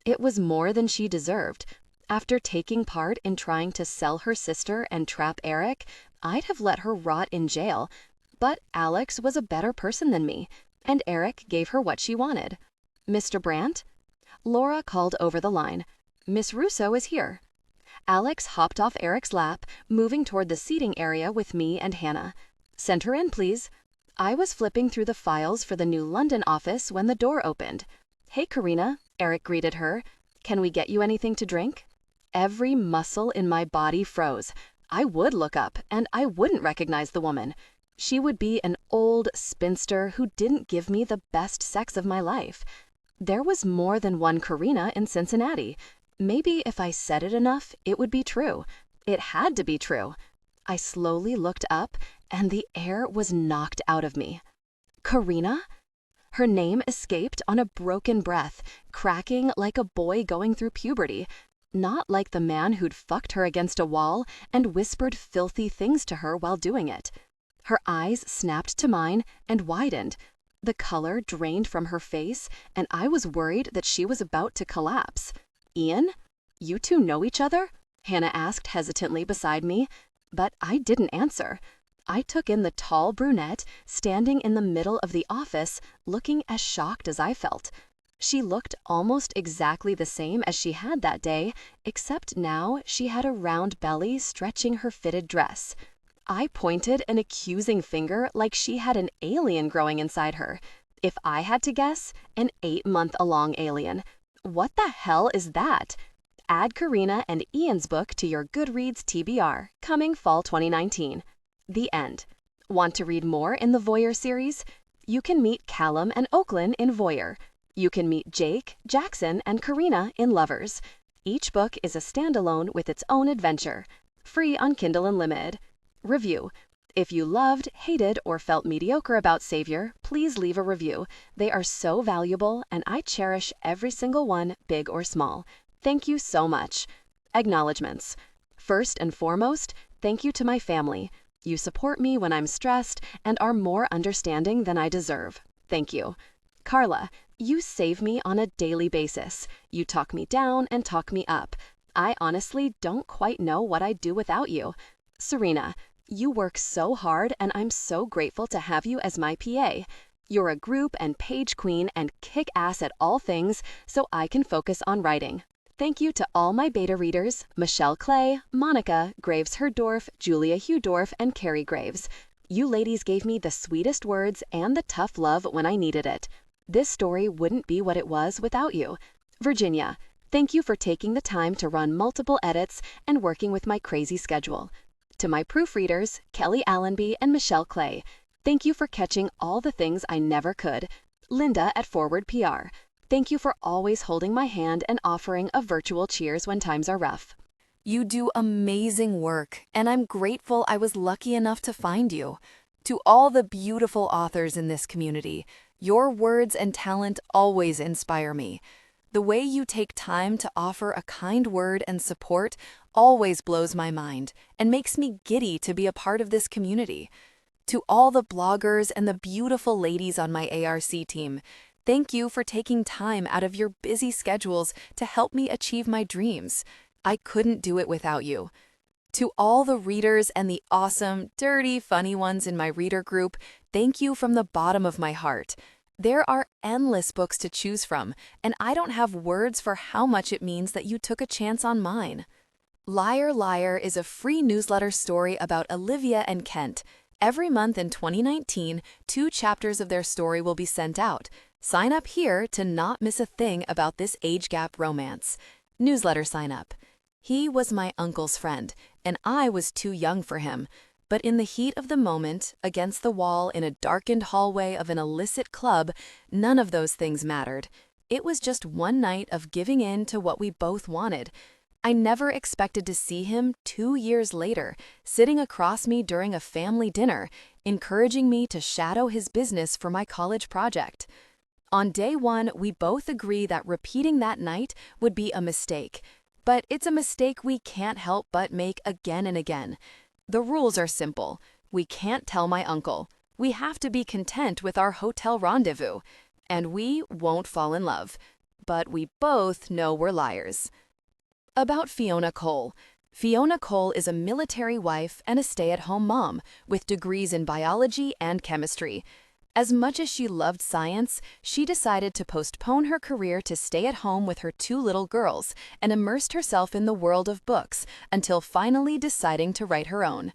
It was more than she deserved. After taking part in trying to sell her sister and trap Erik, I'd have let her rot in jail. But Alex was a better person than me, and Erik gave her what she wanted. Mr. Brandt? Laura called over the line. Miss Russo is here. Alex hopped off Erik's lap, moving toward the seating area with me and Hannah. Send her in, please. I was flipping through the files for the new London office when the door opened. Hey, Karina, Erik greeted her. Can we get you anything to drink? Every muscle in my body froze. I would look up, and I wouldn't recognize the woman. She would be an old spinster who didn't give me the best sex of my life. There was more than one Karina in Cincinnati. Maybe if I said it enough, it would be true. It had to be true. I slowly looked up, and the air was knocked out of me. Karina? Her name escaped on a broken breath, cracking like a boy going through puberty. Not like the man who'd fucked her against a wall and whispered filthy things to her while doing it. Her eyes snapped to mine and widened. The color drained from her face, and I was worried that she was about to collapse. Ian? You two know each other? Hannah asked hesitantly beside me, but I didn't answer. I took in the tall brunette standing in the middle of the office, looking as shocked as I felt. She looked almost exactly the same as she had that day, except now she had a round belly stretching her fitted dress. I pointed an accusing finger like she had an alien growing inside her. If I had to guess, an 8-month-along alien. What the hell is that? Add Karina and Ian's book to your Goodreads TBR, coming fall 2019. The end. Want to read more in the Voyeur series? You can meet Callum and Oakland in Voyeur. You can meet Jake, Jackson, and Karina in Lovers. Each book is a standalone with its own adventure. Free on Kindle Unlimited. Review. If you loved, hated, or felt mediocre about Savior, please leave a review. They are so valuable, and I cherish every single one, big or small. Thank you so much. Acknowledgements. First and foremost, thank you to my family. You support me when I'm stressed and are more understanding than I deserve. Thank you. Carla, you save me on a daily basis. You talk me down and talk me up. I honestly don't quite know what I'd do without you. Serena, you work so hard and I'm so grateful to have you as my PA. You're a group and page queen and kick ass at all things, so I can focus on writing. Thank you to all my beta readers, Michelle Clay, Monica, Graves Herdorf, Julia Hudorf, and Carrie Graves. You ladies gave me the sweetest words and the tough love when I needed it. This story wouldn't be what it was without you. Virginia, thank you for taking the time to run multiple edits and working with my crazy schedule. To my proofreaders, Kelly Allenby and Michelle Clay, thank you for catching all the things I never could. Linda at Forward PR, thank you for always holding my hand and offering a virtual cheers when times are rough. You do amazing work, and I'm grateful I was lucky enough to find you. To all the beautiful authors in this community, your words and talent always inspire me. The way you take time to offer a kind word and support always blows my mind and makes me giddy to be a part of this community. To all the bloggers and the beautiful ladies on my ARC team, thank you for taking time out of your busy schedules to help me achieve my dreams. I couldn't do it without you. To all the readers and the awesome, dirty, funny ones in my reader group, thank you from the bottom of my heart. There are endless books to choose from, and I don't have words for how much it means that you took a chance on mine. Liar Liar is a free newsletter story about Olivia and Kent. Every month in 2019, 2 chapters of their story will be sent out. Sign up here to not miss a thing about this age gap romance. Newsletter sign up. He was my uncle's friend, and I was too young for him. But in the heat of the moment, against the wall in a darkened hallway of an illicit club, none of those things mattered. It was just one night of giving in to what we both wanted. I never expected to see him 2 years later, sitting across me during a family dinner, encouraging me to shadow his business for my college project. On day 1, we both agree that repeating that night would be a mistake. But it's a mistake we can't help but make again and again. The rules are simple. We can't tell my uncle. We have to be content with our hotel rendezvous. And we won't fall in love. But we both know we're liars. About Fiona Cole. Fiona Cole is a military wife and a stay-at-home mom with degrees in biology and chemistry. As much as she loved science, she decided to postpone her career to stay at home with her 2 little girls and immersed herself in the world of books until finally deciding to write her own.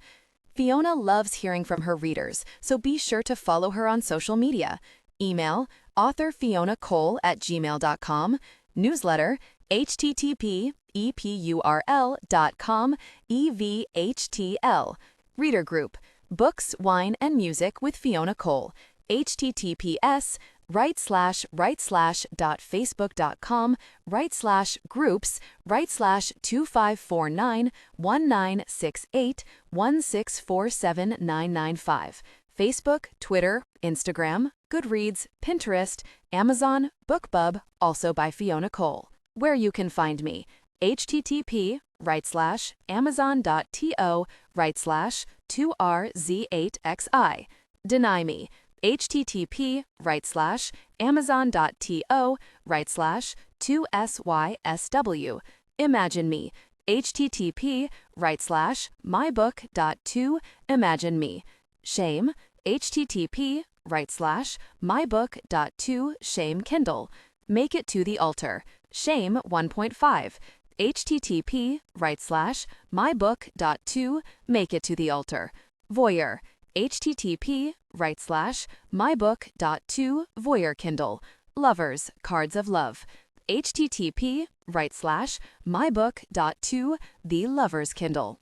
Fiona loves hearing from her readers, so be sure to follow her on social media. Email authorfionacole@gmail.com. Newsletter http://epurl.com evhtl. Reader group Books, Wine, and Music with Fiona Cole. https://right/groups/2549196816479995. Facebook, Twitter, Instagram, Goodreads, Pinterest, Amazon, BookBub, also by Fiona Cole. Where you can find me, http://amazon.to/2rz8xi. Deny me, http://amazon.to/2sysw. Imagine me, http://mybook.to/imagine-me. Shame, http://mybook.to/shame-kindle. Make it to the altar. Shame 1.5. http://mybook.to/make it to the altar. Voyeur. http://mybook.to/voyeur Kindle. Lovers, Cards of Love. http://mybook.to/the Lovers Kindle.